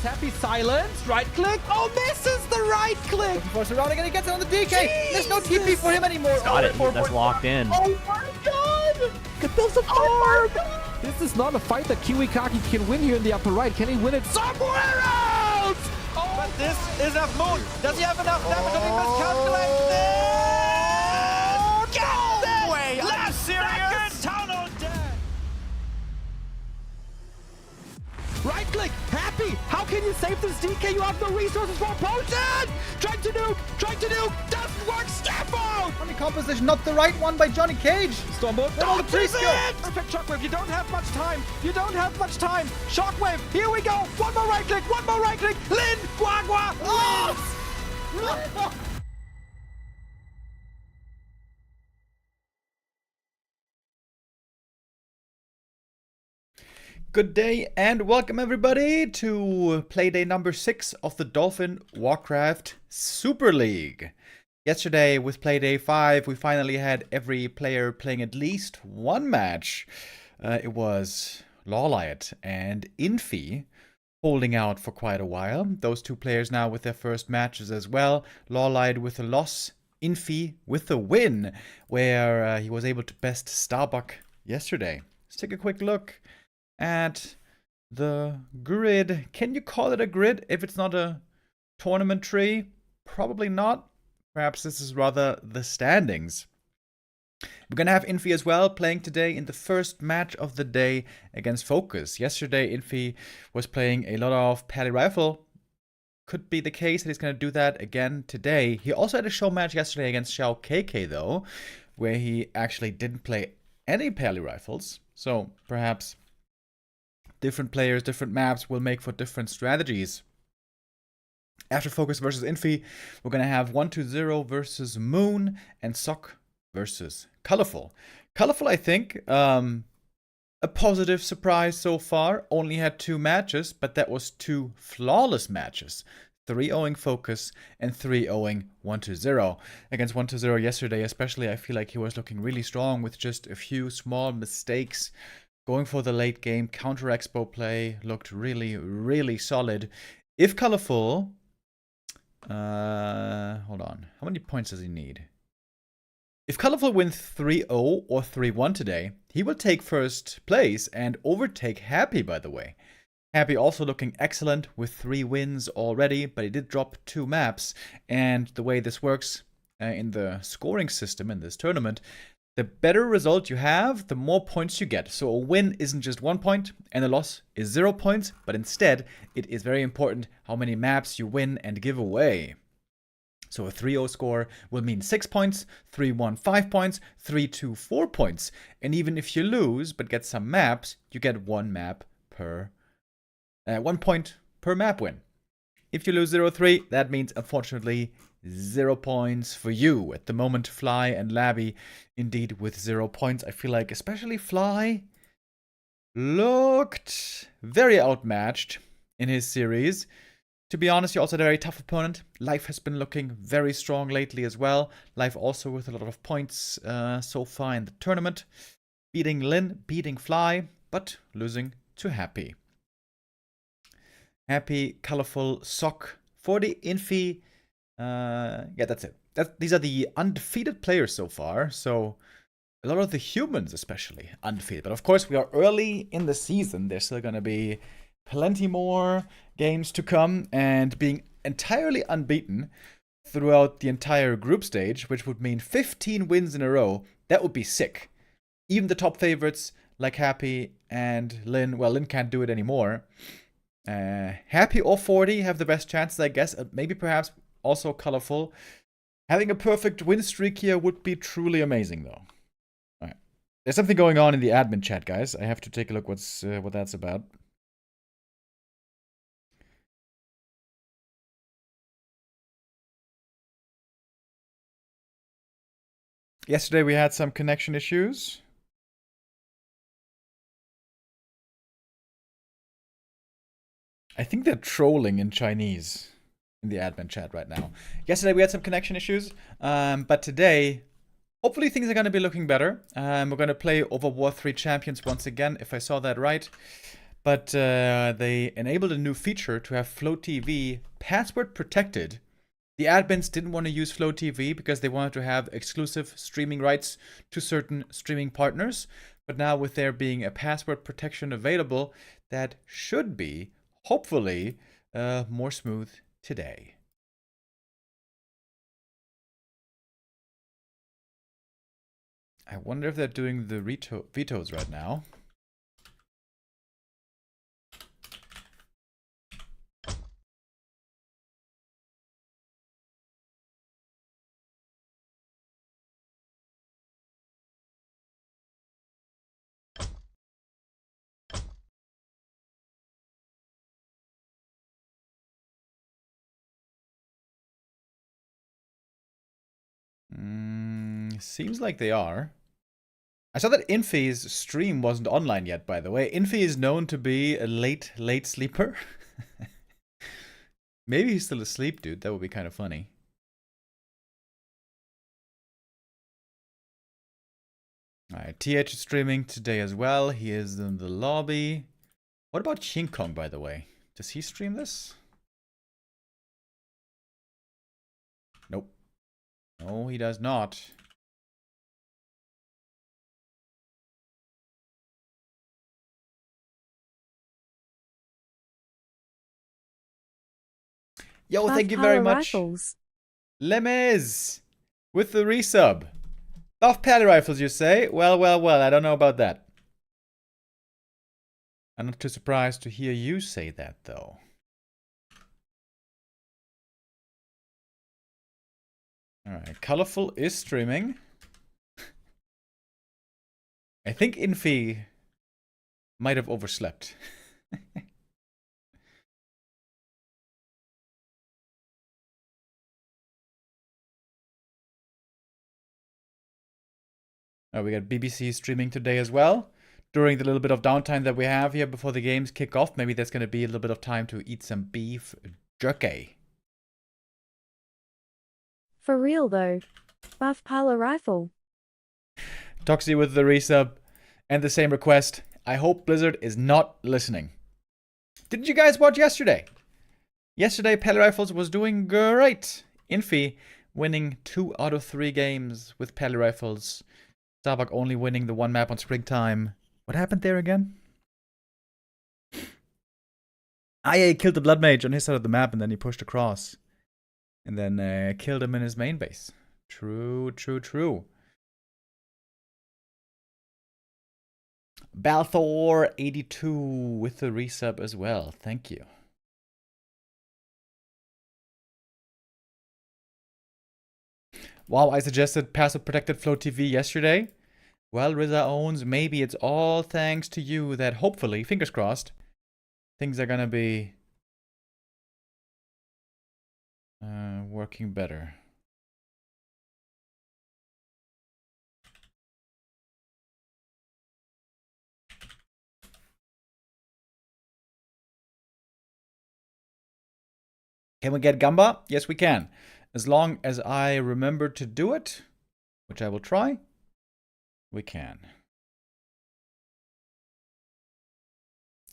Happy silence. Right click. Oh, misses the right click. Looking for surrounding and he gets it on the DK. There's no TP for him anymore. Got it. That's locked in. Oh my god. Get those farm. This is not a fight that Kiwikaki can win here in the upper right. Can he win it somewhere else? Oh, but this is enough moon. Does he have enough damage? Did he miscalculate this? no way. Last serious? tunnel dead. Right click. Happy. How can you save this DK? You have no resources for a potion. Trying to nuke. Doesn't work. Step out. Funny composition, not the right one by Johnny Cage. Stormbolt. Where all the trees go? Perfect shockwave. You don't have much time. Shockwave. Here we go. One more right click. Lin. Guagua. Oh! Good day and welcome everybody to Playday number 6 of the Dolphin Warcraft Super League. Yesterday with Playday 5 we finally had every player playing at least one match. It was Lawlight and Infy holding out for quite a while. Those two players now with their first matches as well. Lawlight with a loss, Infy with a win, where he was able to best Starbuck yesterday. Let's take a quick look at the grid. Can you call it a grid if it's not a tournament tree? Probably not. Perhaps this is rather the standings. We're gonna have Infy as well playing today in the first match of the day against Focus. Yesterday Infy was playing a lot of Pally Rifle. Could be the case that he's gonna do that again today. He also had a show match yesterday against Xiao KK though, where he actually didn't play any Pally Rifles. So perhaps different players, different maps will make for different strategies. After Focus versus Infy, we're going to have 120 versus Moon and Sock versus Colorful. Colorful, I think, a positive surprise so far. Only had 2 matches, but that was 2 flawless matches. 3-0ing Focus and 3-0ing 120. Against 120 yesterday especially, I feel like he was looking really strong with just a few small mistakes. Going for the late game, counter expo play looked really, really solid. If Colorful, hold on, how many points does he need? If Colorful wins 3-0 or 3-1 today, he will take first place and overtake Happy, by the way. Happy also looking excellent with 3 wins already, but he did drop 2 maps. And the way this works in the scoring system in this tournament, the better result you have, the more points you get. So a win isn't just 1 point and a loss is 0 points, but instead it is very important how many maps you win and give away. So a 3-0 score will mean 6 points, 3-1 5 points, 3-2 4 points. And even if you lose but get some maps, you get 1 point per map win. If you lose 0-3, that means unfortunately 0 points for you. At the moment, Fly and Labby indeed with 0 points. I feel like especially Fly looked very outmatched in his series. To be honest, he also had a very tough opponent. Life has been looking very strong lately as well. Life also with a lot of points so far in the tournament. Beating Lin, beating Fly, but losing to Happy. Happy, Colorful, Sock, 40, Infy. Yeah, that's it. These are the undefeated players so far. So a lot of the humans especially undefeated. But of course, we are early in the season. There's still going to be plenty more games to come. And being entirely unbeaten throughout the entire group stage, which would mean 15 wins in a row, that would be sick. Even the top favorites like Happy and Lin, well, Lin can't do it anymore. Happy or 40 have the best chances, I guess. Maybe perhaps also Colorful. Having a perfect win streak here would be truly amazing, though. All right. There's something going on in the admin chat, guys. I have to take a look what that's about. Yesterday we had some connection issues. I think they're trolling in Chinese in the admin chat right now. Yesterday we had some connection issues, but today, hopefully things are going to be looking better. We're going to play over War 3 Champions once again, if I saw that right. But they enabled a new feature to have Flow TV password protected. The admins didn't want to use Flow TV because they wanted to have exclusive streaming rights to certain streaming partners. But now with there being a password protection available, that should be, hopefully, more smooth today. I wonder if they're doing the vetoes right now. Seems like they are. I saw that Infy's stream wasn't online yet, by the way. Infy is known to be a late sleeper. Maybe he's still asleep, dude. That would be kind of funny. Alright, TH is streaming today as well. He is in the lobby. What about King Kong, by the way? Does he stream this? Nope. No, he does not. Yo, thank you very much. Lemez! With the resub. Love Pally Rifles, you say? Well, I don't know about that. I'm not too surprised to hear you say that, though. Alright, Colorful is streaming. I think Infy might have overslept. Oh, we got BBC streaming today as well. During the little bit of downtime that we have here before the games kick off, maybe there's going to be a little bit of time to eat some beef jerky. For real though. Buff Pala Rifle. Toxie with the resub and the same request. I hope Blizzard is not listening. Didn't you guys watch yesterday? Yesterday, Pally Rifles was doing great. Infy winning 2 out of 3 games with Pally Rifles. Starbuck only winning the 1 map on Springtime. What happened there again? IA killed the Blood Mage on his side of the map and then he pushed across. And then killed him in his main base. True. Balthor82 with the resub as well. Thank you. Wow, I suggested passive protected Flow TV yesterday. Well, Riza owns, maybe it's all thanks to you that hopefully, fingers crossed, things are gonna be working better. Can we get Gamba? Yes, we can. As long as I remember to do it, which I will try, we can.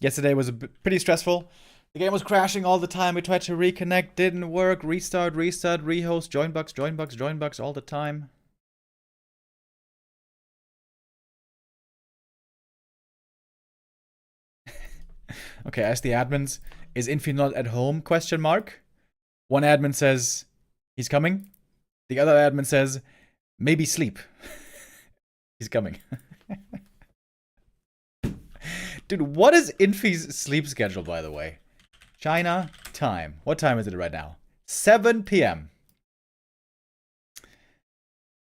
Yesterday was pretty stressful. The game was crashing all the time. We tried to reconnect, didn't work. Restart, rehost, join bugs all the time. Okay, ask the admins, is Infy not at home? Question mark. One admin says he's coming. The other admin says maybe sleep. He's coming. Dude, what is Infy's sleep schedule, by the way? China time. What time is it right now? 7 p.m.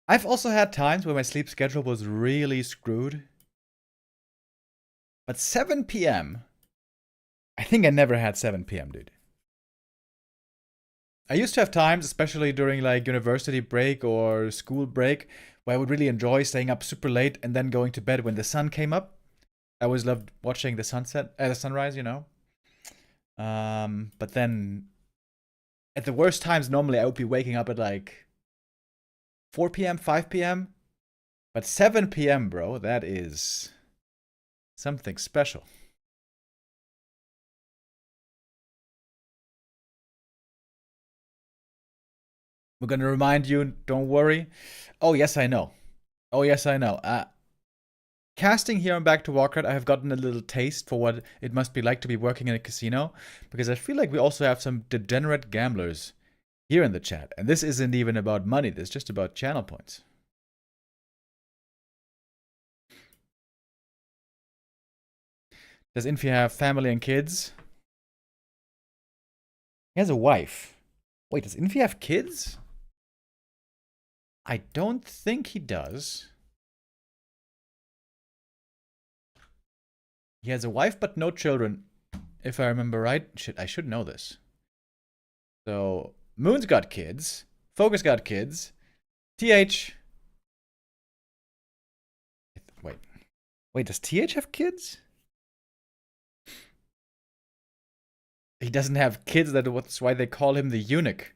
I've also had times where my sleep schedule was really screwed. But 7 p.m. I think I never had 7 p.m., dude. I used to have times, especially during like university break or school break, where I would really enjoy staying up super late and then going to bed when the sun came up. I always loved watching the sunset, the sunrise, you know. But then at the worst times, normally I would be waking up at like 4 p.m., 5 p.m. But 7 p.m., bro, that is something special. We're gonna remind you, don't worry. Oh, yes, I know. Oh, yes, I know. Casting here on Back to Warcraft, I have gotten a little taste for what it must be like to be working in a casino, because I feel like we also have some degenerate gamblers here in the chat. And this isn't even about money, this is just about channel points. Does Infy have family and kids? He has a wife. Wait, does Infy have kids? I don't think he does. He has a wife but no children, if I remember right. I should know this. So, Moon's got kids. Focus got kids. TH. Wait, does TH have kids? He doesn't have kids, that's why they call him the eunuch.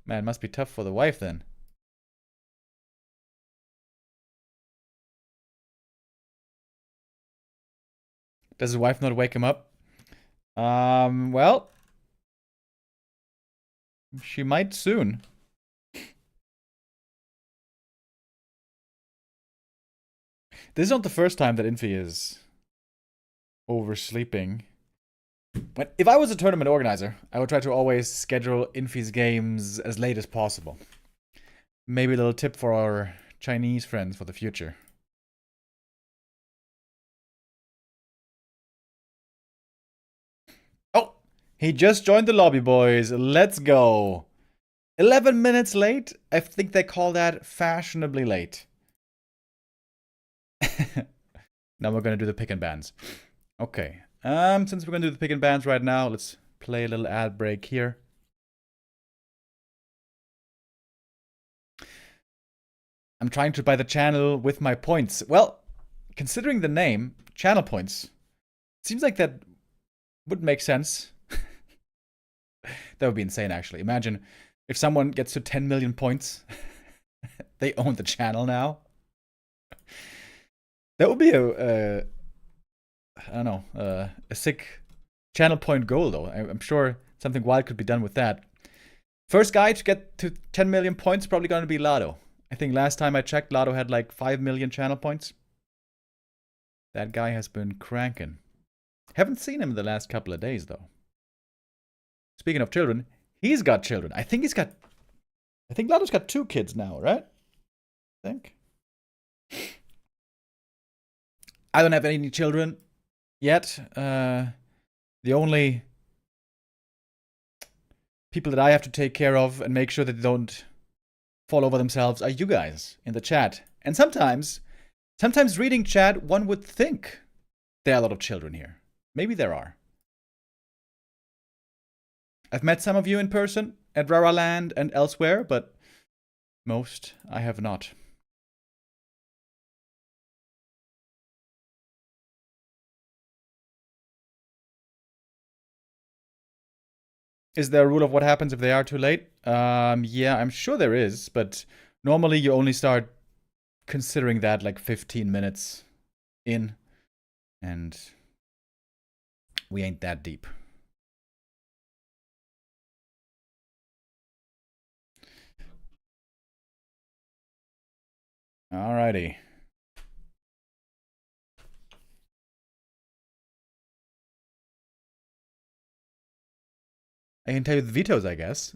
Man, must be tough for the wife then. Does his wife not wake him up? Well, she might soon. This is not the first time that Infy is oversleeping. But if I was a tournament organizer, I would try to always schedule Infy's games as late as possible. Maybe a little tip for our Chinese friends for the future. Oh, he just joined the lobby, boys. Let's go. 11 minutes late? I think they call that fashionably late. Now we're gonna do the pick and bans. Okay. Since we're gonna do the pick and bans right now, let's play a little ad break here. I'm trying to buy the channel with my points. Well, considering the name, channel points, seems like that would make sense. That would be insane, actually. Imagine if someone gets to 10 million points, they own the channel now. That would be I don't know, a sick channel point goal, though. I'm sure something wild could be done with that. First guy to get to 10 million points probably going to be Lado. I think last time I checked, Lado had like 5 million channel points. That guy has been cranking. Haven't seen him in the last couple of days, though. Speaking of children, he's got children. I think Lado's got 2 kids now, right? I think. I don't have any children yet. The only people that I have to take care of and make sure that they don't fall over themselves are you guys in the chat. And sometimes reading chat, one would think there are a lot of children here. Maybe there are. I've met some of you in person at Rara Land and elsewhere, but most I have not. Is there a rule of what happens if they are too late? Yeah, I'm sure there is, but normally you only start considering that like 15 minutes in, and we ain't that deep. Alrighty. I can tell you the vetoes, I guess.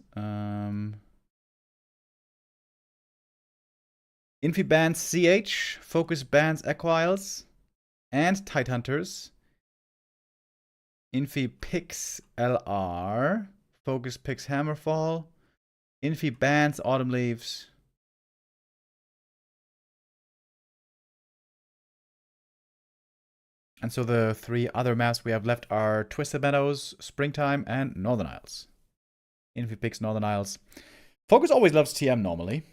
Infy bans CH, Focus bans Equiles and Tidehunters. Infy picks LR, Focus picks Hammerfall. Infy bans Autumn Leaves. And so the 3 other maps we have left are Twisted Meadows, Springtime, and Northern Isles. Infy picks Northern Isles. Focus always loves TM normally.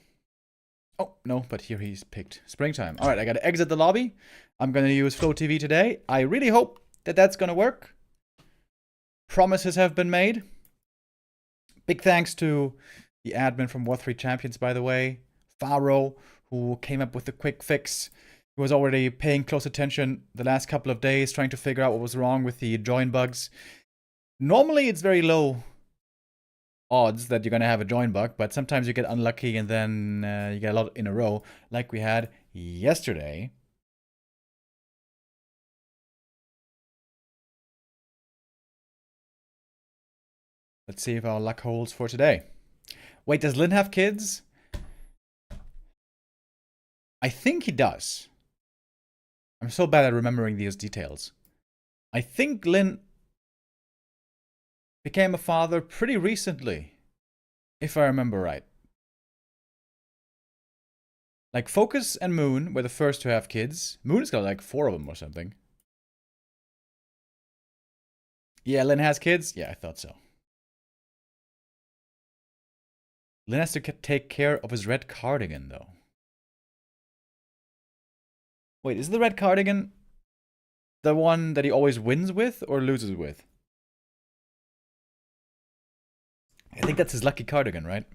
Oh, no, but here he's picked Springtime. Alright, I gotta exit the lobby. I'm gonna use Flow TV today. I really hope that that's gonna work. Promises have been made. Big thanks to the admin from War 3 Champions, by the way. Faro, who came up with the quick fix. He was already paying close attention the last couple of days, trying to figure out what was wrong with the join bugs. Normally, it's very low odds that you're gonna have a join bug, but sometimes you get unlucky and then you get a lot in a row, like we had yesterday. Let's see if our luck holds for today. Wait, does Lynn have kids? I think he does. I'm so bad at remembering these details. I think Lynn became a father pretty recently, if I remember right. Like Focus and Moon were the first to have kids. Moon's got like 4 of them or something. Yeah, Lynn has kids? Yeah, I thought so. Lynn has to take care of his red cardigan, though. Wait, is the red cardigan the one that he always wins with or loses with? I think that's his lucky cardigan, right?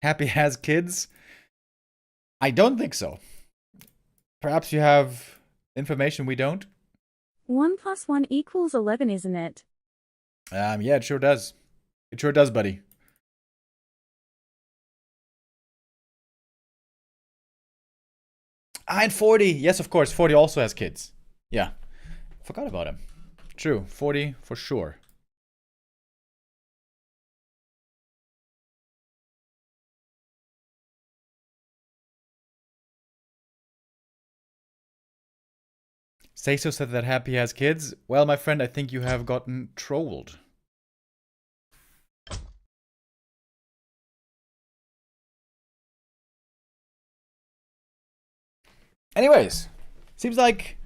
Happy has kids? I don't think so. Perhaps you have information we don't? 1 + 1 = 11, isn't it? Yeah, it sure does. It sure does, buddy. And 40. Yes, of course. 40 also has kids. Yeah. Forgot about him. True. 40 for sure. Seiso said that Happy has kids. Well, my friend, I think you have gotten trolled. Anyways, seems like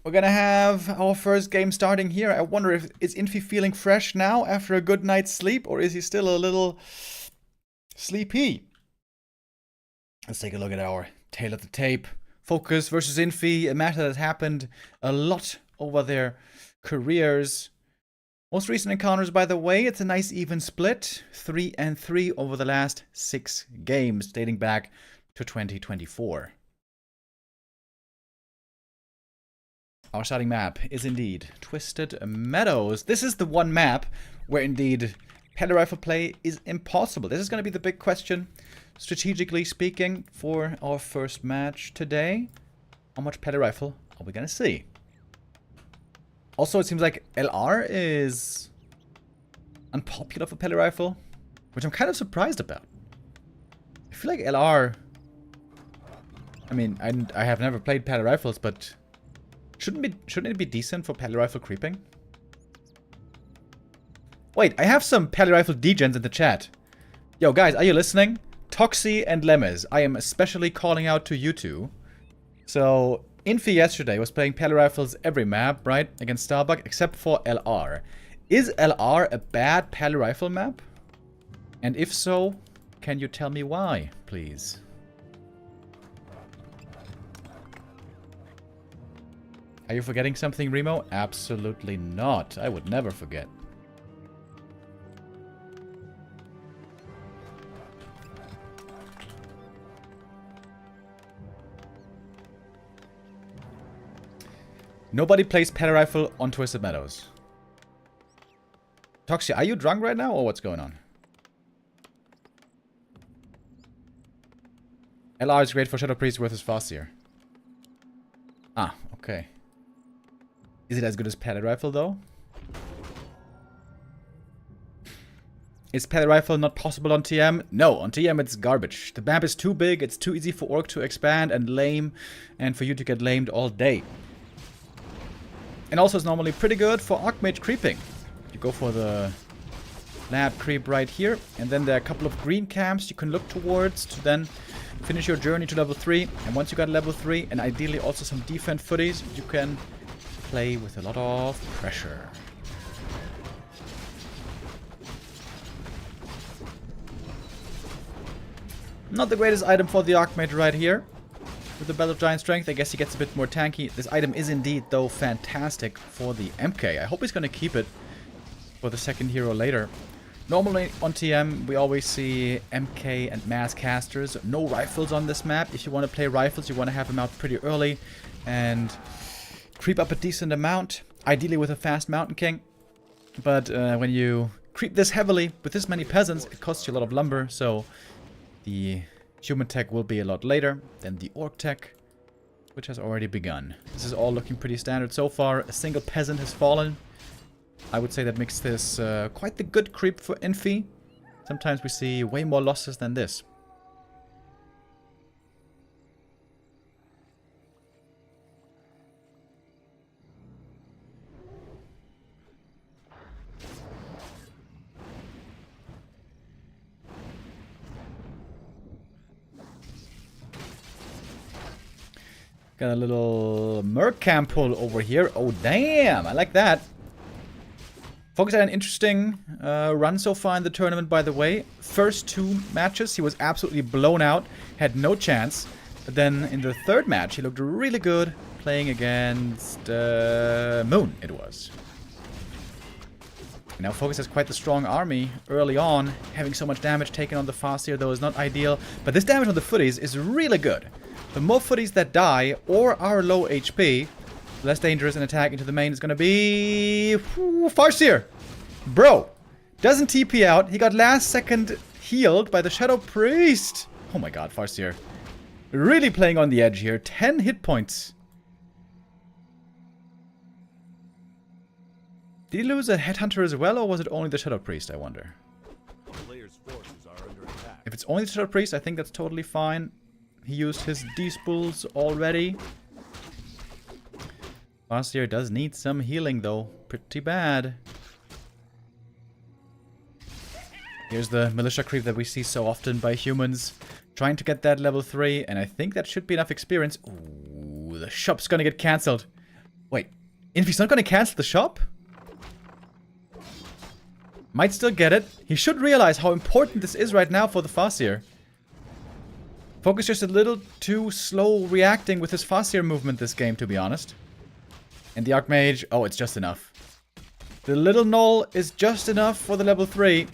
we're gonna have our first game starting here. I wonder if is Infy feeling fresh now after a good night's sleep, or is he still a little sleepy? Let's take a look at our tail of the tape. Focus versus Infy, a matter that happened a lot over their careers. Most recent encounters, by the way, it's a nice even split. 3-3 over the last 6 games, dating back to 2024. Our starting map is indeed Twisted Meadows. This is the one map where indeed Pele rifle play is impossible. This is going to be the big question, strategically speaking, for our first match today. How much Pele rifle are we going to see? Also, it seems like LR is unpopular for Pele rifle, which I'm kind of surprised about. I feel like LR... I mean, I have never played Pele rifles, but shouldn't it be decent for Pele rifle creeping? Wait, I have some Pele rifle degens in the chat. Yo, guys, are you listening? Toxie and Lemez, I am especially calling out to you two. So, Infy yesterday was playing Pele rifles every map, right? Against Starbuck, except for LR. Is LR a bad Pele rifle map? And if so, can you tell me why, please? Are you forgetting something, Remo? Absolutely not. I would never forget. Nobody plays Pele rifle on Twisted Meadows. Toxia, are you drunk right now or what's going on? LR is great for Shadow Priest versus Farseer. Ah, okay. Is it as good as Pele rifle though? Is Pele rifle not possible on TM? No, on TM it's garbage. The map is too big, it's too easy for Orc to expand and lame, and for you to get lamed all day. And also it's normally pretty good for Archmage creeping. You go for the lab creep right here, and then there are a couple of green camps you can look towards to then finish your journey to level 3. And once you got level 3, and ideally also some defense footies, you can play with a lot of pressure. Not the greatest item for the Archmage right here. With the Belt of Giant Strength, I guess he gets a bit more tanky. This item is indeed, though, fantastic for the MK. I hope he's going to keep it for the second hero later. Normally on TM, we always see MK and mass casters. No rifles on this map. If you want to play rifles, you want to have them out pretty early and creep up a decent amount. ideally with a fast Mountain King. But when you creep this heavily with this many peasants, it costs you a lot of lumber, so the human tech will be a lot later than the orc tech, which has already begun. This is all looking pretty standard so far. A single peasant has fallen. I would say that makes this quite the good creep for Infy. Sometimes we see way more losses than this. Got a little Merc Camp pull over here. Oh, damn. I like that. Focus had an interesting run so far in the tournament, by the way. First 2 matches, he was absolutely blown out. Had no chance. But then in the 3rd match, he looked really good. Playing against Moon, it was. Now Focus has quite the strong army early on. Having so much damage taken on the Farseer, though, is not ideal. But this damage on the footies is really good. The more footies that die or are low HP, less dangerous an attack into the main is going to be... Farseer! Bro! Doesn't TP out. He got last second healed by the Shadow Priest. Oh my god, Farseer. Really playing on the edge here. 10 hit points. Did he lose a Headhunter as well, or was it only the Shadow Priest, I wonder? If it's only the Shadow Priest, I think that's totally fine. He used his D-spools already. Farseer does need some healing, though. Pretty bad. Here's the militia creep that we see so often by humans. Trying to get that level 3, and I think that should be enough experience. Ooh, the shop's gonna get cancelled. Wait, Infy's not gonna cancel the shop? Might still get it. He should realize how important this is right now for the Farseer. Focus just a little too slow reacting with his Farseer movement this game, to be honest. And the Archmage, oh, it's just enough. The little Null is just enough for the level 3.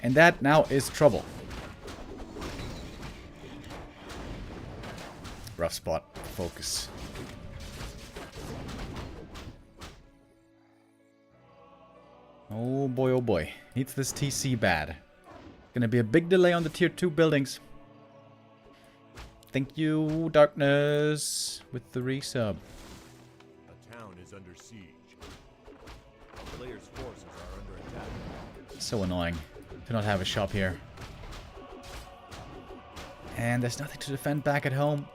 And that now is trouble. Rough spot. Focus. Oh boy. Needs this TC bad. Gonna be a big delay on the tier 2 buildings. Thank you, Darkness, with the resub. The town is under siege. The players' forces are under attack. So annoying to not have a shop here. And there's nothing to defend back at home.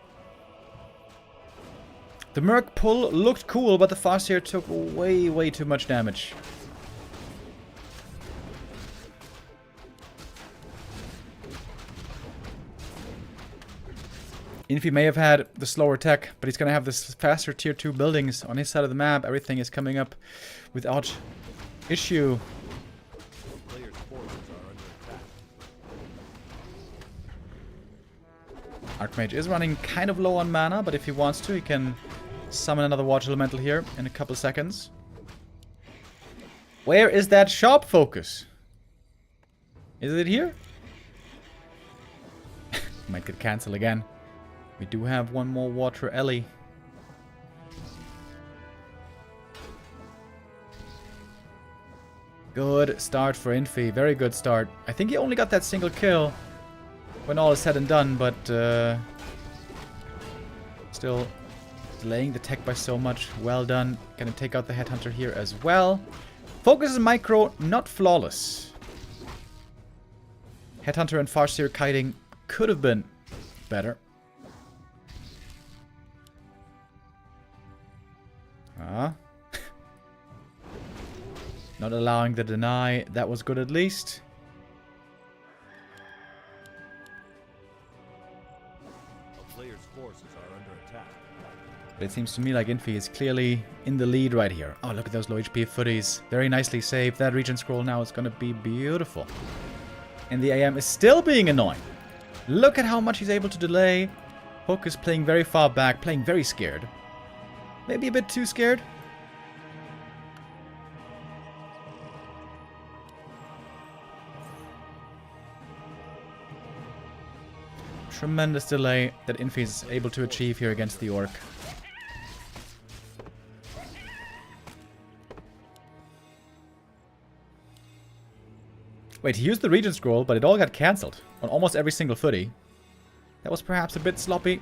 The Merc pull looked cool, but the Farseer took way too much damage. Infy may have had the slower tech, but he's going to have this faster tier 2 buildings on his side of the map. Everything is coming up without issue. Players' forces are under attack. Archmage is running kind of low on mana, but if he wants to, he can summon another Watch Elemental here in a couple seconds. Where is that shop, Focus? Is it here? Might get cancelled again. We do have one more Water Ellie. Good start for Infy. Very good start. I think he only got that single kill when all is said and done, but still delaying the tech by so much. Well done. Gonna take out the Headhunter here as well. Focus is micro, not flawless. Headhunter and Farseer kiting could have been better. Not allowing the deny. That was good at least. The players' forces are under attack. But it seems to me like Infy is clearly in the lead right here. Oh, look at those low HP footies. Very nicely saved. That regen scroll now is going to be beautiful. And the AM is still being annoying. Look at how much he's able to delay. Hook is playing very far back, playing very scared. Maybe a bit too scared. Tremendous delay that Infy is able to achieve here against the Orc. Wait, he used the Regent Scroll, but it all got cancelled on almost every single footy. That was perhaps a bit sloppy.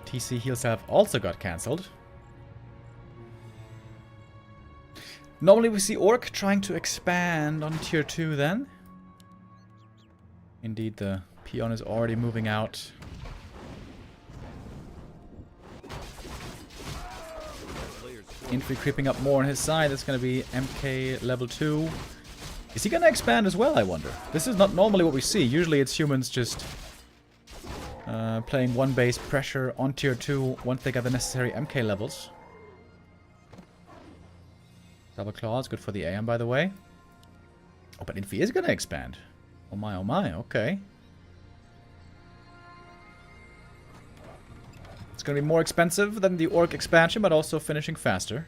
TC heals have also got cancelled. Normally we see Orc trying to expand on tier 2 then. Indeed, the peon is already moving out. Infy creeping up more on his side. That's going to be MK level 2. Is he going to expand as well, I wonder? This is not normally what we see. Usually it's humans just playing one base pressure on tier 2 once they get the necessary MK levels. Double claws, good for the AM, by the way. Oh, but Infy is going to expand. Oh my, okay. It's going to be more expensive than the Orc expansion, but also finishing faster.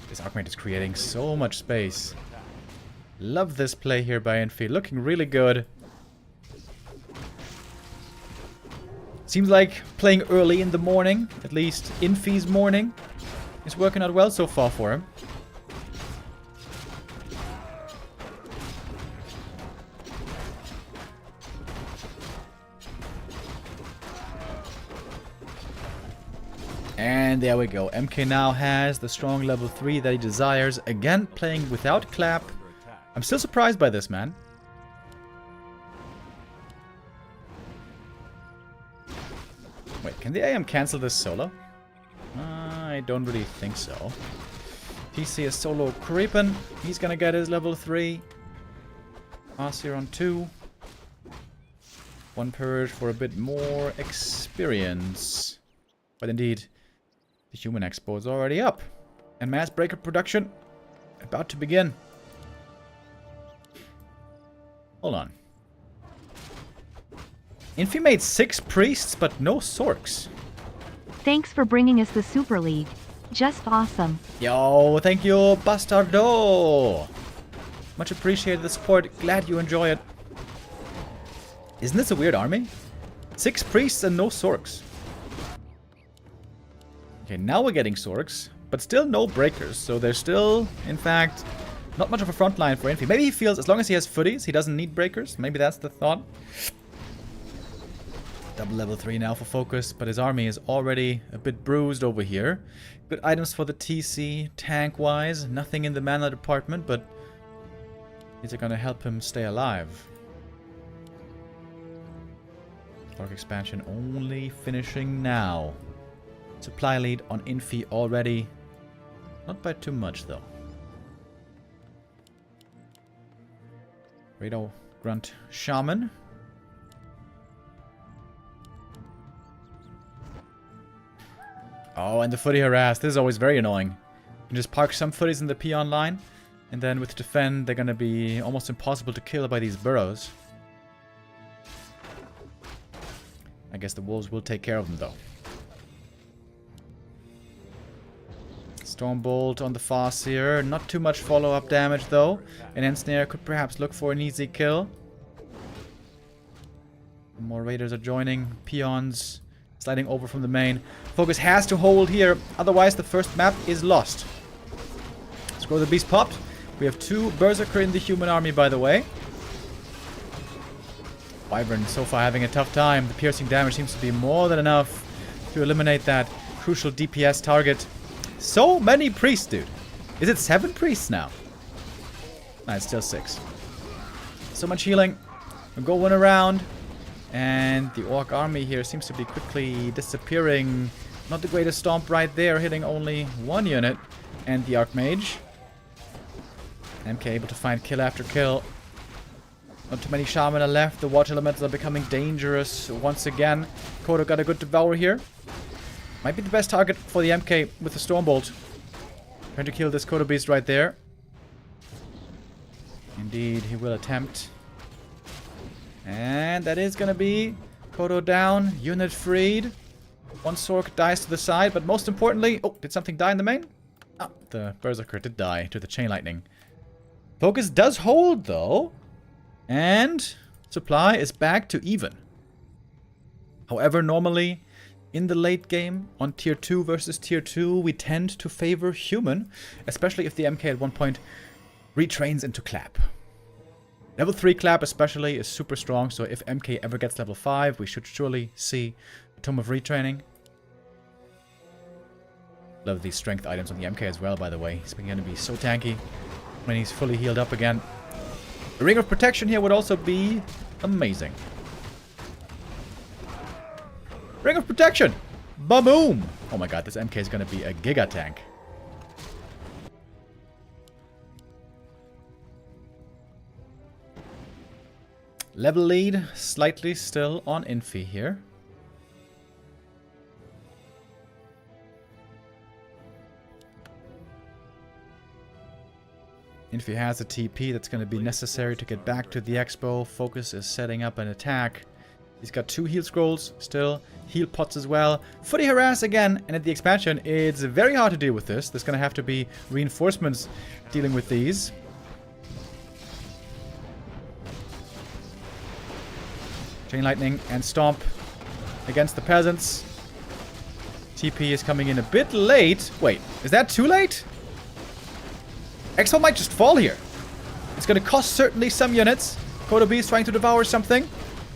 This Archmage is creating so much space. Love this play here by Infy. Looking really good. Seems like playing early in the morning, at least Infy's morning, is working out well so far for him. And there we go. MK now has the strong level 3 that he desires. Again, playing without clap. I'm still surprised by this, man. Wait, can the AM cancel this solo? I don't really think so. TC is solo creeping. He's gonna get his level 3. Asir on 2. One purge for a bit more experience. But indeed, the human expo is already up. And mass breaker production about to begin. Hold on. Infy made 6 priests, but no Sorks. Thanks for bringing us the Super League. Just awesome. Yo, thank you, Bastardo. Much appreciated the support. Glad you enjoy it. Isn't this a weird army? 6 priests and no Sorks. Okay, now we're getting Sorks, but still no breakers. So there's still, in fact, not much of a front line for Infy. Maybe he feels as long as he has footies, he doesn't need breakers. Maybe that's the thought. Double level 3 now for focus, but his army is already a bit bruised over here. Good items for the TC, tank-wise. Nothing in the mana department, but these are going to help him stay alive. Orc expansion only finishing now. Supply lead on Infy already. Not by too much, though. Rado Grunt Shaman. Oh, and the footy harass. This is always very annoying. You can just park some footies in the peon line, and then with defend, they're gonna be almost impossible to kill by these burrows. I guess the wolves will take care of them, though. Stormbolt on the Farseer. Not too much follow-up damage, though. An Ensnare could perhaps look for an easy kill. More raiders are joining. Peons sliding over from the main. Focus has to hold here, otherwise the first map is lost. Scroll the Beast popped. We have 2 Berserker in the human army, by the way. Wyvern so far having a tough time. The piercing damage seems to be more than enough to eliminate that crucial DPS target. So many priests, dude. Is it 7 priests now? No, it's still 6. So much healing. We're going around. And the Orc army here seems to be quickly disappearing. Not the greatest stomp right there, hitting only 1 unit. And the Archmage. MK able to find kill after kill. Not too many Shaman are left. The Water Elementals are becoming dangerous once again. Kodo got a good Devour here. Might be the best target for the MK with the Stormbolt. Trying to kill this Kodo Beast right there. Indeed, he will attempt. And that is going to be Kodo down. Unit freed. 1 Sork dies to the side, but most importantly... Oh, did something die in the main? Ah, the Berserker did die to the Chain Lightning. Focus does hold, though. And supply is back to even. However, normally in the late game, on tier 2 versus tier 2, we tend to favor human, especially if the MK at one point retrains into clap. Level 3 clap especially is super strong, so if MK ever gets level 5, we should surely see a Tome of Retraining. Love these strength items on the MK as well, by the way. He's going to be so tanky when he's fully healed up again. A Ring of Protection here would also be amazing. Ring of Protection! Ba-boom! Oh my god, this MK is going to be a giga tank. Level lead, slightly still on Infy here. Infy has a TP that's going to be necessary to get back to the expo. Focus is setting up an attack. He's got 2 heal scrolls still, heal pots as well. Footy harass again, and at the expansion, it's very hard to deal with this. There's going to have to be reinforcements dealing with these. Chain Lightning and Stomp against the peasants. TP is coming in a bit late. Wait, is that too late? Expo might just fall here. It's going to cost certainly some units. Kodobi is trying to devour something.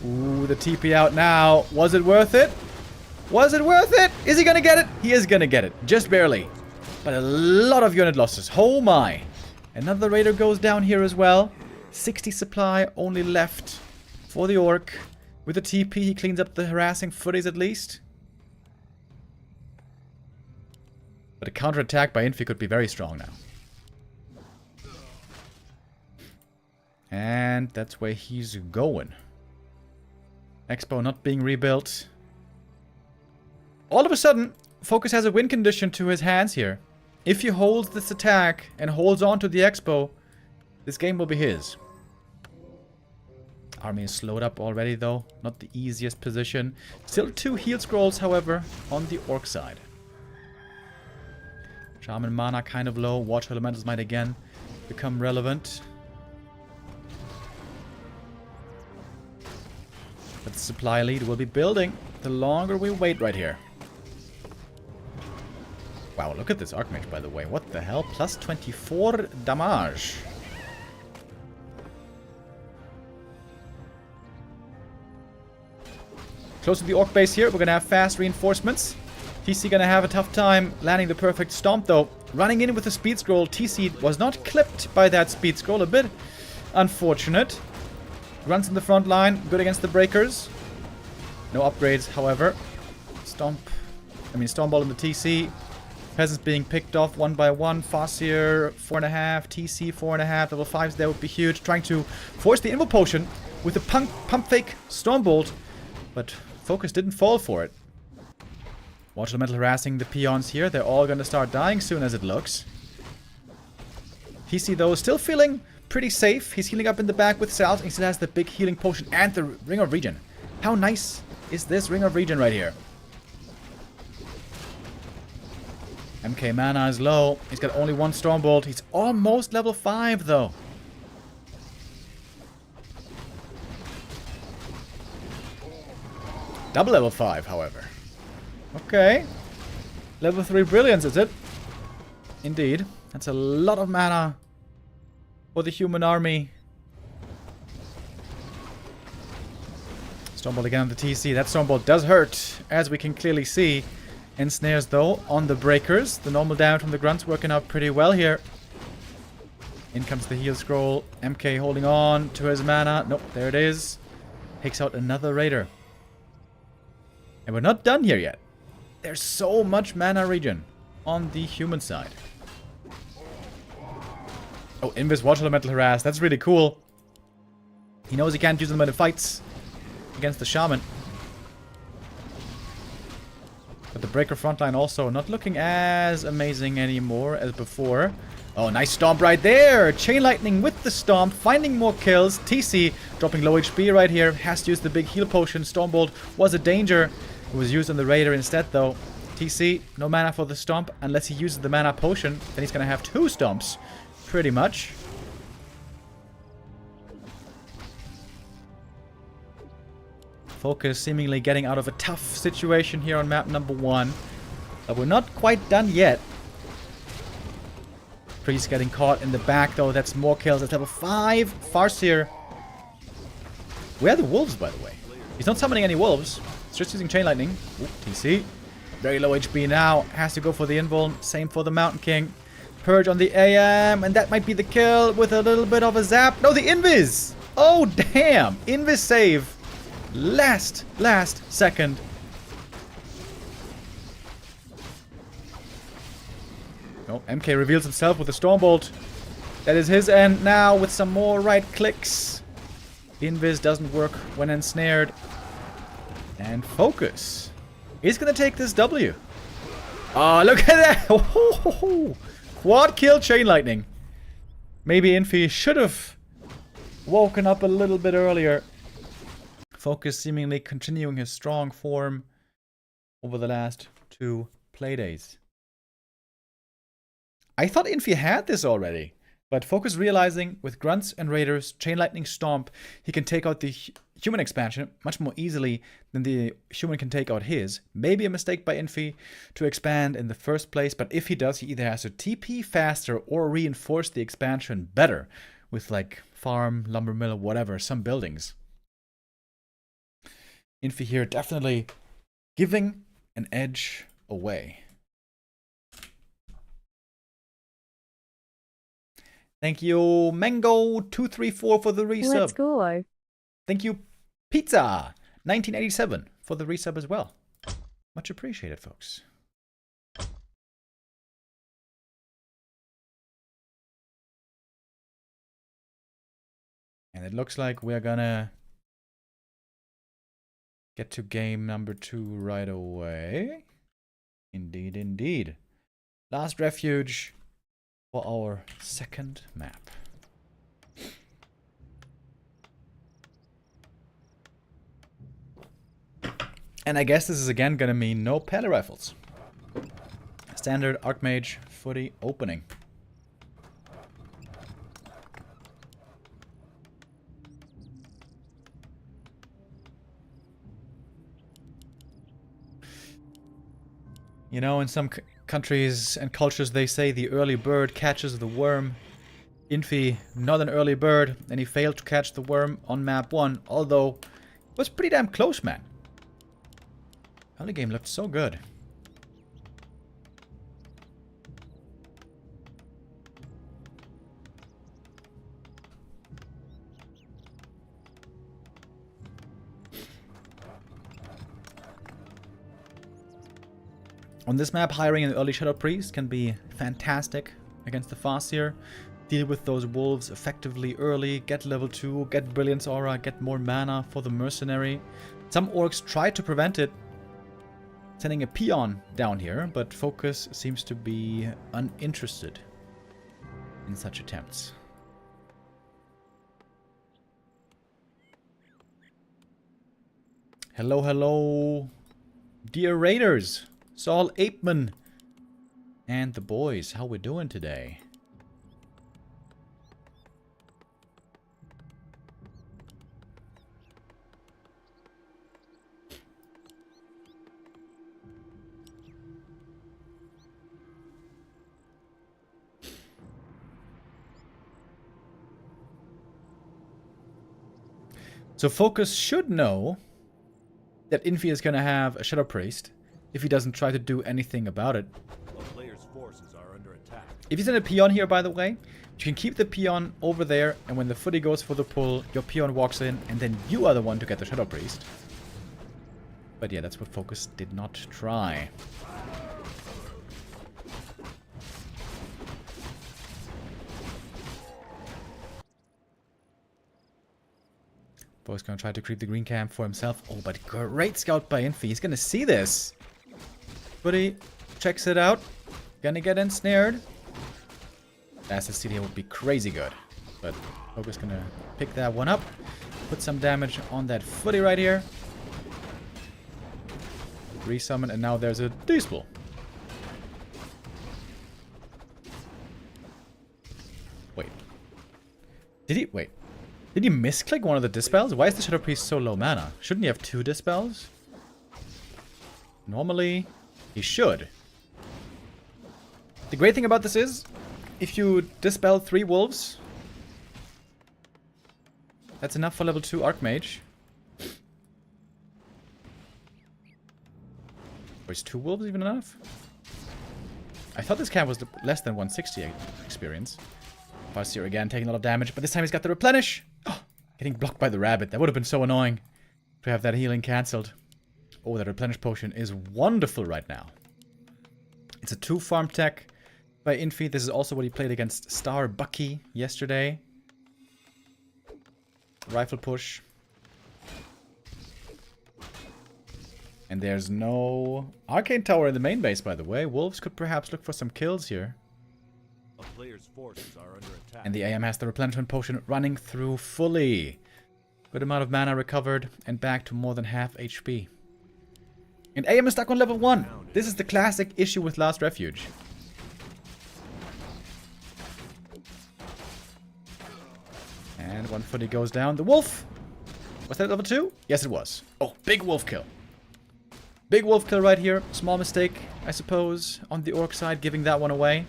Ooh, the TP out now. Was it worth it? Was it worth it? Is he going to get it? He is going to get it. Just barely. But a lot of unit losses. Oh my. Another raider goes down here as well. 60 supply only left for the orc. With the TP, he cleans up the harassing footies at least. But a counterattack by Infy could be very strong now. And that's where he's going. Expo not being rebuilt. All of a sudden, Focus has a win condition to his hands here. If he holds this attack and holds on to the Expo, this game will be his. Army is slowed up already though. Not the easiest position. Still 2 heal scrolls, however, on the orc side. Shaman mana kind of low. Water elementals might again become relevant. But the supply lead will be building the longer we wait right here. Wow, look at this Archmage, by the way. What the hell? Plus 24 damage. Close to the orc base here. We're going to have fast reinforcements. TC going to have a tough time landing the perfect stomp, though. Running in with a speed scroll. TC was not clipped by that speed scroll. A bit unfortunate. Runs in the front line. Good against the breakers. No upgrades, however. Stormball in the TC. Peasants being picked off one by one. Fossier, 4.5. TC, 4.5. Level 5s there would be huge. Trying to force the Invo Potion with the pump fake Stormbolt. But Focus didn't fall for it. Watch Elemental harassing the peons here. They're all going to start dying soon as it looks. TC, though, is still feeling pretty safe. He's healing up in the back with Salve. He still has the big healing potion and the Ring of Regen. How nice is this Ring of Regen right here? MK mana is low. He's got only 1 Stormbolt. He's almost level 5, though. Double level 5, however. Okay. Level 3 Brilliance, is it? Indeed. That's a lot of mana for the human army. Stormbolt again on the TC. That Stormbolt does hurt, as we can clearly see. Ensnares, though, on the breakers. The normal damage from the grunts working out pretty well here. In comes the heal scroll. MK holding on to his mana. Nope, there it is. Takes out another raider. And we're not done here yet. There's so much mana regen on the human side. Oh, Invis Water Elemental Harass. That's really cool. He knows he can't use them in the fights against the Shaman. But the Breaker frontline also not looking as amazing anymore as before. Oh, nice stomp right there. Chain Lightning with the stomp. Finding more kills. TC dropping low HP right here. Has to use the big heal potion. Stormbolt was a danger. It was used on the Raider instead, though. TC, no mana for the stomp. Unless he uses the mana potion, then he's going to have 2 stomps. Pretty much. Focus seemingly getting out of a tough situation here on map number 1. But we're not quite done yet. Priest getting caught in the back though. That's more kills. That's level 5. Farseer. Where are the wolves, by the way? He's not summoning any wolves. He's just using Chain Lightning. Ooh, TC. Very low HP now. Has to go for the invuln. Same for the Mountain King. Purge on the AM. And that might be the kill with a little bit of a zap. No, the invis! Oh, damn! Invis save. Last second. Oh, MK reveals himself with a Stormbolt. That is his end now with some more right clicks. Invis doesn't work when ensnared. And Focus is going to take this W. Oh, look at that! Quad kill Chain Lightning. Maybe Infy should have woken up a little bit earlier. Focus seemingly continuing his strong form over the last 2 playdays. I thought Infy had this already, but Focus realizing with Grunts and Raiders, Chain Lightning Stomp, he can take out the human expansion much more easily than the human can take out his. Maybe a mistake by Infy to expand in the first place, but if he does, he either has to TP faster or reinforce the expansion better with like farm, lumber mill, or whatever, some buildings. Infy here definitely giving an edge away. Thank you, Mango234 for the resub. Let's go. Thank you, Pizza1987 for the resub as well. Much appreciated, folks. And it looks like we're gonna get to game number 2 right away. Indeed, indeed. Last refuge for our second map. And I guess this is again gonna mean no Pele rifles. Standard Archmage footy opening. You know, in some countries and cultures they say the early bird catches the worm. Infy, not an early bird, and he failed to catch the worm on map 1, although it was pretty damn close, man. Early game looked so good. On this map, hiring an early Shadow Priest can be fantastic against the Farseer. Deal with those wolves effectively early, get level 2, get Brilliance Aura, get more mana for the Mercenary. Some orcs try to prevent it, sending a peon down here, but Focus seems to be uninterested in such attempts. Hello, hello, dear Raiders! Saul Apeman and the boys, how we doing today? So Focus should know that Infy is going to have a Shadow Priest if he doesn't try to do anything about it. The player's forces are under attack. If he's in a peon here, by the way, you can keep the peon over there, and when the footy goes for the pull, your peon walks in, and then you are the one to get the Shadow Priest. But yeah, that's what Focus did not try. Focus gonna try to creep the green camp for himself. Oh, but great scout by Infy. He's gonna see this. Footy checks it out. Gonna get ensnared. Acid CD would be crazy good. But Focus gonna pick that one up. Put some damage on that footy right here. Resummon, and now there's a D-Spool. Wait. Did he? Wait. Did you misclick one of the dispels? Why is the Shadow Priest so low mana? Shouldn't he have 2 dispels? Normally, he should. The great thing about this is, if you dispel 3 wolves, that's enough for level 2 Archmage. Or is 2 wolves even enough? I thought this camp was less than 160 experience. Farseer again taking a lot of damage, but this time he's got the replenish. Oh, getting blocked by the rabbit. That would have been so annoying to have that healing cancelled. Oh, that replenish potion is wonderful right now. It's a 2 farm tech by Infy. This is also what he played against Star Bucky yesterday. Rifle push. And there's no Arcane Tower in the main base, by the way. Wolves could perhaps look for some kills here. A player's forces are under attack. And the AM has the replenishment potion running through fully. Good amount of mana recovered and back to more than half HP. And AM is stuck on level 1. This is the classic issue with Last Refuge. And one footy goes down. The wolf! Was that level 2? Yes, it was. Oh, big wolf kill. Big wolf kill right here. Small mistake, I suppose, on the orc side, giving that one away.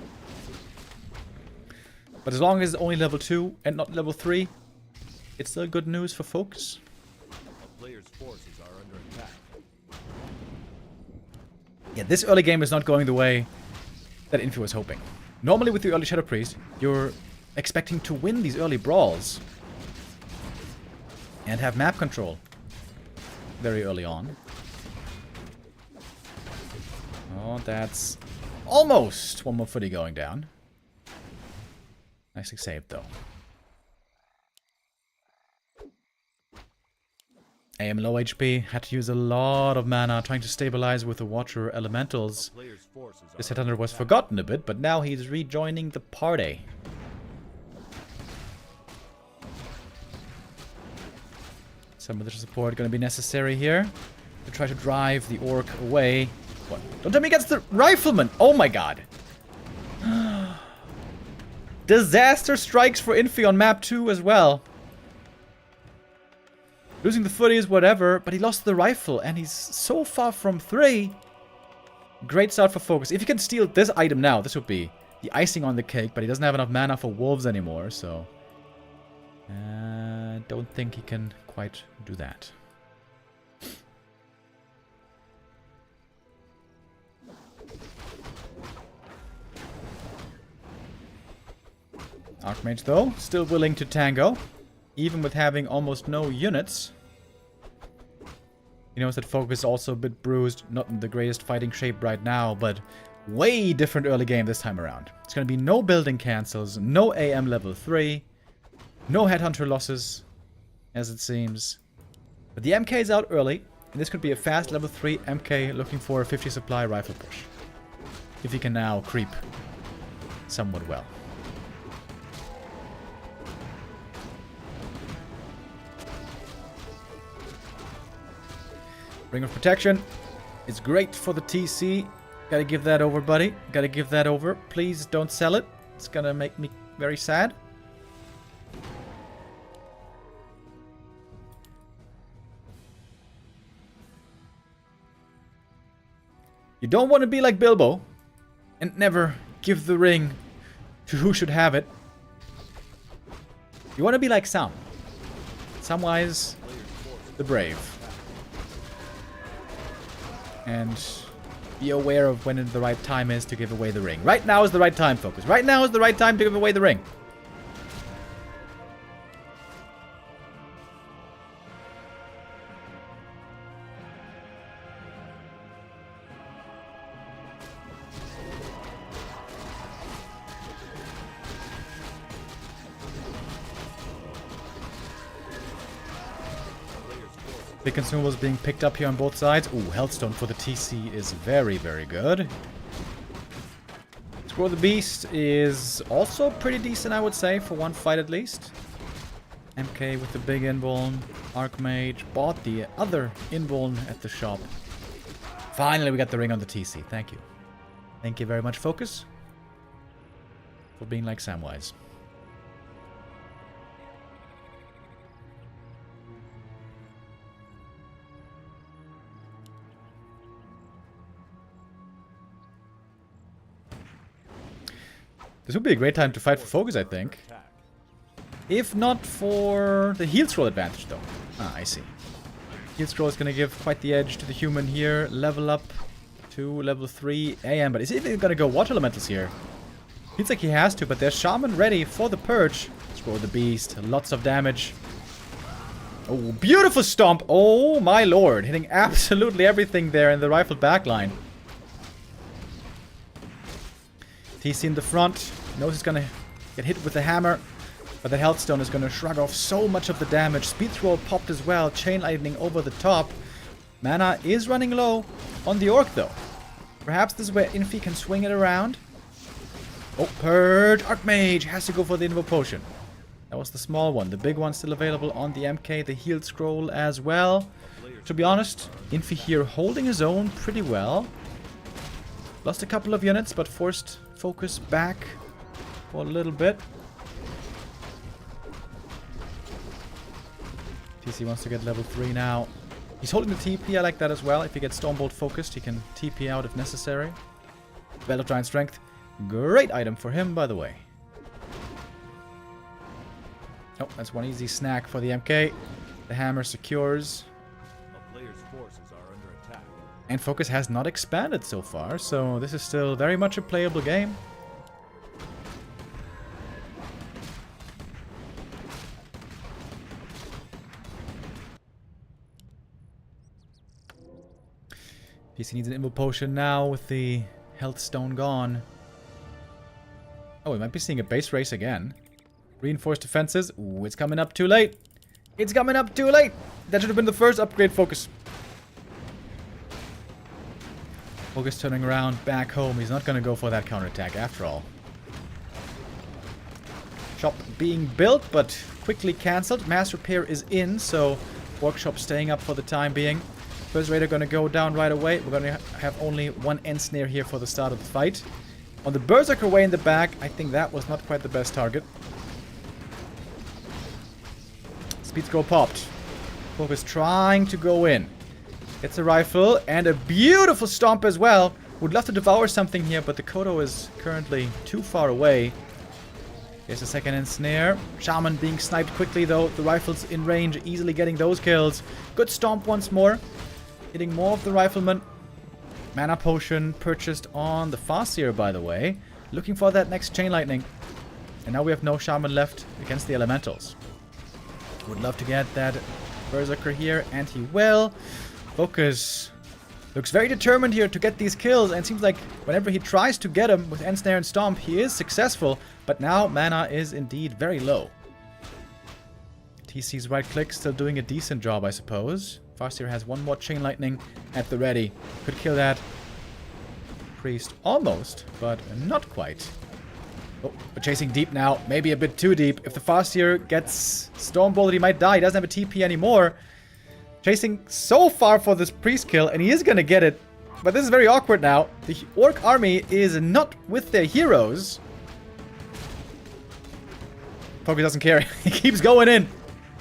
But as long as it's only level 2 and not level 3, it's still good news for folks. A player's forces are under attack. Yeah, this early game is not going the way that Infy was hoping. Normally with the early Shadow Priest, you're expecting to win these early brawls. And have map control very early on. Oh, that's almost one more footy going down. Nicely saved, though. AM low HP, had to use a lot of mana trying to stabilize with the Water Elementals. This Headhunter was forgotten a bit, but now he's rejoining the party. Some of the support going to be necessary here to try to drive the orc away. What? Don't tell me against the rifleman! Oh my god! Disaster strikes for Infy on map 2 as well. Losing the footy is whatever, but he lost the rifle and he's so far from 3. Great start for Focus. If he can steal this item now, this would be the icing on the cake, but he doesn't have enough mana for wolves anymore, so... don't think he can quite do that. Archmage, though, still willing to tango, even with having almost no units. He knows that Focus is also a bit bruised, not in the greatest fighting shape right now, but way different early game this time around. It's going to be no building cancels, no AM level 3, no Headhunter losses, as it seems. But the MK is out early, and this could be a fast level 3 MK looking for a 50 supply rifle push. If he can now creep somewhat well. Ring of Protection is great for the TC. Gotta give that over, buddy. Gotta give that over. Please don't sell it. It's gonna make me very sad. You don't want to be like Bilbo and never give the ring to who should have it. You want to be like Sam. Samwise the Brave. And be aware of when the right time is to give away the ring. Right now is the right time, Focus. Right now is the right time to give away the ring. Big consumables being picked up here on both sides. Ooh, Healthstone for the TC is very, very good. Scroll the Beast is also pretty decent, I would say, for one fight at least. MK with the big invuln. Archmage bought the other invuln at the shop. Finally, we got the ring on the TC. Thank you. Thank you very much, Focus, for being like Samwise. This would be a great time to fight for focus, I think. If not for the heal scroll advantage, though. Ah, I see. Heal scroll is going to give quite the edge to the human here. Level up to level 3 AM. But is he even going to go water elementals here? Feels like he has to, but there's Shaman ready for the purge. Scroll the beast. Lots of damage. Oh, beautiful stomp. Oh, my lord. Hitting absolutely everything there in the rifle backline. TC in the front. Knows he's going to get hit with the hammer. But the health stone is going to shrug off so much of the damage. Speed throw popped as well. Chain lightning over the top. Mana is running low on the orc though. Perhaps this is where Infy can swing it around. Oh, purge. Archmage has to go for the invo potion. That was the small one. The big one still available on the MK. The healed scroll as well. To be honest, Infy here holding his own pretty well. Lost a couple of units, but forced focus back for a little bit. TC wants to get level 3 now. He's holding the TP, I like that as well. If he gets Stormbolt focused, he can TP out if necessary. Belt of Giant Strength. Great item for him, by the way. Oh, that's one easy snack for the MK. The hammer secures. A player's forces are under attack. And focus has not expanded so far, so this is still very much a playable game. PC needs an Invo Potion now with the health stone gone. Oh, we might be seeing a base race again. Reinforced defenses. Ooh, it's coming up too late. It's coming up too late. That should have been the first upgrade focus. Focus turning around back home. He's not going to go for that counterattack after all. Shop being built, but quickly cancelled. Mass repair is in, so workshop staying up for the time being. First Raider going to go down right away. We're going to have only one Ensnare here for the start of the fight. On the Berserker way in the back, I think that was not quite the best target. Speed scroll popped. Focus trying to go in. It's a rifle and a beautiful stomp as well. Would love to devour something here, but the Kodo is currently too far away. There's a second Ensnare. Shaman being sniped quickly though. The rifle's in range, easily getting those kills. Good stomp once more. Hitting more of the rifleman. Mana potion purchased on the Farseer, by the way. Looking for that next chain lightning. And now we have no Shaman left against the elementals. Would love to get that Berserker here, and he will. Focus looks very determined here to get these kills, and seems like whenever he tries to get him with Ensnare and Stomp, he is successful. But now mana is indeed very low. TC's right click still doing a decent job, I suppose. Farseer has one more chain lightning at the ready. Could kill that. Priest almost, but not quite. Oh, we're chasing deep now. Maybe a bit too deep. If the Farseer gets Stormbolted, he might die. He doesn't have a TP anymore. Chasing so far for this priest kill, and he is going to get it. But this is very awkward now. The Orc army is not with their heroes. Poke doesn't care. He keeps going in.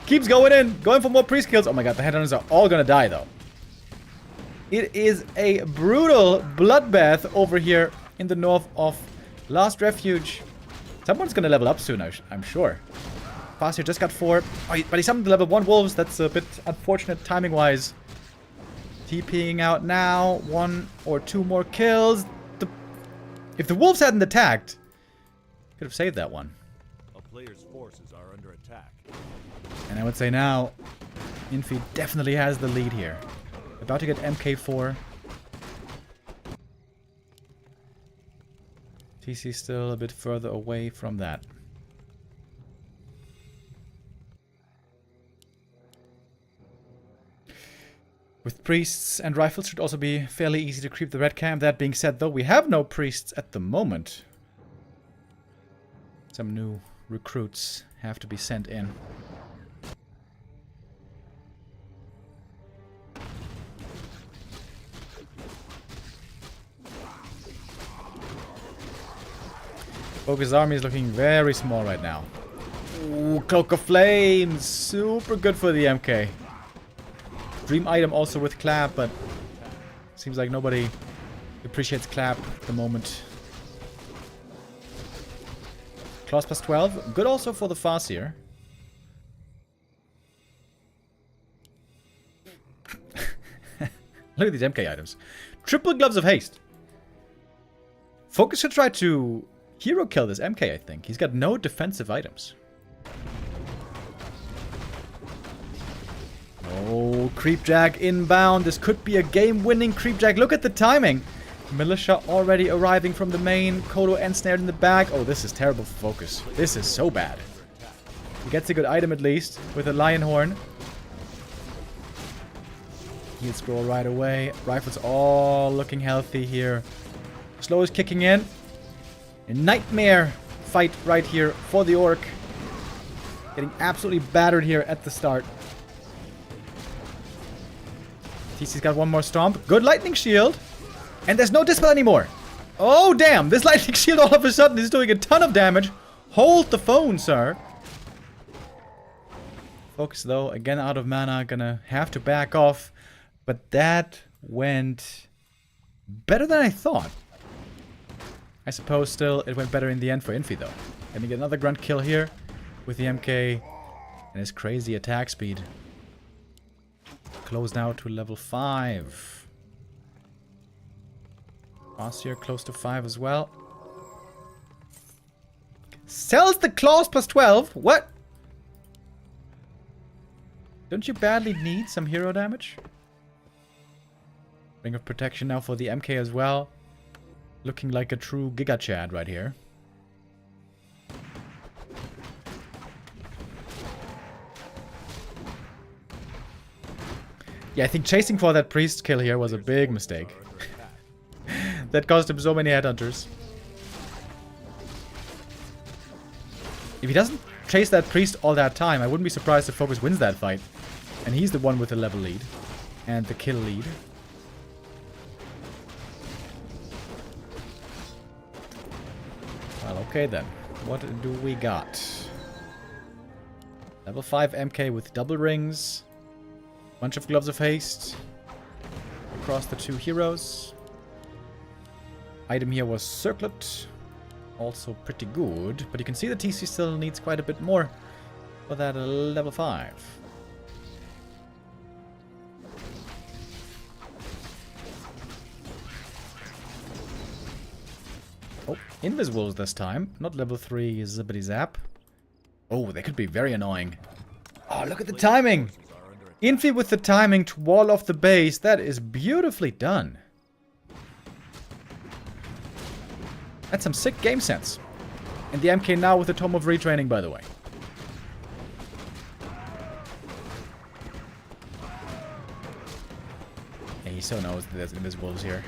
Keeps going in. Going for more priest kills. Oh my god, the headhunters are all going to die, though. It is a brutal bloodbath over here in the north of Last Refuge. Someone's going to level up soon, I'm sure. Farseer just got 4. Oh, but he summoned the level 1 wolves. That's a bit unfortunate timing-wise. TPing out now. 1 or 2 more kills. If the wolves hadn't attacked, could have saved that one. A player's forces are under attack. And I would say now, Infy definitely has the lead here. About to get MK4. TC still a bit further away from that. With priests and rifles should also be fairly easy to creep the red camp. That being said though, we have no priests at the moment. Some new recruits have to be sent in. Focus army is looking very small right now. Ooh, Cloak of Flames! Super good for the MK. Dream item also with Clap, but seems like nobody appreciates Clap at the moment. Claws plus 12. Good also for the Farseer. Look at these MK items. Triple Gloves of Haste. Focus should try to hero kill this MK, I think. He's got no defensive items. Oh, Creepjack inbound. This could be a game-winning Creepjack. Look at the timing. Militia already arriving from the main. Kodo ensnared in the back. Oh, this is terrible for Focus. This is so bad. He gets a good item at least with a Lion Horn. He'll scroll right away. Rifles all looking healthy here. Slow is kicking in. A nightmare fight right here for the Orc. Getting absolutely battered here at the start. TC's got one more stomp. Good lightning shield. And there's no dispel anymore. Oh, damn. This lightning shield all of a sudden is doing a ton of damage. Hold the phone, sir. Focus, though, again out of mana. Gonna have to back off. But that went better than I thought. I suppose still it went better in the end for Infy, though. Gonna get another grunt kill here with the MK and his crazy attack speed. Close now to level 5. Farseer close to 5 as well. Sells the claws plus 12? What? Don't you badly need some hero damage? Ring of Protection now for the MK as well. Looking like a true Giga Chad right here. Yeah, I think chasing for that priest kill here was a big mistake. That cost him so many headhunters. If he doesn't chase that priest all that time, I wouldn't be surprised if Focus wins that fight. And he's the one with the level lead. And the kill lead. Well, okay then. What do we got? Level 5 MK with double rings. Bunch of Gloves of Haste. Across the two heroes. Item here was Circlet. Also pretty good. But you can see the TC still needs quite a bit more for that level 5. Oh, Invisibles this time. Not level 3 Zippity Zap. Oh, they could be very annoying. Oh, look at the timing! Infy with the timing to wall off the base. That is beautifully done. That's some sick game sense. And the MK now with the Tome of Retraining, by the way. Yeah, he so knows that there's Invisibles here.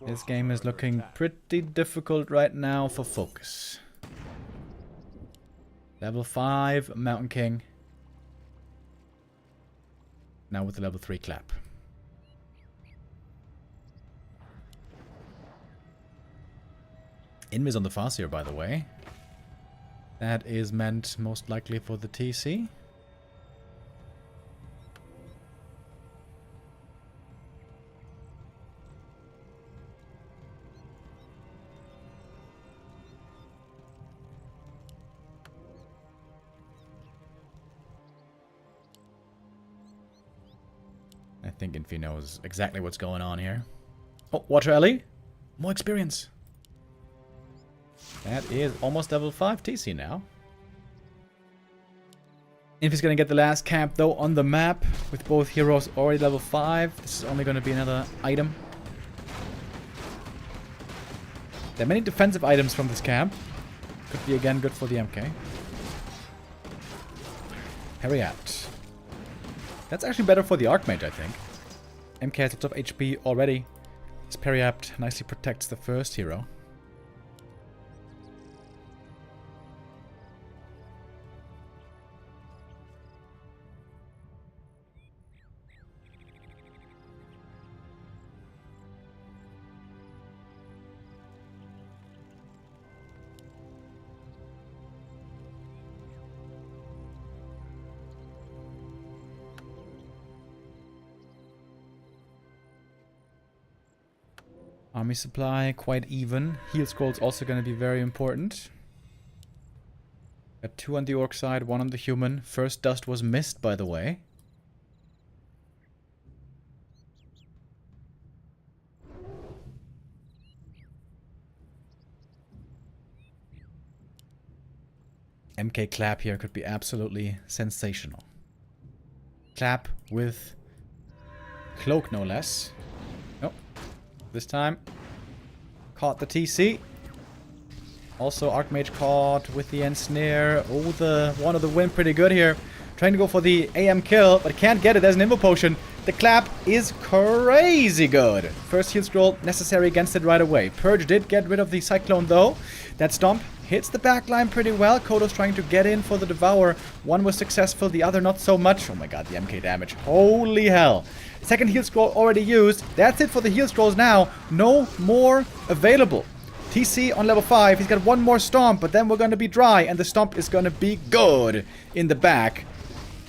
This game is looking pretty difficult right now for Focus. Level 5, Mountain King. Now with the level 3 Clap. Invis on the Farseer, by the way. That is meant most likely for the TC. I think Infy knows exactly what's going on here. Oh, Water Ellie. More experience. That is almost level 5 TC now. Infy's gonna get the last camp though on the map with both heroes already level 5. This is only gonna be another item. There are many defensive items from this camp. Could be again good for the MK. Parry out. That's actually better for the Archmage, I think. MK has lots of HP already. His parry apt nicely protects the first hero. Army supply, quite even. Heal scrolls also going to be very important. Got 2 on the orc side, 1 on the human. First dust was missed, by the way. MK clap here could be absolutely sensational. Clap with cloak, no less. Nope. This time, caught the TC. Also, Archmage caught with the ensnare. Oh, the one of the win pretty good here. Trying to go for the AM kill, but can't get it. There's an info potion. The clap is crazy good. First heal scroll necessary against it right away. Purge did get rid of the Cyclone though. That stomp hits the backline pretty well. Kodo's trying to get in for the Devour. One was successful, the other not so much. Oh my god, the MK damage. Holy hell. Second heal scroll already used. That's it for the heal scrolls now. No more available. TC on level 5. He's got one more stomp, but then we're going to be dry, and the stomp is going to be good in the back.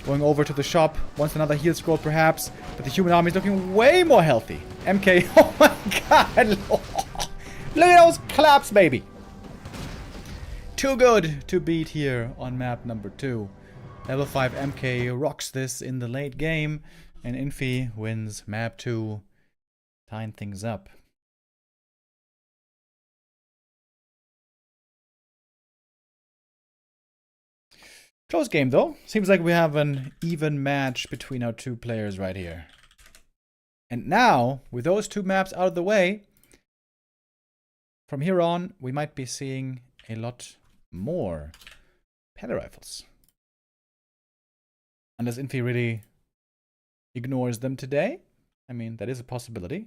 Going over to the shop. Wants another heal scroll, perhaps. But the human army is looking way more healthy. MK. Oh my god. Look at those claps, baby. Too good to beat here on map number 2. Level 5 MK rocks this in the late game. And Infy wins map 2. Tying things up. Close game though. Seems like we have an even match between our 2 players right here. And now, with those 2 maps out of the way, from here on, we might be seeing a lot more Pele rifles. Unless Infy really ignores them today. I mean, that is a possibility.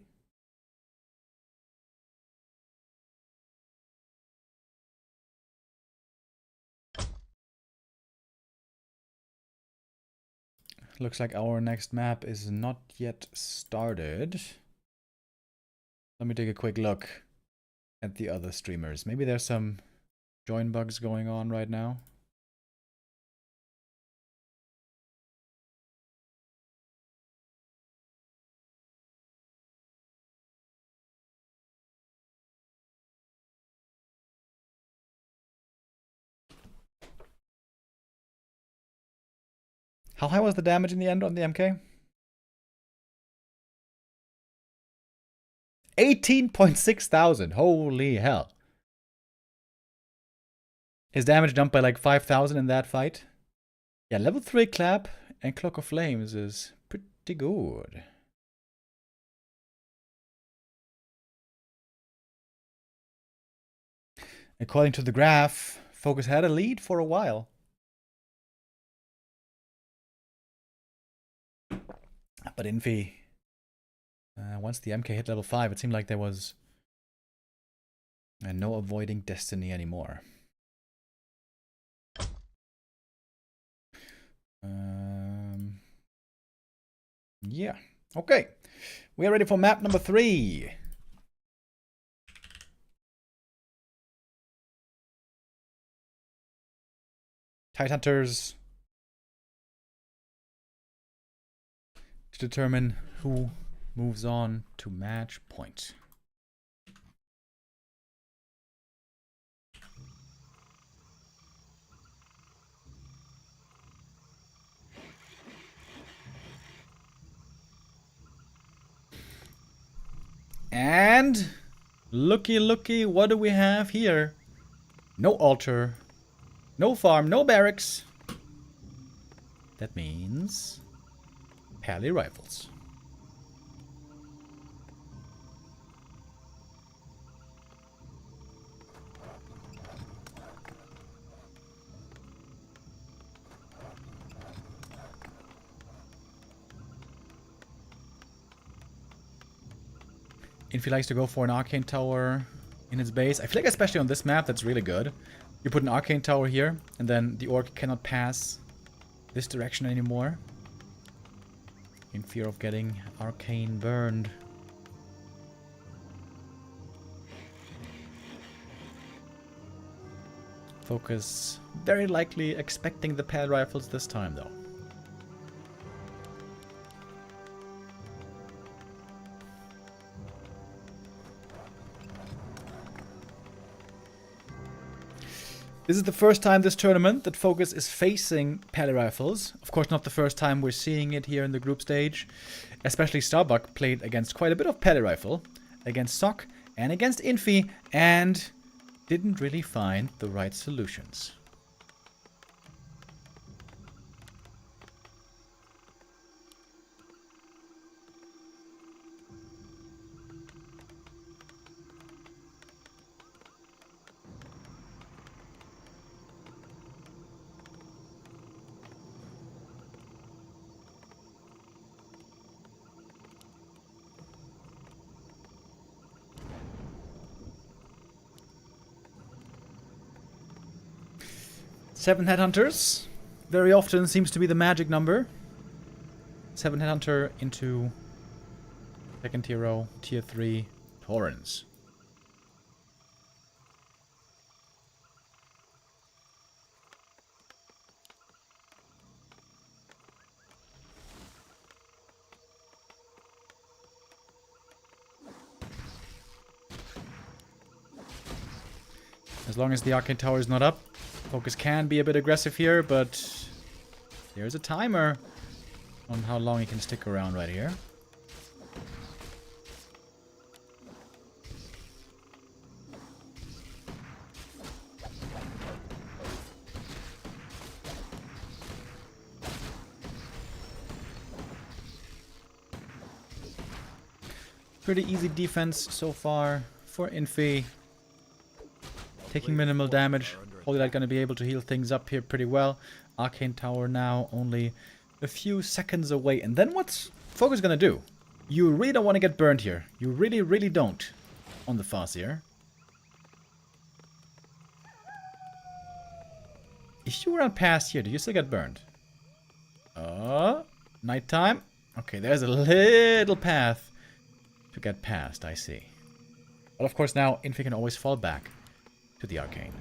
Looks like our next map is not yet started. Let me take a quick look at the other streamers. Maybe there's some join bugs going on right now. How high was the damage in the end on the MK? 18.6 thousand. Holy hell. His damage jumped by like 5,000 in that fight. Yeah, level 3 clap and Cloak of Flames is pretty good. According to the graph, Focus had a lead for a while. But Infy, once the MK hit level 5, it seemed like there was no avoiding destiny anymore. Yeah, okay. We are ready for map number 3. Tidehunters. To determine who moves on to match point. And looky, what do we have here? No altar, no farm, no barracks. That means Pele rifles. Infy likes to go for an arcane tower in its base. I feel like especially on this map that's really good. You put an arcane tower here and then the orc cannot pass this direction anymore. In fear of getting arcane burned. Focus very likely expecting the pad rifles this time though. This is the first time this tournament that Focus is facing Pally Rifles. Of course, not the first time we're seeing it here in the group stage. Especially Starbuck played against quite a bit of Pally Rifle, against Sock and against Infy, and didn't really find the right solutions. Seven Headhunters very often seems to be the magic number. 7 Headhunter into second hero, tier 3 Torrens. As long as the Arcane Tower is not up, Focus can be a bit aggressive here, but there's a timer on how long he can stick around right here. Pretty easy defense so far for Infy. Taking minimal damage. Holy Light gonna be able to heal things up here pretty well. Arcane Tower now only a few seconds away. And then what's Focus gonna do? You really don't want to get burned here. You really, really don't. On the Farseer. If you run past here, do you still get burned? Nighttime. Okay, there's a little path to get past, I see. But of course now, Infy can always fall back to the Arcane.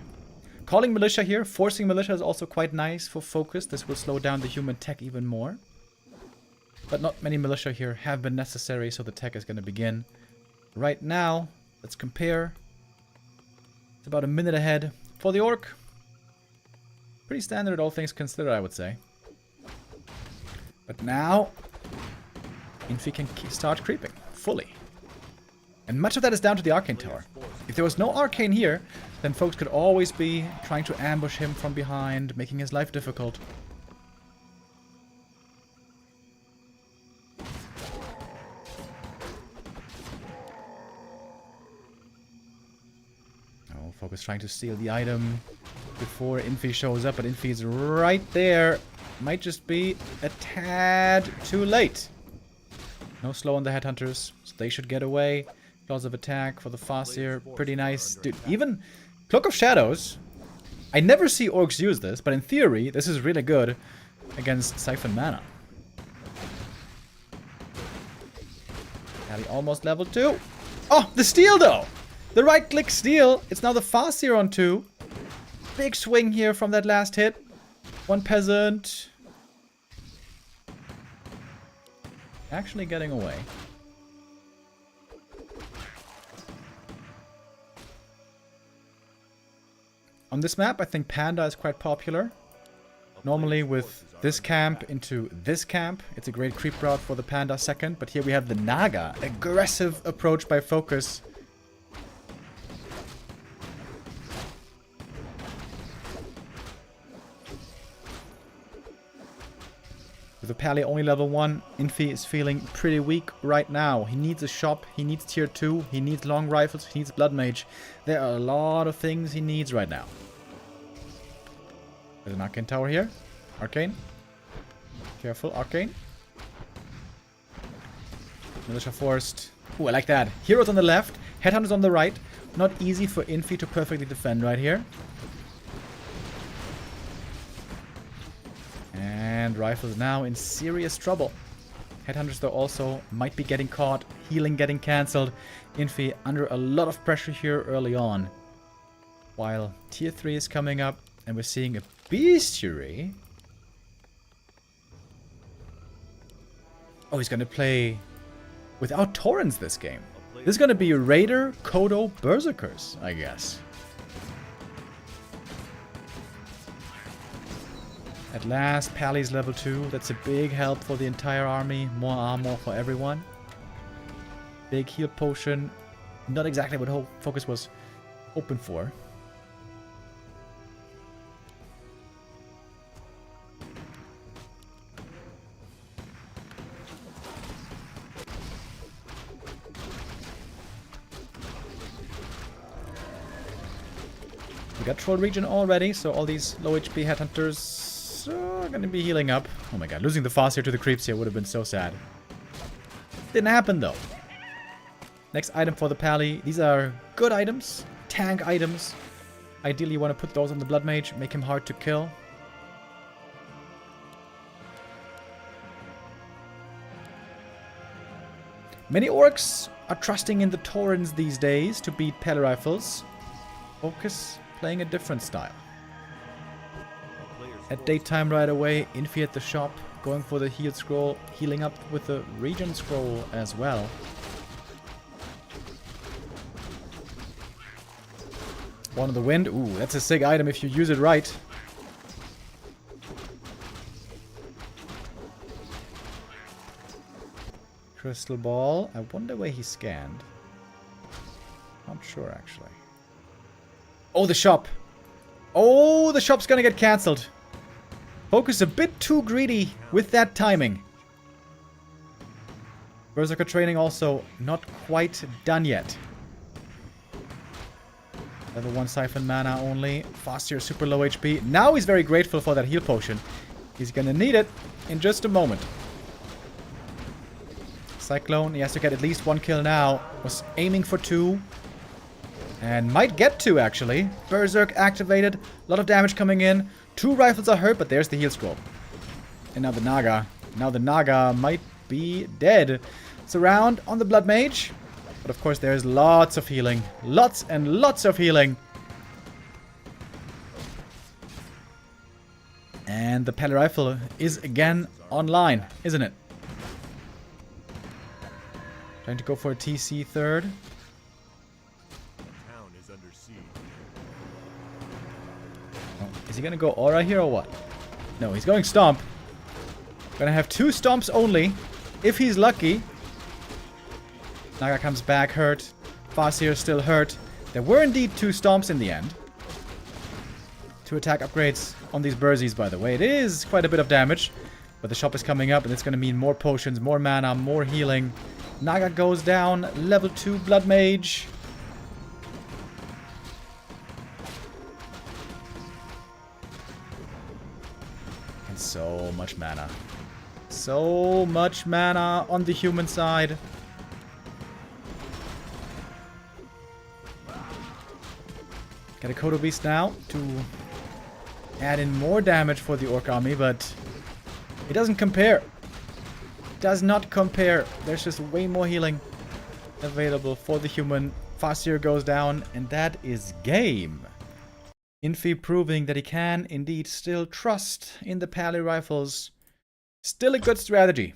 Calling Militia here, forcing Militia is also quite nice for Focus. This will slow down the human tech even more. But not many Militia here have been necessary, so the tech is going to begin. Right now, let's compare. It's about a minute ahead for the Orc. Pretty standard, all things considered, I would say. But now, Infy can start creeping fully. And much of that is down to the Arcane Tower. If there was no Arcane here, then folks could always be trying to ambush him from behind, making his life difficult. Oh, Focus trying to steal the item before Infy shows up, but Infy is right there. Might just be a tad too late. No slow on the Headhunters, so they should get away. Claws of Attack for the Farseer, pretty nice. Dude, even Cloak of Shadows, I never see Orcs use this, but in theory, this is really good against Siphon Mana. Pally almost level 2. Oh, the steal though! The right-click steal. It's now the Farseer on 2. Big swing here from that last hit. One Peasant. Actually getting away. On this map, I think Panda is quite popular. Normally with this camp into this camp, it's a great creep route for the Panda second. But here we have the Naga. Aggressive approach by Focus. With the Pally only level 1, Infy is feeling pretty weak right now. He needs a shop, he needs tier 2, he needs long rifles, he needs Blood Mage. There are a lot of things he needs right now. There's an Arcane Tower here. Arcane. Careful, Arcane. Militia forced. Ooh, I like that. Heroes on the left, Headhunters on the right. Not easy for Infy to perfectly defend right here. And Rifles now in serious trouble. Headhunters though also might be getting caught. Healing getting cancelled. Infy under a lot of pressure here early on. While tier 3 is coming up and we're seeing a Bestiary. Oh, he's going to play without Torrens this game. This is going to be Raider, Kodo, Berserkers, I guess. At last, Pally's level 2. That's a big help for the entire army. More armor for everyone. Big heal potion. Not exactly what Focus was hoping for. We got Troll Region already, so all these low HP headhunters are gonna be healing up. Oh my god, losing the fast here to the creeps here would have been so sad. Didn't happen though. Next item for the Pally. These are good items, tank items. Ideally you want to put those on the Blood Mage, make him hard to kill. Many orcs are trusting in the Taurens these days to beat Pally Rifles. Focus playing a different style. At daytime right away, Infy at the shop, going for the heal scroll, healing up with the region scroll as well. One of the wind. Ooh, that's a sick item if you use it right. Crystal ball. I wonder where he scanned. Not sure actually. Oh, the shop. Oh, the shop's gonna get cancelled. Focus a bit too greedy with that timing. Berserker training also not quite done yet. Level 1 siphon mana only. Faster, super low HP. Now he's very grateful for that heal potion. He's gonna need it in just a moment. Cyclone, he has to get at least 1 kill now. Was aiming for 2. And might get 2 actually. Berserk activated. A lot of damage coming in. 2 rifles are hurt, but there's the heal scroll. And now the Naga. Now the Naga might be dead. Surround on the Blood Mage. But of course there's lots of healing. Lots and lots of healing. And the Pally Rifle is again online, isn't it? Trying to go for a TC third. Oh, is he gonna go Aura here or what? No, he's going Stomp. Gonna have 2 Stomps only. If he's lucky. Naga comes back hurt. Farseer still hurt. There were indeed 2 Stomps in the end. 2 attack upgrades on these Burzies, by the way. It is quite a bit of damage. But the shop is coming up and it's gonna mean more potions, more mana, more healing. Naga goes down. Level 2 Blood Mage. And so much mana. So much mana on the human side. Get a Kodo Beast now to add in more damage for the Orc army, but it doesn't compare. Does not compare. There's just way more healing available for the human. Farseer goes down, and that is game. Infy proving that he can indeed still trust in the Pally Rifles. Still a good strategy.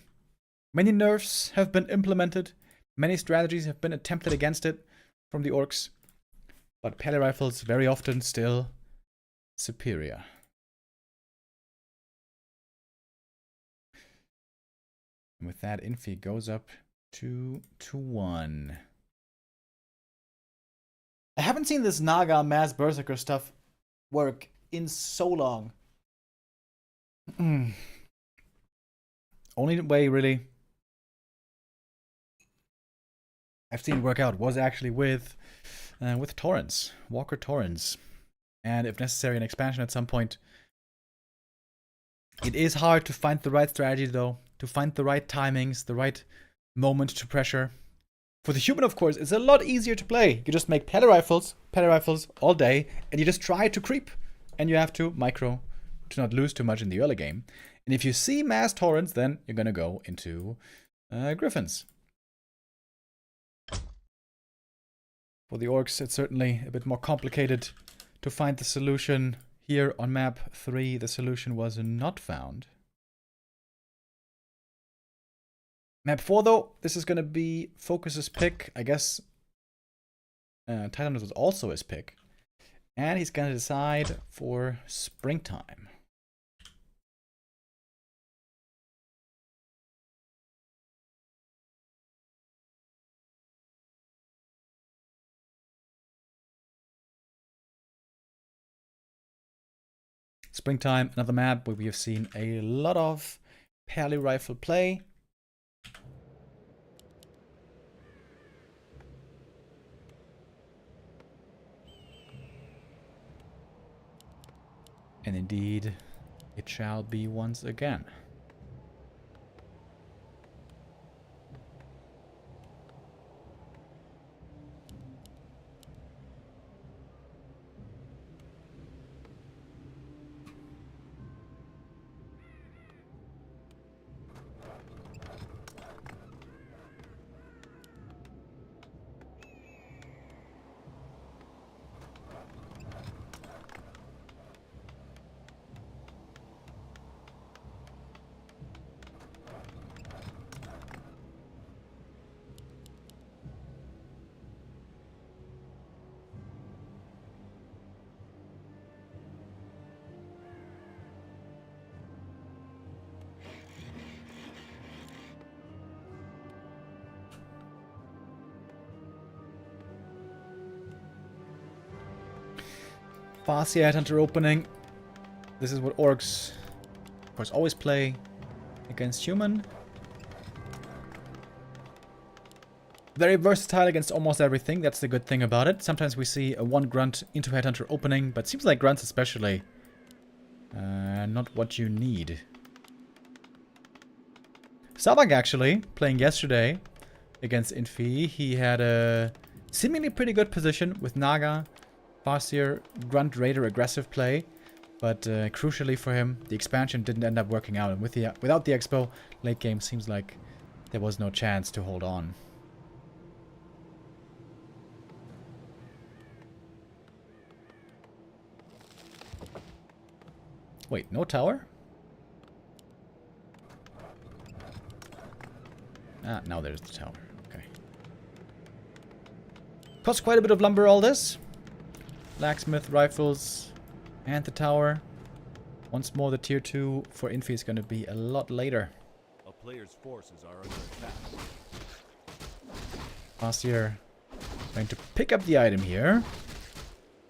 Many nerfs have been implemented. Many strategies have been attempted against it from the Orcs. But Pally Rifles very often still superior. And with that, Infy goes up 2-1. I haven't seen this Naga Mass Berserker stuff work in so long. Only way, really, I've seen it work out was actually with Torrents, Walker Torrents. And if necessary, an expansion at some point. It is hard to find the right strategy, though. To find the right timings, the right moment to pressure. For the human, of course, it's a lot easier to play. You just make Pally Rifles all day, and you just try to creep. And you have to micro to not lose too much in the early game. And if you see Mass Torrents, then you're gonna go into Griffins. For the Orcs, it's certainly a bit more complicated to find the solution. Here on map 3, the solution was not found. Map 4, though, this is going to be Focus's pick. I guess Titanus was also his pick. And he's going to decide for springtime. Springtime, another map where we have seen a lot of pally rifle play. And indeed, it shall be once again. Fast Headhunter opening. This is what orcs, of course, always play against human. Very versatile against almost everything. That's the good thing about it. Sometimes we see a one grunt into Headhunter opening, but seems like grunts especially not what you need. Savag actually playing yesterday against Infy. He had a seemingly pretty good position with Naga. Farseer, Grunt Raider aggressive play, but crucially for him, the expansion didn't end up working out. And with without the expo, late game seems like there was no chance to hold on. Wait, no tower? Ah, now there's the tower. Okay. Costs quite a bit of lumber, all this. Blacksmith rifles and the tower. Once more, the tier 2 for Infy is going to be a lot later. A player's forces are under attack. Farseer going to pick up the item here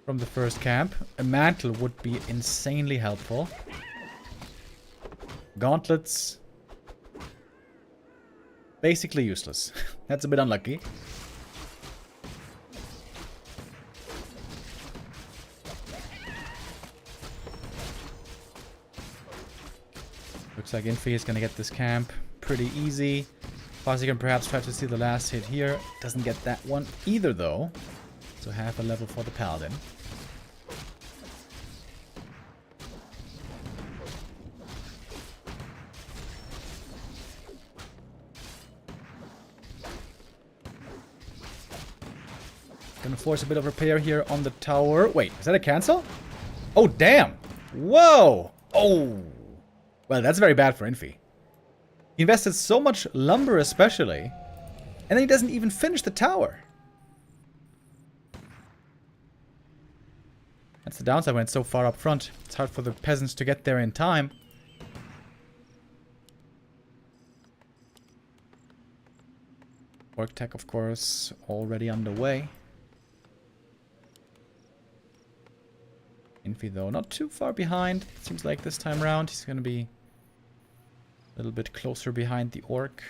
from the first camp. A mantle would be insanely helpful. Gauntlets. Basically useless. That's a bit unlucky. Looks like Infy is going to get this camp pretty easy. Farseer can perhaps try to see the last hit here. Doesn't get that one either, though. So half a level for the Paladin. Gonna force a bit of repair here on the tower. Wait, is that a cancel? Oh, damn! Whoa! Oh! Well, that's very bad for Infy. He invested so much lumber especially, and then he doesn't even finish the tower. That's the downside when it's so far up front. It's hard for the peasants to get there in time. Orc tech, of course, already underway. Infy, though, not too far behind. Seems like this time around he's going to be a little bit closer behind the orc.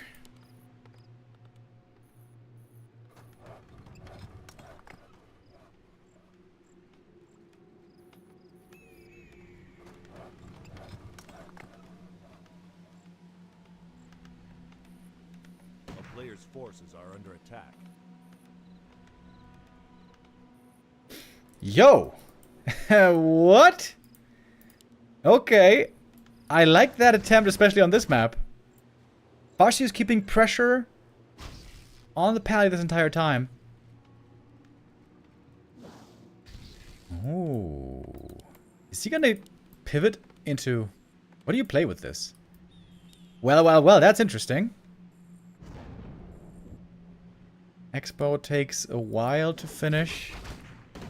A player's forces are under attack. Yo! What? Okay. I like that attempt, especially on this map. Farseer is keeping pressure on the pally this entire time. Oh. Is he gonna pivot into... What do you play with this? Well, well, well, that's interesting. Expo takes a while to finish.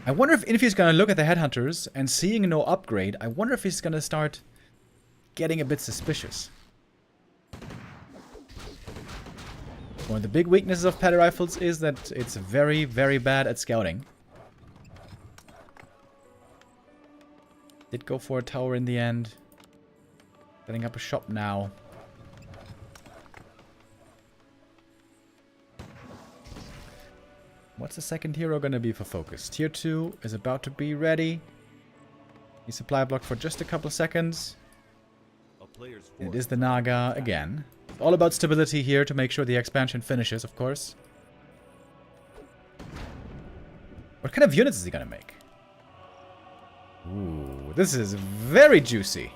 I wonder if Infy's gonna look at the headhunters and seeing no upgrade, I wonder if he's gonna start getting a bit suspicious. One of the big weaknesses of pally rifles is that it's very, very bad at scouting. Did go for a tower in the end. Setting up a shop now. What's the second hero gonna be for focus? Tier 2 is about to be ready. He supply block for just a couple seconds. And it is the Naga again. It's all about stability here to make sure the expansion finishes, of course. What kind of units is he gonna make? Ooh, this is very juicy.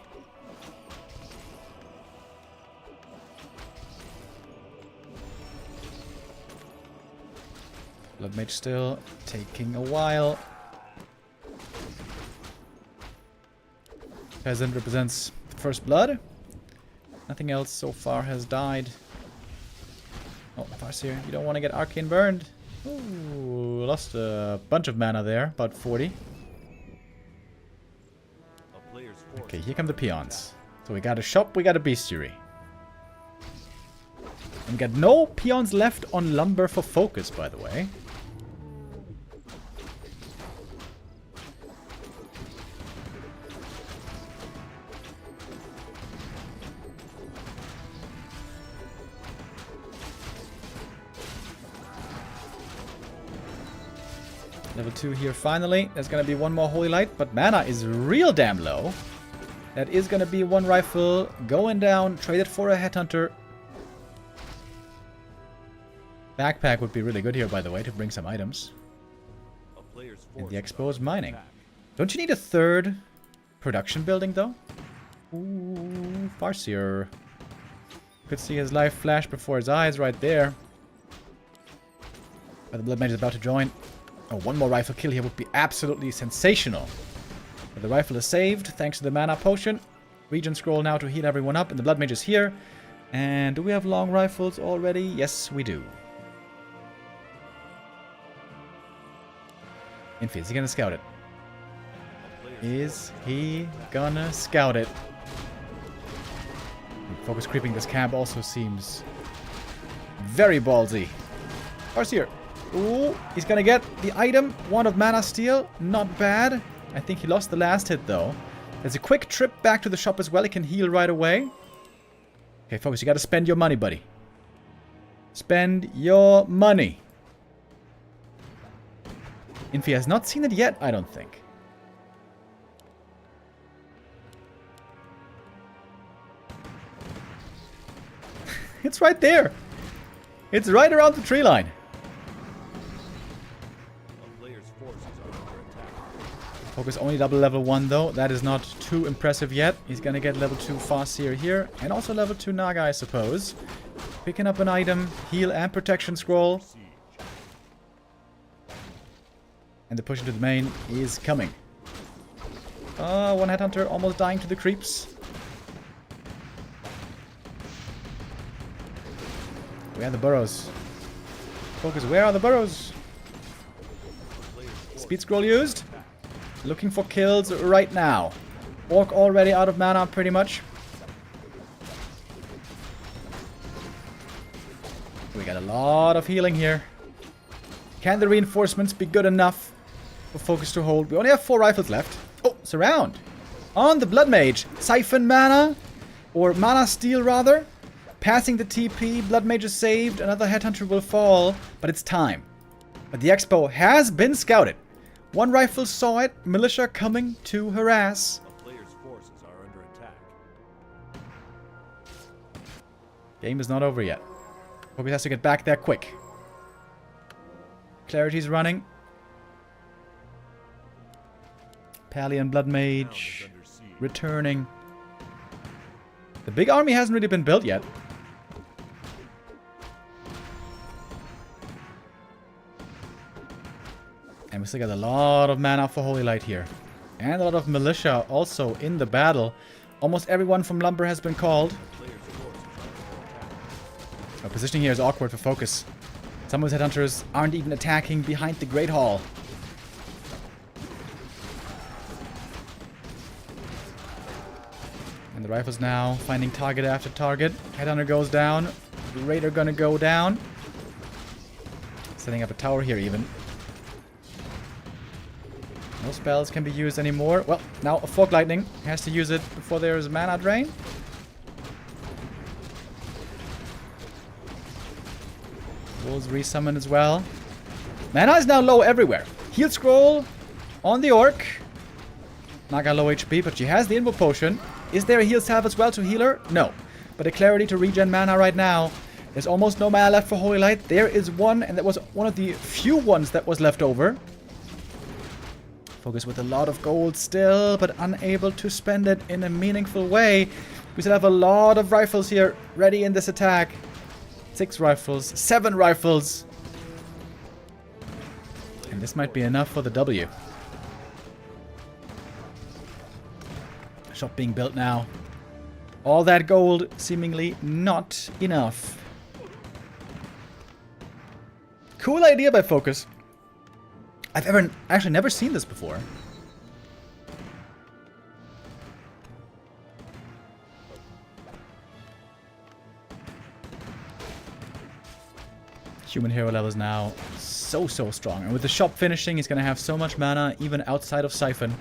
Blood Mage still taking a while. Peasant represents first blood. Nothing else so far has died. Oh, Farseer, you don't want to get arcane burned. Ooh, lost a bunch of mana there, about 40. Okay, here come the peons. So we got a shop, we got a bestiary. And we got no peons left on lumber for focus, by the way. Level 2 here finally. There's gonna be one more Holy Light, but mana is real damn low. That is gonna be one rifle going down, traded for a Headhunter. Backpack would be really good here, by the way, to bring some items. And the exposed mining. Don't you need a third production building, though? Ooh, Farseer. Could see his life flash before his eyes right there. But the Blood Mage is about to join. Oh, one more rifle kill here would be absolutely sensational. But the rifle is saved thanks to the mana potion. Regen scroll now to heal everyone up, and the Blood Mage is here. And do we have long rifles already? Yes, we do. Infy, is he gonna scout it? Is he gonna scout it? Focus creeping this camp also seems very ballsy. Farseer. Ooh, he's gonna get the item. One of mana steal. Not bad. I think he lost the last hit, though. There's a quick trip back to the shop as well. He can heal right away. Okay, Focus, you gotta spend your money, buddy. Spend your money. Infy has not seen it yet, I don't think. It's right there. It's right around the tree line. Focus only double level 1 though. That is not too impressive yet. He's gonna get level 2 Farseer here. And also level 2 Naga, I suppose. Picking up an item, heal and protection scroll. And the push into the main is coming. One Headhunter almost dying to the creeps. Where are the burrows? Focus, where are the burrows? Speed scroll used. Looking for kills right now. Orc already out of mana, pretty much. We got a lot of healing here. Can the reinforcements be good enough for Focus to hold? We only have 4 rifles left. Oh, surround. On the Blood Mage. Siphon mana. Or mana steal, rather. Passing the TP. Blood Mage is saved. Another Headhunter will fall. But it's time. But the Expo has been scouted. One rifle saw it. Militia coming to harass. The player's forces are under attack. Game is not over yet. Focus has to get back there quick. Clarity's running. Pally and Blood Mage returning. The big army hasn't really been built yet. And we still got a lot of mana for Holy Light here. And a lot of militia also in the battle. Almost everyone from Lumber has been called. Our positioning here is awkward for Focus. Some of his Headhunters aren't even attacking behind the Great Hall. And the rifles now finding target after target. Headhunter goes down. The Raider gonna go down. Setting up a tower here even. No spells can be used anymore. Well, now a Fog Lightning. Has to use it before there is mana drain. Wolves resummon as well. Mana is now low everywhere. Heal Scroll on the Orc. Naga low HP, but she has the Invo Potion. Is there a heal salve as well to heal her? No. But a Clarity to regen mana right now. There's almost no mana left for Holy Light. There is one, and that was one of the few ones that was left over. Focus with a lot of gold still, but unable to spend it in a meaningful way. We still have a lot of rifles here ready in this attack. 6 rifles, 7 rifles. And this might be enough for the W. Shop being built now. All that gold seemingly not enough. Cool idea by Focus. I've actually never seen this before. Human hero levels now so strong. And with the shop finishing, he's going to have so much mana even outside of Siphon.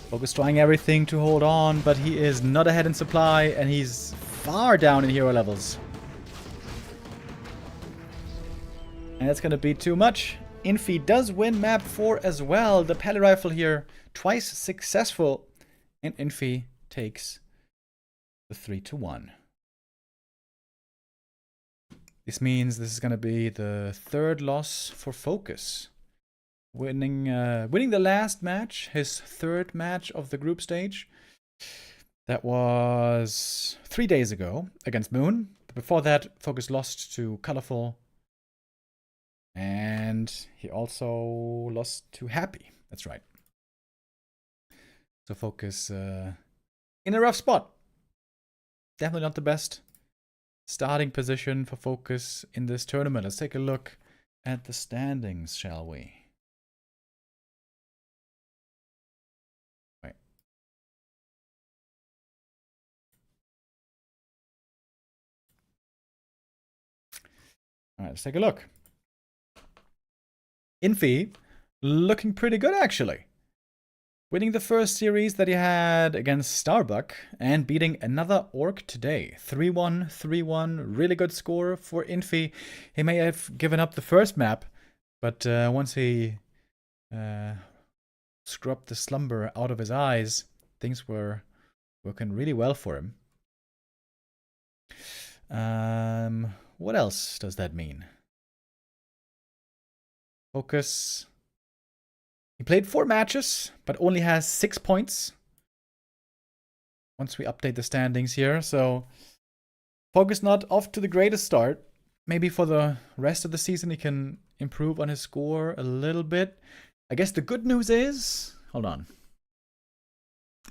Focus trying everything to hold on, but he is not ahead in supply, and he's far down in hero levels. And that's gonna be too much. Infy does win map 4 as well. The Pally Rifle here, twice successful, and Infy takes the 3-1. This means this is gonna be the 3rd loss for Focus. Winning the last match, his 3rd match of the group stage. That was 3 days ago against Moon. But before that, Focus lost to Colorful. And he also lost to Happy. That's right. So Focus in a rough spot. Definitely not the best starting position for Focus in this tournament. Let's take a look at the standings, shall we? Alright, let's take a look. Infy looking pretty good, actually. Winning the first series that he had against Starbuck and beating another Orc today. 3-1, 3-1. Really good score for Infy. He may have given up the first map, but once he scrubbed the slumber out of his eyes, things were working really well for him. What else does that mean? Focus. He played 4 matches, but only has 6 points. Once we update the standings here, so Focus not off to the greatest start. Maybe for the rest of the season he can improve on his score a little bit. I guess the good news is, hold on.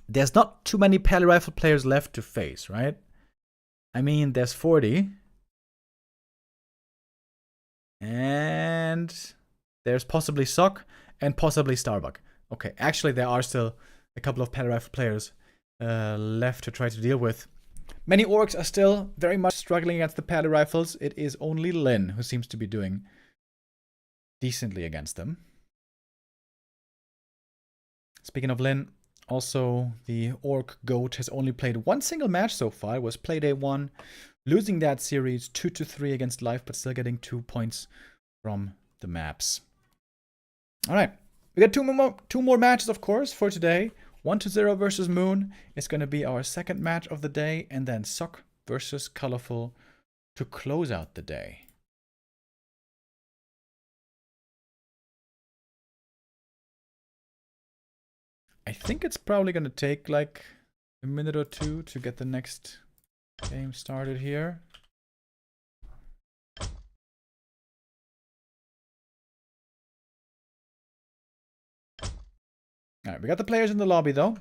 There's not too many Pally Rifle players left to face, right? I mean, there's 40. And there's possibly Sock and possibly Starbuck. Okay, actually there are still a couple of Pally Rifle players left to try to deal with. Many Orcs are still very much struggling against the Pally Rifles. It is only Lin who seems to be doing decently against them. Speaking of Lin, also the Orc Goat has only played 1 single match so far. It was Playday 1. Losing that series 2-3 against Life, but still getting 2 points from the maps. Alright, we got two more matches, of course, for today. 1-0 versus Moon is going to be our 2nd match of the day, and then Sock versus Colorful to close out the day. I think it's probably going to take like a minute or 2 to get the next game started here. Alright, we got the players in the lobby though.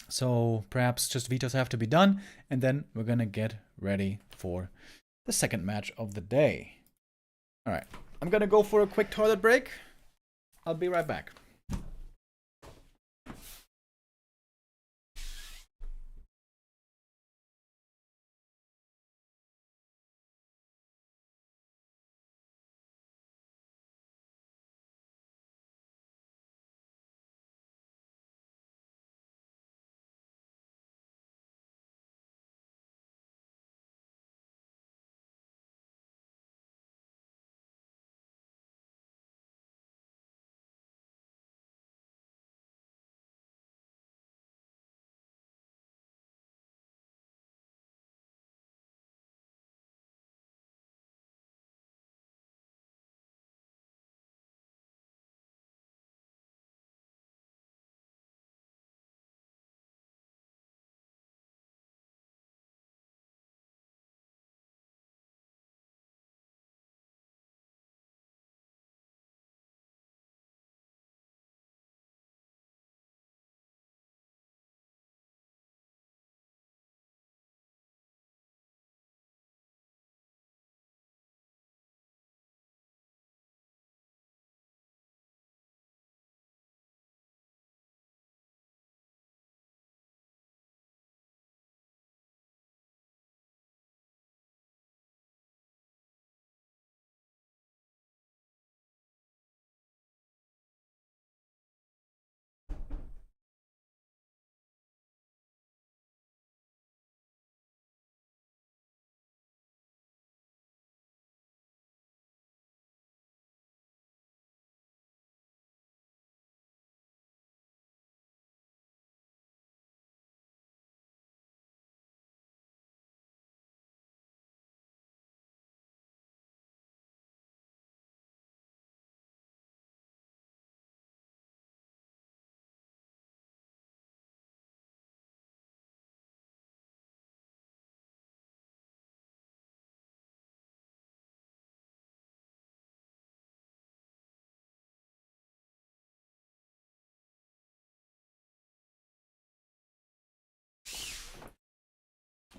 So perhaps just vetoes have to be done. And then we're going to get ready for the 2nd match of the day. Alright, I'm going to go for a quick toilet break. I'll be right back.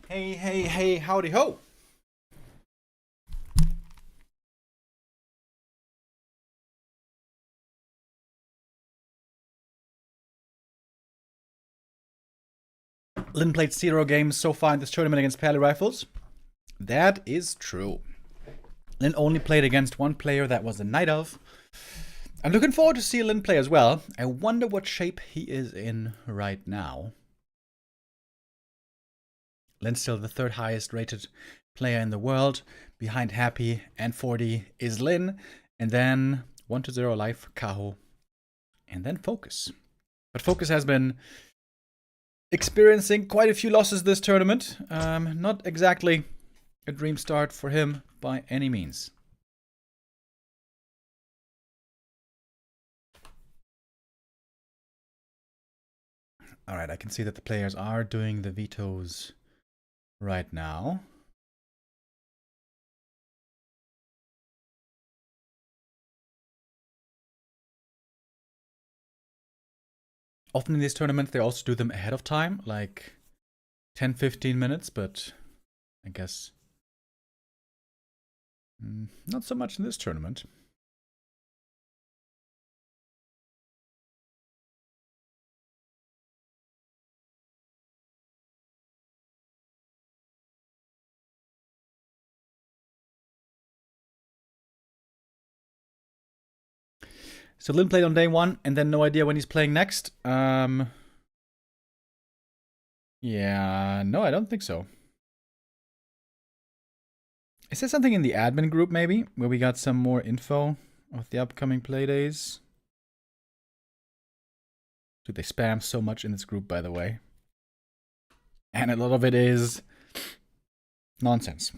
Hey, hey, hey, howdy ho! Lin played 0 games so far in this tournament against Pally Rifles. That is true. Lin only played against one player, that was a Night Elf. I'm looking forward to see Lin play as well. I wonder what shape he is in right now. Lin's still the 3rd highest rated player in the world. Behind Happy and 40 is Lin. And then 1-0 Life, Kaho. And then Focus. But Focus has been experiencing quite a few losses this tournament. Not exactly a dream start for him by any means. Alright, I can see that the players are doing the vetoes right now. Often in these tournaments they also do them ahead of time, like 10-15 minutes, but I guess not so much in this tournament. So Lin played on day 1 and then no idea when he's playing next. Yeah, no, I don't think so. Is there something in the admin group maybe, where we got some more info of the upcoming playdays? Dude, they spam so much in this group, by the way. And a lot of it is nonsense.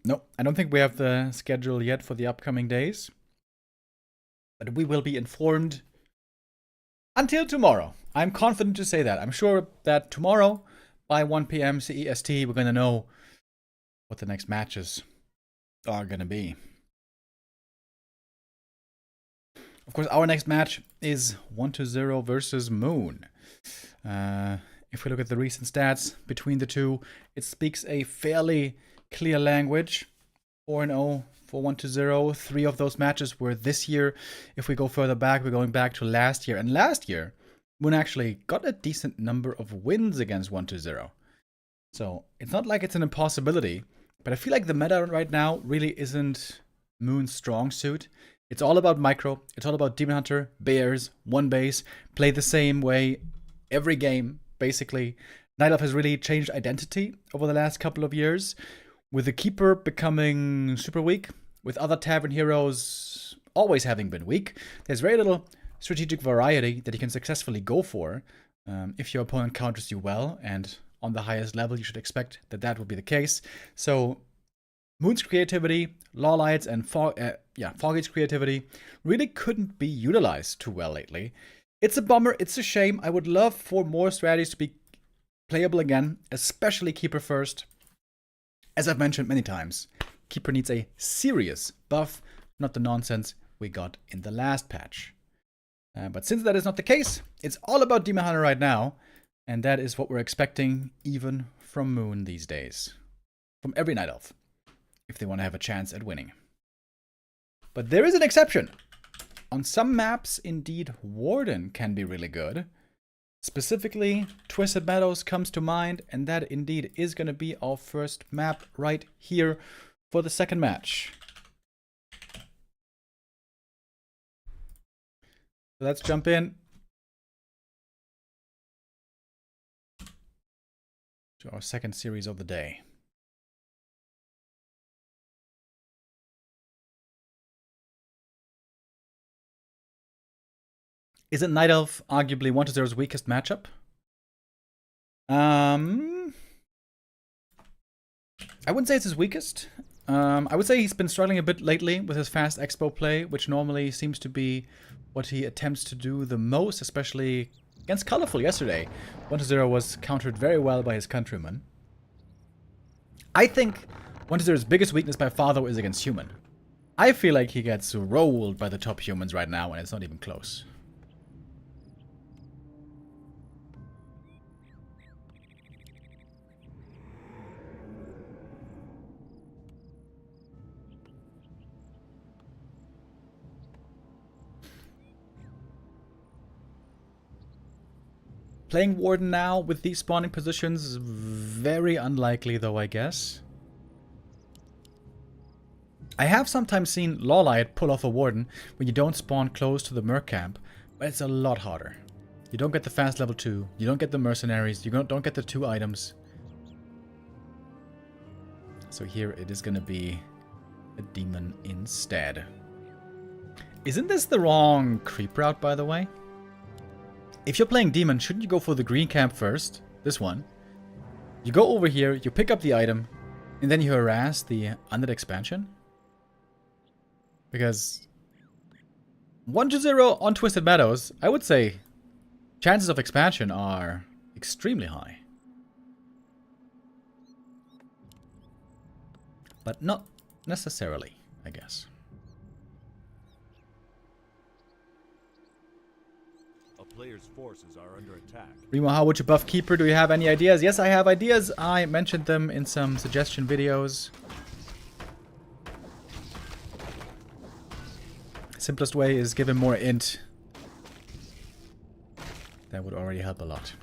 No, I don't think we have the schedule yet for the upcoming days. But we will be informed until tomorrow. I'm confident to say that. I'm sure that tomorrow, by 1 p.m. CEST, we're going to know what the next matches are going to be. Of course, our next match is 1-0 versus Moon. If we look at the recent stats between the two, it speaks a fairly clear language. 4-0 for 1-0. 3 of those matches were this year. If we go further back, we're going back to last year. And last year, Moon actually got a decent number of wins against 1-0. So it's not like it's an impossibility, but I feel like the meta right now really isn't Moon's strong suit. It's all about micro. It's all about Demon Hunter, Bears, one base, play the same way every game, basically. Night Elf has really changed identity over the last couple of years, with the Keeper becoming super weak, with other Tavern heroes always having been weak. There's very little strategic variety that you can successfully go for if your opponent counters you well, and on the highest level you should expect that that would be the case. So Moon's creativity, Lawlight's and Foggate's creativity really couldn't be utilized too well lately. It's a bummer, it's a shame. I would love for more strategies to be playable again, especially Keeper first. As I've mentioned many times, Keeper needs a serious buff, not the nonsense we got in the last patch. But since that is not the case, it's all about Demon Hunter right now, and that is what we're expecting even from Moon these days. From every Night Elf, if they want to have a chance at winning. But there is an exception. On some maps, indeed, Warden can be really good. Specifically, Twisted Meadows comes to mind, and that indeed is going to be our first map right here for the second match. So let's jump in to our second series of the day. Isn't Night Elf arguably 1-0's weakest matchup? I wouldn't say it's his weakest. I would say he's been struggling a bit lately with his fast expo play, which normally seems to be what he attempts to do the most, especially against Colorful yesterday. 1-0 was countered very well by his countryman. I think 1-0's biggest weakness by far, though, is against human. I feel like he gets rolled by the top humans right now, and it's not even close. Playing Warden now with these spawning positions is very unlikely, though, I guess. I have sometimes seen Lawlight pull off a Warden when you don't spawn close to the Merc camp, but it's a lot harder. You don't get the fast level 2, you don't get the mercenaries, you don't get the 2 items. So here it is going to be a demon instead. Isn't this the wrong creep route, by the way? If you're playing demon, shouldn't you go for the green camp first? This one. You go over here, you pick up the item, and then you harass the undead expansion? Because 1-0 on Twisted Meadows, I would say chances of expansion are extremely high. But not necessarily, I guess. Players' forces are under attack. Remo, how would you buff Keeper? Do you have any ideas? Yes, I have ideas. I mentioned them in some suggestion videos. Simplest way is give him more int. That would already help a lot.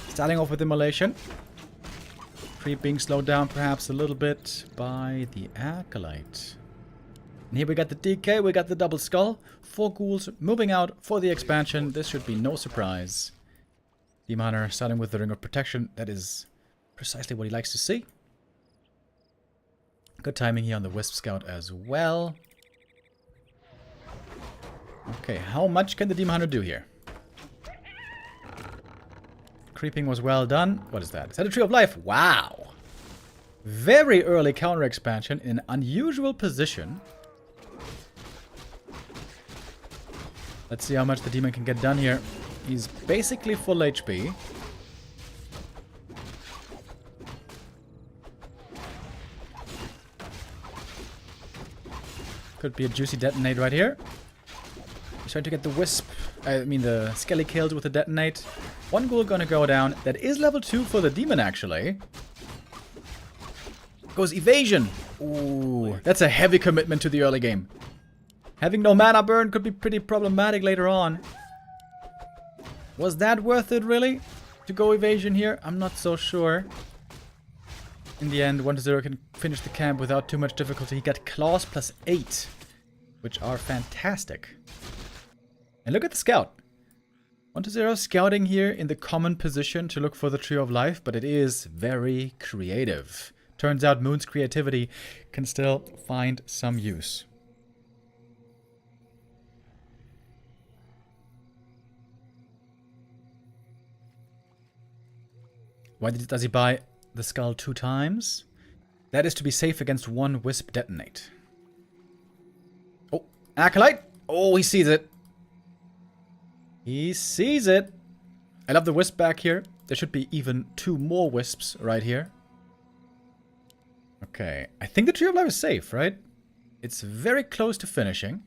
Starting off with Immolation. Creep being slowed down perhaps a little bit by the Acolyte. And here we got the DK, we got the double skull. 4 ghouls moving out for the expansion. This should be no surprise. Demon Hunter starting with the Ring of Protection. That is precisely what he likes to see. Good timing here on the Wisp Scout as well. Okay, how much can the Demon Hunter do here? Creeping was well done. What is that? Is that a Tree of Life? Wow! Very early counter expansion in an unusual position. Let's see how much the demon can get done here. He's basically full HP. Could be a juicy detonate right here. He's trying to get the the Skelly killed with the detonate. 1 ghoul gonna go down. That is level 2 for the demon, actually. Goes evasion. Ooh, that's a heavy commitment to the early game. Having no mana burn could be pretty problematic later on. Was that worth it, really? To go evasion here? I'm not so sure. In the end, 1-0 can finish the camp without too much difficulty. He got claws plus 8, which are fantastic. And look at the scout. 1-0 scouting here in the common position to look for the Tree of Life, but it is very creative. Turns out Moon's creativity can still find some use. Why does he buy the skull 2 times? That is to be safe against 1 Wisp detonate. Oh, Acolyte! Oh, he sees it. He sees it. I love the Wisp back here. There should be even 2 more Wisps right here. Okay, I think the Tree of Life is safe, right? It's very close to finishing.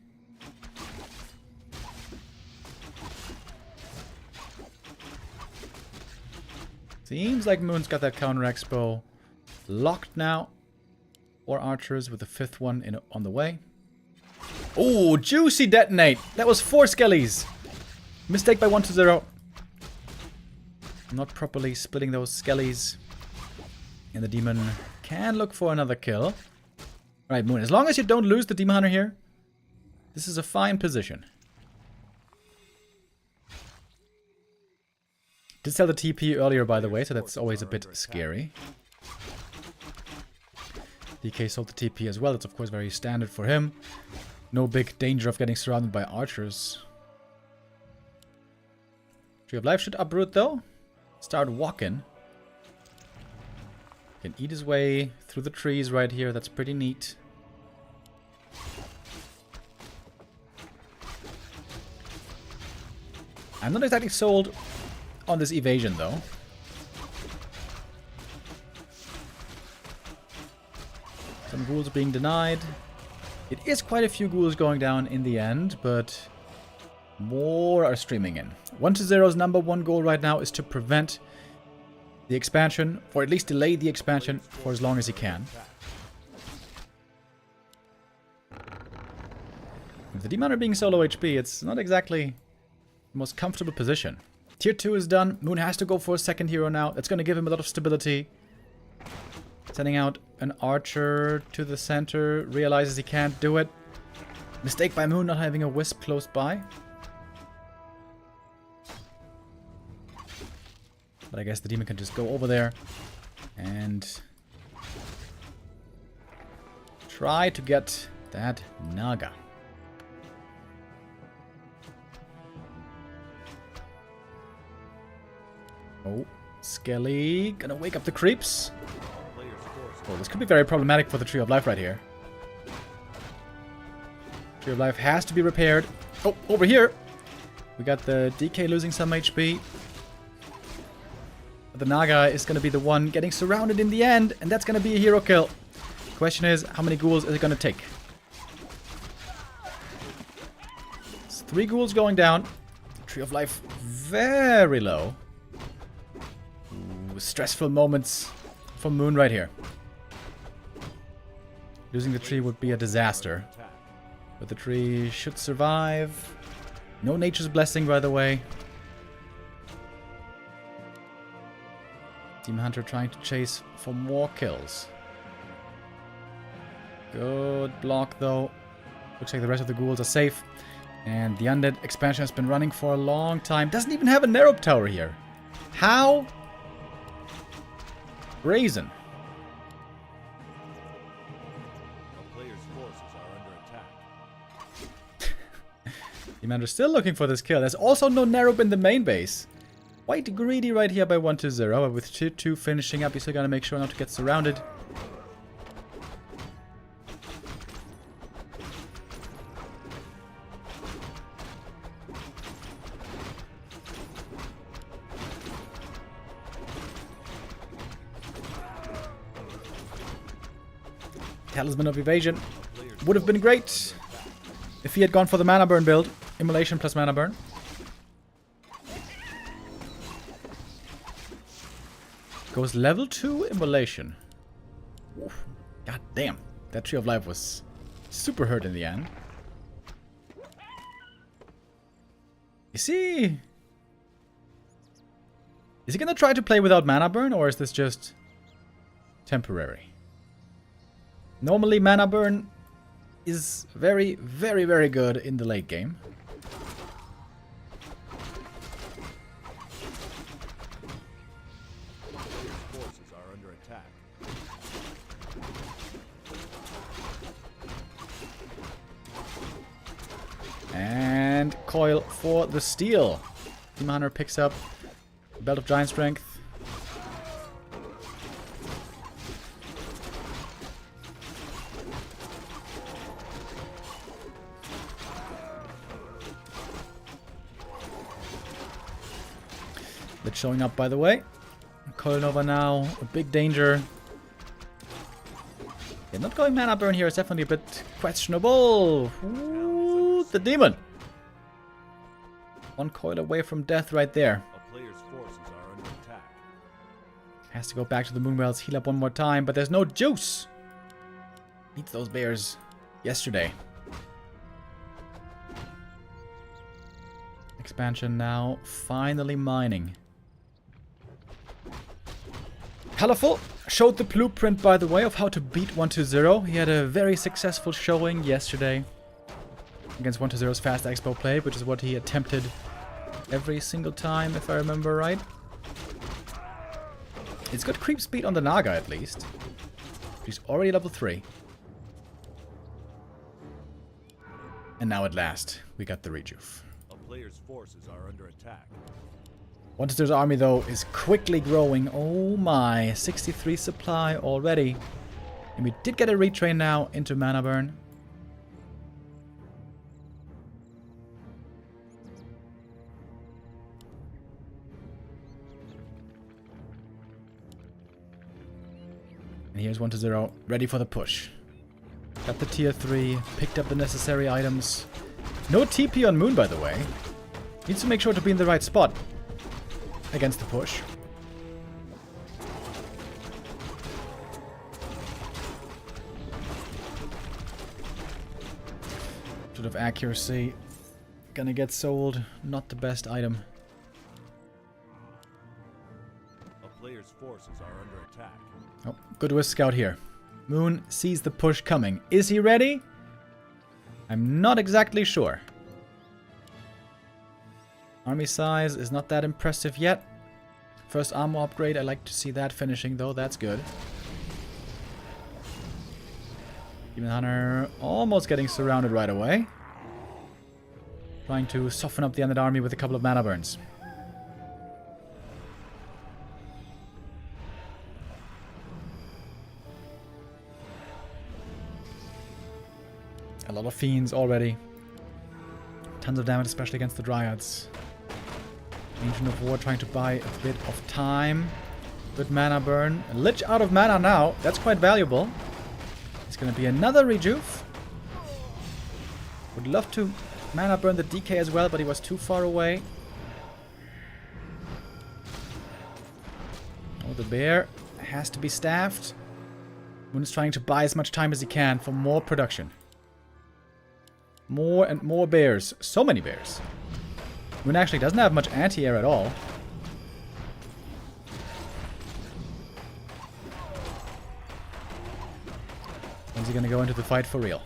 Seems like Moon's got that counter expo locked now. 4 archers with the 5th one on the way. Oh, juicy detonate! That was 4 skellies! Mistake by 1-0. Not properly splitting those skellies. And the demon can look for another kill. Right, Moon, as long as you don't lose the Demon Hunter here, this is a fine position. Did sell the TP earlier, by the way, so that's always a bit scary. DK sold the TP as well. That's, of course, very standard for him. No big danger of getting surrounded by archers. Tree of Life should uproot, though. Start walking. Can eat his way through the trees right here. That's pretty neat. I'm not exactly sold on this evasion, though. Some ghouls being denied. It is quite a few ghouls going down in the end, but more are streaming in. 1-0's number one goal right now is to prevent the expansion, or at least delay the expansion for as long as he can. With the Demon Hunter being solo HP, it's not exactly the most comfortable position. Tier 2 is done. Moon has to go for a second hero now. That's going to give him a lot of stability. Sending out an archer to the center. Realizes he can't do it. Mistake by Moon not having a wisp close by. But I guess the demon can just go over there and try to get that Naga. Oh, Skelly gonna wake up the creeps. Oh, this could be very problematic for the Tree of Life right here. Tree of Life has to be repaired. Oh, over here! We got the DK losing some HP. But the Naga is gonna be the one getting surrounded in the end, and that's gonna be a hero kill. The question is, how many ghouls is it gonna take? It's 3 ghouls going down. Tree of Life very low. Ooh, stressful moments for Moon right here. Losing the tree would be a disaster. But the tree should survive. No Nature's Blessing, by the way. Demon Hunter trying to chase for more kills. Good block, though. Looks like the rest of the ghouls are safe. And the Undead expansion has been running for a long time. Doesn't even have a narrow tower here. How? Brazen. Demon still looking for this kill. There's also no Narrow in the main base. Quite greedy right here by 1-0. But with tier 2 finishing up, he's still gonna make sure not to get surrounded. Talisman of Evasion would have been great if he had gone for the mana burn build. Immolation plus mana burn. Goes level 2 Immolation. Oof. God damn. That Tree of Life was super hurt in the end. Is he gonna try to play without mana burn, or is this just temporary? Normally mana burn is very, very, very good in the late game. Forces are under attack. And coil for the steal. Demon Hunter picks up Belt of Giant Strength. That's showing up, by the way. Coil Nova now, a big danger. Yeah, not going mana burn here is definitely a bit questionable. Ooh, the demon. One coil away from death right there. A player's forces are under attack. Has to go back to the Moonwells, heal up one more time, but there's no juice. Needs those bears yesterday. Expansion now, finally mining. Colorful showed the blueprint, by the way, of how to beat 1-0. He had a very successful showing yesterday against 1-0's fast expo play, which is what he attempted every single time, if I remember right. It's good creep speed on the Naga, at least. He's already level 3. And now at last, we got the rejuve. A player's forces are under attack. Wander's army, though, is quickly growing. Oh my, 63 supply already. And we did get a retrain now into mana burn. And here's 1-0, ready for the push. Got the tier 3, picked up the necessary items. No TP on Moon, by the way. Needs to make sure to be in the right spot against the push. Sort of accuracy. Gonna get sold. Not the best item. A player's forces are under attack. Oh, good with Scout here. Moon sees the push coming. Is he ready? I'm not exactly sure. Army size is not that impressive yet. First armor upgrade, I like to see that finishing though, that's good. Demon Hunter almost getting surrounded right away. Trying to soften up the undead army with a couple of mana burns. A lot of fiends already. Tons of damage, especially against the Dryads. Ancient of War trying to buy a bit of time. Good mana burn. A Lich out of mana now. That's quite valuable. It's going to be another rejuve. Would love to mana burn the DK as well, but he was too far away. Oh, the bear has to be staffed. Moon is trying to buy as much time as he can for more production. More and more bears. So many bears. Moon actually doesn't have much anti-air at all. When's he gonna go into the fight for real?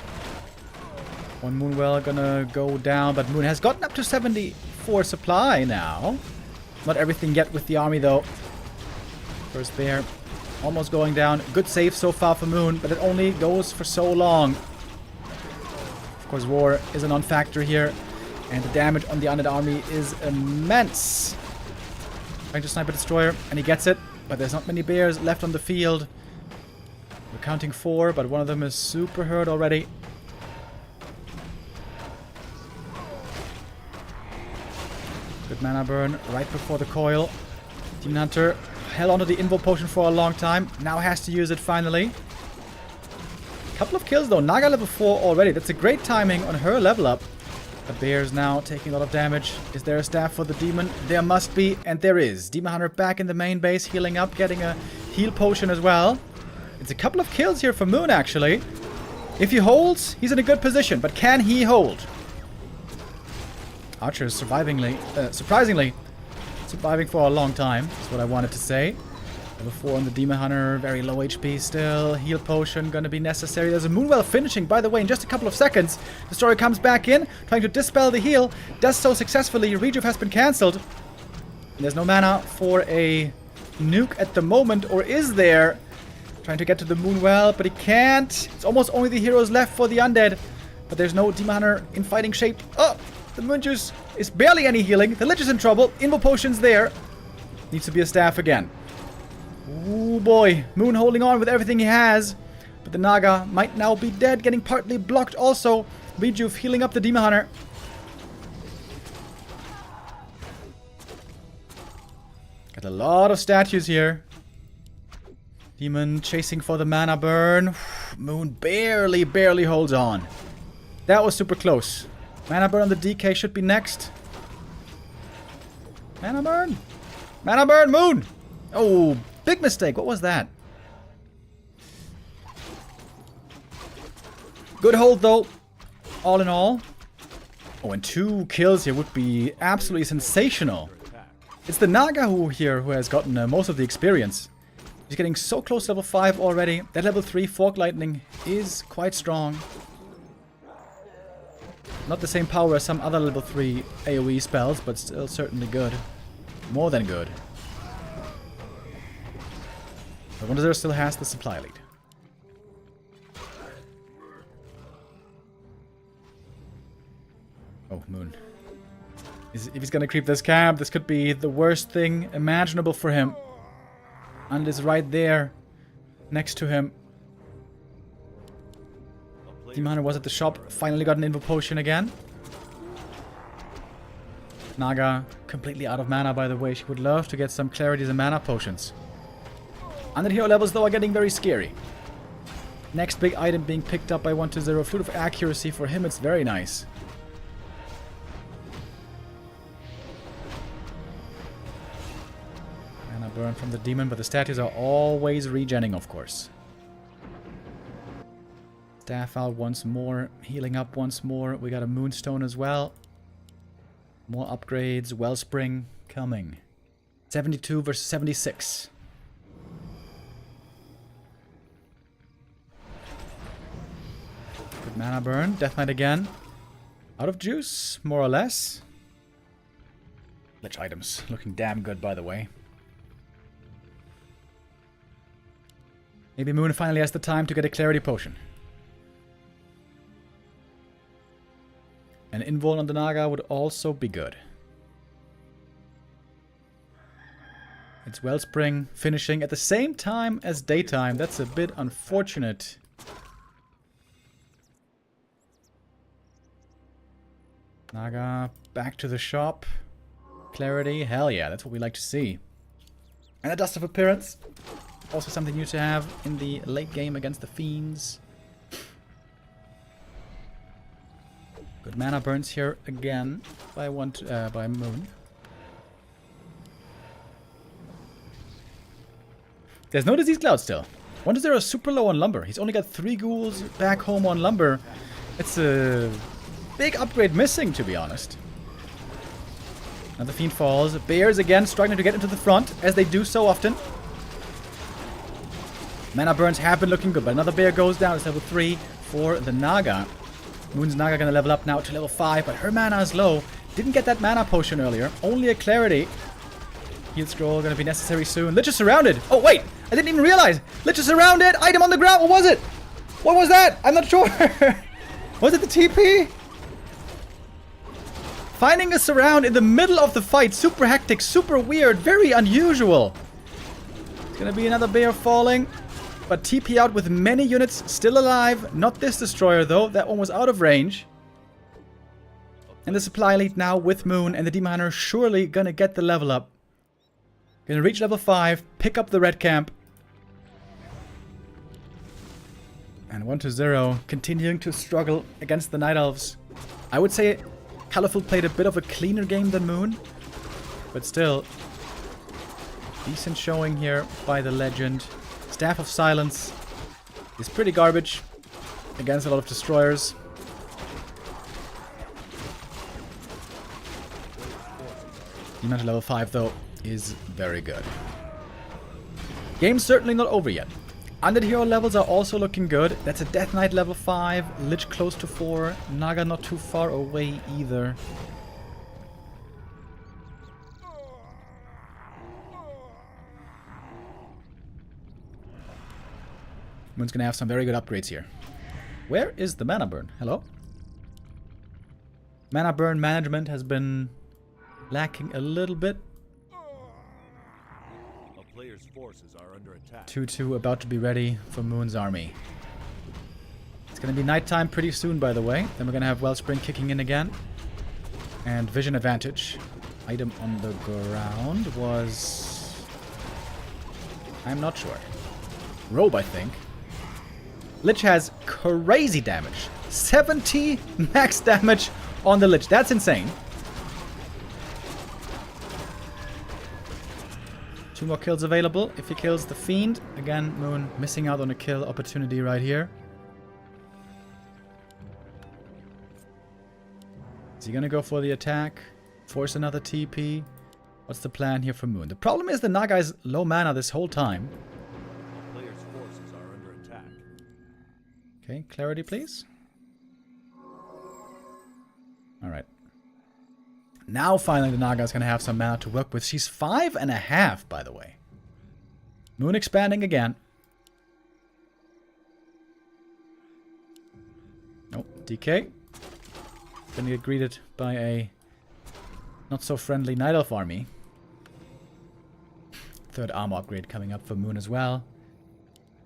One Moonwell gonna go down, but Moon has gotten up to 74 supply now. Not everything yet with the army though. First bear almost going down. Good save so far for Moon, but it only goes for so long. Of course, war is a non-factor here, and the damage on the undead army is immense. Trying to snipe a destroyer, and he gets it, but there's not many bears left on the field. We're counting 4, but one of them is super hurt already. Good mana burn right before the coil. Demon Hunter held onto the Invo potion for a long time, now has to use it finally. Couple of kills though. Naga level 4 already. That's a great timing on her level up. The bear is now taking a lot of damage. Is there a staff for the demon? There must be, and there is. Demon Hunter back in the main base, healing up, getting a heal potion as well. It's a couple of kills here for Moon actually. If he holds, he's in a good position, but can he hold? Archer is surprisingly surviving for a long time. That's what I wanted to say. Level 4 on the Demon Hunter, very low HP still. Heal potion gonna be necessary. There's a Moonwell finishing, by the way, in just a couple of seconds. The story comes back in, trying to dispel the heal. Does so successfully. Rejuve has been cancelled. And there's no mana for a nuke at the moment, or is there? Trying to get to the Moonwell, but he can't. It's almost only the heroes left for the undead. But there's no Demon Hunter in fighting shape. Oh, the Moon Juice is barely any healing. The Lich is in trouble. Invo potion's there. Needs to be a staff again. Ooh boy, Moon holding on with everything he has. But the Naga might now be dead, getting partly blocked also. Rejuve healing up the Demon Hunter. Got a lot of statues here. Demon chasing for the mana burn. Moon barely holds on. That was super close. Mana burn on the DK should be next. Mana burn. Mana burn, Moon. Oh, big mistake. What was that? Good hold though. All in all. Oh, and 2 kills here would be absolutely sensational. It's the Naga who has gotten most of the experience. He's getting so close to level 5 already. That level 3 Fork Lightning is quite strong. Not the same power as some other level 3 AoE spells, but still certainly good. More than good. But Wonder still has the supply lead. Oh, Moon If he's gonna creep this camp, this could be the worst thing imaginable for him. And it's right there, next to him. Demon Hunter was at the shop, finally got an Info Potion again. Naga, completely out of mana, by the way. She would love to get some clarities and mana potions. 100 hero levels, though, are getting very scary. Next big item being picked up by 120. Flute of Accuracy. For him, it's very nice. Mana burn from the demon, but the statues are always regenning, of course. Staff out once more. Healing up once more. We got a Moonstone as well. More upgrades. Wellspring coming. 72 versus 76. Good mana burn. Death Knight again. Out of juice, more or less. Lich items. Looking damn good, by the way. Maybe Moon finally has the time to get a Clarity Potion. An Invul on the Naga would also be good. It's Wellspring finishing at the same time as daytime. That's a bit unfortunate. Naga, back to the shop. Clarity, hell yeah, that's what we like to see. And a Dust of Appearance. Also something new to have in the late game against the Fiends. Good mana burns here again by Moon. There's no Disease Cloud still. Wonder there are super low on lumber. He's only got 3 ghouls back home on lumber. It's a big upgrade missing, to be honest. Another Fiend falls. Bears again struggling to get into the front, as they do so often. Mana burns have been looking good, but another bear goes down. It's level 3 for the Naga. Moon's Naga gonna level up now to level 5, but her mana is low. Didn't get that mana potion earlier. Only a Clarity. Heal Scroll gonna be necessary soon. Lich is surrounded. Oh, wait! I didn't even realize! Lich is surrounded! Item on the ground! What was it? What was that? I'm not sure! Was it the TP? Finding a surround in the middle of the fight. Super hectic, super weird, very unusual. It's gonna be another bear falling. But TP out with many units still alive. Not this destroyer though. That one was out of range. And the supply lead now with Moon. And the Demon Hunter surely gonna get the level up. Gonna reach level 5. Pick up the red camp. And 120 continuing to struggle against the Night Elves. I would say Colorful played a bit of a cleaner game than Moon. But still. Decent showing here by the Legend. Staff of Silence is pretty garbage against a lot of destroyers. Demon level 5 though is very good. Game's certainly not over yet. 100 hero levels are also looking good. That's a Death Knight level 5, Lich close to 4, Naga not too far away either. Moon's gonna have some very good upgrades here. Where is the mana burn? Hello? Mana burn management has been lacking a little bit. A player's forces are under attack. 2-2 about to be ready for Moon's army. It's gonna be nighttime pretty soon, by the way. Then we're gonna have Wellspring kicking in again. And Vision Advantage. Item on the ground was... I'm not sure. Robe, I think. Lich has crazy damage. 70 max damage on the Lich. That's insane. 2 more kills available if he kills the Fiend. Again, Moon missing out on a kill opportunity right here. Is he gonna go for the attack? Force another TP? What's the plan here for Moon? The problem is the Naga is low mana this whole time. Okay, clarity please. Alright. Now finally the Naga is going to have some mana to work with. She's 5.5, by the way. Moon expanding again. Nope, DK. Gonna get greeted by a not so friendly Night Elf army. Third armor upgrade coming up for Moon as well.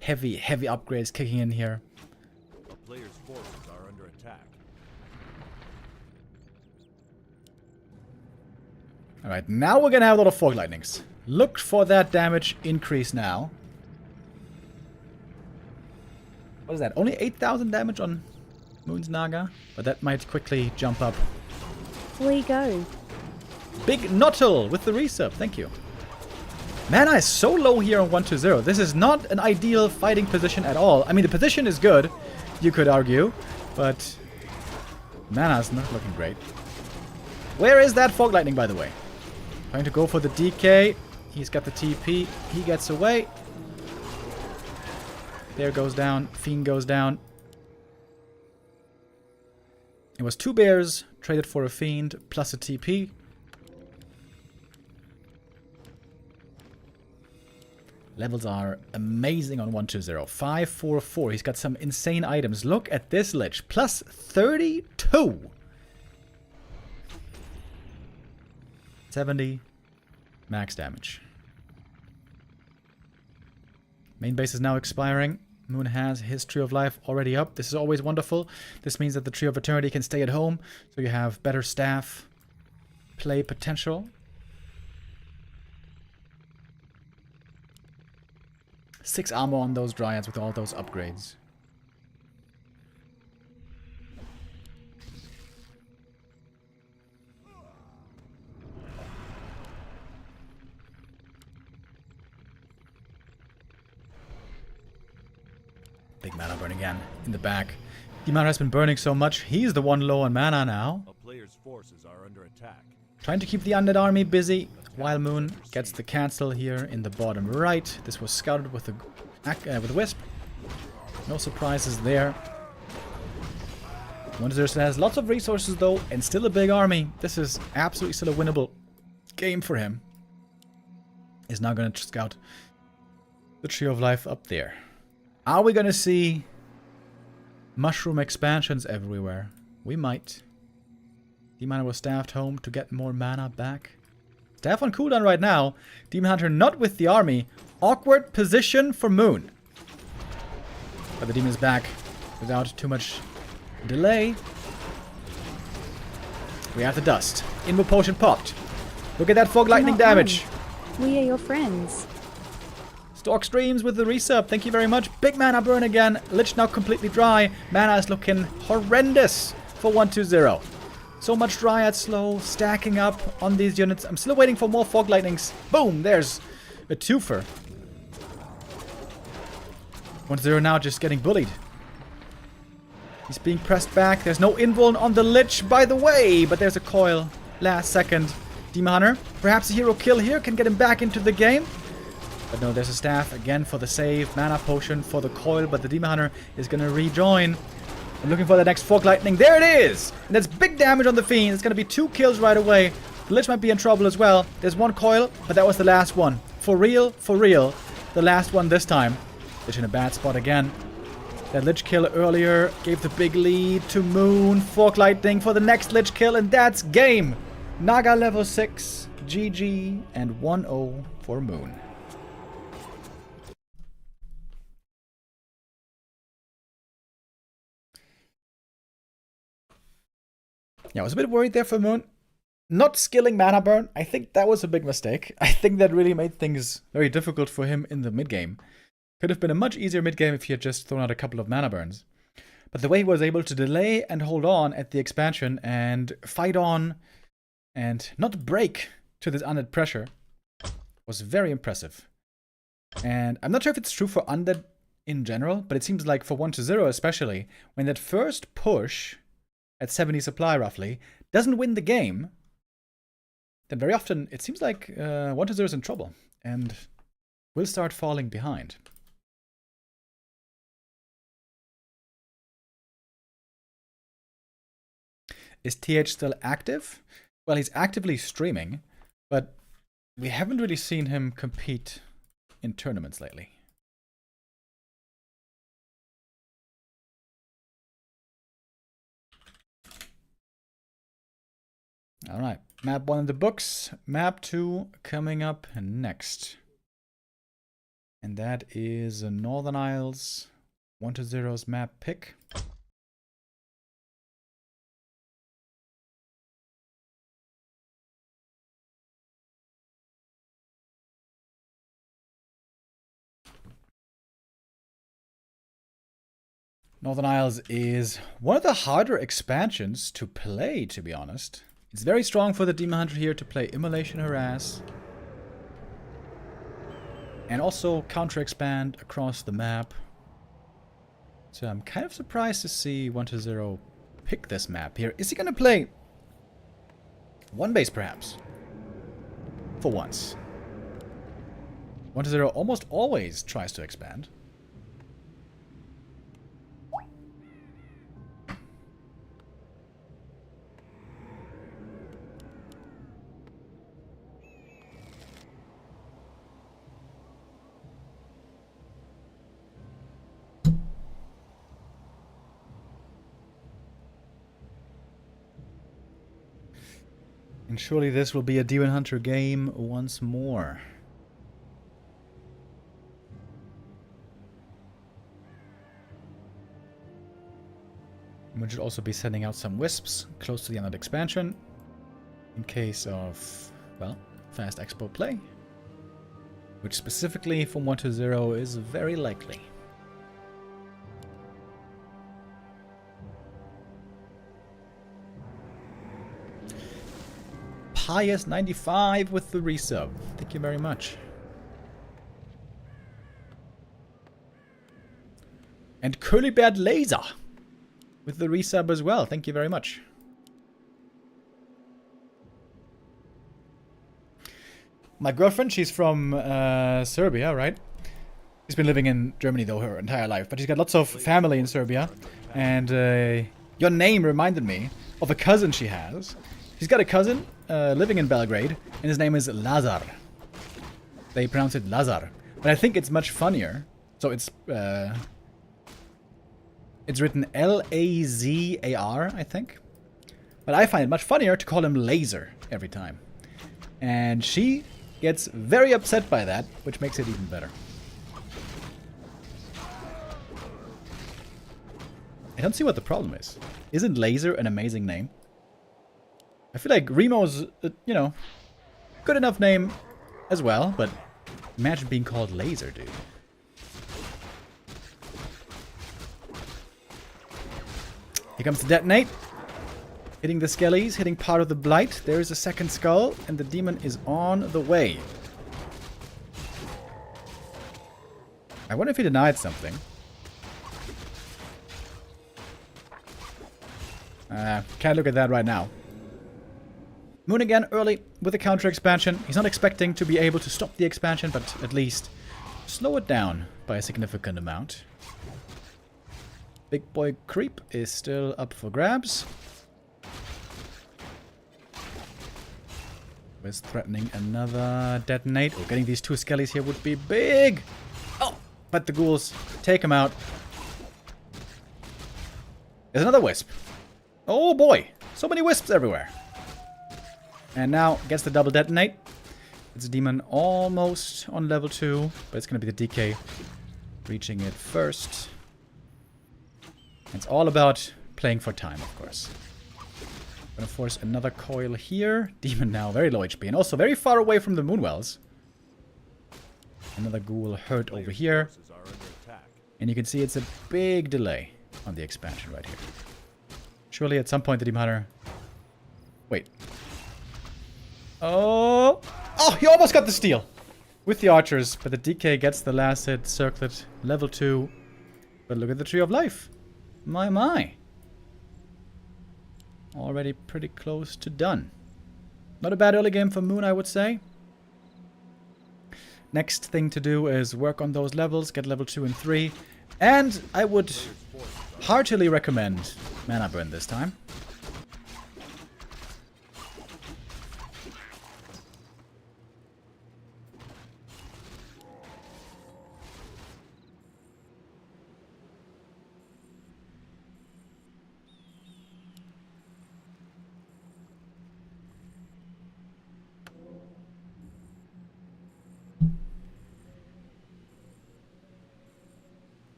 Heavy upgrades kicking in here. A player's forces are under attack. Alright, now we're gonna have a lot of Fog Lightnings. Look for that damage increase now. What is that? Only 8,000 damage on Moon's Naga? But that might quickly jump up. We go. Big Nottle with the resub. Thank you. Mana is so low here on 1-2-0. This is not an ideal fighting position at all. I mean, the position is good, you could argue, but mana is not looking great. Where is that Fog Lightning, by the way? Trying to go for the DK. He's got the TP. He gets away. Bear goes down. Fiend goes down. It was 2 bears traded for a Fiend plus a TP. Levels are amazing on 1-2-0. 5-4-4. He's got some insane items. Look at this Lich. Plus 32. 70 max damage. Main base is now expiring. Moon has his Tree of Life already up. This is always wonderful. This means that the Tree of Eternity can stay at home. So you have better staff play potential. 6 armor on those Dryads with all those upgrades. Big mana burn again in the back. Demon has been burning so much, he's the one low on mana now. A player's forces are under attack. Trying to keep the undead army busy while Moon gets the cancel here in the bottom right. This was scouted with a Wisp. No surprises there. Wonders has lots of resources though, and still a big army. This is absolutely still a winnable game for him. He's now going to scout the Tree of Life up there. Are we going to see mushroom expansions everywhere? We might. Demon Hunter was staffed home to get more mana back. Staff on cooldown right now. Demon Hunter not with the army. Awkward position for Moon. But the demon is back without too much delay. We have the dust. Invo potion popped. Look at that fog lightning Do not damage. run. We are your friends. Stork Streams with the resub. Thank you very much. Big mana burn again. Lich now completely dry. Mana is looking horrendous for 1-2-0. So much Dryad slow, stacking up on these units. I'm still waiting for more Fog Lightnings. Boom! There's a twofer. 1-0 now just getting bullied. He's being pressed back. There's no invuln on the Lich, by the way. But there's a coil. Last second. Demon Hunter. Perhaps a hero kill here can get him back into the game. But no, there's a staff again for the save. Mana potion for the coil. But the Demon Hunter is going to rejoin. I'm looking for the next Fog Lightning. There it is! And that's big damage on the Fiend. It's going to be 2 kills right away. The Lich might be in trouble as well. There's one coil, but that was the last one. For real, the last one this time. Lich in a bad spot again. That Lich kill earlier gave the big lead to Moon. Fog Lightning for the next Lich kill, and that's game! Naga level 6, GG, and 1-0 for Moon. Yeah, I was a bit worried there for Moon. Not skilling mana burn, I think that was a big mistake. I think that really made things very difficult for him in the mid-game. Could have been a much easier mid-game if he had just thrown out a couple of mana burns. But the way he was able to delay and hold on at the expansion and fight on and not break to this undead pressure was very impressive. And I'm not sure if it's true for undead in general, but it seems like for 1-0 especially, when that first push at 70 supply roughly doesn't win the game, then very often it seems like 1-0 is in trouble and will start falling behind. Is TH still active? Well, he's actively streaming, but we haven't really seen him compete in tournaments lately. Alright, map 1 in the books. Map 2 coming up next. And that is Northern Isles 1-0's map pick. Northern Isles is one of the harder expansions to play, to be honest. It's very strong for the Demon Hunter here to play Immolation Harass. And also counter-expand across the map. So I'm kind of surprised to see 1-0 pick this map here. Is he going to play one base, perhaps? For once. 1-0 almost always tries to expand. And surely this will be a Demon Hunter game once more. We should also be sending out some wisps close to the end of the expansion. In case of, well, fast expo play. Which specifically from 1-0 is very likely. Pius 95 with the resub. Thank you very much. And Curlybird Laser with the resub as well. Thank you very much. My girlfriend, she's from Serbia, right? She's been living in Germany though her entire life, but she's got lots of family in Serbia. And your name reminded me of a cousin she has. She's got a cousin living in Belgrade, and his name is Lazar. They pronounce it Lazar, but I think it's much funnier. So it's written L-A-Z-A-R, I think. But I find it much funnier to call him Laser every time. And she gets very upset by that, which makes it even better. I don't see what the problem is. Isn't Laser an amazing name? I feel like Remo's, you know, good enough name as well, but imagine being called Laser, dude. Here comes the detonate. Hitting the skellies, hitting part of the blight. There is a second skull, and the demon is on the way. I wonder if he denied something. Can't look at that right now. Moon again early with the counter expansion. He's not expecting to be able to stop the expansion, but at least slow it down by a significant amount. Big boy creep is still up for grabs. Was threatening another detonate. Oh, getting these two skellies here would be big. Oh, but the ghouls take him out. There's another wisp. Oh boy, so many wisps everywhere. And now gets the double detonate. It's a demon almost on level 2, but it's going to be the DK reaching it first. It's all about playing for time, of course. Gonna force another coil here. Demon now very low HP and also very far away from the Moonwells. Another ghoul hurt over here. And you can see it's a big delay on the expansion right here. Surely at some point the Demon Hunter... Wait. Oh! Oh, he almost got the steal! With the archers, but the DK gets the last hit, circlet, level 2. But look at the Tree of Life. My. Already pretty close to done. Not a bad early game for Moon, I would say. Next thing to do is work on those levels, get level 2 and 3. And I would heartily recommend Mana Burn this time.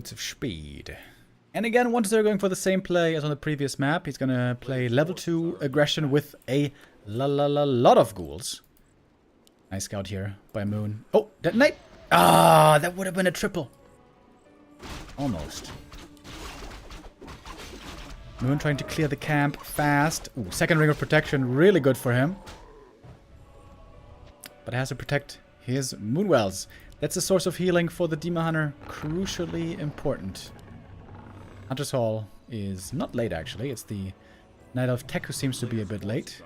bits of speed. And again, once they're going for the same play as on the previous map, he's gonna play level 2 aggression with a lot of ghouls. Nice scout here by Moon. Oh, detonate! Ah, that would have been a triple. Almost. Moon trying to clear the camp fast. Ooh, second ring of protection, really good for him. But has to protect his Moonwells. That's a source of healing for the Demon Hunter. Crucially important. Hunter's Hall is not late, actually. It's the Knight of Tech who seems to be a bit late.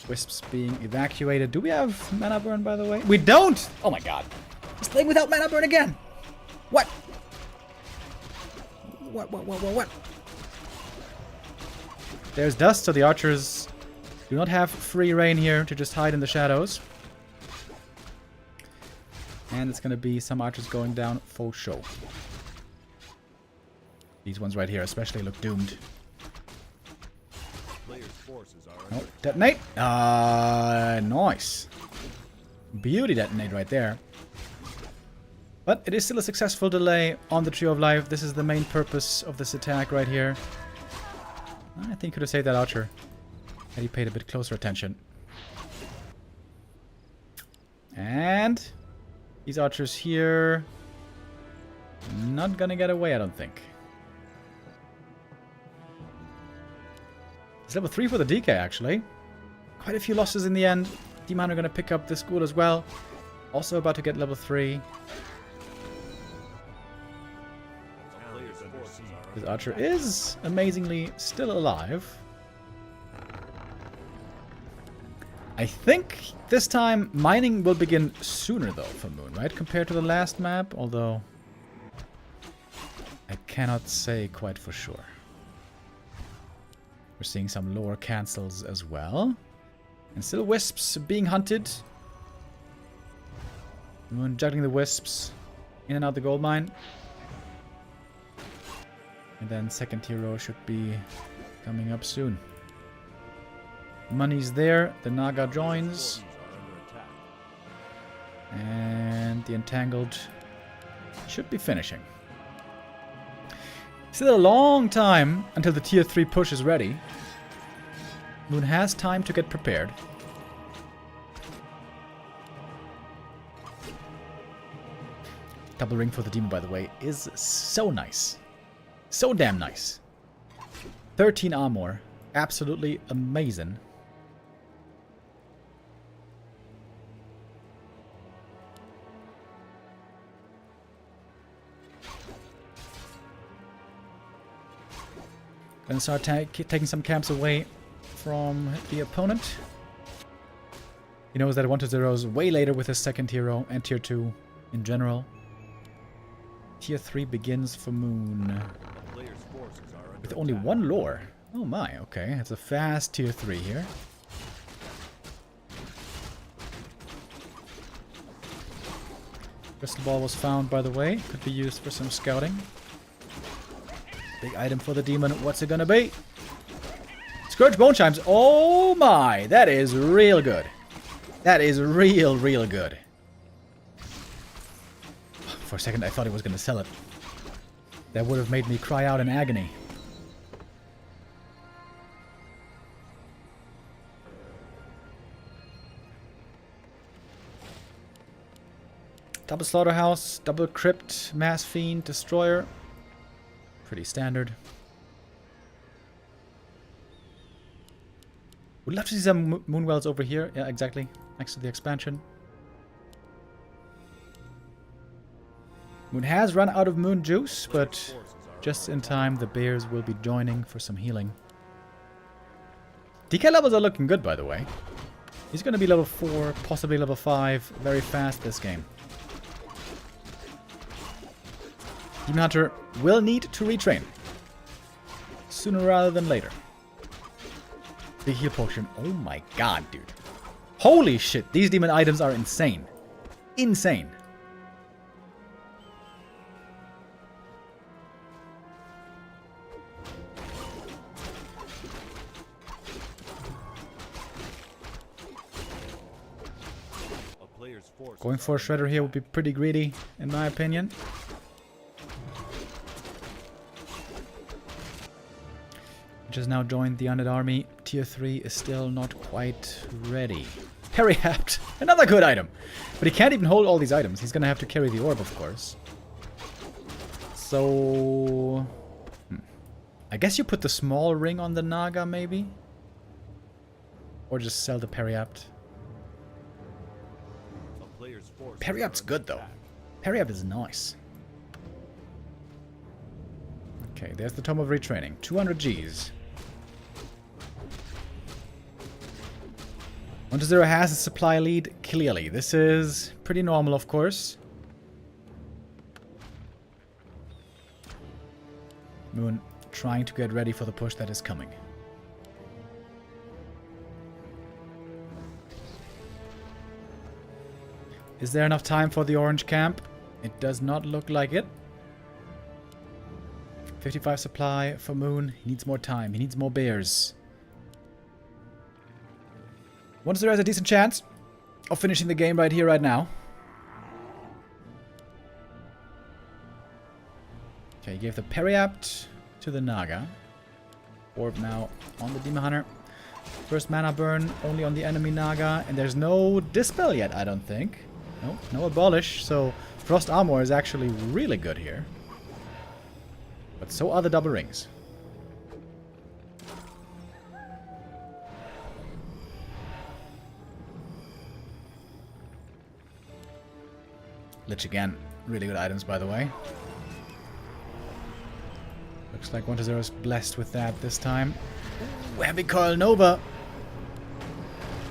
Wisps being evacuated. Do we have mana burn, by the way? We don't! Oh my god. He's playing without mana burn again! What? What? There's dust, so the archers do not have free reign here to just hide in the shadows. And it's going to be some archers going down for show. These ones right here especially look doomed. Oh, detonate! Nice. Beauty detonate right there. But it is still a successful delay on the Tree of Life. This is the main purpose of this attack right here. I think could have saved that archer had he paid a bit closer attention. And these archers here, not gonna get away, I don't think. It's level 3 for the DK, actually. Quite a few losses in the end. Demon are gonna pick up this ghoul as well. Also about to get level 3. This archer is amazingly still alive. I think this time mining will begin sooner though for Moon, right? Compared to the last map, although I cannot say quite for sure. We're seeing some lore cancels as well. And still wisps being hunted. Moon juggling the wisps in and out the gold mine. And then second hero should be coming up soon. Money's there. The Naga joins. And the Entangled should be finishing. Still a long time until the tier 3 push is ready. Moon has time to get prepared. Double ring for the demon, by the way, is so nice. So damn nice. 13 armor. Absolutely amazing. Gonna start taking some camps away from the opponent. He knows that 1-0 is way later with his second hero and tier 2 in general. Tier 3 begins for Moon. With only one lore. Oh my, okay. It's a fast tier 3 here. Crystal ball was found, by the way. Could be used for some scouting. Big item for the demon. What's it gonna be? Scourge Bone Chimes. Oh my! That is real good. That is real good. For a second I thought he was gonna sell it. That would have made me cry out in agony. Double Slaughterhouse, double Crypt, Mass Fiend, Destroyer. Pretty standard. Would love to see some Moonwells over here. Yeah, exactly. Next to the expansion. Moon has run out of moon juice, but just in time the bears will be joining for some healing. DK levels are looking good, by the way. He's going to be level 4, possibly level 5, very fast this game. Demon Hunter will need to retrain. Sooner rather than later. Big heal potion. Oh my god, dude. Holy shit, these demon items are insane. Insane. forces Going for a Shredder here would be pretty greedy, in my opinion. Just now joined the undead army. Tier 3 is still not quite ready. Periapt! Another good item! But he can't even hold all these items. He's gonna have to carry the orb, of course. So... I guess you put the small ring on the Naga, maybe? Or just sell the Periapt. A player's forces Periapt's are good, under though. attack. Periapt is nice. Okay, there's the Tome of Retraining. 200 Gs. 1-0 has a supply lead, clearly. This is pretty normal, of course. Moon trying to get ready for the push that is coming. Is there enough time for the orange camp? It does not look like it. 55 supply for Moon. He needs more time. He needs more bears. 1-0 has a decent chance of finishing the game right here, right now. Okay, he gave the Periapt to the Naga. Orb now on the Demon Hunter. First mana burn only on the enemy Naga. And there's no Dispel yet, I don't think. No, no Abolish. So Frost Armor is actually really good here. But so are the double rings. Lich again. Really good items, by the way. Looks like 1-0 is blessed with that this time. Ooh, Heavy Coil Nova.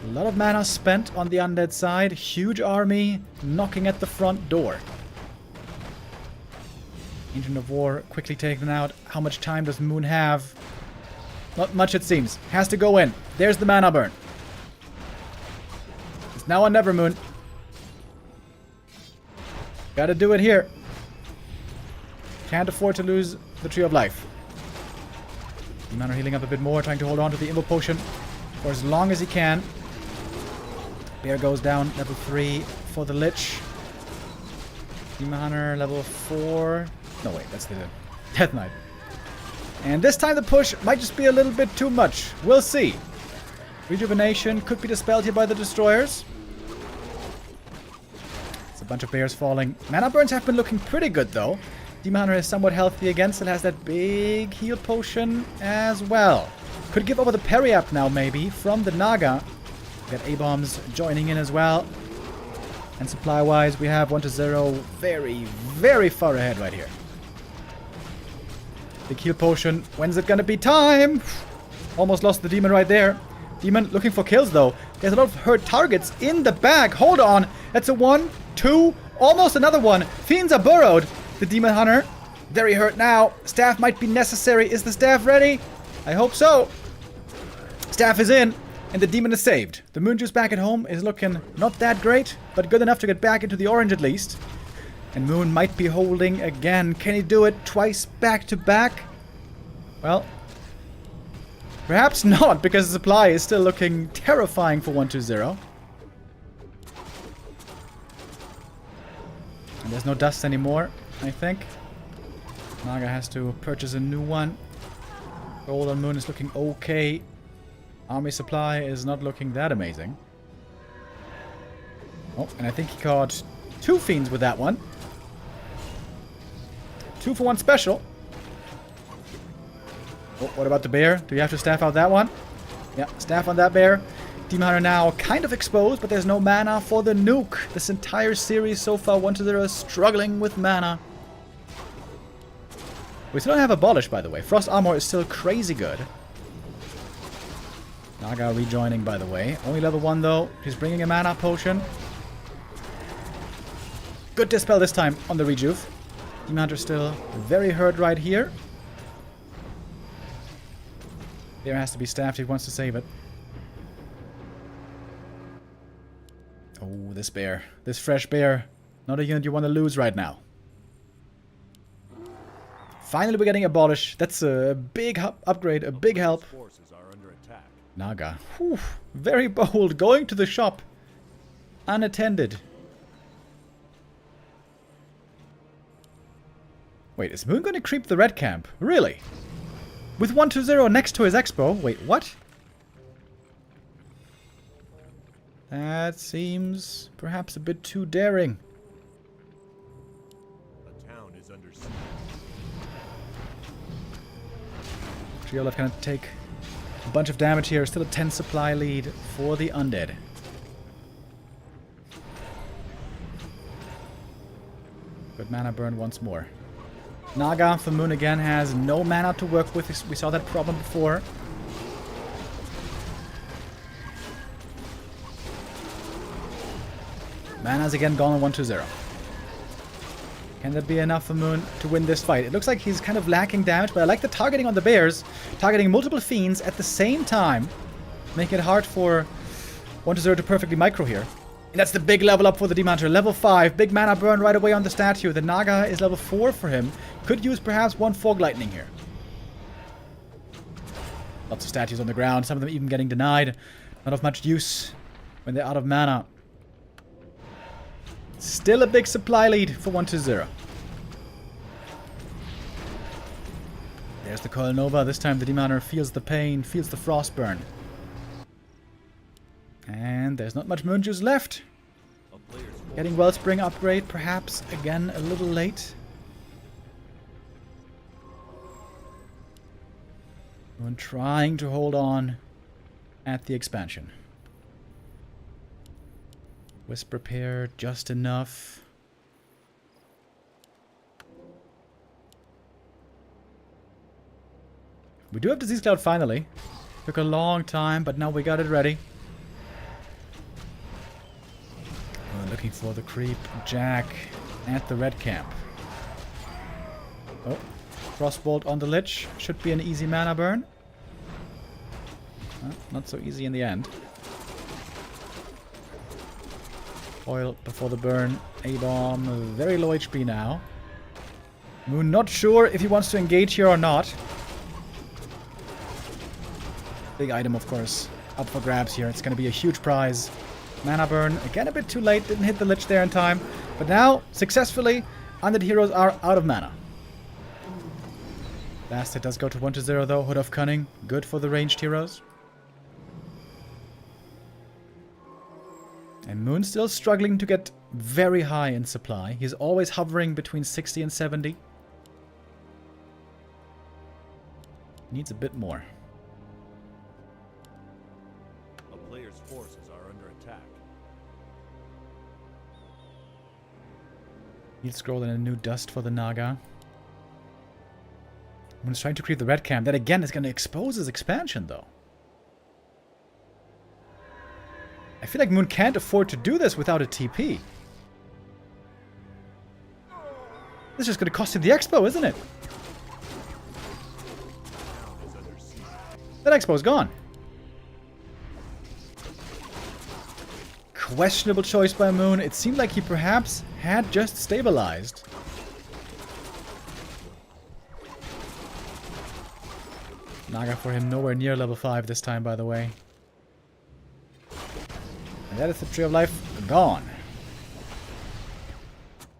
A lot of mana spent on the undead side. Huge army knocking at the front door. Ancient of War quickly taken out. How much time does Moon have? Not much, it seems. Has to go in. There's the mana burn. It's now or never, Moon. Gotta do it here. Can't afford to lose the Tree of Life. Demon healing up a bit more, trying to hold on to the Imbo Potion for as long as he can. Bear goes down, level 3 for the Lich. Demon Hunter, level 4. No, wait, that's the Death Knight. And this time the push might just be a little bit too much. We'll see. Rejuvenation could be dispelled here by the Destroyers. It's a bunch of bears falling. Mana burns have been looking pretty good, though. Demon Hunter is somewhat healthy again, still has that big heal potion as well. Could give over the Periapt now, maybe, from the Naga. We got A-bombs joining in as well. And supply-wise, we have 1-0 very, very far ahead right here. Big heal potion. When's it gonna be time? Almost lost the Demon right there. Demon looking for kills, though. There's a lot of hurt targets in the back. Hold on. That's a 1, 2, almost another one. Fiends are burrowed. The Demon Hunter, very hurt now. Staff might be necessary. Is the staff ready? I hope so. Staff is in, and the Demon is saved. The Moon Juice back at home is looking not that great, but good enough to get back into the orange at least. And Moon might be holding again. Can he do it twice back to back? Well, perhaps not, because the supply is still looking terrifying for 1-0. And there's no dust anymore, I think. Naga has to purchase a new one. Gold on Moon is looking okay. Army supply is not looking that amazing. Oh, and I think he caught 2 fiends with that one. 2 for 1 special. Oh, what about the bear? Do you have to staff out that one? Yeah, staff on that bear. Demon Hunter now kind of exposed, but there's no mana for the nuke. This entire series so far, 1-0 is struggling with mana. We still don't have Abolish, by the way. Frost Armor is still crazy good. Naga rejoining, by the way. Only level 1, though. He's bringing a mana potion. Good Dispel this time on the Rejuve. Demon Hunter still very hurt right here. There has to be staffed. He wants to save it. Oh, this bear. This fresh bear. Not a unit you want to lose right now. Finally, we're getting Abolish. That's a big upgrade, a big help. Forces are under attack. Naga. Whew, very bold. Going to the shop. Unattended. Wait, is Moon going to creep the red camp? Really? With 1-2-0 next to his expo? Wait, what? That seems perhaps a bit too daring. A town is under siege. Trio left gonna take a bunch of damage here. Still a 10 supply lead for the undead. Good mana burn once more. Naga for Moon again has no mana to work with. We saw that problem before. Mana's again gone on 1-2-0. Can that be enough for Moon to win this fight? It looks like he's kind of lacking damage, but I like the targeting on the bears. Targeting multiple fiends at the same time. Making it hard for 1-2-0 to perfectly micro here. And that's the big level up for the Demanter. Level 5. Big mana burn right away on the statue. The Naga is level 4 for him. Could use perhaps one Fog Lightning here. Lots of statues on the ground. Some of them even getting denied. Not of much use when they're out of mana. Still a big supply lead for 1-2-0. There's the Coil Nova. This time the Demanter feels the pain, feels the Frostburn. And there's not much Moon Juice left. Getting Wellspring upgrade, perhaps again a little late. Moon trying to hold on at the expansion. Wisp repair just enough. We do have Disease Cloud finally. Took a long time, but now we got it ready. We're looking for the creep Jack at the red camp. Oh, Frostbolt on the Lich. Should be an easy mana burn. Not so easy in the end. Oil before the burn. A-bomb. Very low HP now. Moon not sure if he wants to engage here or not. Big item, of course. Up for grabs here. It's going to be a huge prize. Mana burn. Again, a bit too late. Didn't hit the Lich there in time. But now, successfully, undead heroes are out of mana. Last hit does go to 1-0 though. Hood of Cunning. Good for the ranged heroes. And Moon still struggling to get very high in supply. He's always hovering between 60 and 70. Needs a bit more. A player's forces are under attack. He'll scroll in a new dust for the Naga. Moon's trying to create the red camp. That again is going to expose his expansion though. I feel like Moon can't afford to do this without a TP. This is just going to cost him the expo, isn't it? That expo's gone. Questionable choice by Moon. It seemed like he perhaps had just stabilized. Naga for him nowhere near level 5 this time, by the way. And that is the Tree of Life gone.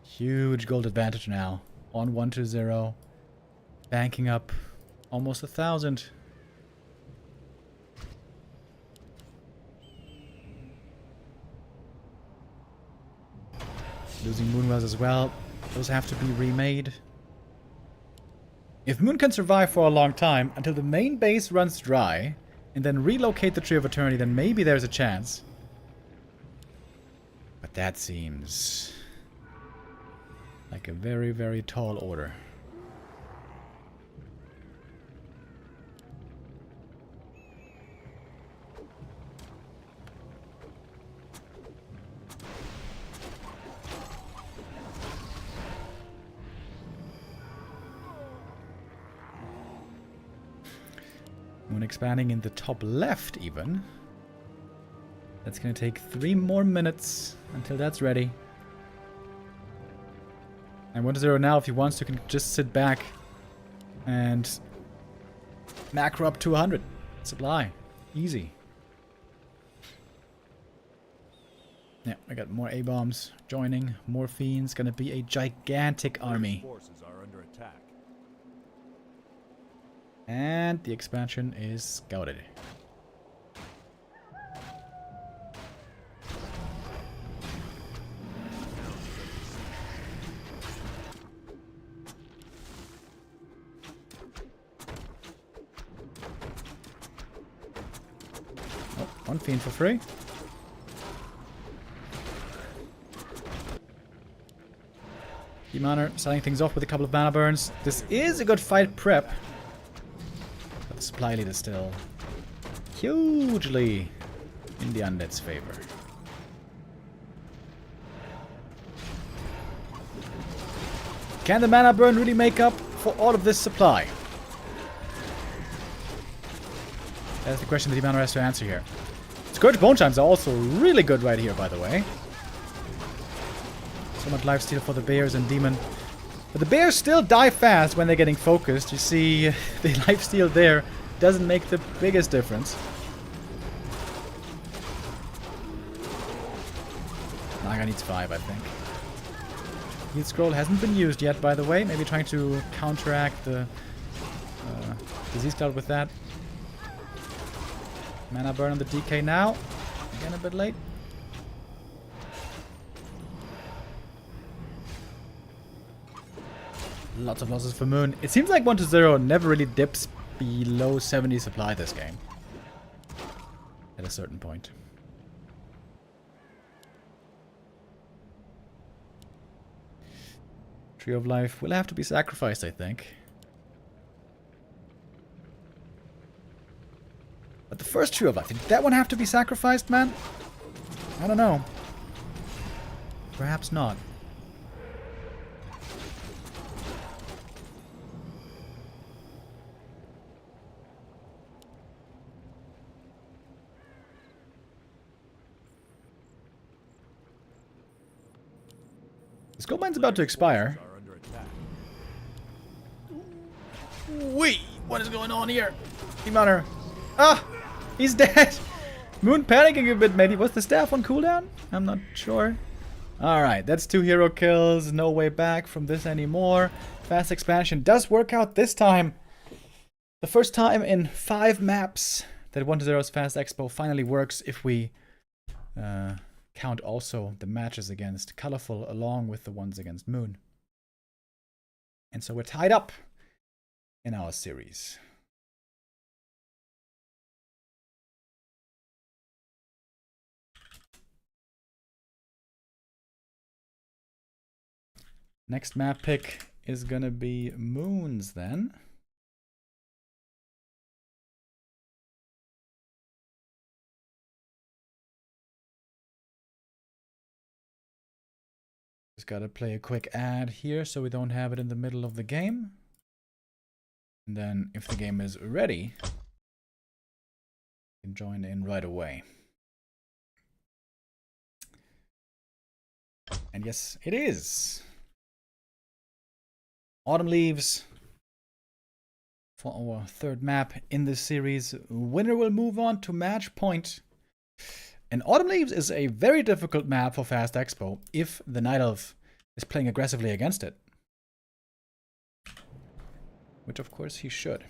Huge gold advantage now on 1-2-0. Banking up almost 1,000. Losing Moonwells as well. Those have to be remade. If Moon can survive for a long time until the main base runs dry and then relocate the Tree of Eternity, then maybe there's a chance. But that seems like a very, very tall order. Moon expanding in the top left even. That's going to take 3 more minutes until that's ready. And 1-0 now, if he wants to, can just sit back and macro up to 100 supply. Easy. Yeah, I got more A-bombs joining, more fiends. Gonna be a gigantic army. Forces are under attack. attack. And the expansion is scouted. Oh, one fiend for free. Demoner starting things off with a couple of mana burns. This is a good fight prep. But the supply lead is still hugely in the undead's favor. Can the mana burn really make up for all of this supply? That's the question that Demoner has to answer here. Scourge Bone Chimes are also really good right here, by the way. So much lifesteal for the bears and demon. But the bears still die fast when they're getting focused. You see, the lifesteal there doesn't make the biggest difference. Naga needs 5, I think. Heal Scroll hasn't been used yet, by the way. Maybe trying to counteract the Disease Cloud with that. Mana burn on the DK now. Again, a bit late. Lots of losses for Moon. It seems like 1-0 never really dips below 70 supply this game. At a certain point. Tree of Life will have to be sacrificed, I think. But the first Tree of Life, did that one have to be sacrificed, man? I don't know. Perhaps not. This gold mine's about to expire. Wait, what is going on here? Demoner. Ah! He's dead! Moon panicking a bit, maybe. Was the staff on cooldown? I'm not sure. Alright, that's 2 hero kills. No way back from this anymore. Fast expansion does work out this time. The first time in 5 maps that 1-0's Fast Expo finally works if we count also the matches against Colorful along with the ones against Moon. And so we're tied up in our series. Next map pick is gonna be Moon's then. Just gotta play a quick ad here so we don't have it in the middle of the game. And then if the game is ready, you can join in right away. And yes, it is. Autumn Leaves for our 3rd map in this series. Winner will move on to match point. And Autumn Leaves is a very difficult map for Fast Expo if the Night Elf is playing aggressively against it. Which of course he should.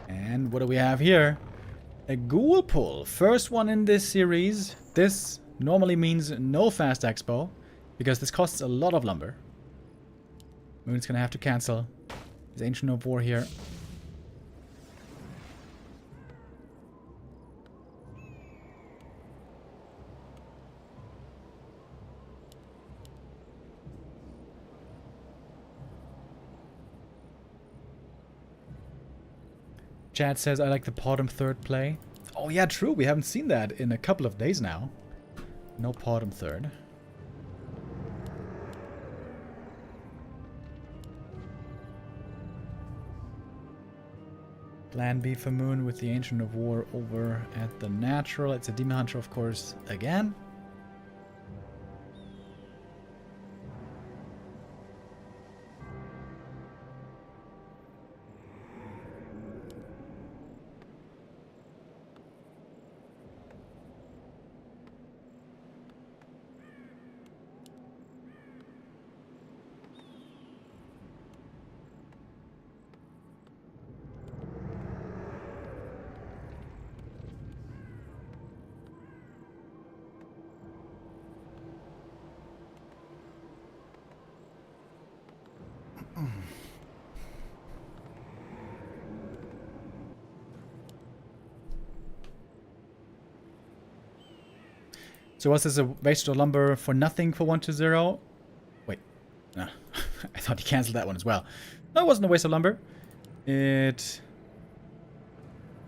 And what do we have here? A ghoul pull. First one in this series. This normally means no Fast Expo, because this costs a lot of lumber. Moon's gonna have to cancel his Ancient of War here. Chad says, I like the bottom 3rd play. Oh yeah, true. We haven't seen that in a couple of days now. No bottom 3rd. Plan B for Moon with the Ancient of War over at the Natural. It's a Demon Hunter, of course, again. So was this a waste of lumber for nothing for 120? Wait. No. I thought he cancelled that one as well. No, it wasn't a waste of lumber. It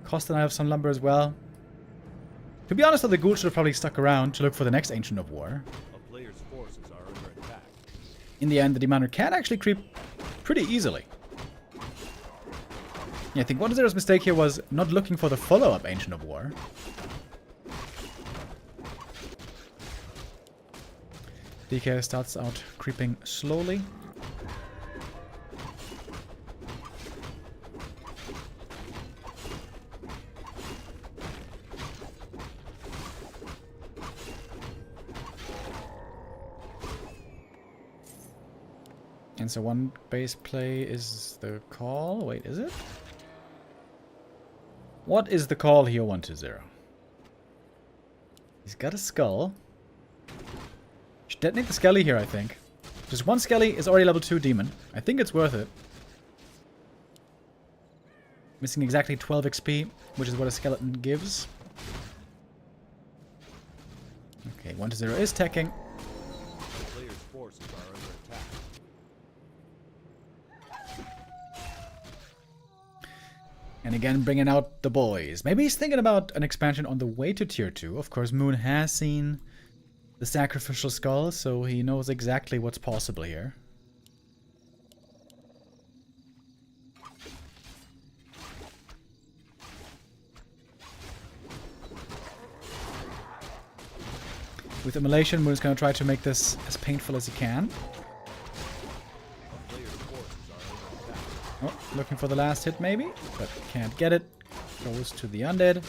cost an eye of some lumber as well. To be honest, though, the ghoul should have probably stuck around to look for the next Ancient of War. A player's forces are under attack. In the end, the Demander can actually creep pretty easily. Yeah, I think 1-0's mistake here was not looking for the follow-up Ancient of War. DK starts out creeping slowly. And so one base play is the call. Wait, is it? What is the call here, 1-0? He's got a skull. Should detonate the Skelly here, I think. Just one Skelly is already level 2 demon. I think it's worth it. Missing exactly 12 XP, which is what a skeleton gives. Okay, 1-0 is teching. The player's forces are under attack. And again, bringing out the boys. Maybe he's thinking about an expansion on the way to tier 2. Of course, Moon has seen the sacrificial skull, so he knows exactly what's possible here. With Immolation, Moon is going to try to make this as painful as he can. Oh, looking for the last hit maybe, but can't get it. Goes to the undead.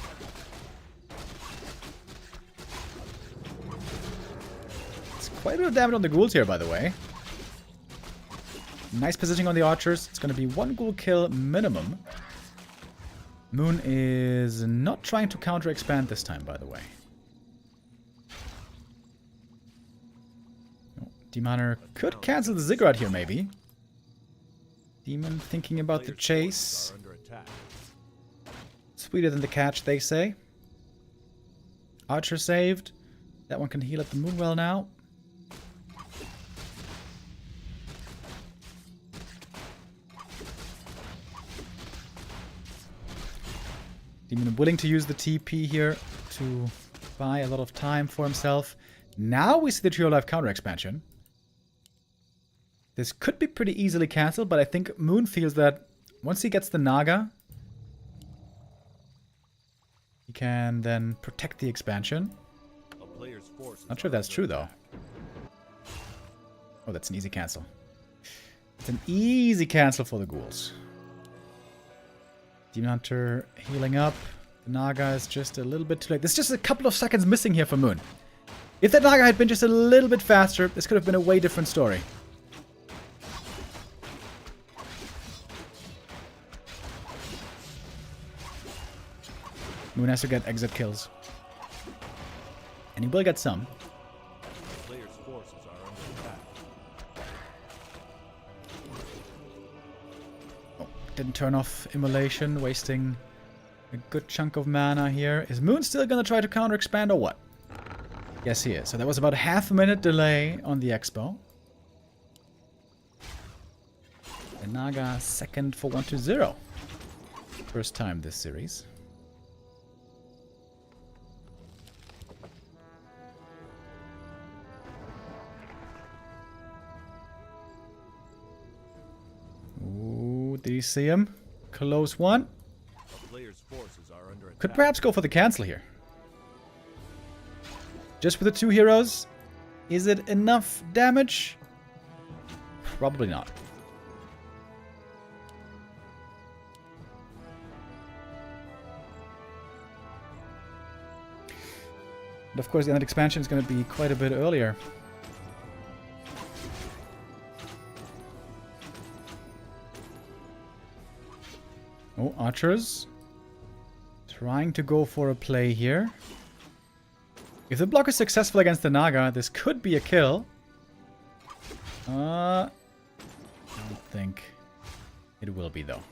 It's quite a bit of damage on the ghouls here, by the way. Nice positioning on the archers. It's going to be one ghoul kill minimum. Moon is not trying to counter-expand this time, by the way. Oh, Demoner could cancel the Ziggurat here, maybe. Demon thinking about the chase. Sweeter than the catch, they say. Archer saved. That one can heal at the Moonwell now. Demon willing to use the TP here to buy a lot of time for himself. Now we see the Trio Life counter expansion. This could be pretty easily cancelled, but I think Moon feels that once he gets the Naga, he can then protect the expansion. Not sure if that's true, though. Oh, that's an easy cancel. It's an easy cancel for the ghouls. Demon Hunter healing up. The Naga is just a little bit too late. There's just a couple of seconds missing here for Moon. If that Naga had been just a little bit faster, this could have been a way different story. Moon has to get exit kills. And he will get some. Player's forces are under attack. Oh, didn't turn off Immolation, wasting a good chunk of mana here. Is Moon still gonna try to counter expand or what? Yes, he is. So that was about a half-minute delay on the expo. And Naga second for 1-0. First time this series. Ooh, did you see him? Close one. Could perhaps go for the cancel here. Just with the two heroes, is it enough damage? Probably not. But of course, the end expansion is going to be quite a bit earlier. Oh, archers. Trying to go for a play here. If the block is successful against the Naga, this could be a kill. I don't think it will be, though.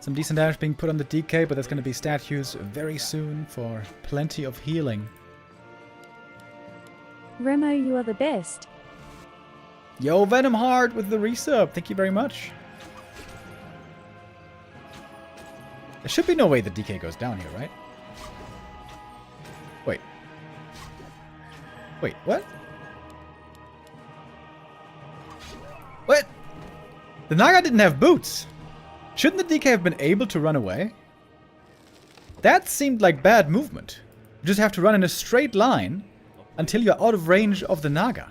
Some decent damage being put on the DK, but that's going to be statues very soon for plenty of healing. Remo, you are the best. Yo, Venom Heart with the resub. Thank you very much. There should be no way the DK goes down here, right? Wait. Wait, what? What? The Naga didn't have boots. Shouldn't the DK have been able to run away? That seemed like bad movement. You just have to run in a straight line until you're out of range of the Naga.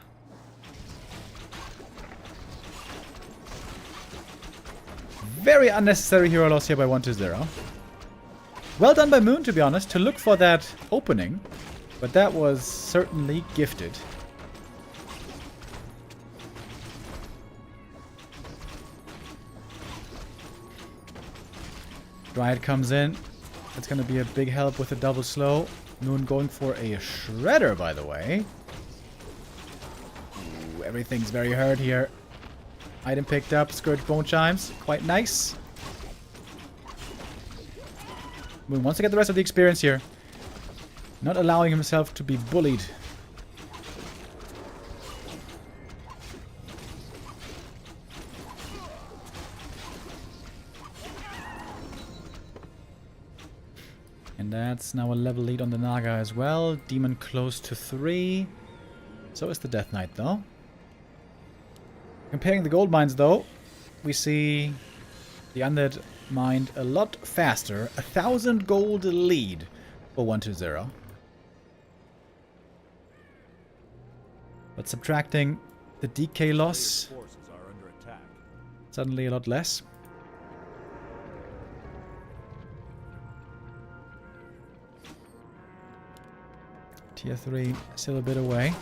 Very unnecessary hero loss here by 1-0. Well done by Moon, to be honest, to look for that opening. But that was certainly gifted. Dryad comes in. That's going to be a big help with a double slow. Moon going for a shredder, by the way. Ooh, everything's very hurt here. Item picked up. Scourge Bone Chimes. Quite nice. Moon wants to get the rest of the experience here. Not allowing himself to be bullied. And that's now a level lead on the Naga as well. Demon close to 3. So is the Death Knight, though. Comparing the gold mines, though, we see the Undead mined a lot faster. 1,000 gold lead for 1-0. But subtracting the DK loss, Forces are under attack. suddenly a lot less. Tier 3 still a bit away.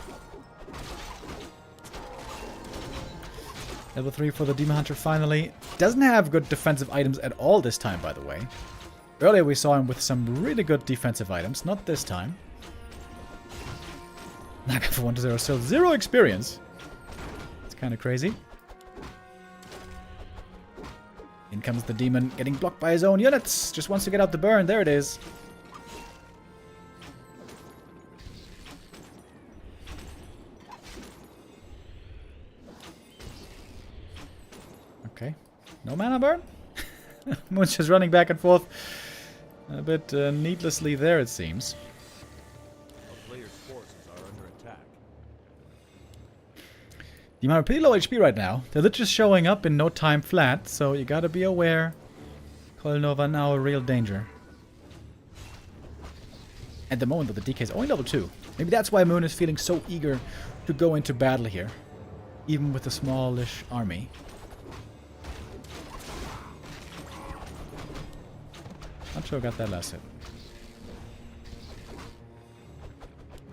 Level 3 for the Demon Hunter finally. Doesn't have good defensive items at all this time, by the way. Earlier we saw him with some really good defensive items. Not this time. Naga for 1-0 still 0 experience. It's kind of crazy. In comes the Demon, getting blocked by his own units. Just wants to get out the burn. There it is. Okay. No mana burn? Moon's just running back and forth. A bit needlessly there, it seems. A player's forces are under attack. Demon are pretty low HP right now. They're just showing up in no time flat, so you gotta be aware. Kolnova now a real danger. At the moment, though, the DK is only level 2. Maybe that's why Moon is feeling so eager to go into battle here. Even with a smallish army. Not sure I got that last hit.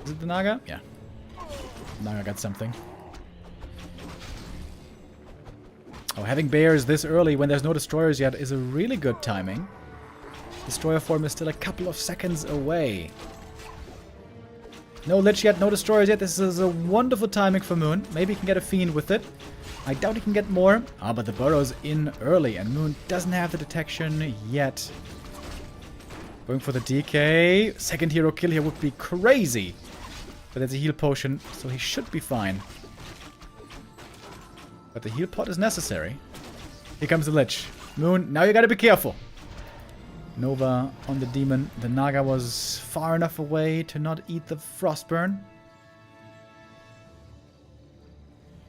Is it the Naga? Yeah. Naga got something. Oh, having bears this early when there's no destroyers yet is a really good timing. Destroyer form is still a couple of seconds away. No Lich yet, no destroyers yet. This is a wonderful timing for Moon. Maybe he can get a Fiend with it. I doubt he can get more. Ah, but the Burrow's in early and Moon doesn't have the detection yet. Going for the DK. Second hero kill here would be crazy. But there's a heal potion, so he should be fine. But the heal pot is necessary. Here comes the Lich. Moon, now you gotta be careful. Nova on the Demon. The Naga was far enough away to not eat the Frostburn.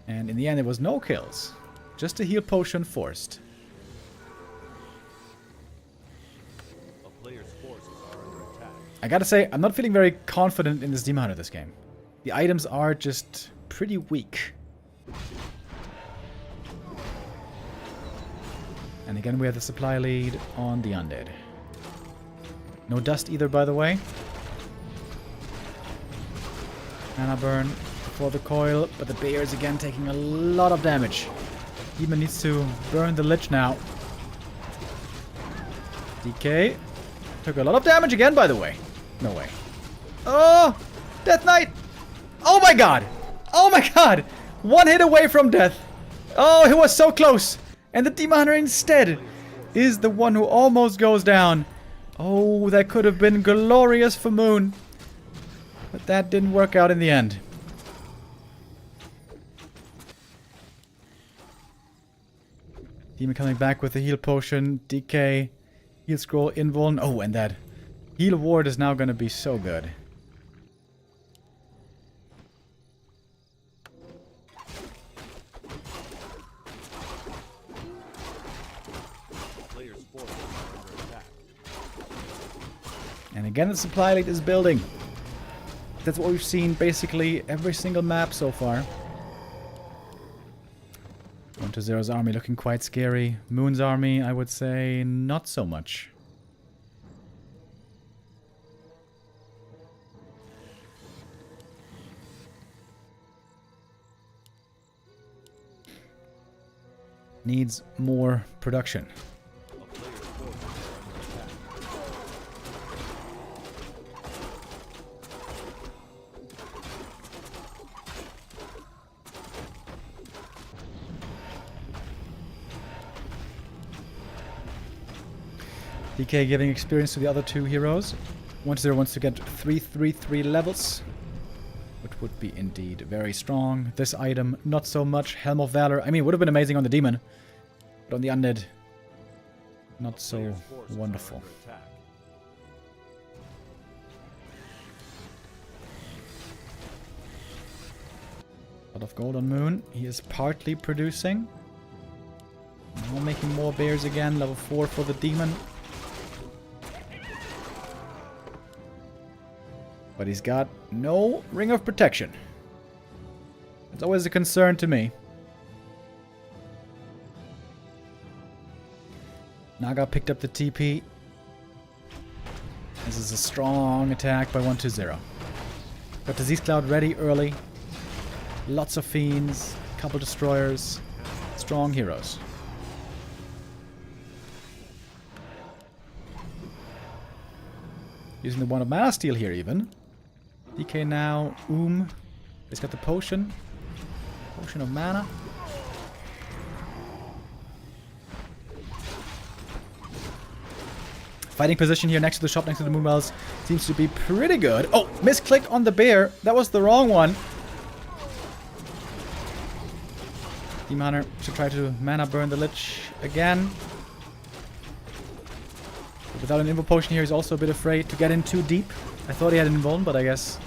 And in the end, it was no kills. Just a heal potion forced. I gotta say, I'm not feeling very confident in this Demon Hunter this game. The items are just pretty weak. And again, we have the supply lead on the Undead. No dust either, by the way. Mana burn for the coil, but the bear is again taking a lot of damage. Demon needs to burn the Lich now. DK took a lot of damage again, by the way. No way. Oh! Death Knight! Oh my god! Oh my god! One hit away from death. Oh, he was so close. And the Demon Hunter instead is the one who almost goes down. Oh, that could have been glorious for Moon. But that didn't work out in the end. Demon coming back with the heal potion. DK. Heal scroll. Invuln. Oh, and that heal ward is now going to be so good. Players' forces are under attack. And again, the supply lead is building. That's what we've seen basically every single map so far. 1-0's army looking quite scary. Moon's army, I would say, not so much. Needs more production. A player's forces are under attack. DK giving experience to the other two heroes. 1-0 wants to get 3-3-3 levels, which would be indeed very strong. This item, not so much. Helm of Valor. I mean, it would have been amazing on the Demon, but on the Undead, not so Players' forces are wonderful. under attack. A lot of gold on Moon. He is partly producing. Now making more bears again. Level 4 for the Demon. But he's got no Ring of Protection. It's always a concern to me. Naga picked up the TP. This is a strong attack by 1-0. Got Disease Cloud ready early. Lots of fiends, couple destroyers, strong heroes. Using the one of Mana Steel here even. DK now, he's got the potion. Potion of mana. Fighting position here next to the shop, next to the Moonwells, seems to be pretty good. Oh, misclick on the bear. That was the wrong one. Demon Hunter should try to mana burn the Lich again. But without an Invul Potion here, he's also a bit afraid to get in too deep. I thought he had an Invuln, but I guess...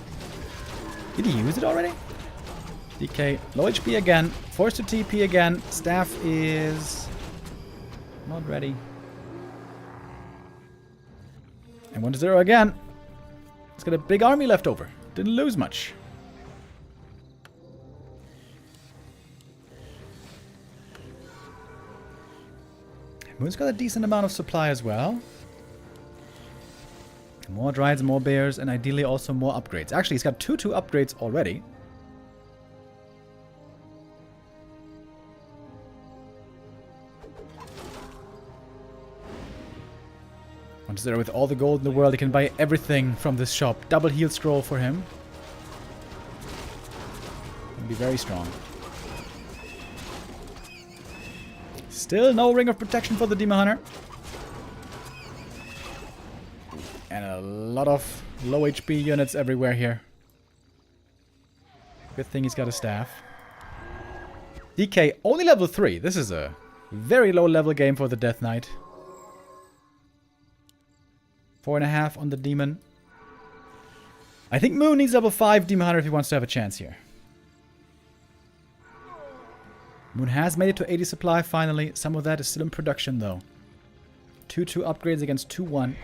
Did he use it already? DK, low HP again. Forced to TP again. Staff is... not ready. And 1-0 again. He's got a big army left over. Didn't lose much. Moon's got a decent amount of supply as well. More Dryads, more Bears, and ideally also more upgrades. Actually, he's got 2 upgrades already. There with all the gold in the world, he can buy everything from this shop. Double heal scroll for him. He'll be very strong. Still no Ring of Protection for the Demon Hunter. And a lot of low HP units everywhere here. Good thing he's got a staff. DK only level 3. This is a very low level game for the Death Knight. 4.5 on the Demon. I think Moon needs level 5 Demon Hunter if he wants to have a chance here. Moon has made it to 80 supply finally. Some of that is still in production though. 2-2 upgrades against 2-1.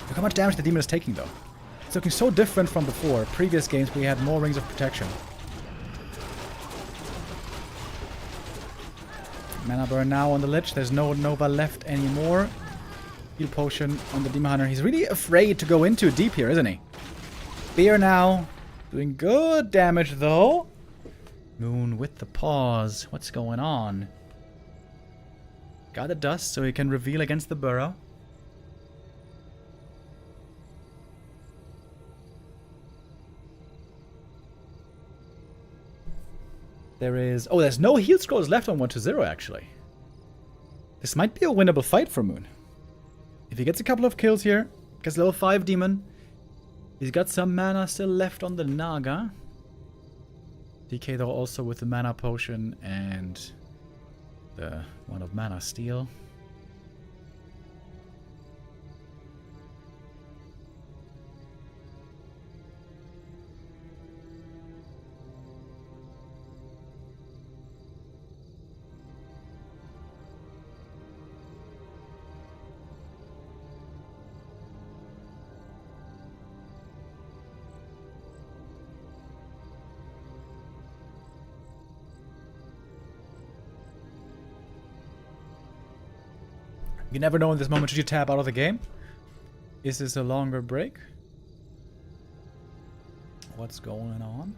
Look how much damage the Demon is taking though. It's looking so different from before. Previous games we had more Rings of Protection. Mana burn now on the Lich. There's no Nova left anymore. Heal potion on the Demon Hunter. He's really afraid to go in too deep here, isn't he? Bear now. Doing good damage though. Moon with the pause. What's going on? Got the dust so he can reveal against the burrow. There is... oh, there's no heal scrolls left on 1-0 actually. This might be a winnable fight for Moon. If he gets a couple of kills here, gets level 5 demon. He's got some mana still left on the Naga. DK though also with the mana potion and the one of mana steal. You never know in this moment, should you tap out of the game? Is this a longer break? What's going on?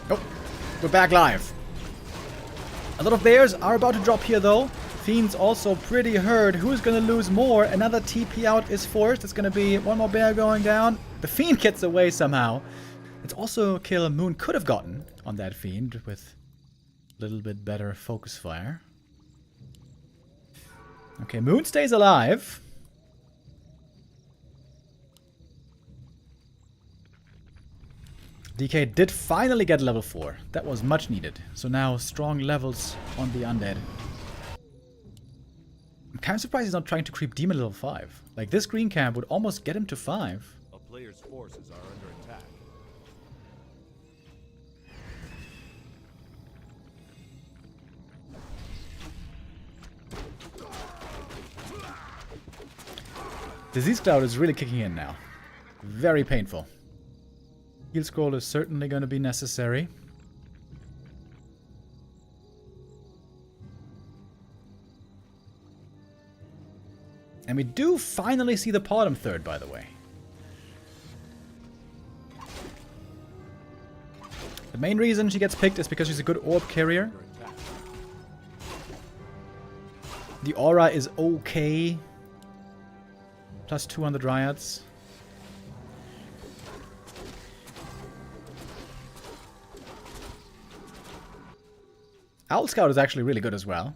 Oh, we're back live. A lot of bears are about to drop here though. Fiend's also pretty hurt. Who's gonna lose more? Another TP out is forced. It's gonna be one more bear going down. The Fiend gets away somehow. It's also a kill Moon could have gotten on that Fiend with a little bit better focus fire. Okay, Moon stays alive. DK did finally get level 4. That was much needed. So now strong levels on the undead. I'm kind of surprised he's not trying to creep demon level 5. Like, this green camp would almost get him to 5. A player's forces are under attack. Disease Cloud is really kicking in now. Very painful. Heal scroll is certainly going to be necessary. And we do finally see the bottom third, by the way. The main reason she gets picked is because she's a good orb carrier. The aura is okay. Plus 2 on the dryads. Owl Scout is actually really good as well.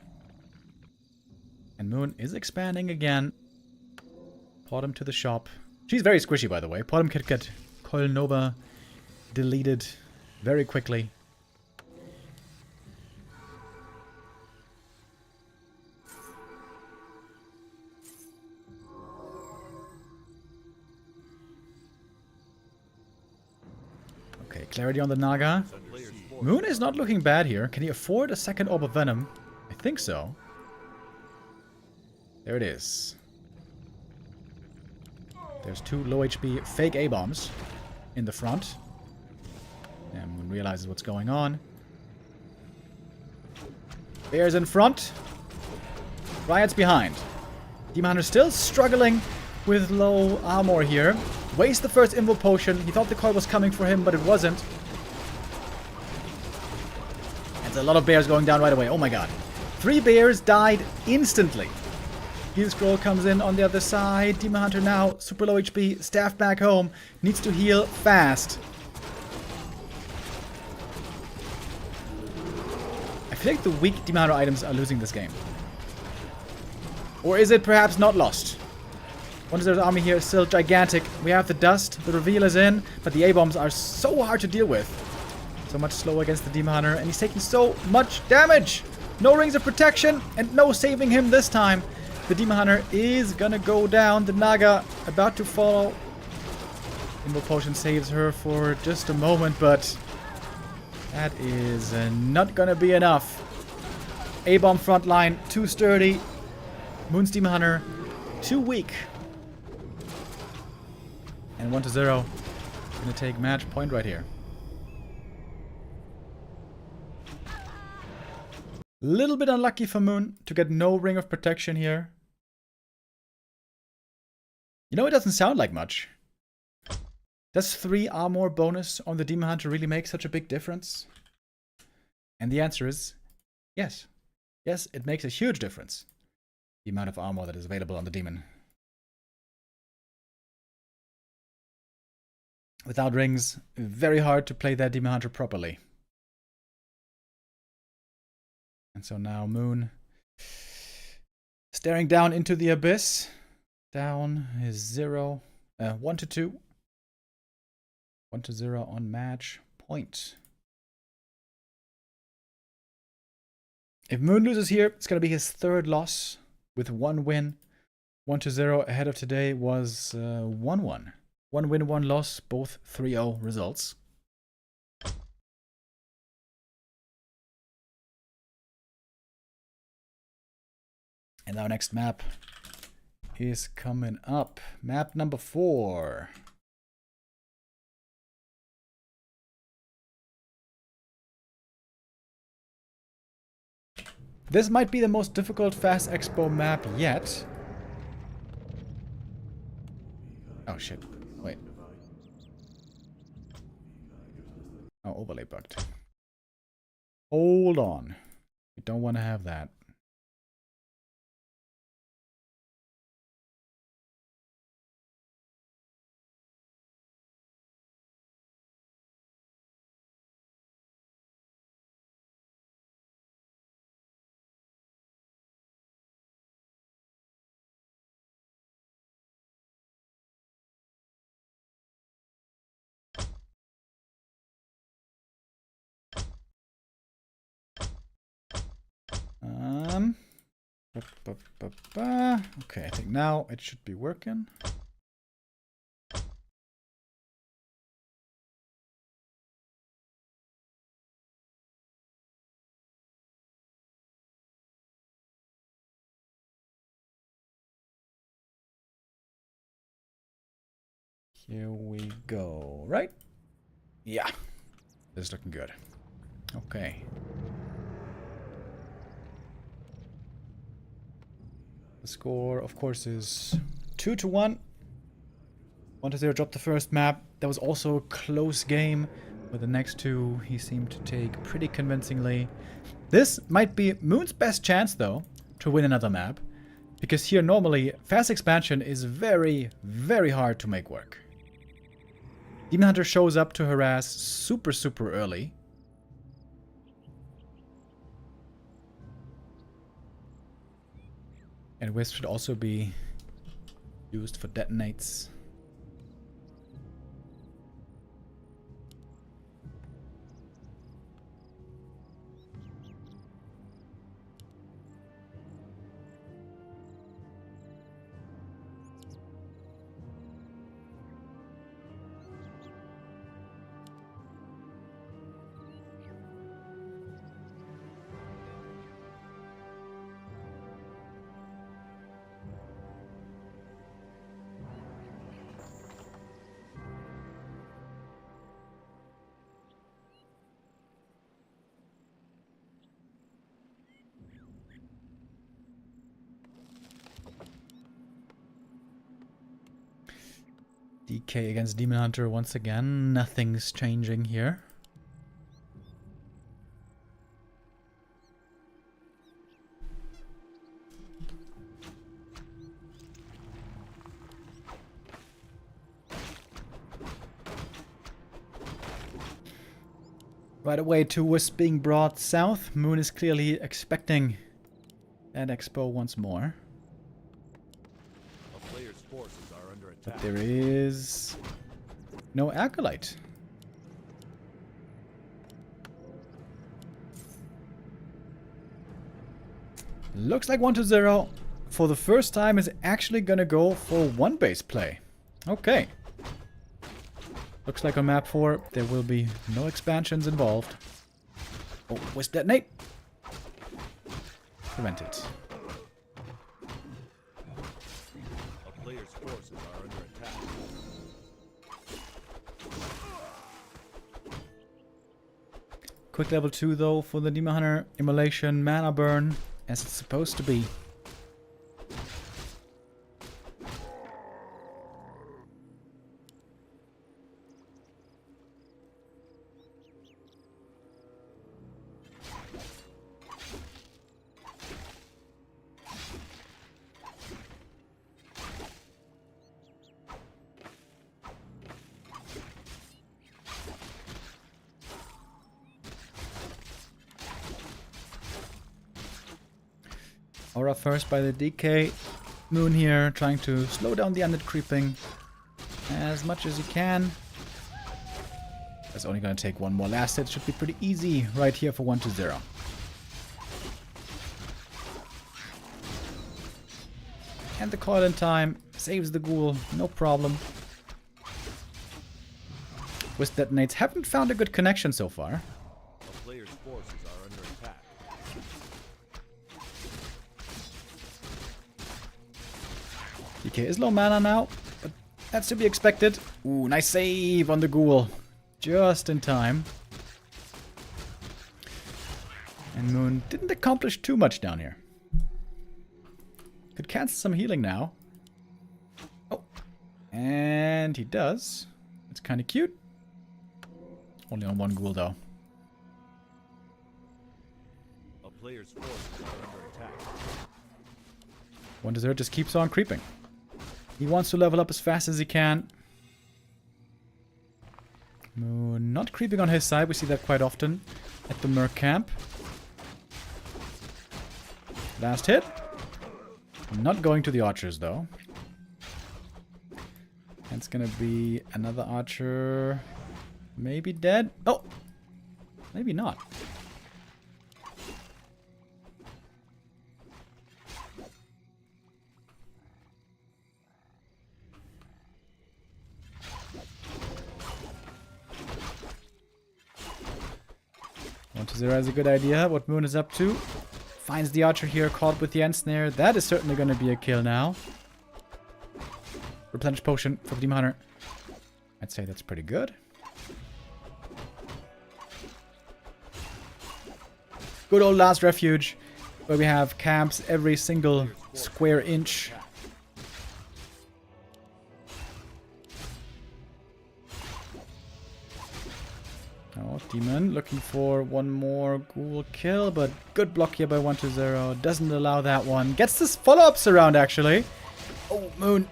And Moon is expanding again. Bottom to the shop. She's very squishy, by the way. Bottom could get Coil Nova deleted very quickly. Okay, clarity on the Naga. Moon is not looking bad here. Can he afford a second Orb of Venom? I think so. There it is. There's 2 low HP fake A-bombs in the front. And Moon realizes what's going on. Bears in front. Riot's behind. Demon Hunter still struggling with low armor here. Wastes the first Invo Potion. He thought the call was coming for him, but it wasn't. And a lot of bears going down right away. Oh my god. 3 bears died instantly. Heal Scroll comes in on the other side. Demon Hunter now super low HP. Staff back home. Needs to heal fast. I feel like the weak Demon Hunter items are losing this game. Or is it perhaps not lost? Wonders' army here is still gigantic. We have the dust. The reveal is in. But the A-bombs are so hard to deal with. So much slower against the Demon Hunter. And he's taking so much damage. No rings of protection. And no saving him this time. The Demon Hunter is gonna go down. The Naga about to fall. Invo Potion saves her for just a moment, but that is not gonna be enough. A-bomb front line, too sturdy. Moon's Demon Hunter, too weak. And 1-0. Gonna take match point right here. Little bit unlucky for Moon to get no ring of protection here. You know, it doesn't sound like much. Does 3 armor bonus on the Demon Hunter really make such a big difference? And the answer is yes. Yes, it makes a huge difference. The amount of armor that is available on the Demon. Without rings, very hard to play that Demon Hunter properly. And so now Moon staring down into the abyss. Down is 0, 1 to 2. 1 to 0 on match point. If Moon loses here, it's going to be his third loss with 1 win. 1 to 0 ahead of today was 1-1. 1 win, 1 loss, both 3-0 results. And our next map is coming up. Map number 4. This might be the most difficult Fast Expo map yet. Oh shit, wait. Oh, overlay bugged. Hold on. We don't want to have that. Okay, I think now it should be working. Here we go, right? Yeah, this is looking good. Okay. The score, of course, is 2-1. 1-0 dropped the first map. That was also a close game, but the next two he seemed to take pretty convincingly. This might be Moon's best chance, though, to win another map, because here normally fast expansion is very, very hard to make work. Demon Hunter shows up to harass super, super early. And Wisp should also be used for detonates. DK against Demon Hunter once again. Nothing's changing here. Right away to Wisp being brought south. Moon is clearly expecting that expo once more. A player's forces are under attack. But there is no Acolyte. Looks like 1-0 for the first time is actually gonna go for one base play. Okay. Looks like on map 4 there will be no expansions involved. Oh, Wisp detonate. Prevent it. A player's forces are under attack. Quick level 2 though for the Demon Hunter. Immolation, mana burn, as it's supposed to be. Aura first by the DK. Moon here trying to slow down the undead creeping as much as he can. That's only going to take one more last hit. Should be pretty easy right here for 1-0. And the coil in time saves the ghoul, no problem. Wisp detonates. Haven't found a good connection so far. A player's forces are under attack. DK is low mana now, but that's to be expected. Ooh, nice save on the ghoul. Just in time. And Moon didn't accomplish too much down here. Could cancel some healing now. Oh. And he does. It's kind of cute. Only on one ghoul though. A player's forces are under attack. 1-0 just keeps on creeping. He wants to level up as fast as he can. Moon not creeping on his side. We see that quite often at the Merc camp. Last hit. Not going to the archers though. And it's gonna be another archer. Maybe dead. Oh! Maybe not. Zero has a good idea what Moon is up to. Finds the archer here, caught with the end snare. That is certainly going to be a kill now. Replenish potion for the Demon Hunter. I'd say that's pretty good. Good old last refuge, where we have camps every single square inch. Oh, Demon looking for one more ghoul kill, but good block here by 1-0. Doesn't allow that one. Gets this follow-ups around, actually. Oh, Moon.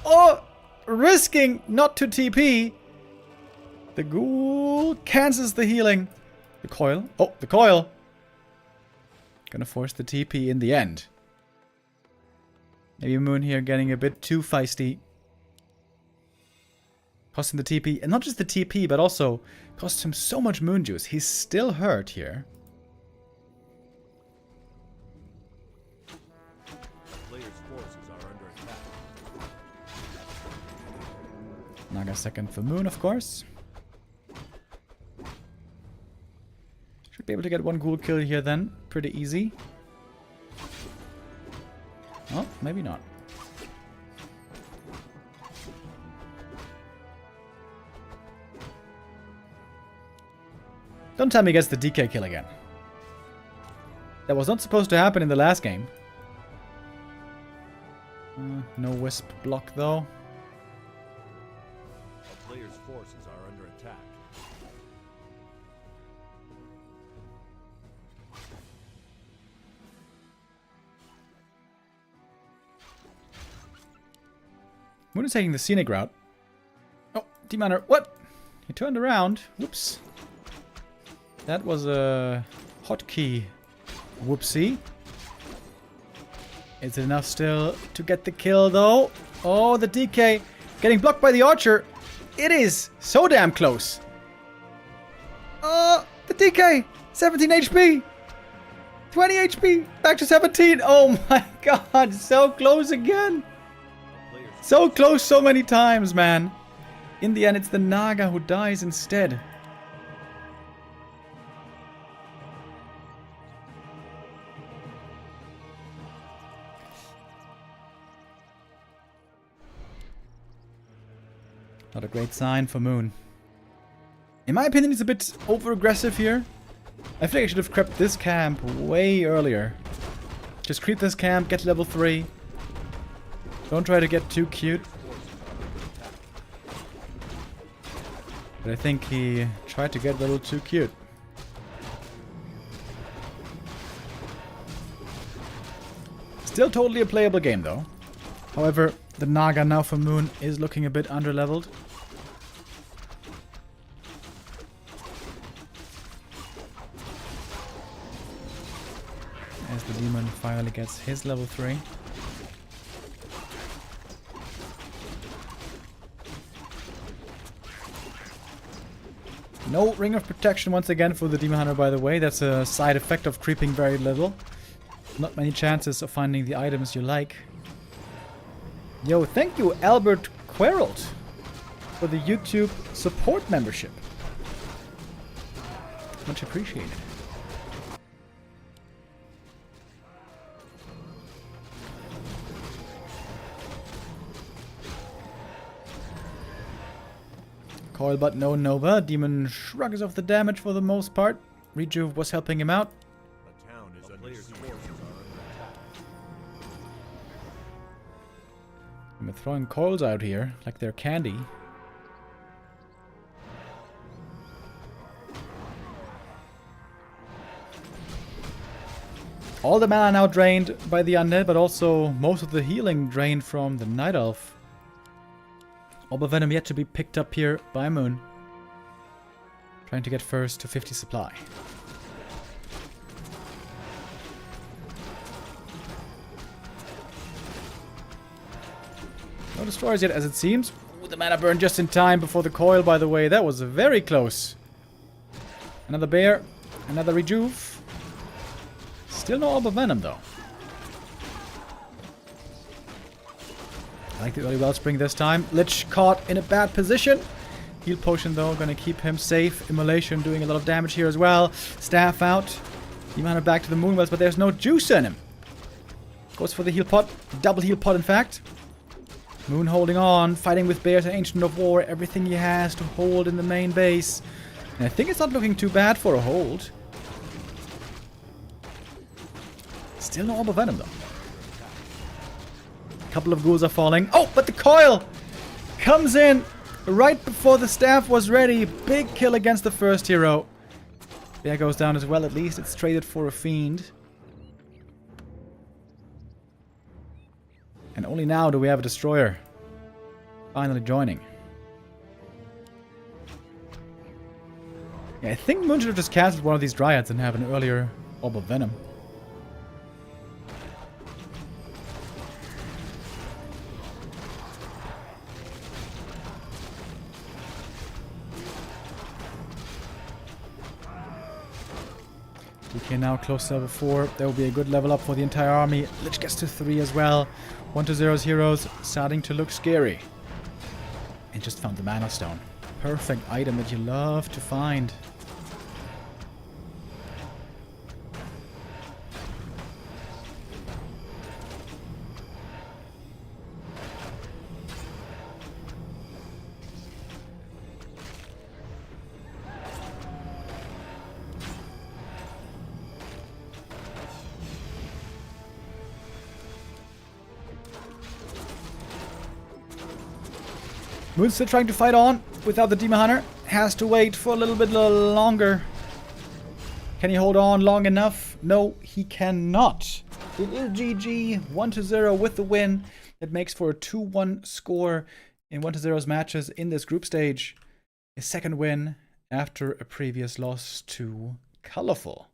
Oh, risking not to TP. The ghoul cancels the healing. The coil. Oh, the coil. Gonna force the TP in the end. Maybe Moon here getting a bit too feisty. Costing the TP, and not just the TP, but also cost him so much moon juice. He's still hurt here. Player's forces are under attack. Naga second for Moon, of course. Should be able to get one ghoul kill here then. Pretty easy. Oh, maybe not. Don't tell me he gets the DK kill again. That was not supposed to happen in the last game. No Wisp block though. A player's forces are under attack. Moon is taking the scenic route. Oh, Demon Hunter, what? He turned around. Whoops. That was a hotkey whoopsie. Is it enough still to get the kill though? Oh, the DK getting blocked by the archer. It is so damn close. Oh, the DK. 17 HP. 20 HP. Back to 17. Oh my god. So close again. So close so many times, man. In the end, it's the Naga who dies instead. Not a great sign for Moon. In my opinion, he's a bit over-aggressive here. I think I should have crept this camp way earlier. Just creep this camp, get level 3. Don't try to get too cute. But I think he tried to get a little too cute. Still totally a playable game though. However, the Naga now for Moon is looking a bit underleveled. As the Demon fires finally gets his level 3. No Ring of Protection once again for the Demon Hunter, by the way. That's a side effect of creeping very little. Not many chances of finding the items you like. Yo, thank you, Albert Queralt, for the YouTube support membership. Much appreciated. Coil but no Nova. Demon shrugs off the damage for the most part. Rejuve was helping him out. The town is under siege. Forces are under attack. I'm throwing coils out here like they're candy. All the mana now drained by the undead, but also most of the healing drained from the Night Elf. Orb of Venom yet to be picked up here by Moon. Trying to get first to 50 supply. No destroyers yet, as it seems. Ooh, the mana burn just in time before the coil, by the way. That was very close. Another bear. Another rejuve. Still no Orb of Venom, though. I like the early Wellspring this time. Lich caught in a bad position. Heal Potion, though, gonna keep him safe. Immolation doing a lot of damage here as well. Staff out. Demon Hunter back to the Moonwells, but there's no juice in him. Goes for the heal pot. Double heal pot, in fact. Moon holding on. Fighting with bears and Ancient of War. Everything he has to hold in the main base. And I think it's not looking too bad for a hold. Still no Orb of Venom, though. A couple of ghouls are falling. Oh, but the coil comes in right before the staff was ready. Big kill against the first hero. Bear goes down as well. At least it's traded for a fiend. And only now do we have a destroyer finally joining. Yeah, I think Moon should have just casted one of these Dryads and have an earlier Orb of Venom. Okay, now close to level 4. There will be a good level up for the entire army. Lich gets to 3 as well. 1-0's heroes starting to look scary. And just found the Mana Stone. Perfect item that you love to find. Moon's still trying to fight on without the Demon Hunter. Has to wait for a little bit longer. Can he hold on long enough? No, he cannot. It is GG. 1-0 with the win. It makes for a 2-1 score in 1-0's matches in this group stage. A second win after a previous loss to Colorful.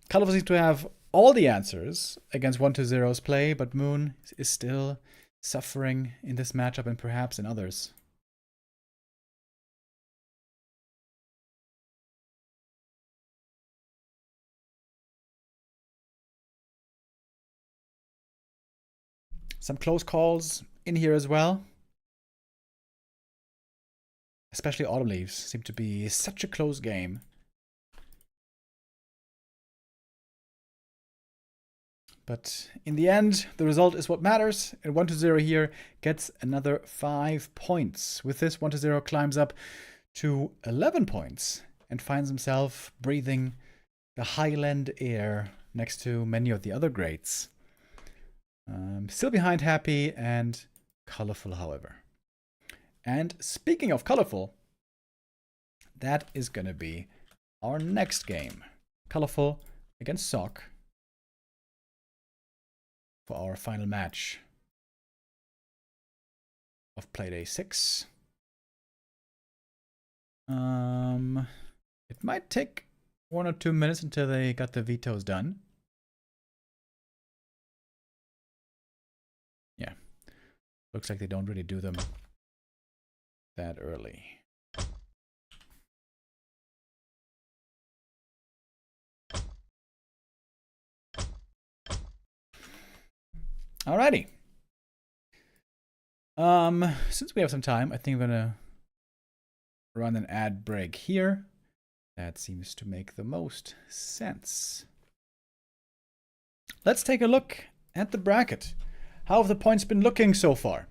Colorful seems to have all the answers against 1-0's play, but Moon is still suffering in this matchup and perhaps in others. Some close calls in here as well. Especially Autumn Leaves seem to be such a close game. But in the end, the result is what matters. And 1-0 here gets another 5 points. With this, 1-0 climbs up to 11 points and finds himself breathing the Highland air next to many of the other greats. Still behind Happy and Colorful, however. And speaking of Colorful, that is going to be our next game. Colorful against Sock. For our final match of Playday 6. It might take 1 or 2 minutes until they got the vetoes done. Looks like they don't really do them that early. Alrighty. Since we have some time, I think I'm gonna run an ad break here. That seems to make the most sense. Let's take a look at the bracket. How have the points been looking so far?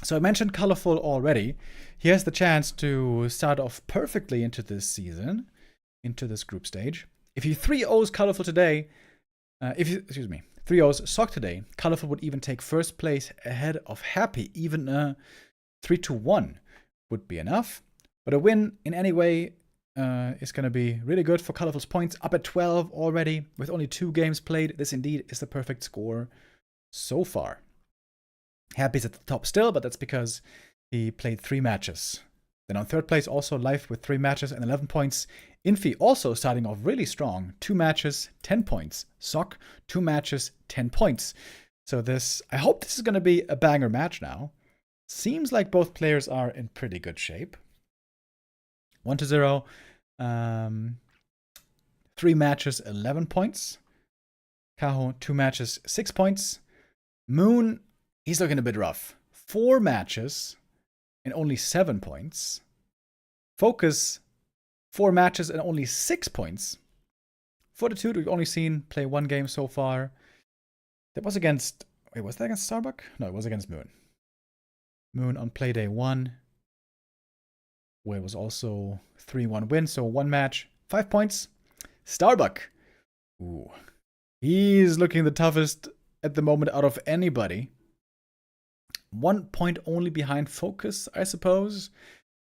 So I mentioned Colorful already. He has the chance to start off perfectly into this season, into this group stage. If he 3-0s Colorful today, 3-0s Sock today, Colorful would even take first place ahead of Happy. Even a 3-1 would be enough. But a win in any way is going to be really good for Colorful's points. Up at 12 already with only 2 games played. This indeed is the perfect score so far. Happy's at the top still, but that's because he played 3 matches. Then on third place, also Life with 3 matches and 11 points. Infy also starting off really strong. 2 matches, 10 points. Sock, 2 matches, 10 points. So I hope this is going to be a banger match now. Seems like both players are in pretty good shape. 1-0. 3 matches, 11 points. Kaho, 2 matches, 6 points. Moon, he's looking a bit rough. 4 matches and only 7 points. Focus, 4 matches and only 6 points. Fortitude, we've only seen play 1 game so far. That was against... Wait, was that against Starbuck? No, it was against Moon. Moon on Playday 1. Where it was also 3-1 win, so 1 match, 5 points. Starbuck. Ooh. He's looking the toughest at the moment out of anybody. 1 point only behind Focus, I suppose.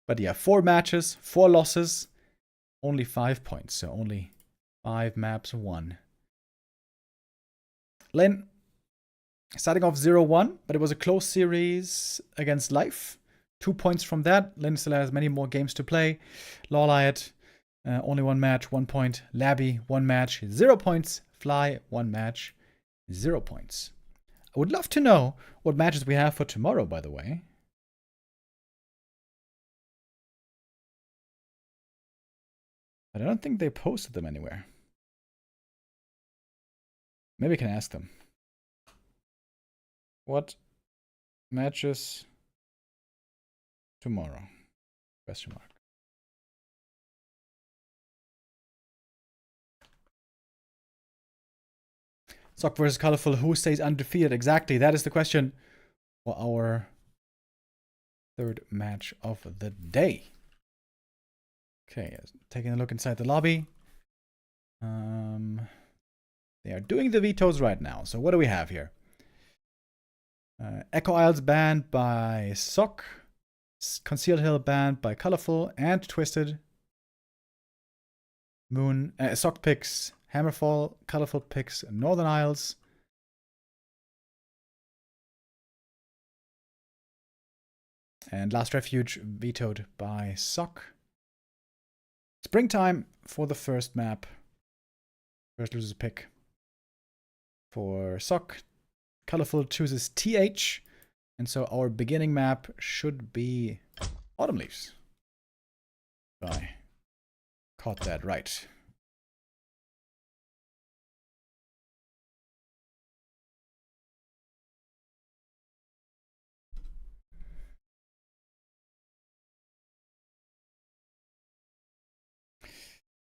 But yeah, 4 matches, 4 losses, only 5 points. So only 5 maps won. Lin, starting off 0-1, but it was a close series against Life. 2 points from that. Lin still has many more games to play. Lawliot, only 1 match, 1 point. Labby, 1 match, 0 points. Fly, 1 match, 0 points. I would love to know what matches we have for tomorrow, by the way. But I don't think they posted them anywhere. Maybe I can ask them. What matches tomorrow? Question mark. Sock versus Colorful, who stays undefeated? Exactly, that is the question for our 3rd match of the day. Okay, taking a look inside the lobby. They are doing the vetoes right now. So what do we have here? Echo Isles banned by Sock. Concealed Hill banned by Colorful and Twisted. Moon, Sock picks Hammerfall, Colorful picks Northern Isles. And Last Refuge vetoed by Sock. Springtime for the first map. First loser's pick. For Sock, Colorful chooses TH. And so our beginning map should be Autumn Leaves. I caught that right.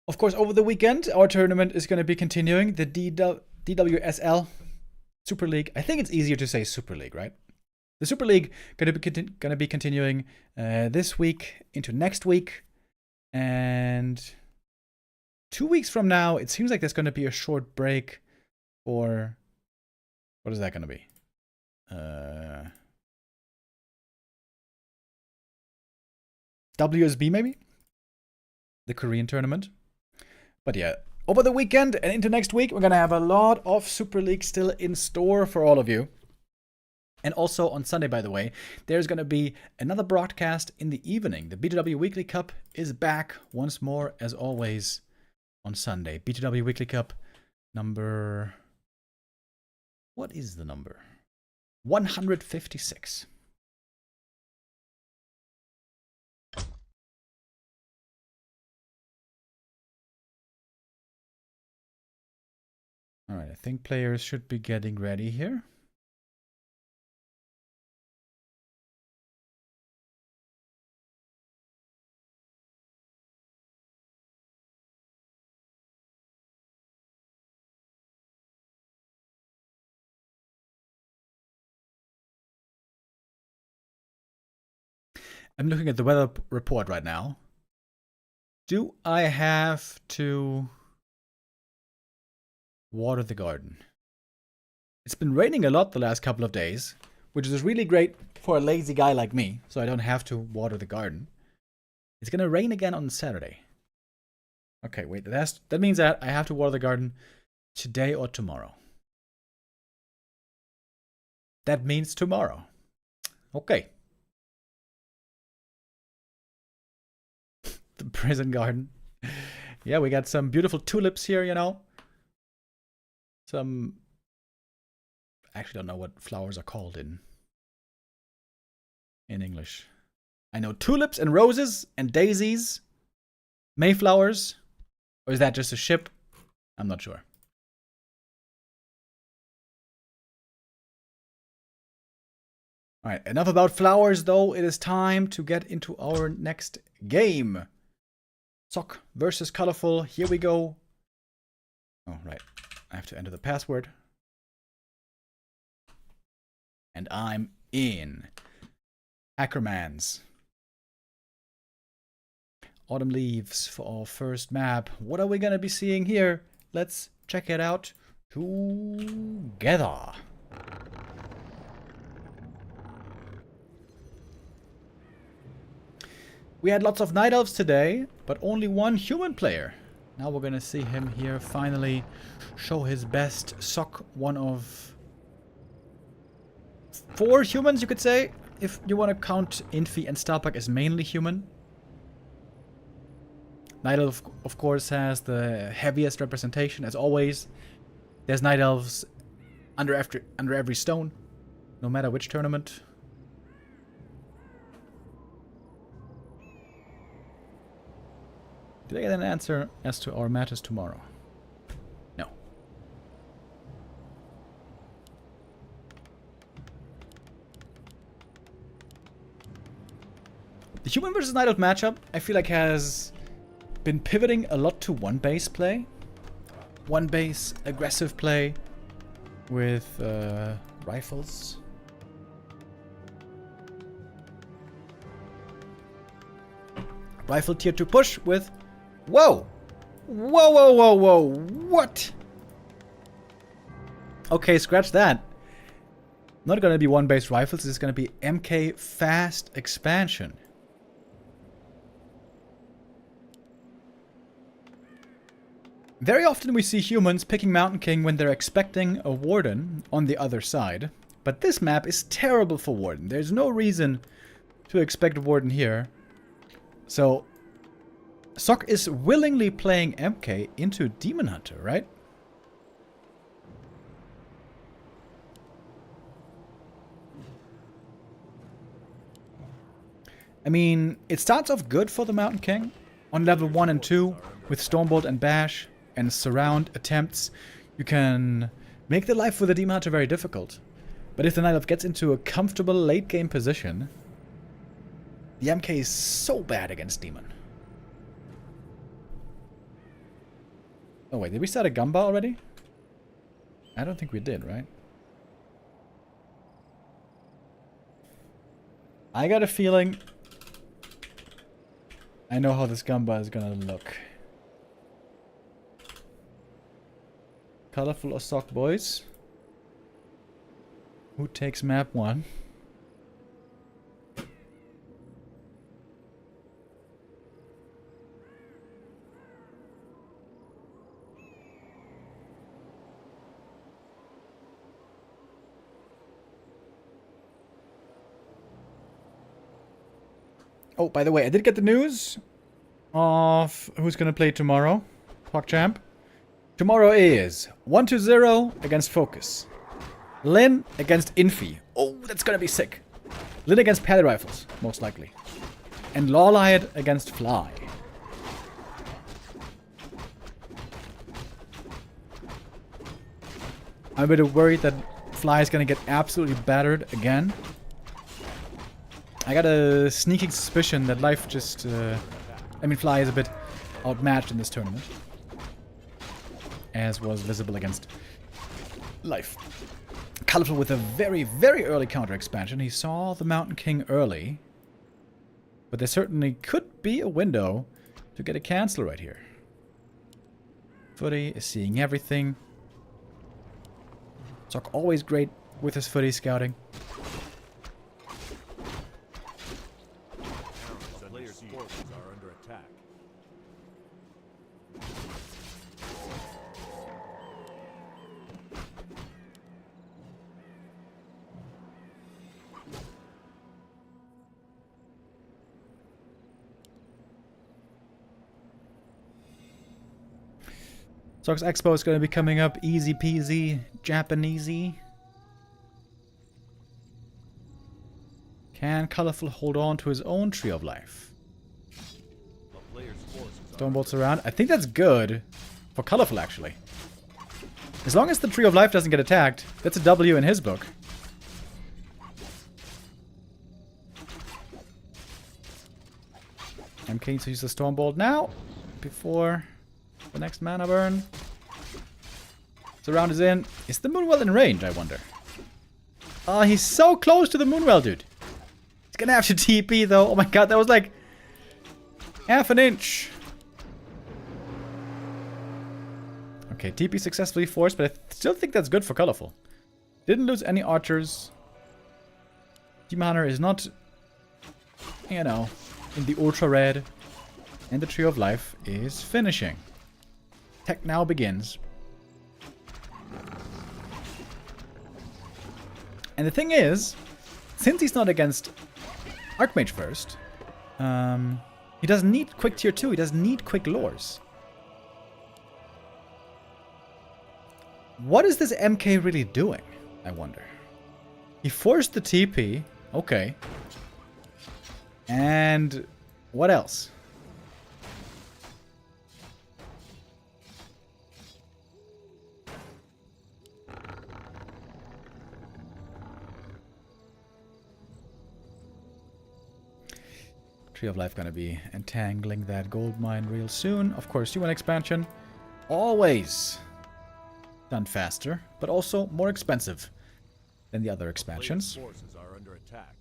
Of course, over the weekend, our tournament is going to be continuing. The DWSL Super League. I think it's easier to say Super League, right? The Super League going to be continuing this week into next week. And 2 weeks from now, it seems like there's going to be a short break for... What is that going to be? WSB, maybe? The Korean tournament. But yeah, over the weekend and into next week, we're going to have a lot of Super League still in store for all of you. And also on Sunday, by the way, there's going to be another broadcast in the evening. The B2W Weekly Cup is back once more, as always, on Sunday. B2W Weekly Cup number... What is the number? 156. Alright, I think players should be getting ready here. I'm looking at the weather report right now. Do I have to water the garden? It's been raining a lot the last couple of days, which is really great for a lazy guy like me, so I don't have to water the garden. It's gonna rain again on Saturday. Okay, wait, that means that I have to water the garden today or tomorrow. That means tomorrow. Okay. The prison garden. Yeah, we got some beautiful tulips here, you know. Some... I actually don't know what flowers are called in English. I know tulips and roses and daisies. Mayflowers. Or is that just a ship? I'm not sure. Alright, enough about flowers though. It is time to get into our next game. Sock versus Colorful. Here we go. Oh, right. I have to enter the password. And I'm in. Ackermans. Autumn Leaves for our first map. What are we going to be seeing here? Let's check it out together. We had lots of Night Elves today, but only one human player. Now we're gonna see him here finally show his best. Sock, one of 4 humans, you could say, if you want to count Infy and Starbuck as mainly human. Night Elf, of course, has the heaviest representation, as always. There's Night Elves under every stone, no matter which tournament. Did I get an answer as to our matters tomorrow? No. The human versus Night Elf matchup, I feel like, has been pivoting a lot to one base play. One base aggressive play with rifles. Rifle tier 2 push with... Whoa! Whoa, whoa, whoa, whoa! What? Okay, scratch that. Not gonna be one base rifles, it's gonna be MK fast expansion. Very often we see humans picking Mountain King when they're expecting a Warden on the other side. But this map is terrible for Warden. There's no reason to expect a Warden here. So, Sock is willingly playing MK into Demon Hunter, right? I mean, it starts off good for the Mountain King. On level 1 and 2, with Stormbolt and Bash and Surround attempts, you can make the life for the Demon Hunter very difficult. But if the Night Elf gets into a comfortable late game position, the MK is so bad against Demon. Oh wait, did we start a Gumba already? I don't think we did, right? I got a feeling I know how this Gumba is gonna look. Colorful or Sock boys? Who takes map 1? Oh, by the way, I did get the news of who's going to play tomorrow. PogChamp. Tomorrow is 1-0 against Focus. Lin against Infy. Oh, that's gonna be sick. Lin against Pally Rifles, most likely. And Lawlight against Fly. I'm a bit worried that Fly is gonna get absolutely battered again. I got a sneaking suspicion that Life just... Fly is a bit outmatched in this tournament. As was visible against Life. Colorful with a very, very early counter expansion. He saw the Mountain King early. But there certainly could be a window to get a cancel right here. Footy is seeing everything. Zoc always great with his footy scouting. The player's forces are under attack. Zoc's Expo is going to be coming up easy peasy, Japanesey. Can Colorful hold on to his own Tree of Life? The player's forces are Stone bolts around. I think that's good for Colorful, actually. As long as the Tree of Life doesn't get attacked, that's a W in his book. MK needs to use the Stormbolt now, before the next mana burn. Surround is in. Is the Moonwell in range, I wonder? Oh, he's so close to the Moonwell, dude. He's gonna have to TP, though. Oh my god, that was like half an inch. Okay, TP successfully forced, but I still think that's good for Colorful. Didn't lose any archers. Demon Hunter is not, you know, in the ultra red. And the Tree of Life is finishing. Tech now begins. And the thing is, since he's not against Archmage first, he doesn't need quick tier 2, he doesn't need quick lores. What is this MK really doing, I wonder? He forced the TP, okay. And what else? Tree of Life gonna be entangling that gold mine real soon. Of course, UN expansion. Always done faster, but also more expensive than the other expansions. The player's forces are under attack.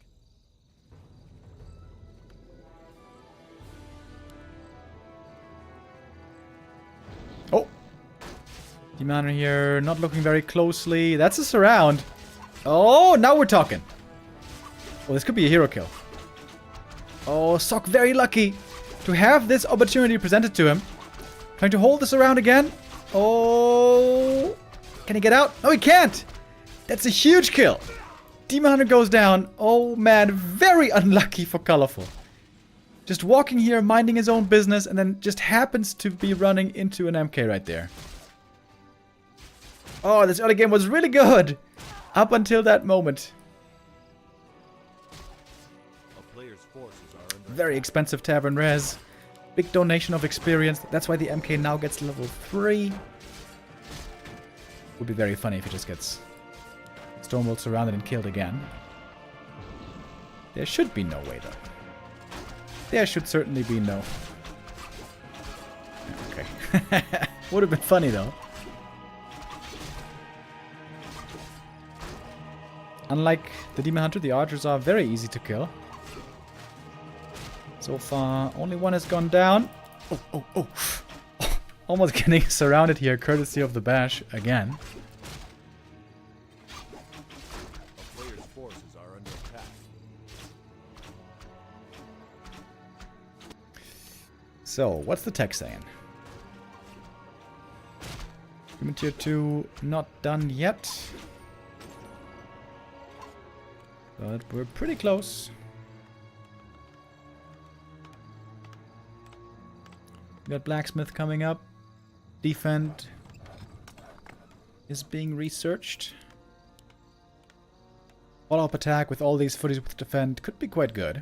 Oh! Demon here, not looking very closely. That's a surround. Oh, now we're talking. Oh, this could be a hero kill. Oh, Zoc very lucky to have this opportunity presented to him. Trying to hold this around again. Oh, can he get out? No, he can't. That's a huge kill. Demon Hunter goes down. Oh man, very unlucky for Colorful. Just walking here, minding his own business, and then just happens to be running into an MK right there. Oh, this early game was really good. Up until that moment. Very expensive Tavern Res. Big donation of experience. That's why the MK now gets level 3. Would be very funny if he just gets Stormbolt surrounded and killed again. There should be no way, though. There should certainly be no... Okay. Would have been funny, though. Unlike the Demon Hunter, the archers are very easy to kill. So far, only one has gone down. Oh. Almost getting surrounded here, courtesy of the bash again. The player's forces are under attack. So, what's the tech saying? Human tier 2 not done yet. But we're pretty close. We got Blacksmith coming up. Defend is being researched. Follow-up attack with all these footies with defend could be quite good.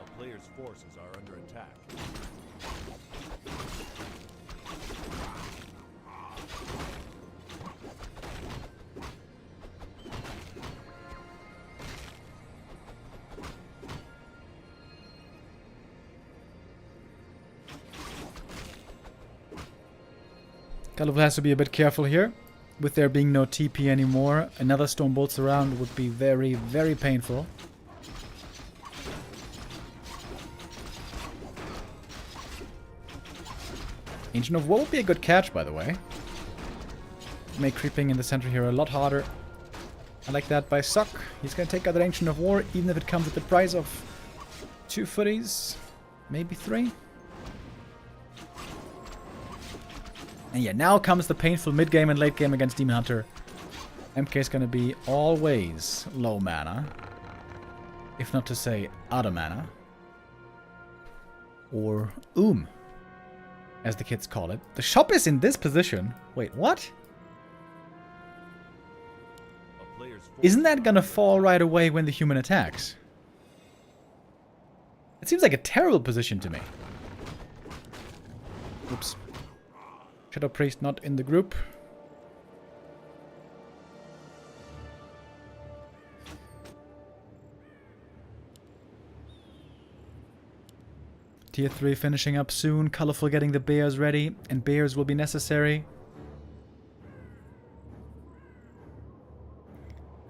A player's forces are under attack. Colorful has to be a bit careful here. With there being no TP anymore, another Storm Bolts around would be very, very painful. Ancient of War would be a good catch, by the way. Make creeping in the center here a lot harder. I like that by Suck. He's going to take out that Ancient of War, even if it comes at the price of 2 footies. Maybe 3. And yeah, now comes the painful mid-game and late game against Demon Hunter. MK is going to be always low mana. If not to say out of mana. Or as the kids call it. The shop is in this position. Wait, what? A player's Isn't that going to fall right away when the human attacks? It seems like a terrible position to me. Oops. Shadow Priest not in the group. Tier 3 finishing up soon. Colorful getting the bears ready. And bears will be necessary.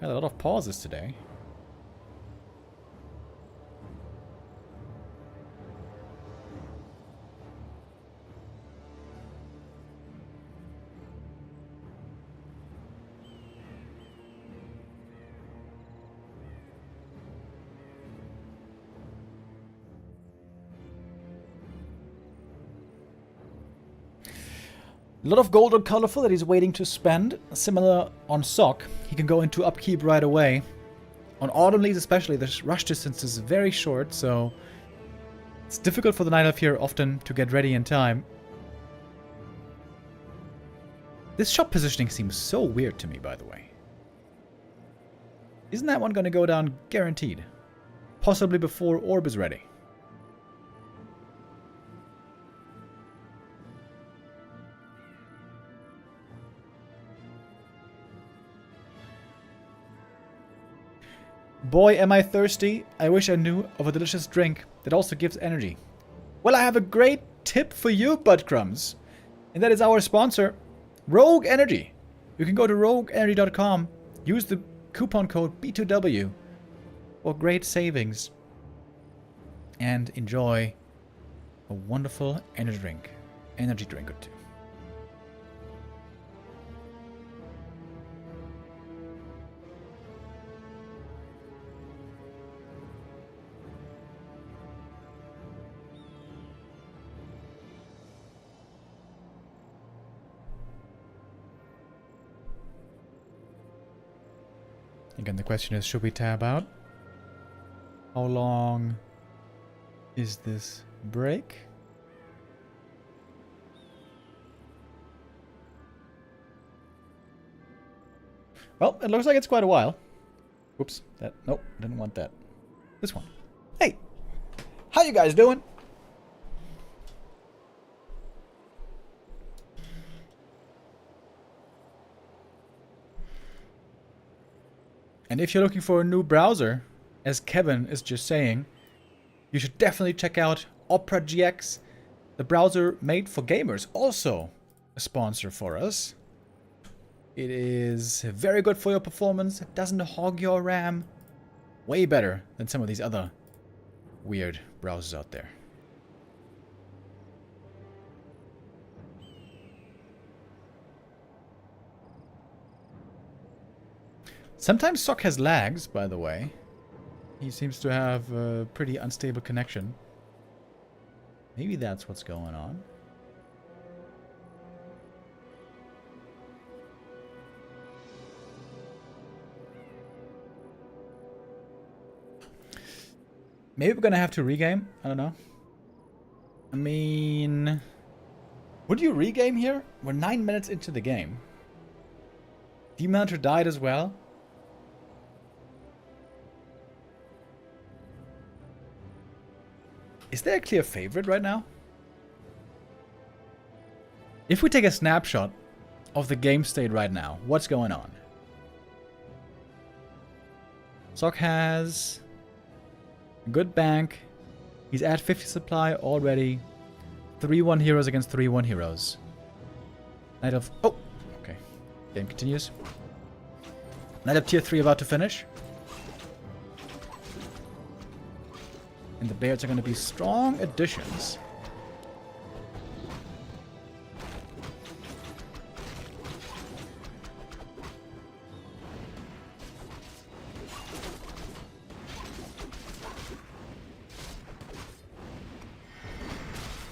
Got a lot of pauses today. A lot of gold on Colorful that he's waiting to spend. Similar on Sock. He can go into upkeep right away. On Autumn Leaves especially, the rush distance is very short, so it's difficult for the Night Elf here often to get ready in time. This shop positioning seems so weird to me, by the way. Isn't that one going to go down guaranteed? Possibly before Orb is ready. Boy, am I thirsty. I wish I knew of a delicious drink that also gives energy. Well, I have a great tip for you, Budcrumbs. And that is our sponsor, Rogue Energy. You can go to rogueenergy.com, use the coupon code B2W for great savings, and enjoy a wonderful energy drink or two. Again, the question is, should we tab out? How long is this break? Well, it looks like it's quite a while. Oops, nope, didn't want that. This one. Hey, how you guys doing? And if you're looking for a new browser, as Kevin is just saying, you should definitely check out OperaGX, the browser made for gamers, also a sponsor for us. It is very good for your performance, it doesn't hog your RAM, way better than some of these other weird browsers out there. Sometimes Sock has lags, by the way. He seems to have a pretty unstable connection. Maybe that's what's going on. Maybe we're gonna have to regame. I don't know. I mean, would you regame here? We're 9 minutes into the game. Demonter died as well. Is there a clear favorite right now? If we take a snapshot of the game state right now, what's going on? Sok has a good bank. He's at 50 supply already. 3-1 heroes against 3-1 heroes. Knight of... Oh! Okay. Game continues. Knight of tier 3 about to finish. And the Bears are going to be strong additions.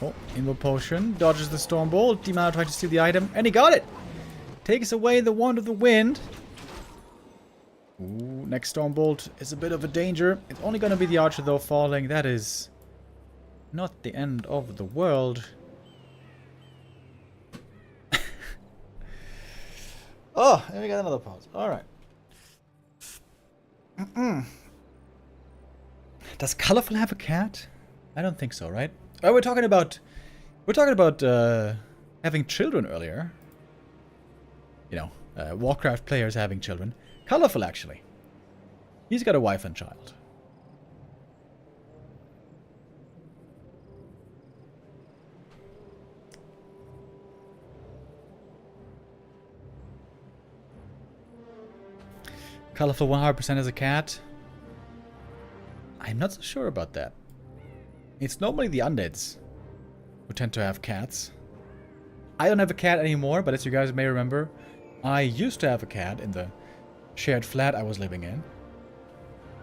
Oh, Invo Potion dodges the Stormbolt. Demon trying to steal the item, and he got it! Takes away the Wand of the Wind. Ooh, next Stormbolt is a bit of a danger. It's only going to be the Archer, though, falling. That is not the end of the world. Oh, and we got another pause. Alright. Does Colorful have a cat? I don't think so, right? Oh, we're talking about having children earlier. You know, Warcraft players having children. Colorful, actually. He's got a wife and child. Colorful 100% as a cat. I'm not so sure about that. It's normally the undeads who tend to have cats. I don't have a cat anymore, but as you guys may remember, I used to have a cat in the shared flat I was living in.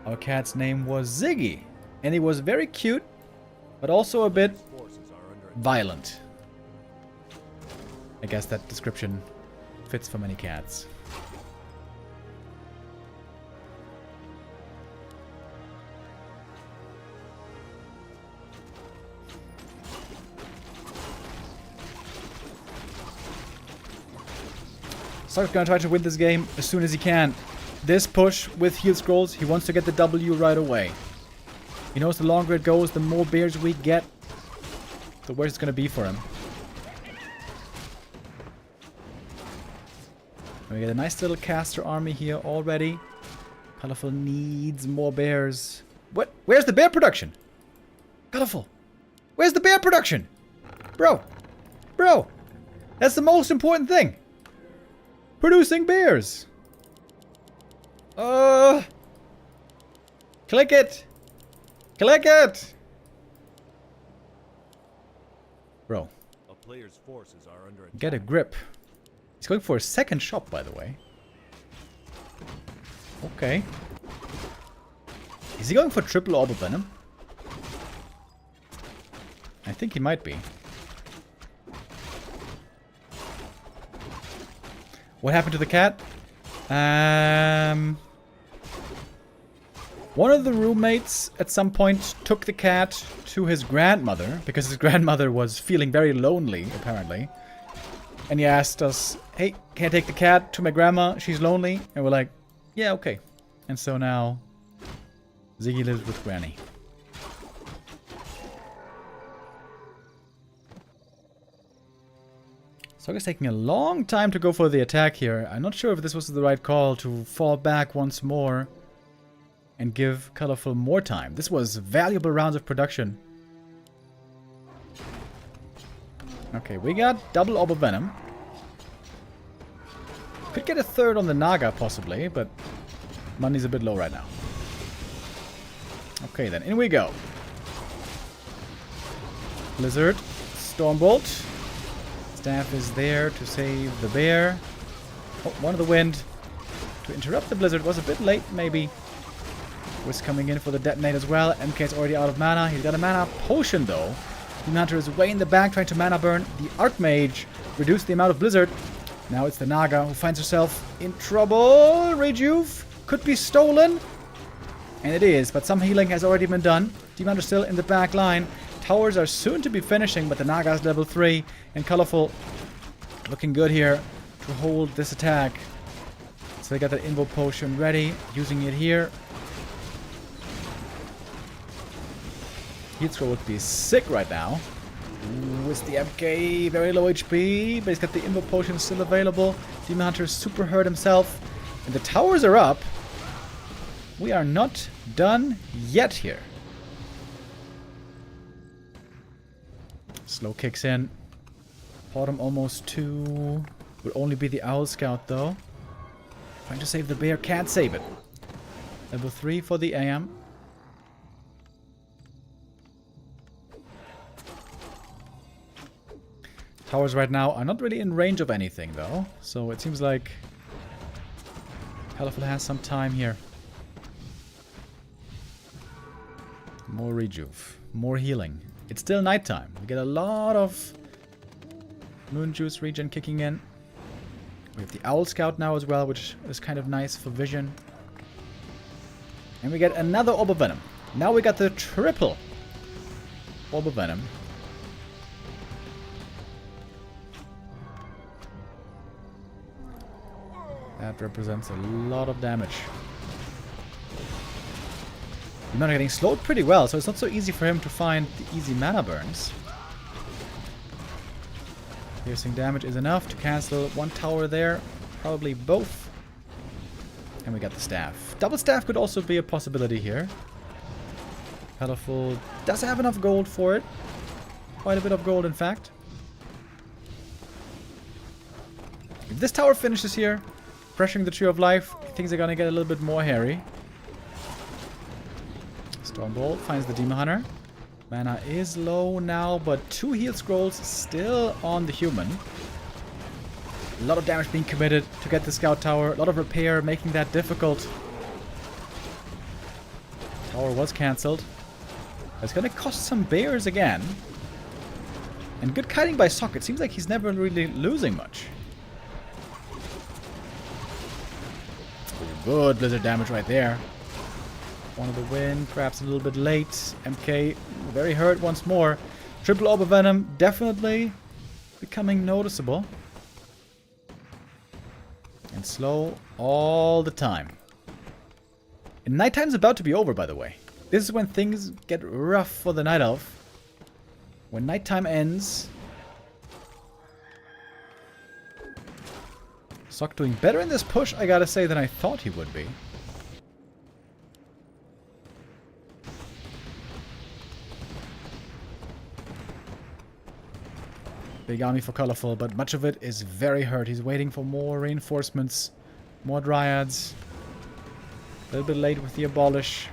Our cat's name was Ziggy, and he was very cute, but also a bit violent. I guess that description fits for many cats. Sark's gonna try to win this game as soon as he can. This push with heal scrolls, he wants to get the W right away. He knows the longer it goes, the more bears we get, the worse it's gonna be for him. We get a nice little caster army here already. Colorful needs more bears. What? Where's the bear production? Colorful. Where's the bear production? Bro. Bro. That's the most important thing. Producing bears. Click it. Click it. Bro. A player's forces are under attack. Get a grip. He's going for a second shop, by the way. Okay. Is he going for triple orb of venom? I think he might be. What happened to the cat? One of the roommates at some point took the cat to his grandmother because his grandmother was feeling very lonely, apparently. And he asked us, hey, can I take the cat to my grandma? She's lonely. And we're like, yeah, okay. And so now Ziggy lives with Granny. So it's taking a long time to go for the attack here. I'm not sure if this was the right call to fall back once more and give Colorful more time. This was valuable rounds of production. Okay, we got double Orb of Venom. Could get a third on the Naga possibly, but money's a bit low right now. Okay, then in we go. Blizzard, Stormbolt. Staff is there to save the bear. Oh, one of the wind. To interrupt the blizzard was a bit late, maybe. Was coming in for the detonate as well. MK's already out of mana. He's got a mana potion though. Demon Hunter is way in the back trying to mana burn. The Archmage reduced the amount of blizzard. Now it's the Naga who finds herself in trouble. Rejuve could be stolen. And it is, but some healing has already been done. Demon Hunter still in the back line. Towers are soon to be finishing, but the Naga's level 3. And Colorful looking good here to hold this attack. So they got that Invo Potion ready, using it here. Heat Scroll would be sick right now. With the MK, very low HP, but he's got the Invo Potion still available. Demon Hunter super hurt himself. And the towers are up. We are not done yet here. Slow kicks in. Bottom almost 2. Would only be the Owl Scout though. Trying to save the bear, can't save it. Level 3 for the AM. Towers right now are not really in range of anything though. So it seems like Colorful has some time here. More rejuve. More healing. It's still nighttime. We get a lot of Moon Juice regen kicking in. We have the Owl Scout now as well, which is kind of nice for vision. And we get another Orb of Venom. Now we got the triple Orb of Venom. That represents a lot of damage. He's not getting slowed pretty well, so it's not so easy for him to find the easy mana burns. Piercing damage is enough to cancel one tower there, probably both. And we got the staff. Double staff could also be a possibility here. Colorful does have enough gold for it. Quite a bit of gold, in fact. If this tower finishes here, pressuring the Tree of Life, things are gonna get a little bit more hairy. Stormbolt finds the Demon Hunter. Mana is low now, but 2 heal scrolls still on the human. A lot of damage being committed to get the Scout Tower. A lot of repair, making that difficult. Tower was cancelled. It's gonna cost some bears again. And good kiting by Sock. It seems like he's never really losing much. Good blizzard damage right there. One of the win, perhaps a little bit late. MK very hurt once more. Triple Orb of Venom definitely becoming noticeable. And slow all the time. And nighttime's about to be over, by the way. This is when things get rough for the Night Elf. When nighttime ends. Sock doing better in this push, I gotta say, than I thought he would be. Big army for Colorful, but much of it is very hurt. He's waiting for more reinforcements, more Dryads. A little bit late with the Abolish.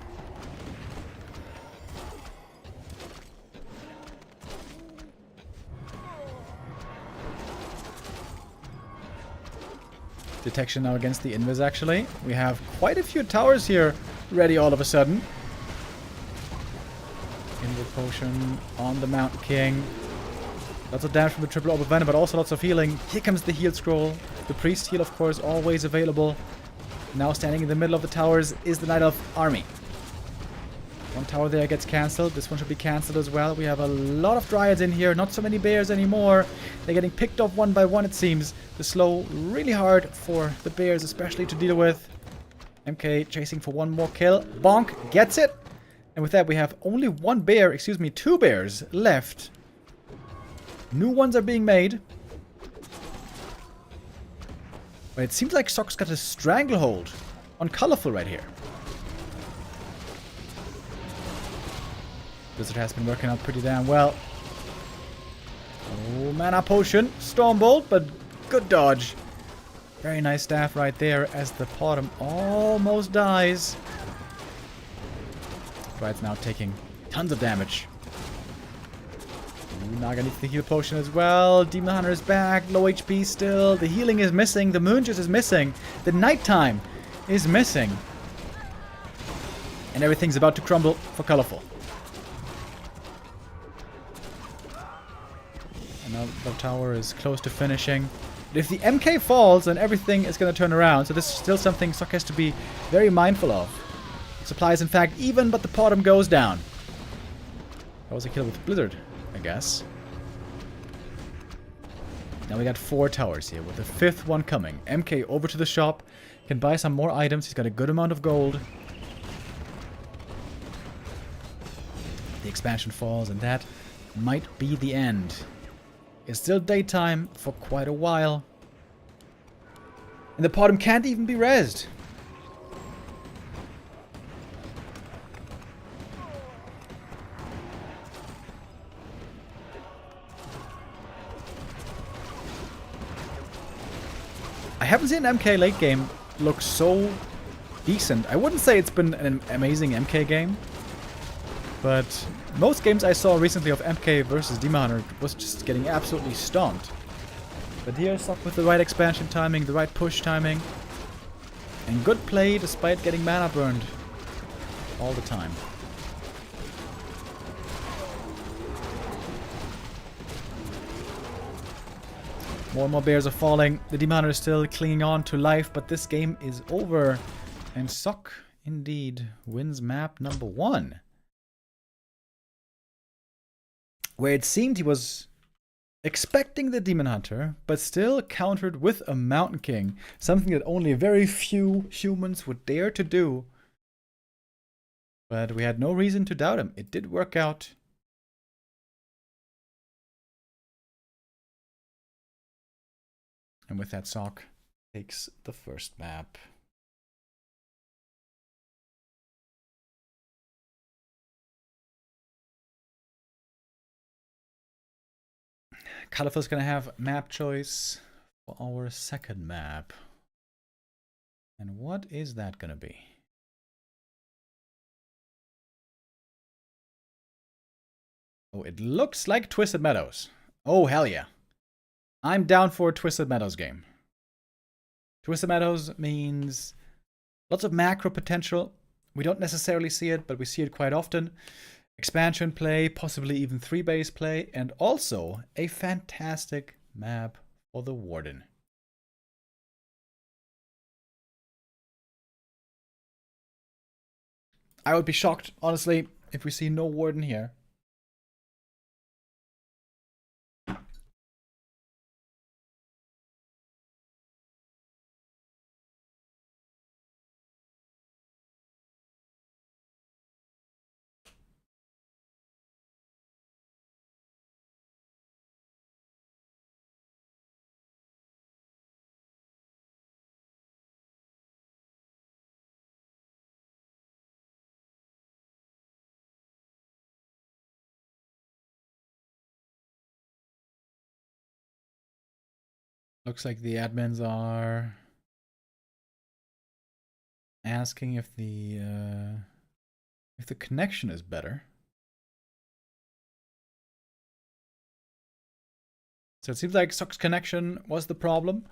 Detection now against the Invis, actually. We have quite a few towers here ready all of a sudden. Invis Potion on the Mountain King. Lots of damage from the triple Orb of Venom, but also lots of healing. Here comes the heal scroll. The priest heal, of course, always available. Now standing in the middle of the towers is the Night Elf army. One tower there gets cancelled. This one should be cancelled as well. We have a lot of Dryads in here. Not so many bears anymore. They're getting picked off one by one, it seems. The slow really hard for the bears, especially to deal with. MK chasing for one more kill. Bonk gets it. And with that, we have only one bear, excuse me, 2 bears left. New ones are being made. But it seems like Sock's got a stranglehold on Colorful right here. Blizzard has been working out pretty damn well. Oh, Mana Potion. Stormbolt, but good dodge. Very nice staff right there as the bottom almost dies. Right now taking tons of damage. Ooh, Naga needs the heal potion as well. Demon Hunter is back. Low HP still. The healing is missing. The Moon Juice is missing. The nighttime is missing. And everything's about to crumble for Colorful. Another tower is close to finishing. But if the MK falls, then everything is going to turn around. So this is still something Sock has to be very mindful of. Supplies, in fact, even, but the bottom goes down. That was a kill with Blizzard, I guess. Now we got 4 towers here, with the 5th one coming. MK over to the shop. Can buy some more items. He's got a good amount of gold. The expansion falls, and that might be the end. It's still daytime for quite a while. And the bottom can't even be rezzed. I haven't seen an MK late game look so decent. I wouldn't say it's been an amazing MK game, but most games I saw recently of MK versus Demon Hunter was just getting absolutely stomped. But here, stuck with the right expansion timing, the right push timing, and good play despite getting mana burned all the time. More and more bears are falling. The Demon Hunter is still clinging on to life, but this game is over. And Sok, indeed, wins map number 1. Where it seemed he was expecting the Demon Hunter, but still countered with a Mountain King. Something that only very few humans would dare to do. But we had no reason to doubt him. It did work out. And with that, Sok takes the first map. Colorful's gonna have map choice for our second map. And what is that gonna be? Oh, it looks like Twisted Meadows. Oh, hell yeah. I'm down for a Twisted Meadows game. Twisted Meadows means lots of macro potential. We don't necessarily see it, but we see it quite often. Expansion play, possibly even 3-base play, and also a fantastic map for the Warden. I would be shocked, honestly, if we see no Warden here. Looks like the admins are asking if the connection is better. So it seems like Sok's connection was the problem,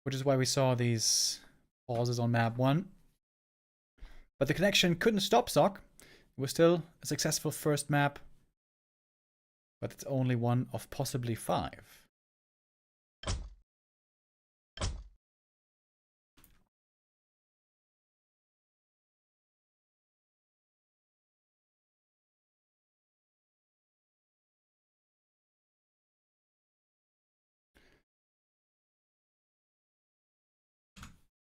which is why we saw these pauses on map 1. But the connection couldn't stop Sok. It was still a successful first map, but it's only one of possibly 5.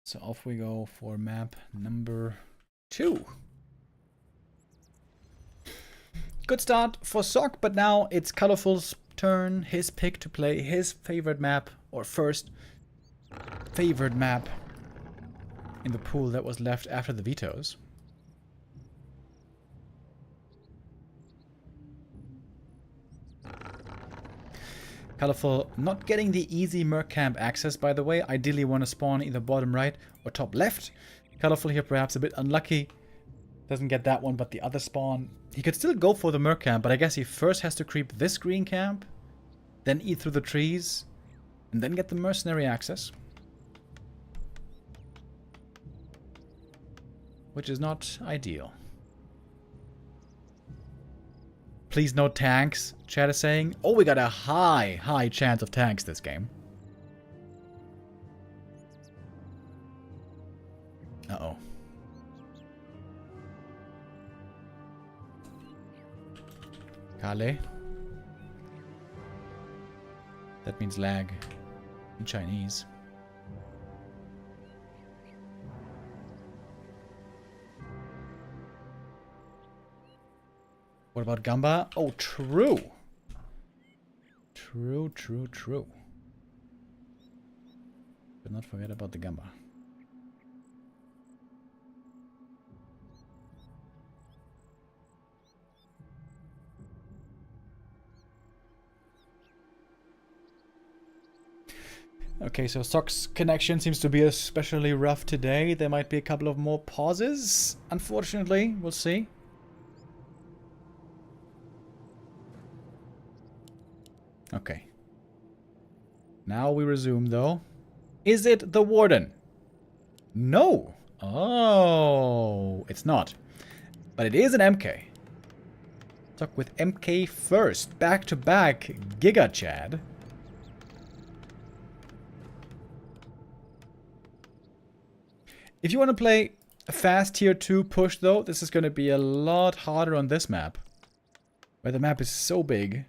So off we go for map number 2. Good start for Sok, but now it's Colorful's turn, his pick to play his favorite map, or first favorite map in the pool that was left after the vetoes. Colorful not getting the easy Merc Camp access, by the way. Ideally want to spawn either bottom right or top left. Colorful here perhaps a bit unlucky. Doesn't get that one, but the other spawn. He could still go for the Merc Camp, but I guess he first has to creep this green camp, then eat through the trees, and then get the mercenary access. Which is not ideal. Please no tanks, chat is saying. Oh, we got a high chance of tanks this game. Uh-oh. Kale. That means lag in Chinese. What about Gamba? Oh, true. True, true, true. But not forget about the Gamba. Okay, so Sock's connection seems to be especially rough today. There might be a couple of more pauses. Unfortunately, we'll see. Okay. Now we resume, though. Is it the Warden? No. Oh, it's not. But it is an MK. Stuck with MK first. Back to back. Giga Chad. If you want to play a fast tier 2 push, though, this is going to be a lot harder on this map. Where the map is so big.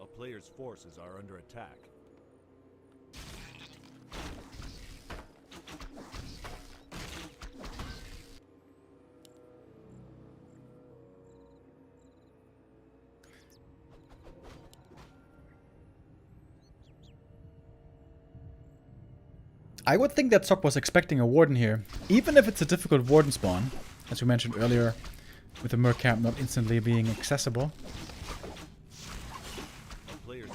A player's forces are under attack. I would think that Sok was expecting a Warden here. Even if it's a difficult Warden spawn. As we mentioned earlier. With the Merc camp not instantly being accessible. A player's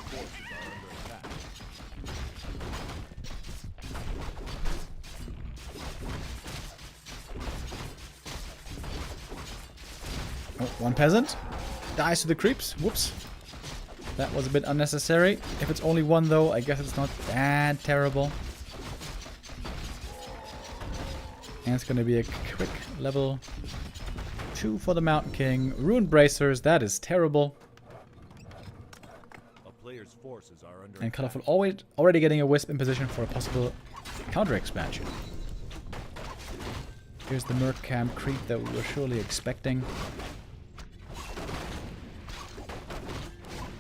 forces are under attack. Oh, one peasant. Dies to the creeps. Whoops. That was a bit unnecessary. If it's only one, though, I guess it's not that terrible. And it's going to be a quick level 2 for the Mountain King. Ruined Bracers, that is terrible. A player's forces are under And attack. Colorful already getting a Wisp in position for a possible counter expansion. Here's the Merc Camp creep that we were surely expecting.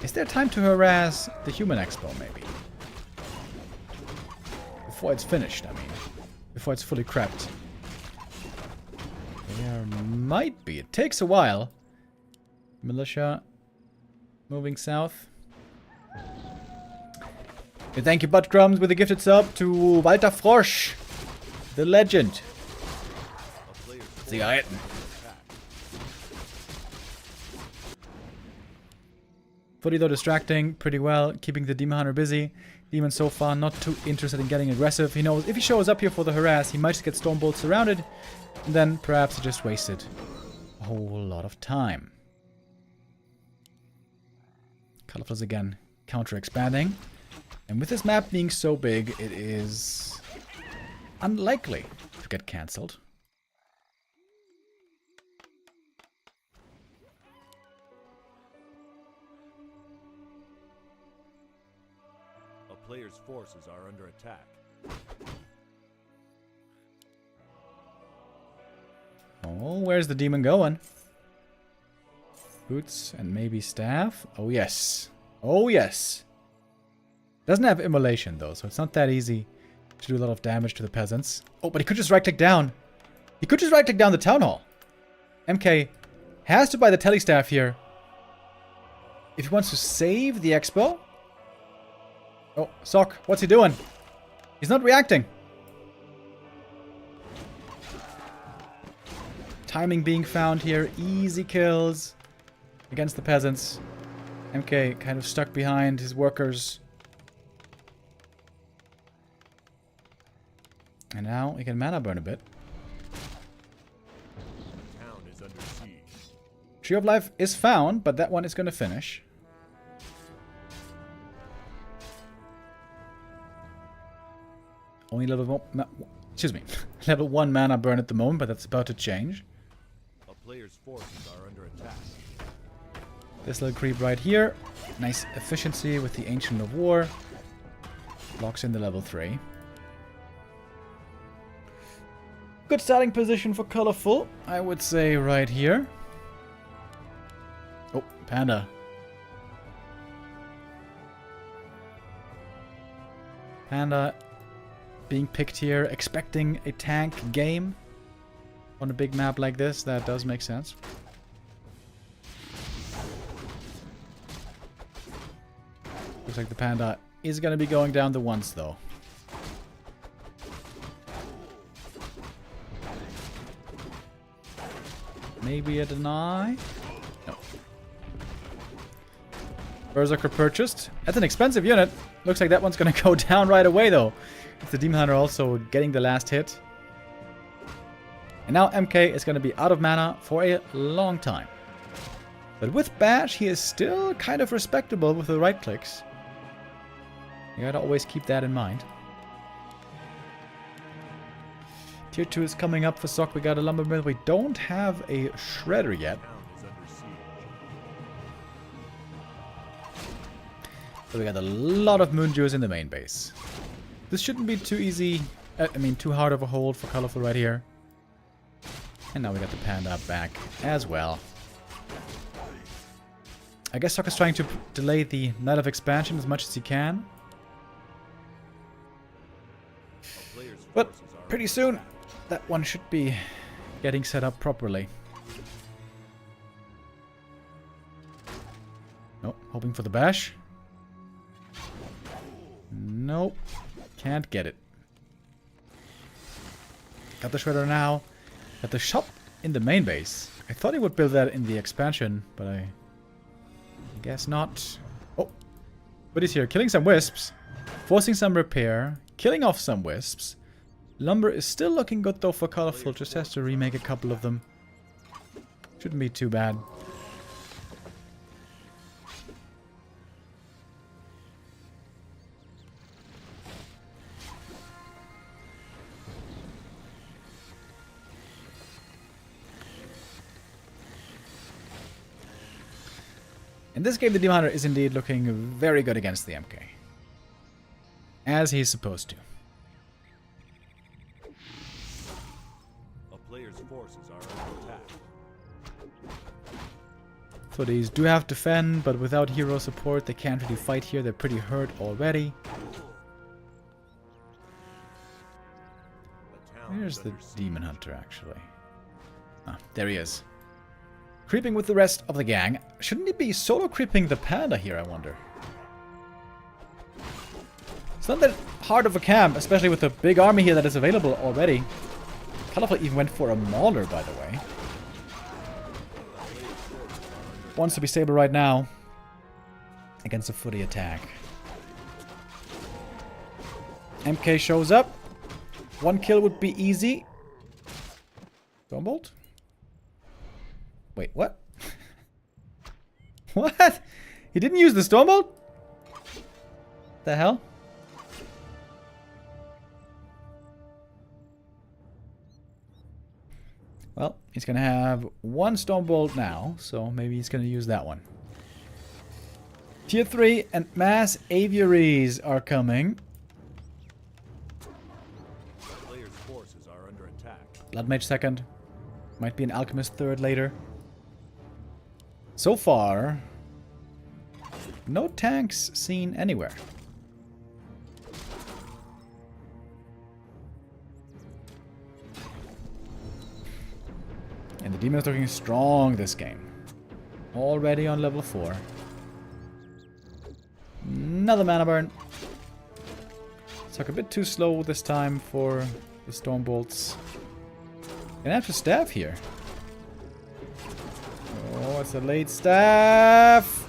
Is there time to harass the Human Expo, maybe? Before it's finished, I mean. Before it's fully crapped. There might be. It takes a while. Militia moving south. And thank you, Butt Crumbs, with a gifted sub to Walter Frosch, the legend. A player's See it. Footy, though, distracting pretty well, keeping the Demon Hunter busy. Demon so far not too interested in getting aggressive. He knows if he shows up here for the harass, he might just get Stormbolt surrounded. And then perhaps he just wasted a whole lot of time. Colorful's again counter-expanding. And with this map being so big, it is unlikely to get cancelled. A player's forces are under attack. Oh, where's the demon going? Boots and maybe staff? Oh, yes. Oh, yes. Doesn't have immolation, though, so it's not that easy to do a lot of damage to the peasants. Oh, but he could just right-click down. He could just right-click down the Town Hall. MK has to buy the Telestaff here. If he wants to save the Expo. Oh, Sock, what's he doing? He's not reacting. Timing being found here. Easy kills against the peasants. MK kind of stuck behind his workers. And now he can mana burn a bit. The town is under siege. Tree of Life is found, but that one is going to finish. Only level 1, excuse me, level 1 mana burn at the moment, but that's about to change. player's forces are under attack. This little creep right here. Nice efficiency with the Ancient of War. Locks in the level 3. Good starting position for colorful, I would say, right here. Oh, Panda. Panda being picked here, expecting a tank game on a big map like this. That does make sense. Looks like the Panda is going to be going down the once, though. Maybe a deny? No. Berserker purchased. That's an expensive unit. Looks like that one's going to go down right away, though. It's the Demon Hunter also getting the last hit. And now MK is going to be out of mana for a long time. But with Bash, he is still kind of respectable with the right clicks. You gotta always keep that in mind. Tier 2 is coming up for Sok. We got a lumber mill. We don't have a shredder yet. So we got a lot of moon jewels in the main base. This shouldn't be too easy. Too hard of a hold for colorful right here. And now we got the Panda back as well. I guess Sok is trying to delay the Night of Expansion as much as he can. But pretty soon, that one should be getting set up properly. Nope, hoping for the bash. Nope, can't get it. Got the shredder now. Got the shop in the main base. I thought he would build that in the expansion, but I guess not. Oh, what is here? Killing some wisps, forcing some repair, killing off some wisps. Lumber is still looking good though for colorful, just has to remake a couple of them. Shouldn't be too bad. In this game, the Demon Hunter is indeed looking very good against the MK. As he's supposed to. Forces are under attack. So these do have defend, but without hero support they can't really fight here. They're pretty hurt already. Where's the Demon Hunter actually? Ah, there he is. Creeping with the rest of the gang. Shouldn't he be solo creeping the Panda here, I wonder? It's not that hard of a camp, especially with the big army here that is available already. Colorful even went for a Mauler, by the way. Wants to be stable right now. Against a footy attack. MK shows up. One kill would be easy. Stormbolt? Wait, what? What? He didn't use the Stormbolt? The hell? Well, he's going to have one Stormbolt now, so maybe he's going to use that one. Tier 3 and Mass Aviaries are coming. Player's forces are under attack. Blood Mage second. Might be an Alchemist third later. So far, no tanks seen anywhere. And the demon is looking strong this game. Already on level 4. Another mana burn. Stuck a bit too slow this time for the Stormbolts. Gonna have to staff here. Oh, it's a late staff.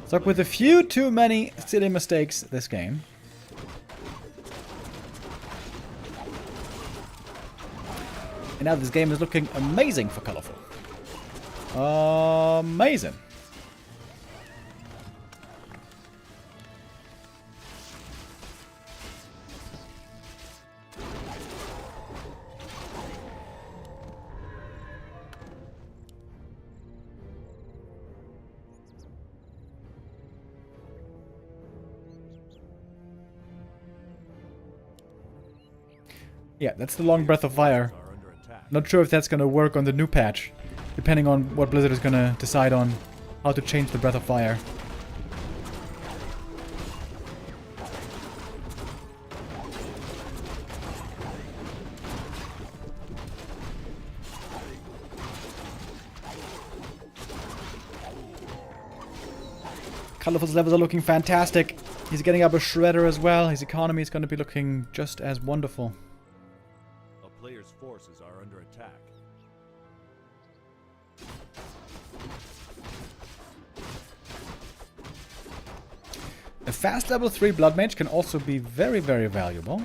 Stuck with a few too many silly mistakes this game. And now this game is looking amazing for colorful. Amazing. Yeah, that's the long breath of fire. Are under attack. Not sure if that's gonna work on the new patch, depending on what Blizzard is gonna decide on how to change the breath of fire. Colorful's levels are looking fantastic. He's getting up a shredder as well. His economy is going to be looking just as wonderful. A player's forces are under attack. A fast level 3 Blood Mage can also be very, very valuable.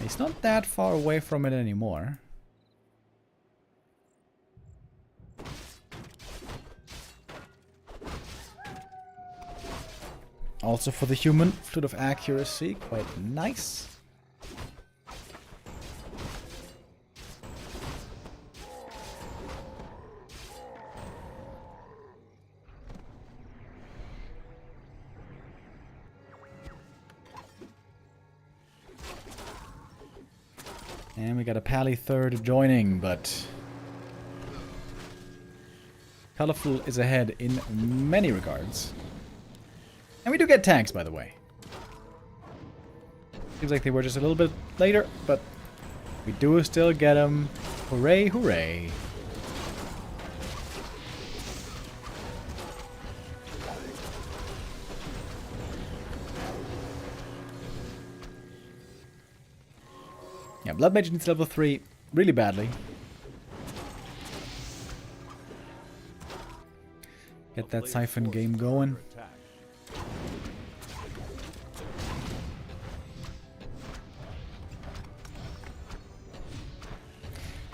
He's not that far away from it anymore. Also for the human, Flute of Accuracy, quite nice. And we got a Pally third joining, but Colorful is ahead in many regards. And we do get tanks, by the way. Seems like they were just a little bit later, but we do still get them. Hooray, hooray. Yeah, Blood Mage needs level 3 really badly. Get that Siphon game going.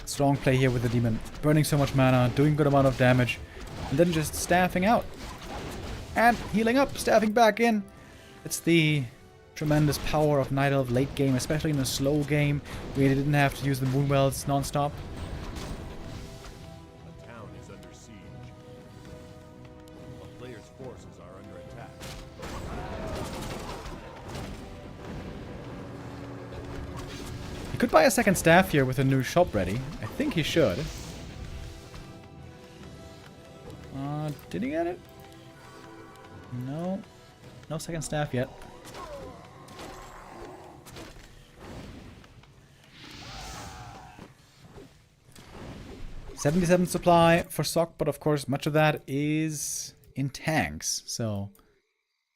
Strong play here with the demon. Burning so much mana, doing good amount of damage, and then just staffing out. And healing up, staffing back in. It's the tremendous power of Night Elf late game, especially in a slow game where you didn't have to use the Moonwells non-stop. A town is under siege. A player's forces are under attack. He could buy a second staff here with a new shop ready. I think he should. Did he get it? No. No second staff yet. $77 supply for Sock, but of course much of that is in tanks, so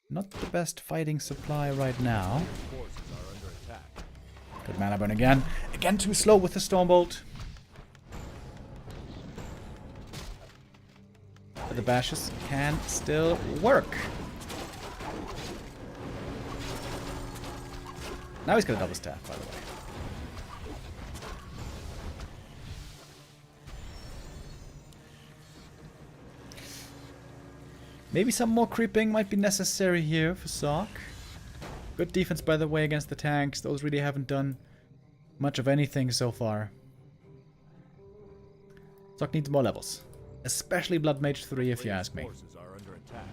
not the best fighting supply right now. Forces are under attack. Good mana burn again. Again too slow with the Stormbolt. But the bashes can still work. Now he's got a double staff, by the way. Maybe some more creeping might be necessary here for Sock. Good defense, by the way, against the tanks. Those really haven't done much of anything so far. Sock needs more levels. Especially Blood Mage 3, if you ask me. Forces are under attack.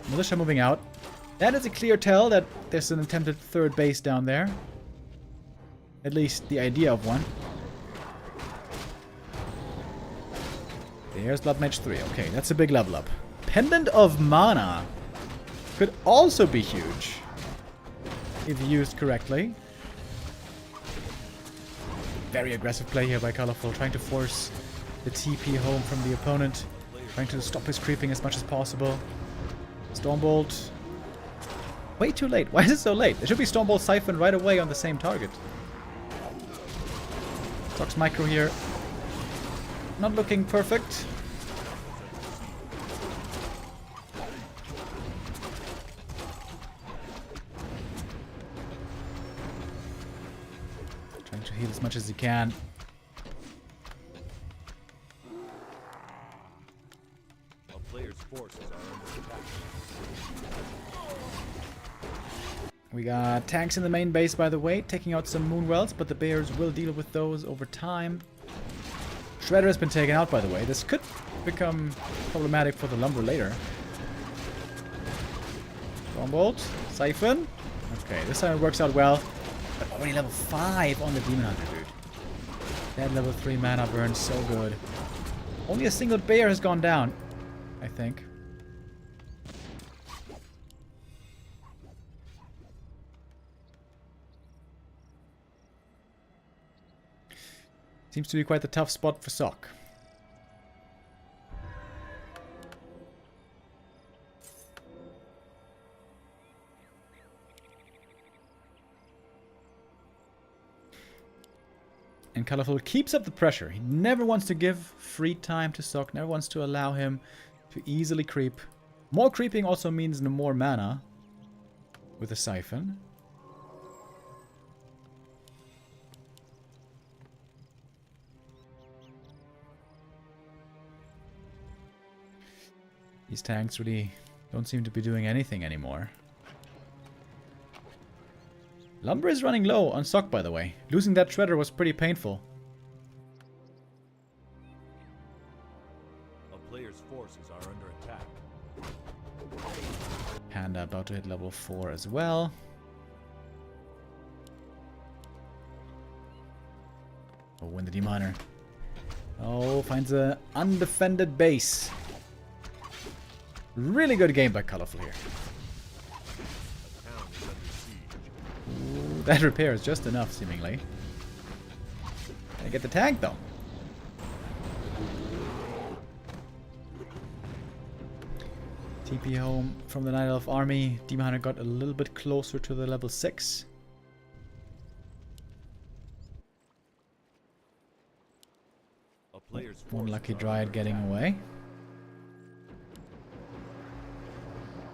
Militia moving out. That is a clear tell that there's an attempted third base down there. At least the idea of one. There's Blood Mage 3. Okay, that's a big level up. Pendant of Mana could also be huge if used correctly. Very aggressive play here by Colorful, trying to force the TP home from the opponent, trying to stop his creeping as much as possible. Stormbolt. Way too late. Why is it so late? There should be Stormbolt Siphon right away on the same target. Sock's micro here. Not looking perfect. Trying to heal as much as he can. A player's forces are under attack. We got tanks in the main base, by the way, taking out some Moonwells, but the Bears will deal with those over time. Shredder has been taken out, by the way. This could become problematic for the Lumber later. Stormbolt, Siphon. Okay, this time it works out well. But already level 5 on the Demon Hunter, dude. That level 3 mana burn, so good. Only a single bear has gone down, I think. Seems to be quite the tough spot for Sock. And Colorful keeps up the pressure. He never wants to give free time to Sock, never wants to allow him to easily creep. More creeping also means no more mana with a Siphon. These tanks really don't seem to be doing anything anymore. Lumber is running low on Sock, by the way. Losing that Shredder was pretty painful. A player's forces are under attack. Panda about to hit level 4 as well. Oh, win the D-Miner. Oh, finds an undefended base. Really good game by Colorful here. A town is under siege. Ooh, that repair is just enough, seemingly. Gotta get the tank, though. TP home from the Night Elf army. Demon Hunter got a little bit closer to the level 6. A player's One forces lucky are Dryad under getting attack. away.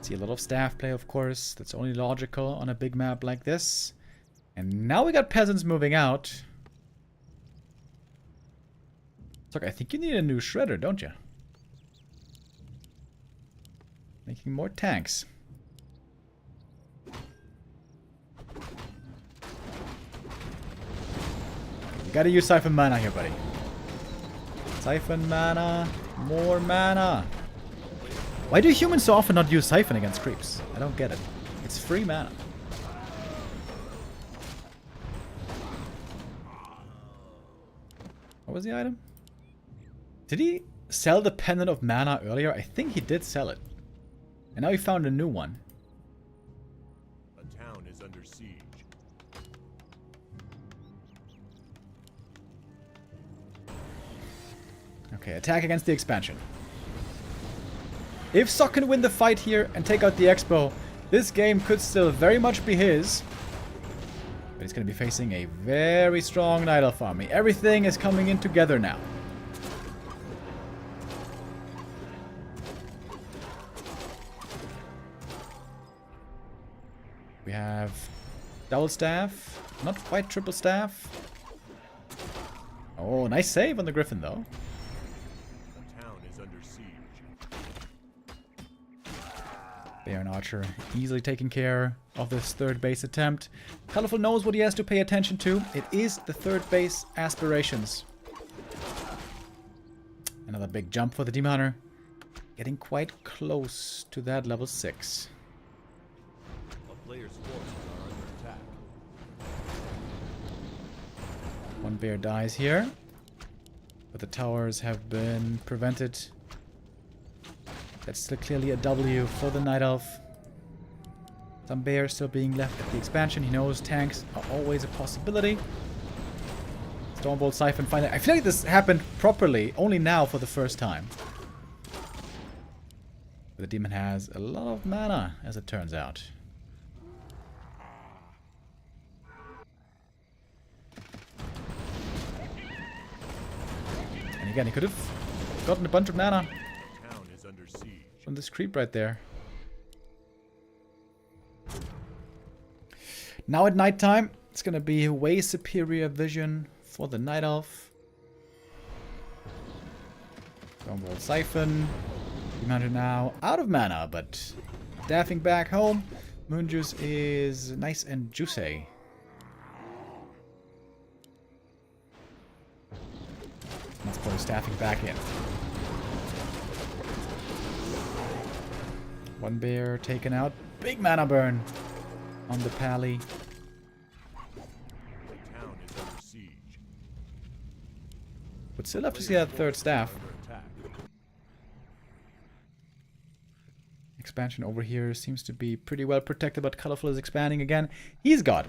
See a lot of staff play, of course. That's only logical on a big map like this. And now we got peasants moving out. Look, I think you need a new shredder, don't you? Making more tanks. You gotta use Siphon mana here, buddy. Siphon mana. More mana. Why do humans so often not use Siphon against creeps? I don't get it. It's free mana. What was the item? Did he sell the Pendant of Mana earlier? I think he did sell it. And now he found a new one. A town is under siege. Okay, attack against the expansion. If Sock can win the fight here and take out the Expo, this game could still very much be his. But he's going to be facing a very strong Night Elf army. Everything is coming in together now. We have double staff, not quite triple staff. Oh, nice save on the Griffin though. The town is under siege. Baron Archer easily taking care of this third base attempt. Colorful knows what he has to pay attention to. It is the third base aspirations. Another big jump for the Demon Hunter. Getting quite close to that level 6. A player's forces are under attack. One bear dies here. But the towers have been prevented. That's still clearly a W for the Night Elf. Some bears still being left at the expansion. He knows tanks are always a possibility. Stormbolt Siphon finally. I feel like this happened properly only now for the first time. But the demon has a lot of mana, as it turns out. And again, he could have gotten a bunch of mana The town is under siege. from this creep right there. Now at nighttime, it's going to be way superior vision for the Night Elf. Stormbolt Siphon. Demon Hunter now out of mana, but staffing back home. Moon Juice is nice and juicy. Let's put staffing back in. One bear taken out. Big mana burn on the pally. The town is under siege. Would still have to see that third staff. Under attack. Expansion over here seems to be pretty well protected, but Colorful is expanding again. He's got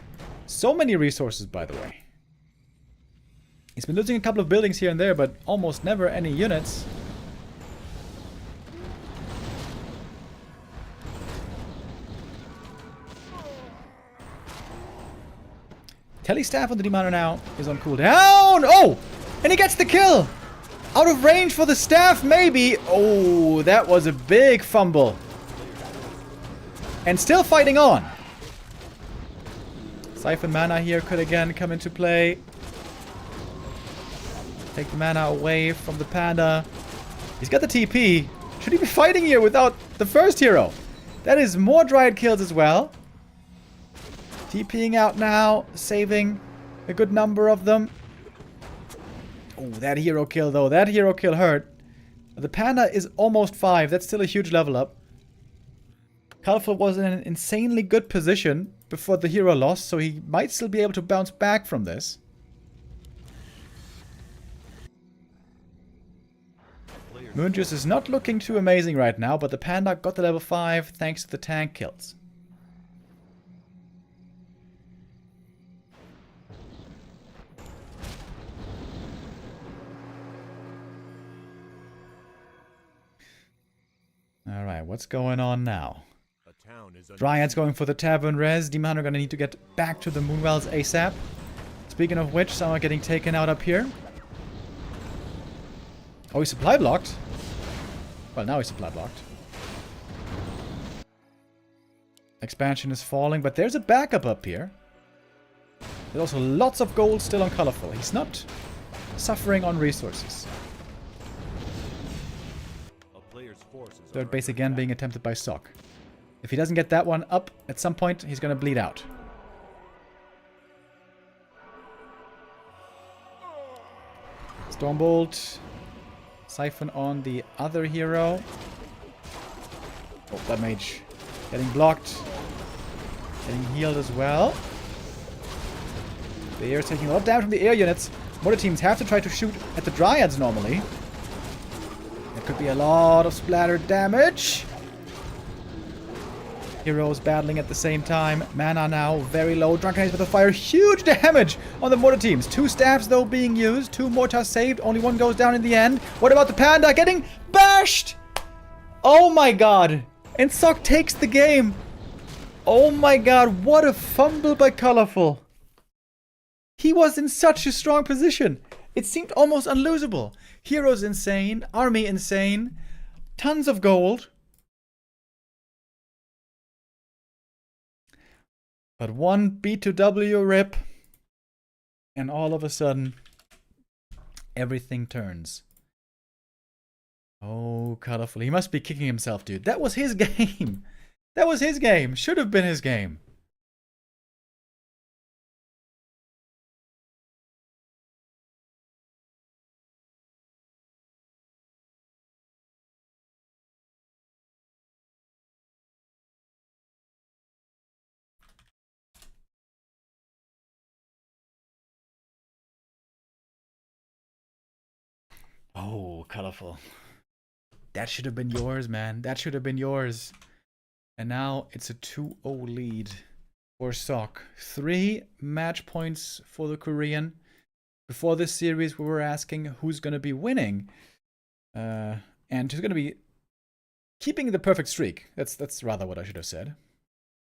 so many resources, by the way. He's been losing a couple of buildings here and there, but almost never any units. Telestaff on the Demander now is on cooldown. Oh! And he gets the kill! Out of range for the staff, maybe. Oh, that was a big fumble. And still fighting on. Siphon mana here could again come into play. Take the mana away from the panda. He's got the TP. Should he be fighting here without the first hero? That is more Dryad kills as well. TPing out now, saving a good number of them. Oh, that hero kill though. That hero kill hurt. The panda is almost 5. That's still a huge level up. Colorful was in an insanely good position before the hero lost, so he might still be able to bounce back from this. Moonjuice is not looking too amazing right now, but the panda got the level 5 thanks to the tank kills. Alright, what's going on now? A town is under Dryad's going for the tavern res. Demon are gonna need to get back to the Moonwells ASAP. Speaking of which, some are getting taken out up here. Oh, he's supply blocked. Well, now he's supply blocked. Expansion is falling, but there's a backup up here. There's also lots of gold still on Colorful. He's not suffering on resources. a player's forces Third are base under again attack. being attempted by Sock. If he doesn't get that one up at some point, he's gonna bleed out. Stormbolt. Siphon on the other hero. Oh, that mage. Getting blocked. Getting healed as well. The air is taking a lot of damage from the air units. Mortar teams have to try to shoot at the Dryads normally. There could be a lot of splatter damage. Heroes battling at the same time. Mana now very low. Drunken Haze with the fire. Huge damage on the mortar teams. 2 staffs though being used. 2 mortars saved. Only 1 goes down in the end. What about the panda getting bashed? Oh my god. And Sock takes the game. Oh my god. What a fumble by Colorful. He was in such a strong position. It seemed almost unlosable. Heroes insane. Army insane. Tons of gold. But one B2W rip, and all of a sudden, everything turns. Oh, Colorful. He must be kicking himself, dude. That was his game. That was his game. Should have been his game. Oh, Colorful. That should have been yours, man. That should have been yours. And now it's a 2-0 lead for Sock. 3 match points for the Korean. Before this series, we were asking who's going to be winning. And who's going to be keeping the perfect streak. That's rather what I should have said.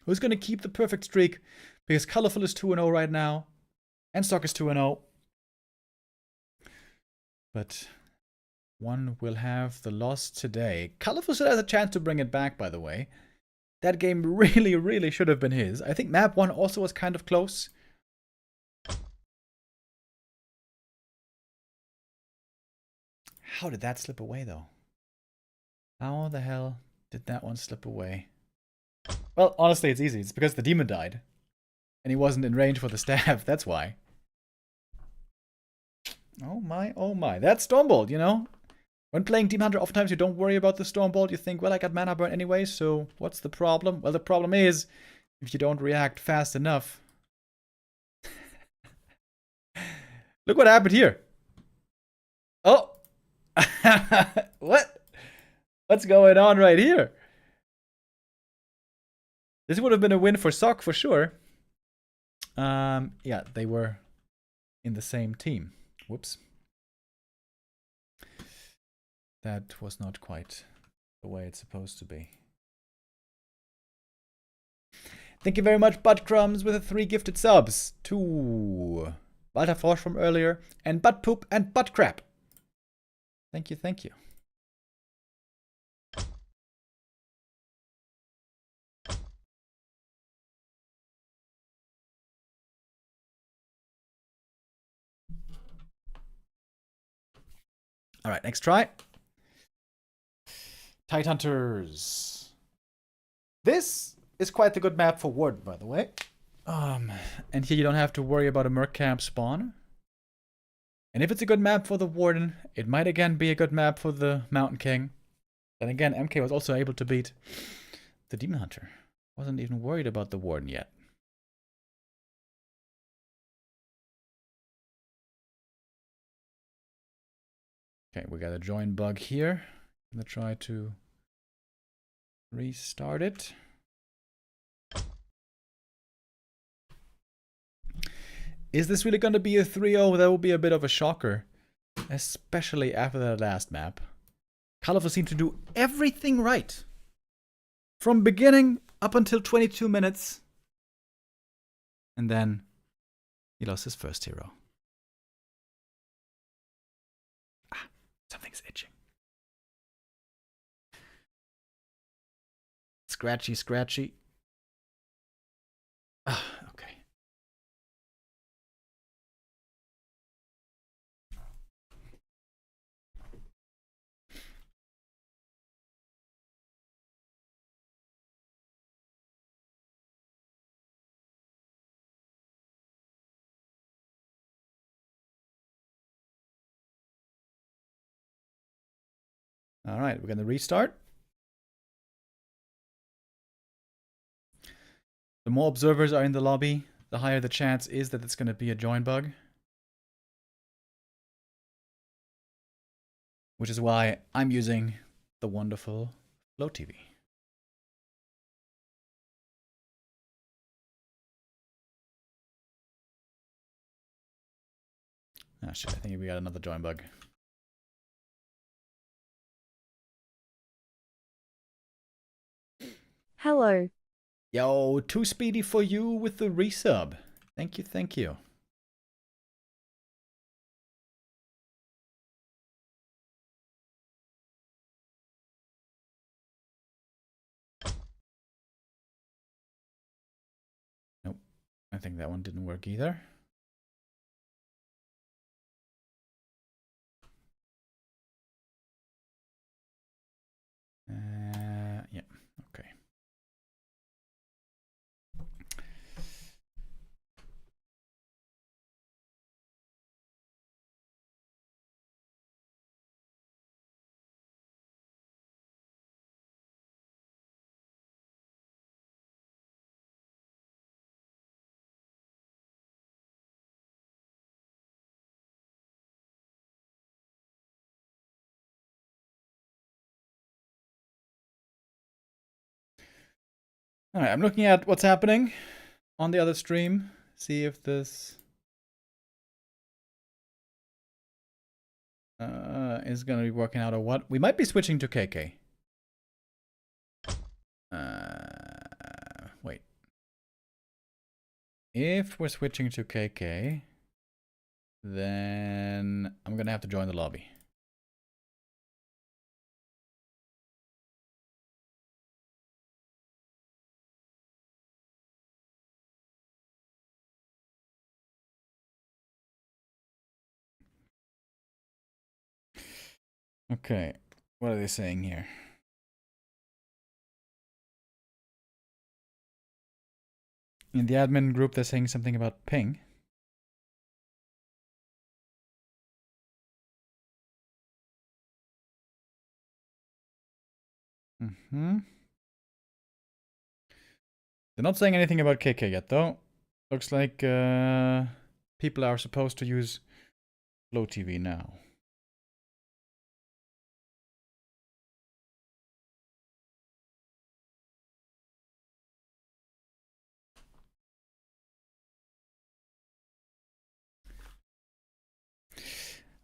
Who's going to keep the perfect streak? Because Colorful is 2-0 right now. And Sock is 2-0. But one will have the loss today. Colorful still has a chance to bring it back, by the way. That game really, really should have been his. I think map 1 also was kind of close. How did that slip away, though? How the hell did that one slip away? Well, honestly, it's easy. It's because the demon died. And he wasn't in range for the staff. That's why. Oh my, oh my. That's Stormbolt, you know? When playing Demon Hunter, oftentimes you don't worry about the Stormbolt. You think, well, I got mana burn anyway, so what's the problem? Well, the problem is if you don't react fast enough. Look what happened here. Oh! What? What's going on right here? This would have been a win for Sock for sure. Yeah, they were in the same team. Whoops. That was not quite the way it's supposed to be. Thank you very much, Buttcrumbs, with the 3 gifted subs. To Walter Forsch from earlier, and Butt Poop and Butt Crap. Thank you, thank you. All right, next try. Tide Hunters. This is quite a good map for Warden, by the way. And here you don't have to worry about a Merc Camp spawn. And if it's a good map for the Warden, it might again be a good map for the Mountain King. Then again, MK was also able to beat the Demon Hunter. Wasn't even worried about the Warden yet. Okay, we got a join bug here. I'm gonna try to restart it. Is this really going to be a 3-0? That will be a bit of a shocker. Especially after that last map. Colorful seemed to do everything right. From beginning up until 22 minutes. And then he lost his first hero. Ah, something's itching. Scratchy, scratchy. Ah, okay. All right, we're going to restart. The more observers are in the lobby, the higher the chance is that it's going to be a join bug. Which is why I'm using the wonderful Flow TV. Ah shit, I think we got another join bug. Hello. Yo, too speedy for you with the resub. Thank you, thank you. Nope, I think that one didn't work either. Yeah, okay. All right, I'm looking at what's happening on the other stream. See if this is going to be working out or what. We might be switching to KK. Wait. If we're switching to KK, then I'm going to have to join the lobby. Okay, what are they saying here? In the admin group, they're saying something about ping. They're not saying anything about KK yet, though. Looks like people are supposed to use Flow TV now.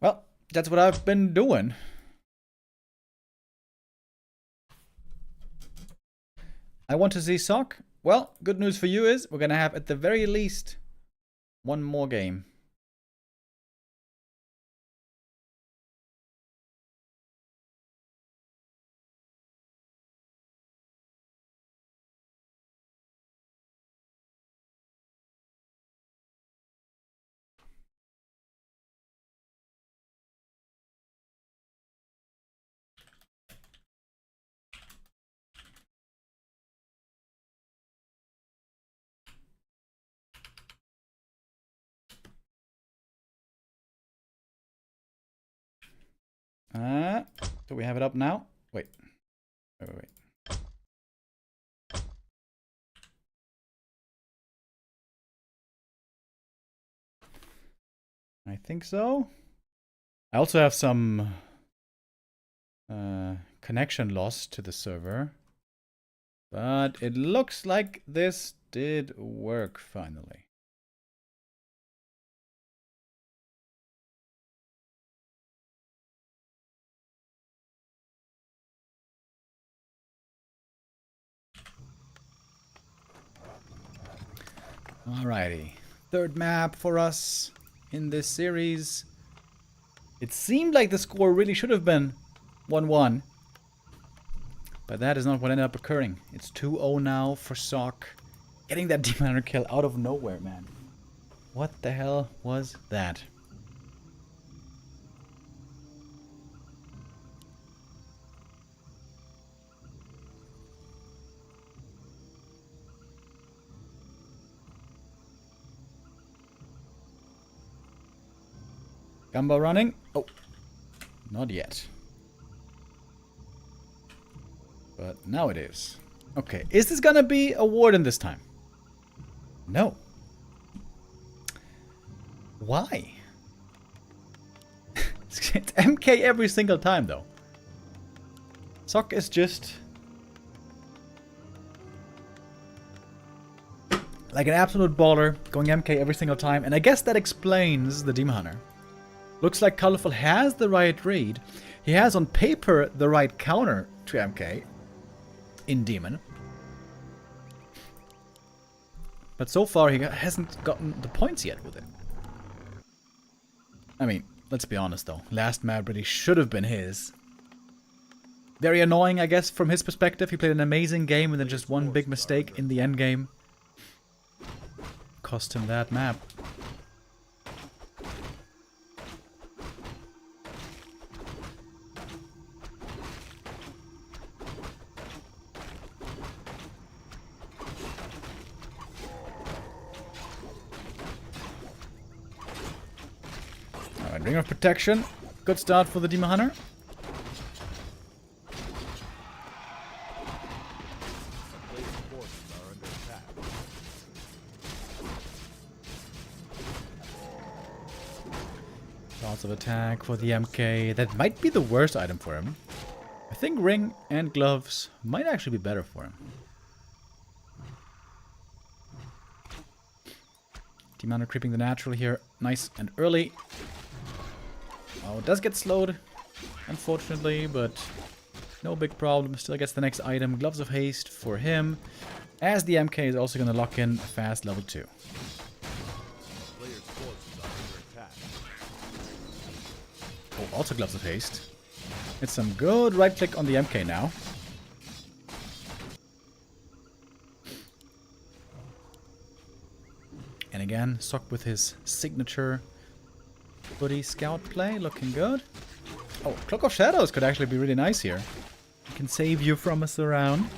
Well, that's what I've been doing. I want to see Sock. Well, good news for you is we're gonna have at the very least one more game. Do we have it up now? Wait. Wait. I think so. I also have some connection loss to the server. But it looks like this did work finally. Alrighty, third map for us in this series. It seemed like the score really should have been 1-1. But that is not what ended up occurring. It's 2-0 now for Sock. Getting that Demon Hunter kill out of nowhere, man. What the hell was that? Gumbo running. Oh, not yet. But now it is. Okay, is this gonna be a Warden this time? No. Why? It's MK every single time, though. Sock is just like an absolute baller, going MK every single time, and I guess that explains the Demon Hunter. Looks like Colorful has the right read. He has on paper the right counter to MK in Demon. But so far he hasn't gotten the points yet with it. I mean, let's be honest though. Last map really should have been his. Very annoying, I guess, from his perspective. He played an amazing game and then just one big mistake in the end game cost him that map. Ring of Protection. Good start for the Demon Hunter. Lots of attack for the MK. That might be the worst item for him. I think Ring and Gloves might actually be better for him. Demon Hunter creeping the natural here. Nice and early. Oh, it does get slowed, unfortunately, but no big problem. Still gets the next item, Gloves of Haste for him, as the MK is also going to lock in a fast level 2. Oh, also Gloves of Haste. It's some good right click on the MK now. And again, Sock with his signature Buddy Scout play, looking good. Oh, Cloak of Shadows could actually be really nice here. It can save you from a surround.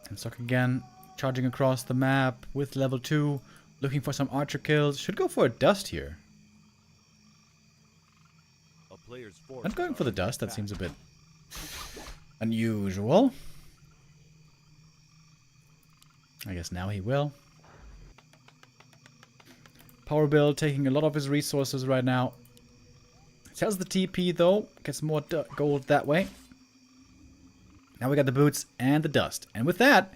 And Sock again, charging across the map with level 2, looking for some archer kills. Should go for a dust here. Not going for the dust, that seems a bit Unusual. I guess now he will. Power build taking a lot of his resources right now. Sells the TP though. Gets more gold that way. Now we got the boots and the dust. And with that,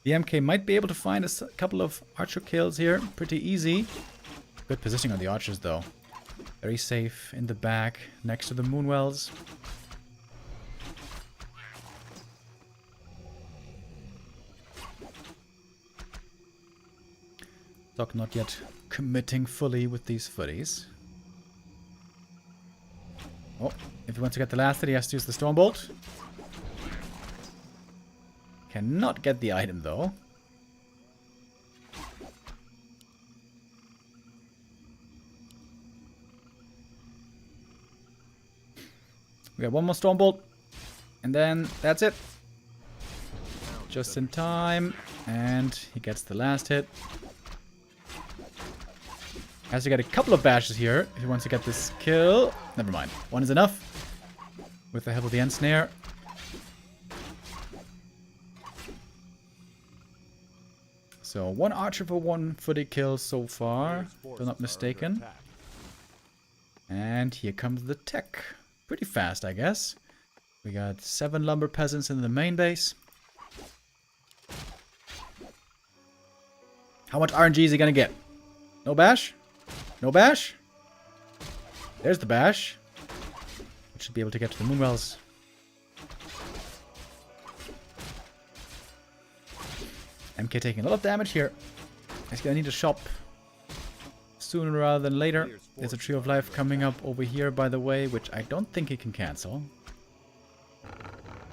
the MK might be able to find a couple of archer kills here. Pretty easy. Good positioning on the archers though. Very safe in the back next to the moonwells. Doc not yet committing fully with these footies. Oh, if he wants to get the last hit, he has to use the Stormbolt. Cannot get the item though. We got one more Stormbolt. And then that's it. Just in time. And he gets the last hit. Has to get a couple of bashes here if he wants to get this kill. Never mind. One is enough. With the help of the end snare. So one archer for one footy kill so far. If I'm not mistaken. And here comes the tech. Pretty fast, I guess. We got 7 lumber peasants in the main base. How much RNG is he gonna get? No bash? No bash? There's the bash. Should be able to get to the moonwells. MK taking a lot of damage here. He's gonna need to shop sooner rather than later. There's a Tree of Life coming up over here, by the way, which I don't think he can cancel.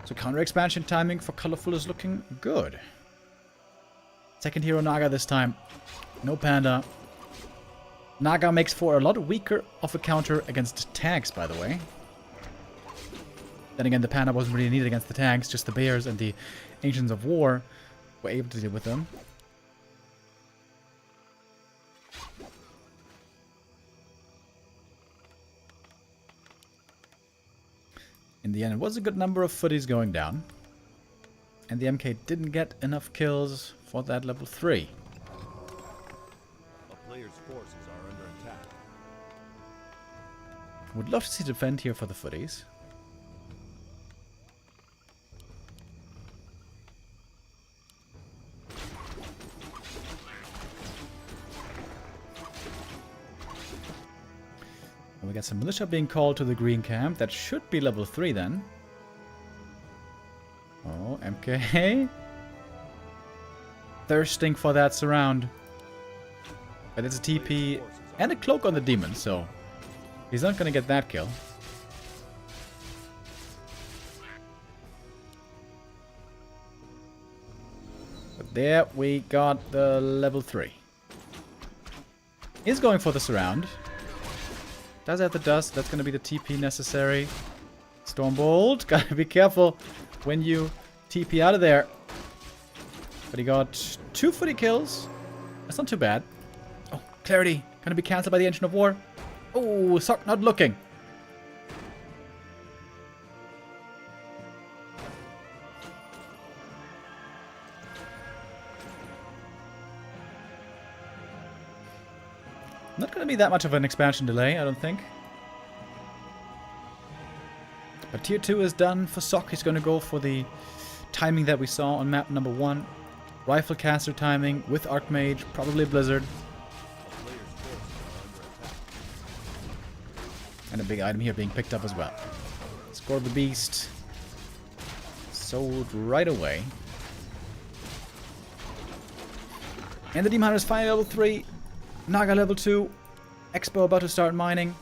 So counter expansion timing for Colorful is looking good. Second hero Naga this time. No Panda. Naga makes for a lot weaker of a counter against tanks, by the way. Then again, the Panda wasn't really needed against the tanks, just the Bears and the Ancients of War were able to deal with them. In the end, it was a good number of footies going down. And the MK didn't get enough kills for that level 3. A player's forces are under attack. Would love to see defend here for the footies. And we got some militia being called to the green camp. That should be level 3 then. Oh, MK. Thirsting for that surround. But it's a TP and a cloak on the demon, so he's not going to get that kill. But there we got the level 3. He's going for the surround. Does have the dust. That's going to be the TP necessary. Stormbolt. Gotta be careful when you TP out of there. But he got 2 footy kills. That's not too bad. Oh, Clarity. Gonna be cancelled by the Ancient of War. Oh, Sock not looking. Not gonna be that much of an expansion delay, I don't think. But tier 2 is done for Sock. He's gonna go for the timing that we saw on map number 1. Rifle caster timing with Archmage, probably Blizzard. And a big item here being picked up as well. Score of the Beast. Sold right away. And the Demon Hunter is finally level 3. Naga level 2. Expo about to start mining.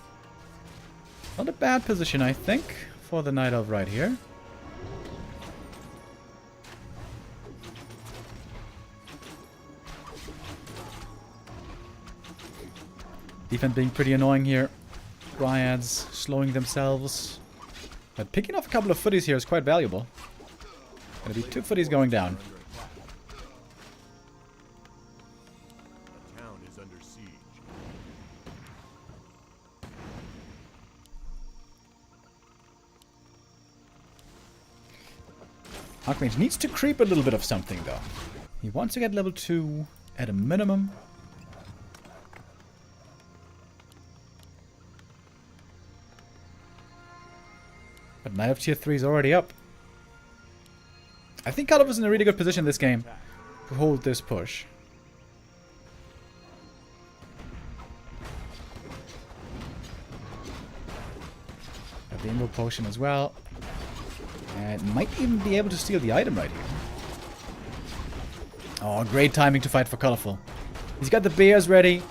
Not a bad position, I think, for the Night Elf right here. Defense being pretty annoying here. Dryads slowing themselves. But picking off a couple of footies here is quite valuable. Gonna be 2 footies going down. The town is under siege. Archmage needs to creep a little bit of something, though. He wants to get level 2 at a minimum. But Knight of Tier 3 is already up. I think Culliford's in a really good position this game to hold this push. Got the Invo Potion as well. And might even be able to steal the item right here. Oh, great timing to fight for Colorful. He's got the bears ready.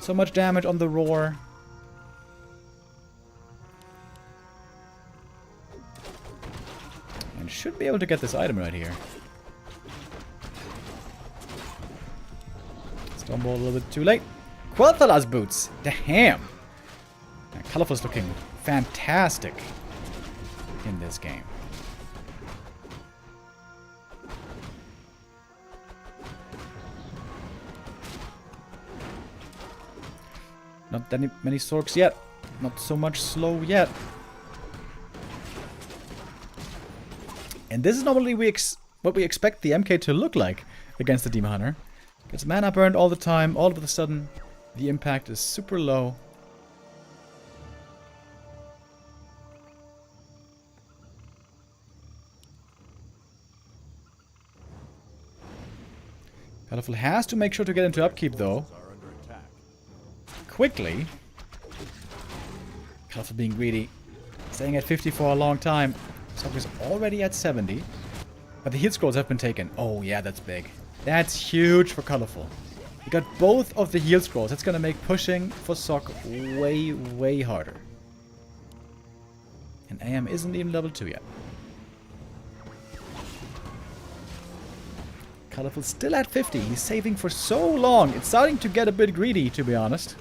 So much damage on the roar. And should be able to get this item right here. Stumble a little bit too late. Quel'Thala's boots. Damn. Colorful's looking fantastic in this game. Not that many Sorks yet. Not so much slow yet. And this is normally what we expect the MK to look like against the Demon Hunter. Gets mana burned all the time. All of a sudden, the impact is super low. Colorful has to make sure to get into upkeep, though. Quickly. Colorful being greedy. Staying at 50 for a long time. Stock is already at 70. But the heal scrolls have been taken. Oh, yeah, that's big. That's huge for Colorful. We got both of the heal scrolls. That's going to make pushing for Sock way, way harder. And AM isn't even level 2 yet. Colorful still at 50. He's saving for so long. It's starting to get a bit greedy, to be honest.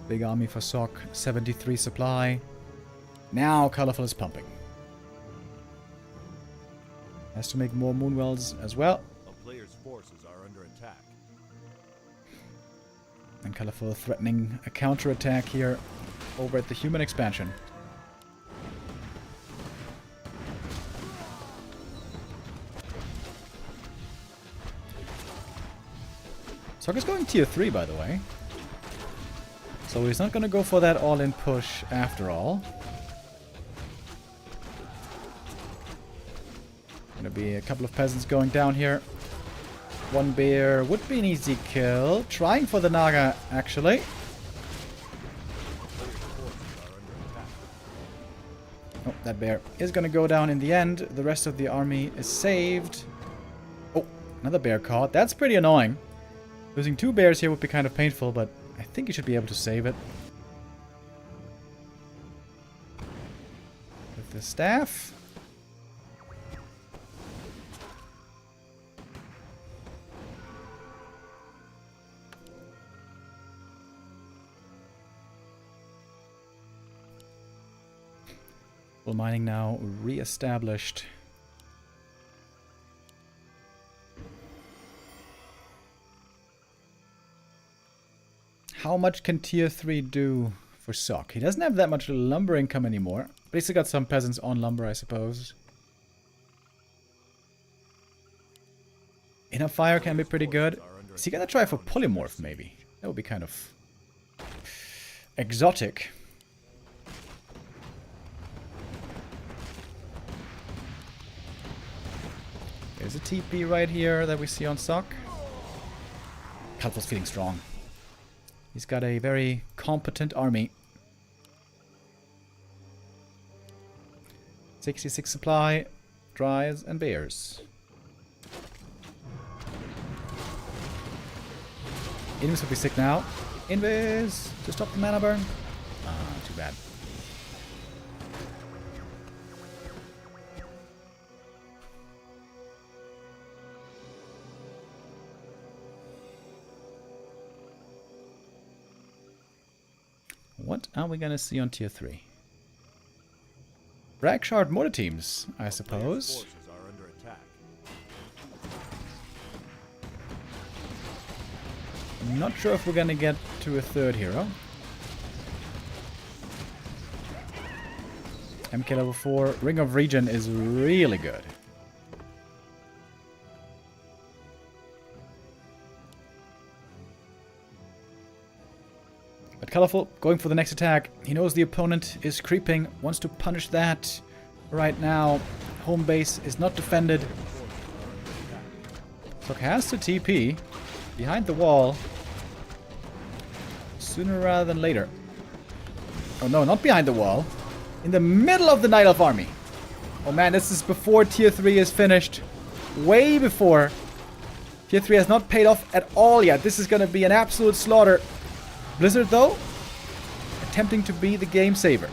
Big army for Sock. 73 supply. Now Colorful is pumping. Has to make more Moonwells as well. A player's forces are under attack. And Colorful threatening a counterattack here over at the human expansion. Sock is going tier 3, by the way. So he's not going to go for that all-in push after all. Going to be a couple of peasants going down here. One bear would be an easy kill. Trying for the Naga, actually. Oh, that bear is going to go down in the end. The rest of the army is saved. Oh, another bear caught. That's pretty annoying. Losing 2 bears here would be kind of painful, but I think you should be able to save it. With the staff. Full mining now re-established. How much can tier 3 do for Sock? He doesn't have that much lumber income anymore. But he's still got some peasants on lumber, I suppose. Inner fire can be pretty good. Is he gonna try for polymorph, maybe? That would be kind of exotic. There's a TP right here that we see on Sock. Kalphal's feeling strong. He's got a very competent army. 66 supply, dries and bears. Invis will be sick now. Invis to stop the mana burn. Ah, too bad. What are we gonna see on tier 3? Bragshard mortar teams, I suppose. Forces are under attack. I'm not sure if we're gonna get to a third hero. MK level 4. Ring of Regen is really good. But Colorful going for the next attack. He knows the opponent is creeping, wants to punish that right now. Home base is not defended. So has to TP behind the wall sooner rather than later. Oh no, not behind the wall. In the middle of the Night Elf army. Oh man, this is before tier 3 is finished. Way before. Tier 3 has not paid off at all yet. This is going to be an absolute slaughter. Blizzard, though, attempting to be the game saver.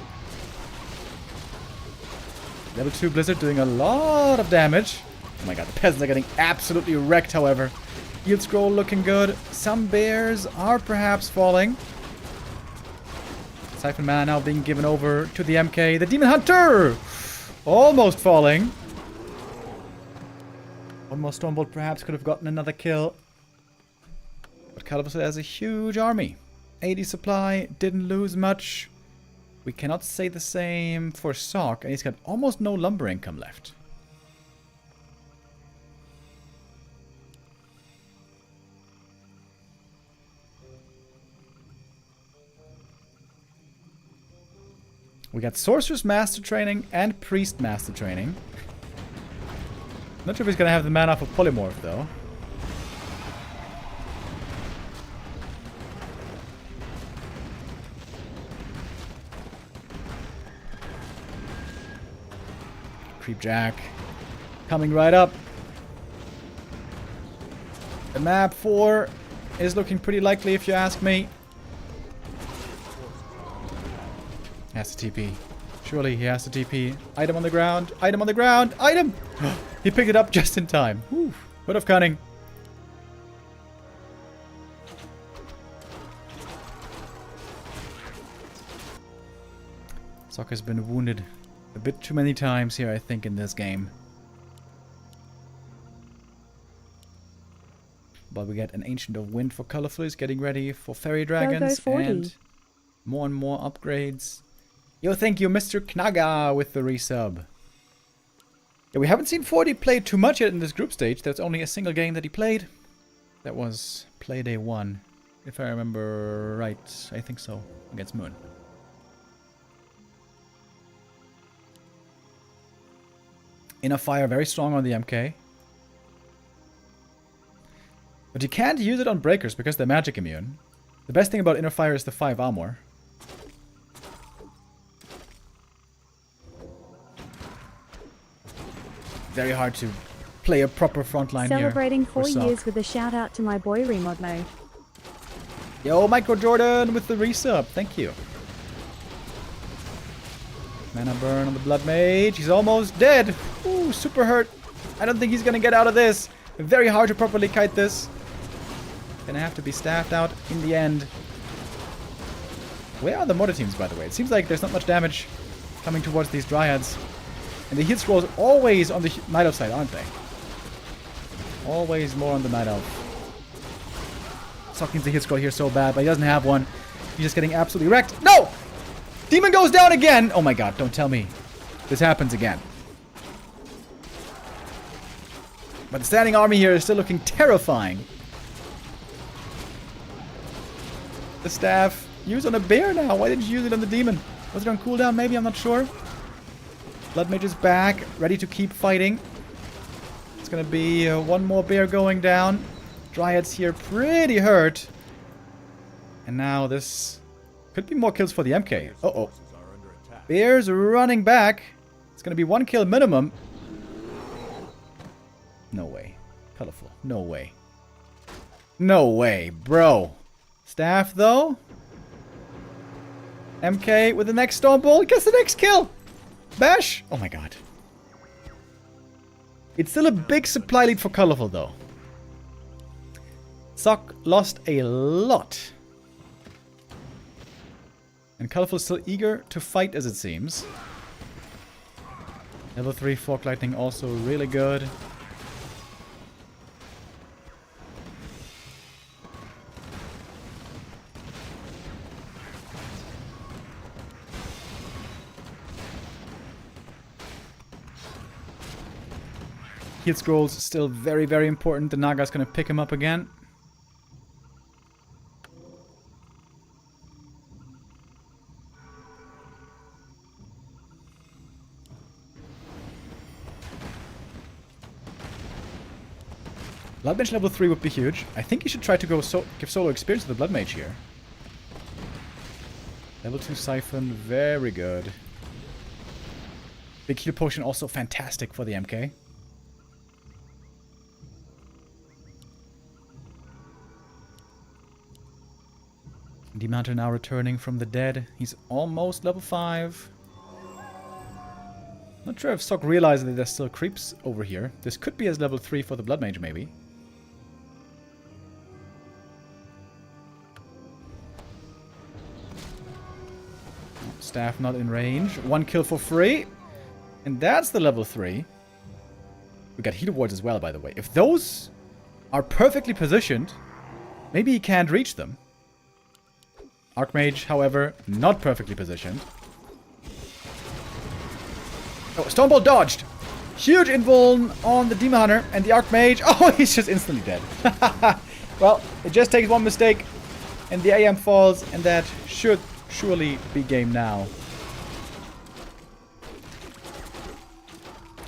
Level 2 Blizzard doing a lot of damage. Oh my god, the peasants are getting absolutely wrecked, however. Yield Scroll looking good. Some bears are perhaps falling. Siphon Mana now being given over to the MK. The Demon Hunter! Almost falling. One more Stormbolt perhaps could have gotten another kill. But Calibus has a huge army. 80 supply, didn't lose much. We cannot say the same for Sock, and he's got almost no lumber income left. We got Sorcerer's Master Training and Priest Master Training. Not sure if he's gonna have the mana for Polymorph though. Creepjack coming right up. The map 4 is looking pretty likely if you ask me. Has to TP. Surely he has to TP. Item on the ground. Item on the ground. Item! He picked it up just in time. Whew. Bit of cunning. Sock has been wounded a bit too many times here, I think, in this game. But we get an Ancient of Wind for Colorful. He's getting ready for Fairy Dragons. And more upgrades. Yo, thank you, Mr. Knaga, with the resub. Yeah, we haven't seen 40 play too much yet in this group stage. There's only a single game that he played. That was Playday 1. If I remember right, I think so. Against Moon. Inner Fire very strong on the MK. But you can't use it on breakers because they're magic immune. The best thing about Inner Fire is the 5 armor. Very hard to play a proper frontline here. Celebrating 4 years with a shout out to my boy Remodmo. Yo, Micro Jordan with the resub. Thank you. Mana burn on the Blood Mage. He's almost dead. Ooh, super hurt. I don't think he's gonna get out of this. Very hard to properly kite this. Gonna have to be staffed out in the end. Where are the Mortar teams, by the way? It seems like there's not much damage coming towards these Dryads. And the heal scrolls always on the Night Elf side, aren't they? Always more on the Night Elf. Sock needs the heal scroll here so bad, but he doesn't have one. He's just getting absolutely wrecked. No! Demon goes down again! Oh my god, don't tell me this happens again. But the standing army here is still looking terrifying. The staff. Use on a bear now. Why didn't you use it on the demon? Was it on cooldown? Maybe, I'm not sure. Blood Mage is back, ready to keep fighting. It's gonna be one more bear going down. Dryads here pretty hurt. And now this could be more kills for the MK. Uh-oh. Bears running back. It's gonna be 1 kill minimum. No way. Colorful. No way. No way, bro. Staff, though. MK with the next Stormbolt gets the next kill. Bash! Oh my god. It's still a big supply lead for Colorful, though. Sock lost a lot. And Colorful is still eager to fight, as it seems. Level 3 Fork Lightning also really good. Heal scrolls still very, very important. The Naga's gonna pick him up again. Blood Mage level 3 would be huge. I think you should try to go give solo experience to the Blood Mage here. Level 2 Siphon, very good. Big heal potion also fantastic for the MK. Demon Hunter now returning from the dead. He's almost level 5. Not sure if Sok realizes that there's still creeps over here. This could be as level 3 for the Blood Mage, maybe. Staff not in range. 1 kill for free. And that's the level 3. We got healer wards as well, by the way. If those are perfectly positioned, maybe he can't reach them. Archmage, however, not perfectly positioned. Oh, Stonebolt dodged! Huge invuln on the Demon Hunter and the Archmage. Oh, he's just instantly dead. Well, it just takes one mistake and the AM falls, and that should surely be game now.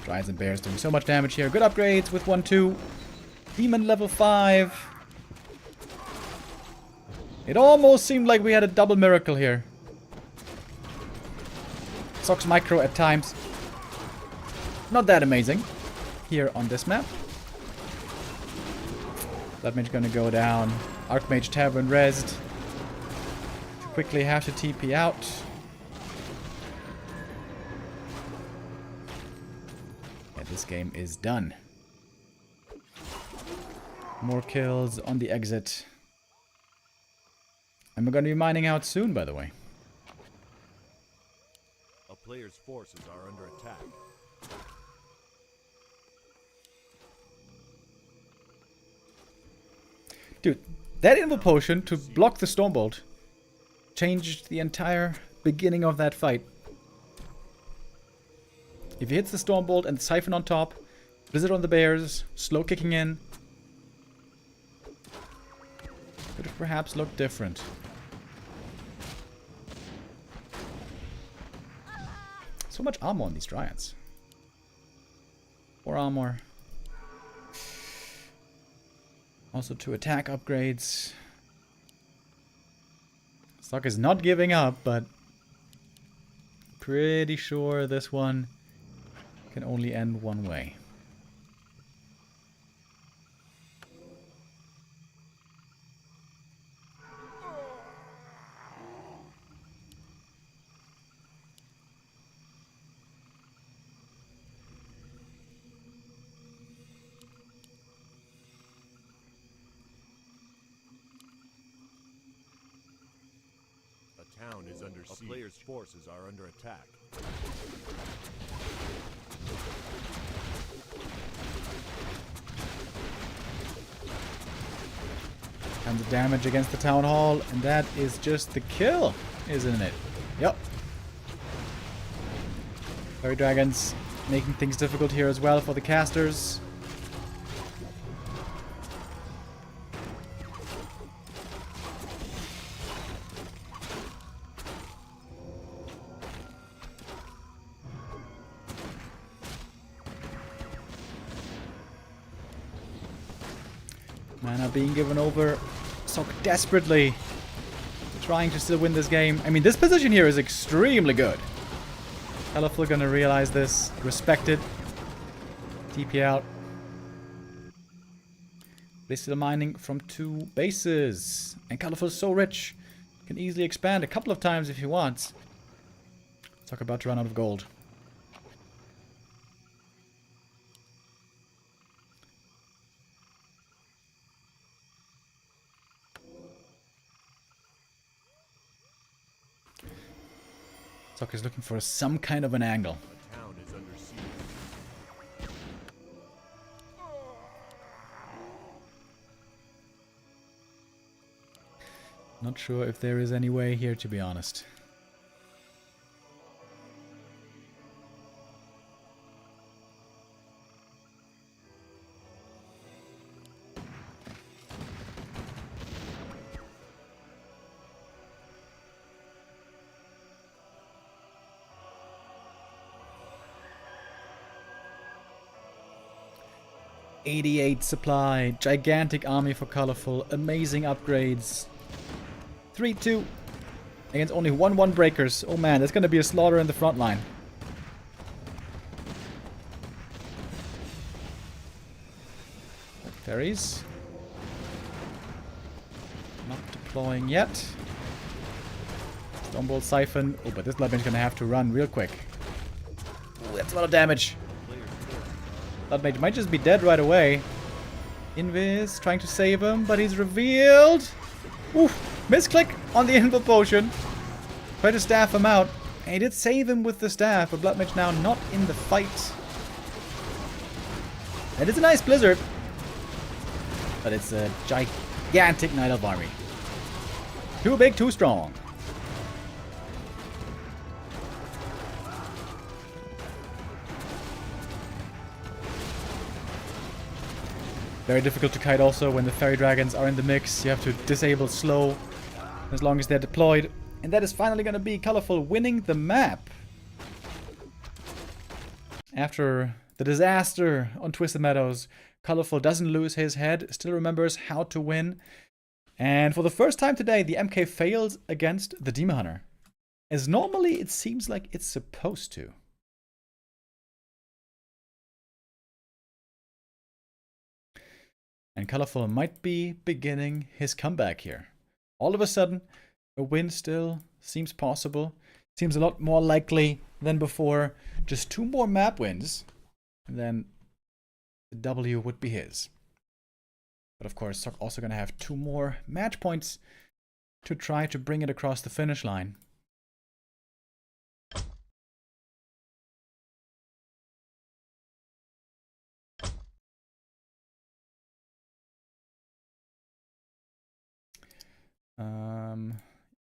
Dryads and Bears doing so much damage here. Good upgrades with 1-2. Demon level 5. It almost seemed like we had a double miracle here. Sok's micro at times. Not that amazing here on this map. Blood Mage gonna go down. Archmage Tavern rezzed. Quickly have to TP out. Yeah, this game is done. More kills on the exit. And we're going to be mining out soon, by the way. A player's forces are under attack. Dude, that Invul Potion to block the Stormbolt changed the entire beginning of that fight. If he hits the Stormbolt and the Siphon on top, Blizzard on the Bears, slow kicking in, could have perhaps looked different. So much armor on these Dryads. 4 armor. Also 2 attack upgrades. Sok is not giving up, but pretty sure this one can only end one way. Town is under siege. A player's forces are under attack. Tons of damage against the Town Hall, and that is just the kill, isn't it? Yep. Fairy Dragons making things difficult here as well for the casters. Mana being given over. Sok desperately trying to still win this game. I mean, this position here is extremely good. Colorful gonna realize this. Respect it. TP out. They're still mining from 2 bases. And Colorful is so rich. Can easily expand a couple of times if he wants. Sok about to run out of gold. Sok is looking for some kind of an angle. The town is under siege. Not sure if there is any way here, to be honest. 88 supply, gigantic army for Colorful, amazing upgrades. 3-2 against only 1-1 breakers. Oh man, that's gonna be a slaughter in the front line. Ferries. Not deploying yet. Stormbolt Siphon. Oh, but this Bloodmage's gonna have to run real quick. Ooh, that's a lot of damage. Bloodmage might just be dead right away. Invis trying to save him, but he's revealed. Oof, misclick on the Invul Potion. Try to staff him out. And he did save him with the staff, but Bloodmage now not in the fight. That is a nice Blizzard. But it's a gigantic Night Elf army. Too big, too strong. Very difficult to kite also when the fairy dragons are in the mix. You have to disable slow as long as they're deployed. And that is finally going to be Colorful winning the map. After the disaster on Twisted Meadows, Colorful doesn't lose his head, still remembers how to win. And for the first time today, the MK fails against the Demon Hunter. As normally it seems like it's supposed to. And Colorful might be beginning his comeback here. All of a sudden, a win still seems possible. Seems a lot more likely than before. Just 2 more map wins, and then the W would be his. But of course, Sock also going to have 2 more match points to try to bring it across the finish line.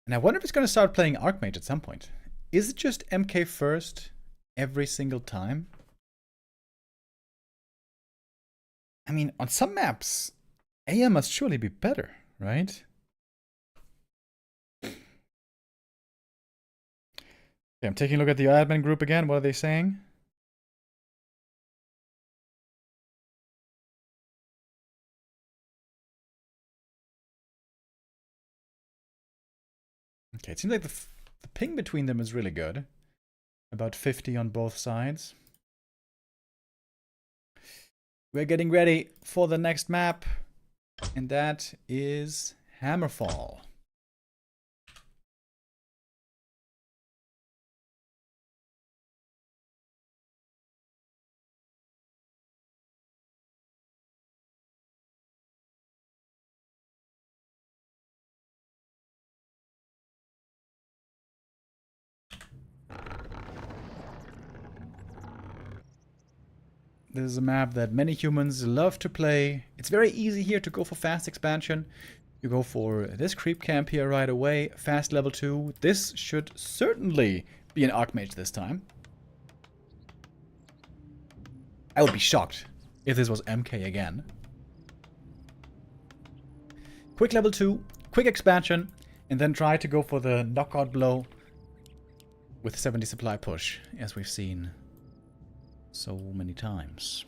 And I wonder if it's going to start playing Archmage at some point. Is it just MK first every single time? I mean, on some maps, AM must surely be better, right? Okay, I'm taking a look at the admin group again. What are they saying? Okay, it seems like the ping between them is really good. About 50 on both sides. We're getting ready for the next map, and that is Hammerfall. This is a map that many humans love to play. It's very easy here to go for fast expansion. You go for this creep camp here right away. Fast level 2. This should certainly be an Archmage this time. I would be shocked if this was MK again. Quick level 2. Quick expansion. And then try to go for the knockout blow with 70 supply push, as we've seen so many times.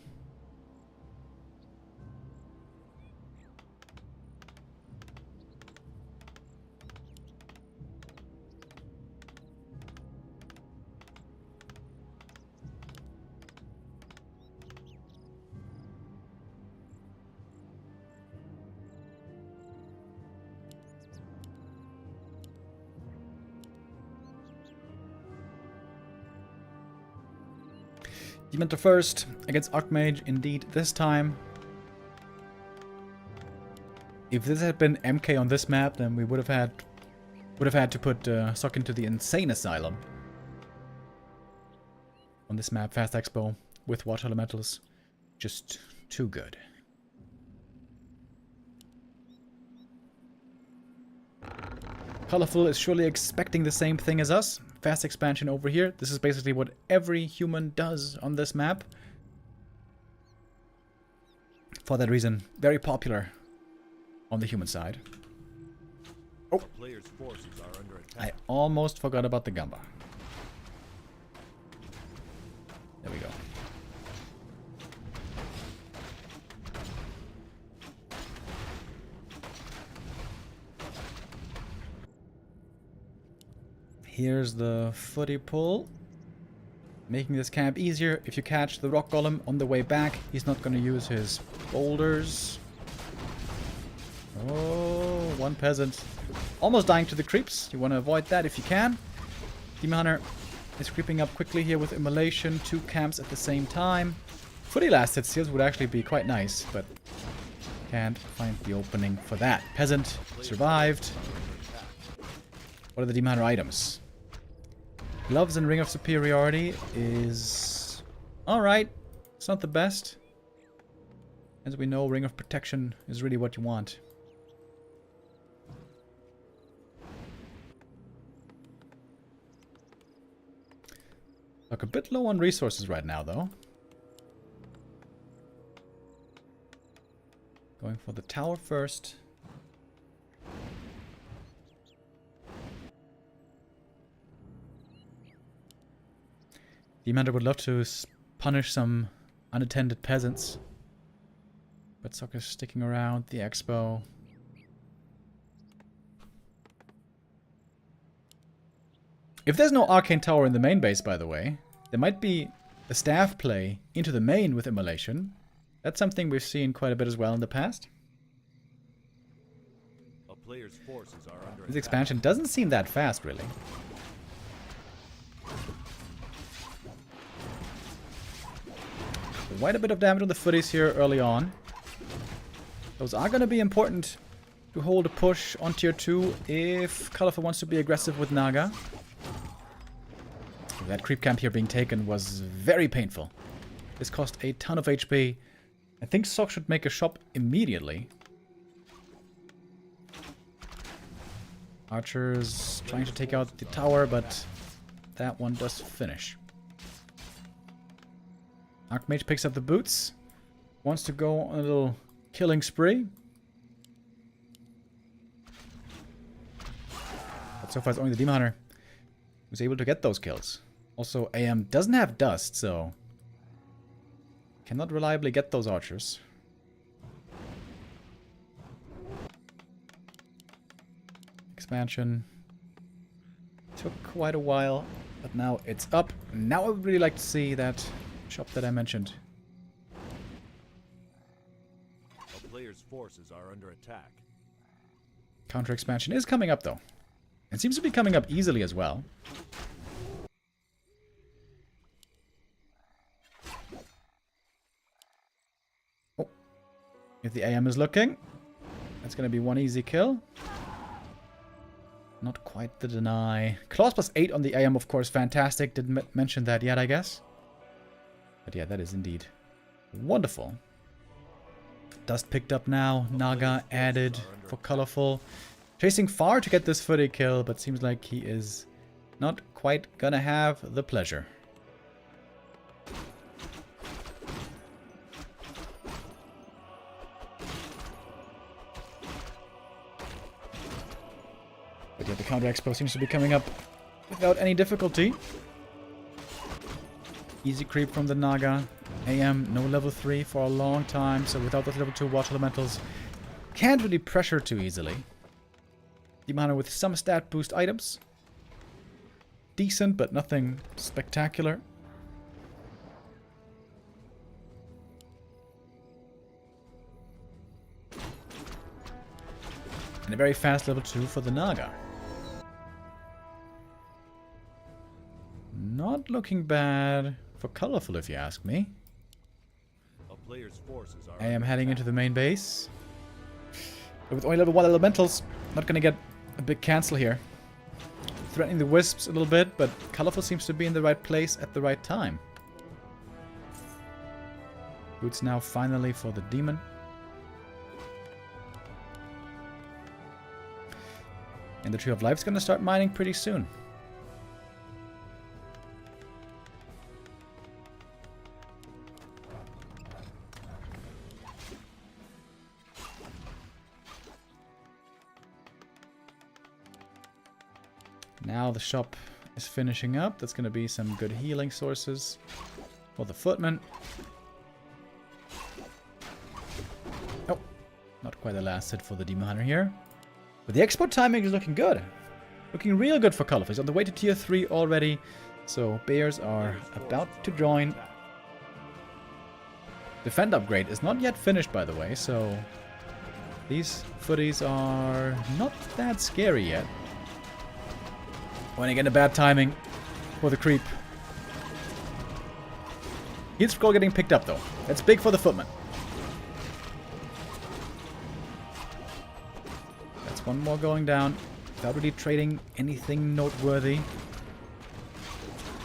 Dementor first against Archmage, indeed this time. If this had been MK on this map, then we would have had to put Sock into the Insane Asylum. On this map, Fast Expo with Water Elementals, just too good. Colorful is surely expecting the same thing as us. Fast expansion over here. This is basically what every human does on this map. For that reason, very popular on the human side. Oh, Players' forces are under attack. I almost forgot about the Gamba. There we go. Here's the footy pull. Making this camp easier. If you catch the rock golem on the way back, he's not going to use his boulders. Oh, one peasant. Almost dying to the creeps. You want to avoid that if you can. Demon Hunter is creeping up quickly here with immolation. 2 camps at the same time. Footy last hit seals would actually be quite nice, but can't find the opening for that. Peasant survived. What are the Demon Hunter items? Gloves and Ring of Superiority is alright. It's not the best. As we know, Ring of Protection is really what you want. Look, a bit low on resources right now, though. Going for the tower first. Demon Hunter would love to punish some unattended peasants. But Soccer's sticking around the expo. If there's no arcane tower in the main base, by the way, there might be a staff play into the main with immolation. That's something we've seen quite a bit as well in the past. A player's forces are under This expansion doesn't seem that fast, really. Quite a bit of damage on the footies here early on. Those are going to be important to hold a push on tier 2 if Colorful wants to be aggressive with Naga. That creep camp here being taken was very painful. This cost a ton of HP. I think Sok should make a shop immediately. Archers trying to take out the tower, but that one does finish. Archmage picks up the boots. Wants to go on a little killing spree. But so far it's only the Demon Hunter who's able to get those kills. Also, AM doesn't have dust, so cannot reliably get those archers. Expansion took quite a while, but now it's up. Now I would really like to see that shop that I mentioned. A player's forces are under attack. Counter expansion is coming up though. It seems to be coming up easily as well. Oh. If the AM is looking, that's going to be one easy kill. Not quite the deny. Claws plus 8 on the AM, of course, fantastic. Didn't mention that yet, I guess. But yeah, that is indeed wonderful. Dust picked up now. Naga added for colorful. Chasing far to get this footy kill, but seems like he is not quite gonna have the pleasure. But yeah, the counter expo seems to be coming up without any difficulty. Easy creep from the Naga. AM, no level 3 for a long time, so without those level 2 water elementals, can't really pressure too easily. Demon Hunter with some stat boost items. Decent, but nothing spectacular. And a very fast level 2 for the Naga. Not looking bad for colorful, if you ask me. A player's forces are I am under heading attack. into the main base. But with only level 1 elementals, not gonna get a big cancel here. Threatening the wisps a little bit, but colorful seems to be in the right place at the right time. Boots now finally for the demon. And the Tree of Life's gonna start mining pretty soon. Now the shop is finishing up. That's going to be some good healing sources for the footman. Oh, not quite the last hit for the Demon Hunter here. But the export timing is looking good. Looking real good for Colorful. He's on the way to tier 3 already. So Bears are about to join. Defend upgrade is not yet finished, by the way, so these footies are not that scary yet. When again, a bad timing for the creep. Heat scroll getting picked up though. That's big for the footman. That's one more going down without really trading anything noteworthy.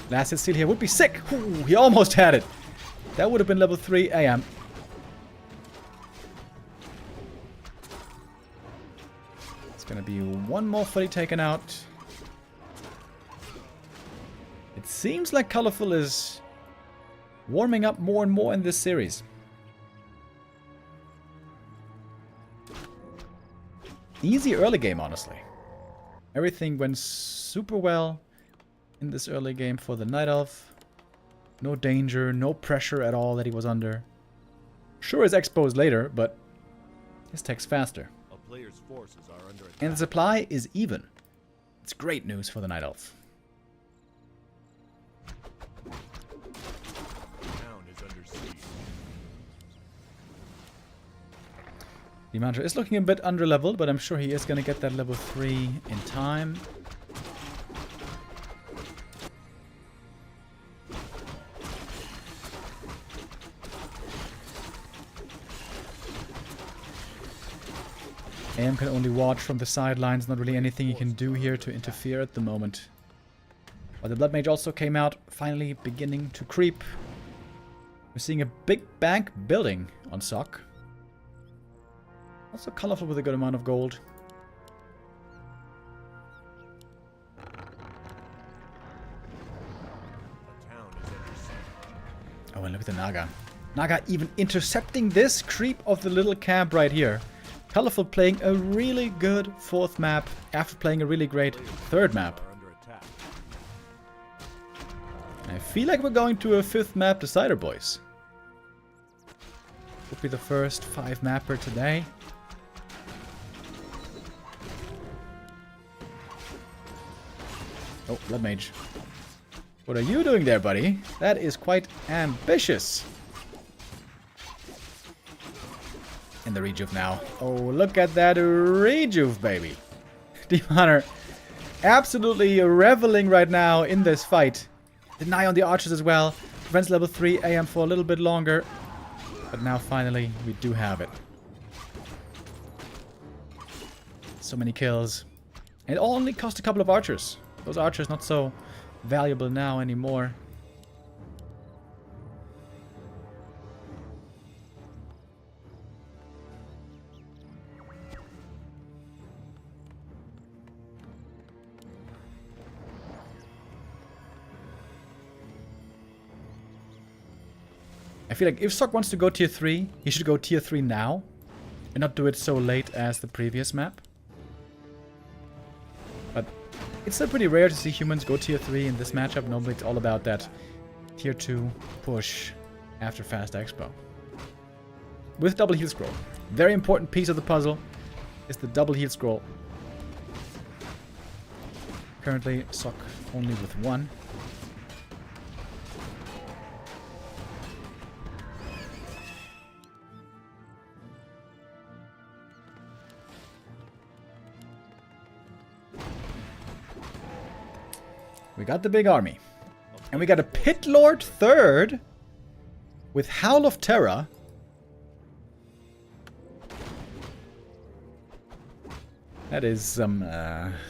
Last hit steal here would be sick. Ooh, he almost had it. That would have been level 3 AM. It's gonna be one more footy taken out. It seems like Colorful is warming up more and more in this series. Easy early game, honestly. Everything went super well in this early game for the Night Elf. No danger, no pressure at all that he was under. Sure is exposed later, but his tech's faster. A player's forces are under attack. And the supply is even. It's great news for the Night Elf. Town is under siege. The Mantra is looking a bit under-leveled, but I'm sure he is going to get that level 3 in time. AM can only watch from the sidelines, not really anything he can do here to interfere at the moment. But the Blood Mage also came out, finally beginning to creep. We're seeing a big bank building on Sock. Also colorful with a good amount of gold. A town is under siege. Oh, and look at the Naga. Naga even intercepting this creep of the little camp right here. Colorful playing a really good 4th map after playing a really great 3rd map. Are under attack. I feel like we're going to a 5th map decider, boys. Would be the first 5 mapper today. Oh, Blood Mage. What are you doing there, buddy? That is quite ambitious. In the rejuve now. Oh, look at that rejuve, baby. Demon Hunter absolutely reveling right now in this fight. Deny on the archers as well. Prevents level 3 AM for a little bit longer. But now finally we do have it. So many kills. And it only cost a couple of archers. Those archers not so valuable now anymore. I feel like if Sock wants to go tier 3, he should go tier 3 now. And not do it so late as the previous map. But it's still pretty rare to see humans go tier 3 in this matchup. Normally it's all about that tier 2 push after Fast Expo. With double heal scroll. Very important piece of the puzzle is the double heal scroll. Currently Sock only with 1. We got the big army. And we got a Pit Lord 3rd with Howl of Terror. That is some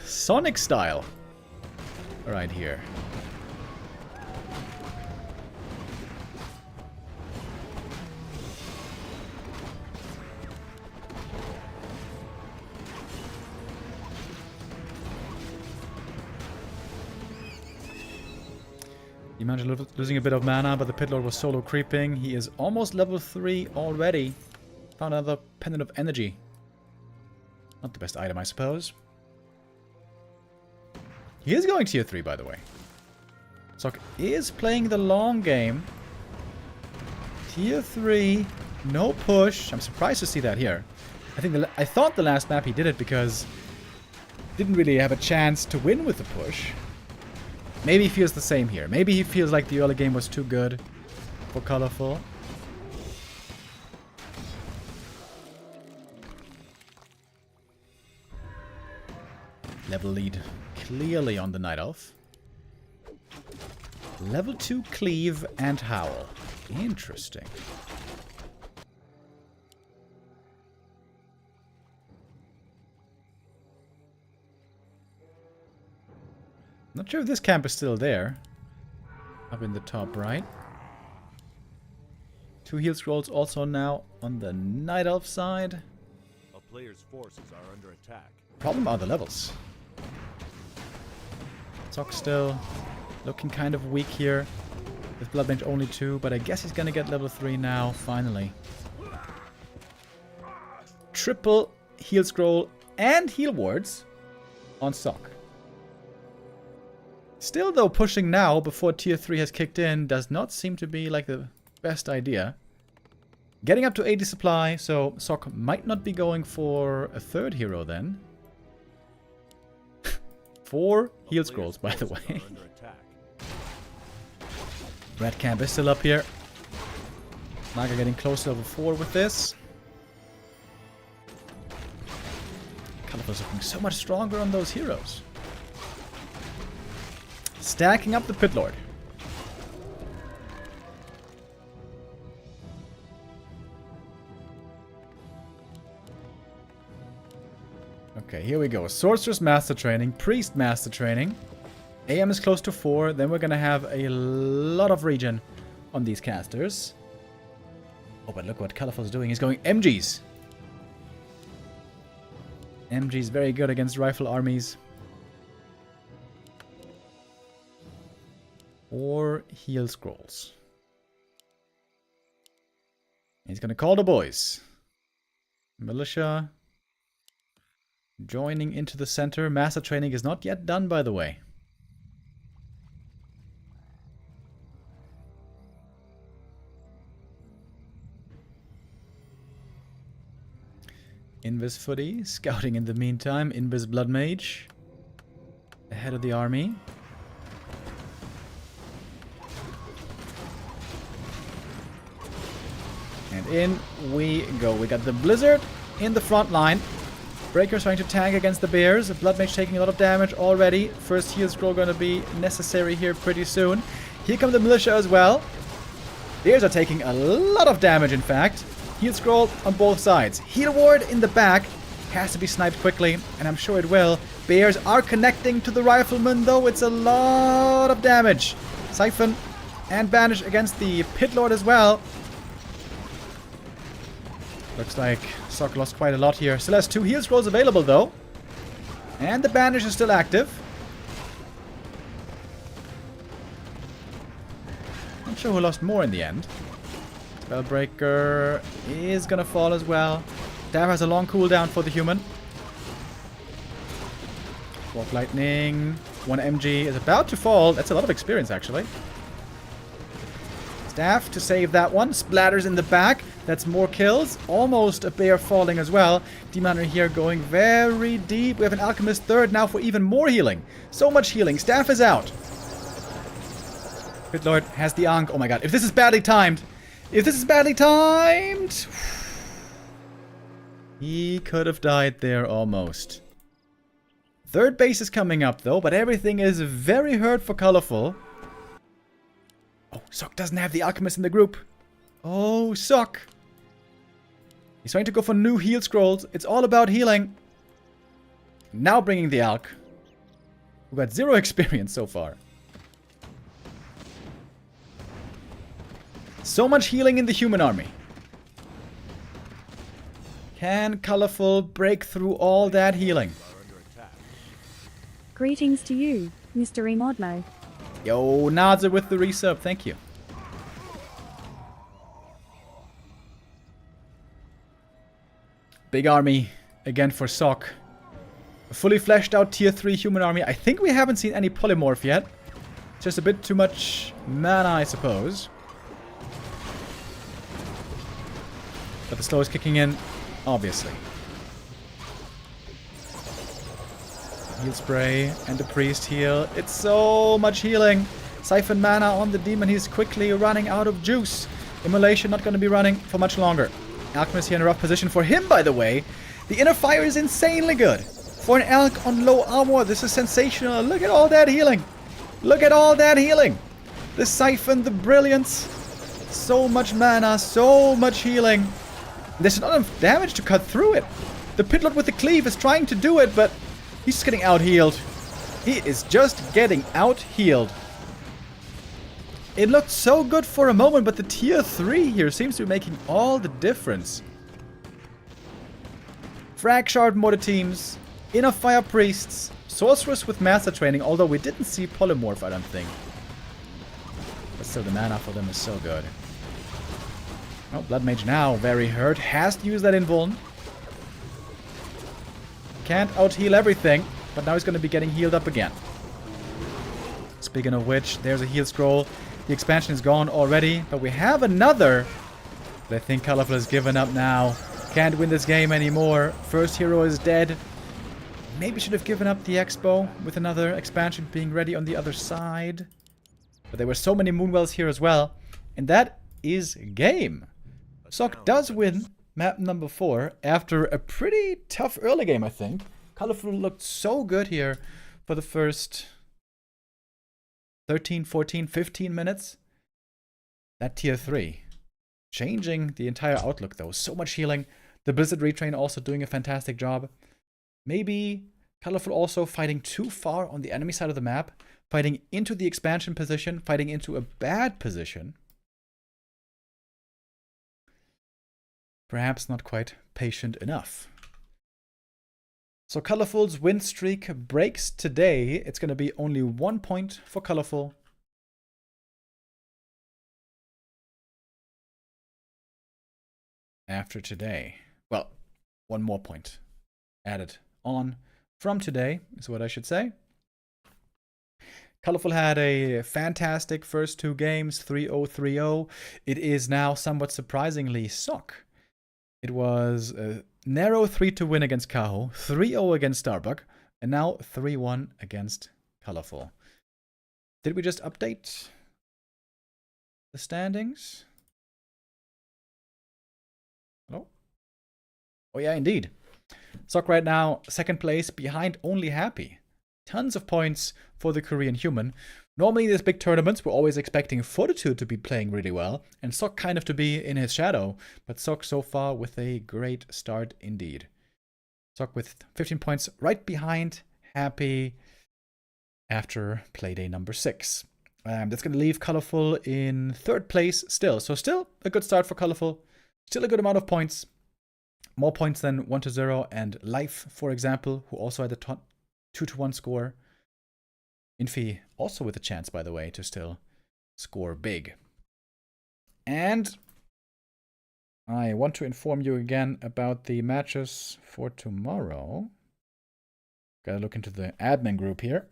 Sonic style right here. He managed losing a bit of mana, but the Pit Lord was solo creeping. He is almost level 3 already. Found another Pendant of Energy. Not the best item, I suppose. He is going tier 3, by the way. Sock is playing the long game. Tier 3, no push. I'm surprised to see that here. I thought the last map he did it because didn't really have a chance to win with the push. Maybe he feels the same here. Maybe he feels like the early game was too good for Colorful. Level lead clearly on the Night Elf. Level 2 Cleave and Howl. Interesting. Not sure if this camp is still there. Up in the top right. 2 heal scrolls also now on the Night Elf side. A player's forces are under attack. Problem are the levels. Sock still looking kind of weak here. With Blood Mage only 2, but I guess he's gonna get level 3 now, finally. Triple heal scroll and heal wards on Sock. Still though, pushing now before tier 3 has kicked in does not seem to be like the best idea. Getting up to 80 supply, so Sock might not be going for a third hero then. 4 heal scrolls, by the way. Red camp is still up here. Naga getting close to level 4 with this. Colorful's looking so much stronger on those heroes. Stacking up the Pit Lord. Okay, here we go. Sorceress Master Training, Priest Master Training. AM is close to 4. Then we're going to have a lot of regen on these casters. Oh, but look what Colorful's doing. He's going MGs. MG's very good against rifle armies. Or heal scrolls. He's going to call the boys. Militia. Joining into the center. Master Training is not yet done, by the way. Invis Footy, scouting in the meantime. Invis Blood Mage, ahead of the army. And in we go. We got the Blizzard in the front line. Breaker's trying to tank against the Bears. Blood Mage taking a lot of damage already. First heal scroll going to be necessary here pretty soon. Here come the Militia as well. Bears are taking a lot of damage, in fact. Heal scroll on both sides. Heal ward in the back. Has to be sniped quickly, and I'm sure it will. Bears are connecting to the Rifleman, though. It's a lot of damage. Siphon and Banish against the Pit Lord as well. Looks like Sock lost quite a lot here. Still has 2 heal scrolls available, though. And the Banish is still active. Not sure who lost more in the end. Spellbreaker is gonna fall as well. Dav has a long cooldown for the human. Walk Lightning. 1 MG is about to fall. That's a lot of experience, actually. Staff to save that one. Splatters in the back. That's more kills. Almost a bear falling as well. Demon Hunter here going very deep. We have an Alchemist third now for even more healing. So much healing. Staff is out. Pit Lord has the Ankh. Oh my god. If this is badly timed. If this is badly timed. He could have died there almost. Third base is coming up though, but everything is very hurt for Colorful. Oh, Sock doesn't have the Alchemist in the group. Oh, Sock. He's trying to go for new heal scrolls. It's all about healing. Now bringing the Alch. We've got 0 experience so far. So much healing in the human army. Can Colorful break through all that healing? Greetings to you, Mr. Emodmo. Yo, Naza with the resub. Thank you. Big army again for Sock. A fully fleshed out tier 3 human army. I think we haven't seen any polymorph yet. Just a bit too much mana, I suppose. But the slow is kicking in, obviously. Heal spray and the priest heal. It's so much healing. Siphon mana on the demon. He's quickly running out of juice. Immolation not going to be running for much longer. Alchemist here in a rough position for him, by the way. The inner fire is insanely good. For an Alch on low armor, this is sensational. Look at all that healing. Look at all that healing. The siphon, the brilliance. So much mana, so much healing. There's not enough damage to cut through it. The Pitlord with the cleave is trying to do it, but he's just getting out-healed. He is just getting out-healed. It looked so good for a moment, but the tier 3 here seems to be making all the difference. Frag Shard Mortar teams, Inner Fire Priests, Sorceress with Master Training, although we didn't see Polymorph, I don't think. But still, the mana for them is so good. Oh, Blood Mage now very hurt. Has to use that invuln. Can't out-heal everything, but now he's going to be getting healed up again. Speaking of which, there's a heal scroll. The expansion is gone already, but we have another. But I think Colorful has given up now. Can't win this game anymore. First hero is dead. Maybe should have given up the expo with another expansion being ready on the other side. But there were so many Moonwells here as well. And that is game. Sok does win map number 4 after a pretty tough early game, I think. Colorful looked so good here for the first 13, 14, 15 minutes. That tier 3. Changing the entire outlook though. So much healing. The Blizzard Retrain also doing a fantastic job. Maybe Colorful also fighting too far on the enemy side of the map. Fighting into the expansion position. Fighting into a bad position. Perhaps not quite patient enough. So Colorful's win streak breaks today. It's going to be only 1 point for Colorful. After today. Well, 1 more point added on from today is what I should say. Colorful had a fantastic first 2 games, 3-0, 3-0. It is now somewhat surprisingly Sok. It was a narrow 3-2 win against Kaho, 3-0 against Starbuck, and now 3-1 against Colorful. Did we just update the standings? Hello? Oh yeah, indeed. Sok right now, 2nd place, behind only Happy. Tons of points for the Korean human. Normally in these big tournaments, we're always expecting Fortitude to be playing really well, and Sok kind of to be in his shadow, but Sok so far with a great start indeed. Sok with 15 points right behind Happy after Playday number 6. That's going to leave Colorful in 3rd place still. So still a good start for Colorful. Still a good amount of points. More points than 1-0 and Life, for example, who also had a 2-1 score. Infy also with a chance, by the way, to still score big. And I want to inform you again about the matches for tomorrow. Gotta look into the admin group here.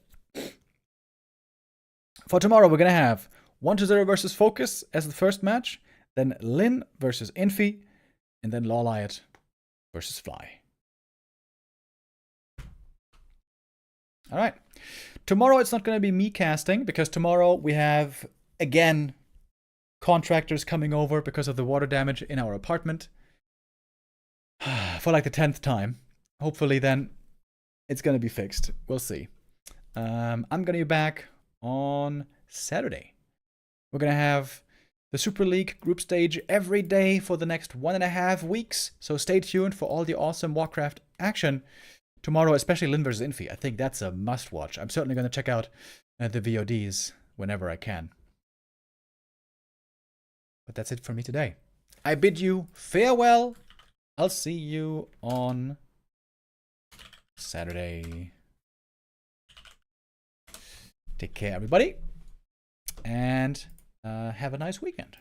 For tomorrow, we're gonna have 1-0 versus Focus as the first match, then Lin versus Infy, and then Lawliot versus Fly. All right. Tomorrow it's not going to be me casting because tomorrow we have, again, contractors coming over because of the water damage in our apartment. For like the 10th time. Hopefully then it's going to be fixed. We'll see. I'm going to be back on Saturday. We're going to have the Super League group stage every day for the next 1.5 weeks. So stay tuned for all the awesome Warcraft action. Tomorrow, especially Lin vs. Infy. I think that's a must-watch. I'm certainly going to check out the VODs whenever I can. But that's it for me today. I bid you farewell. I'll see you on Saturday. Take care, everybody. And have a nice weekend.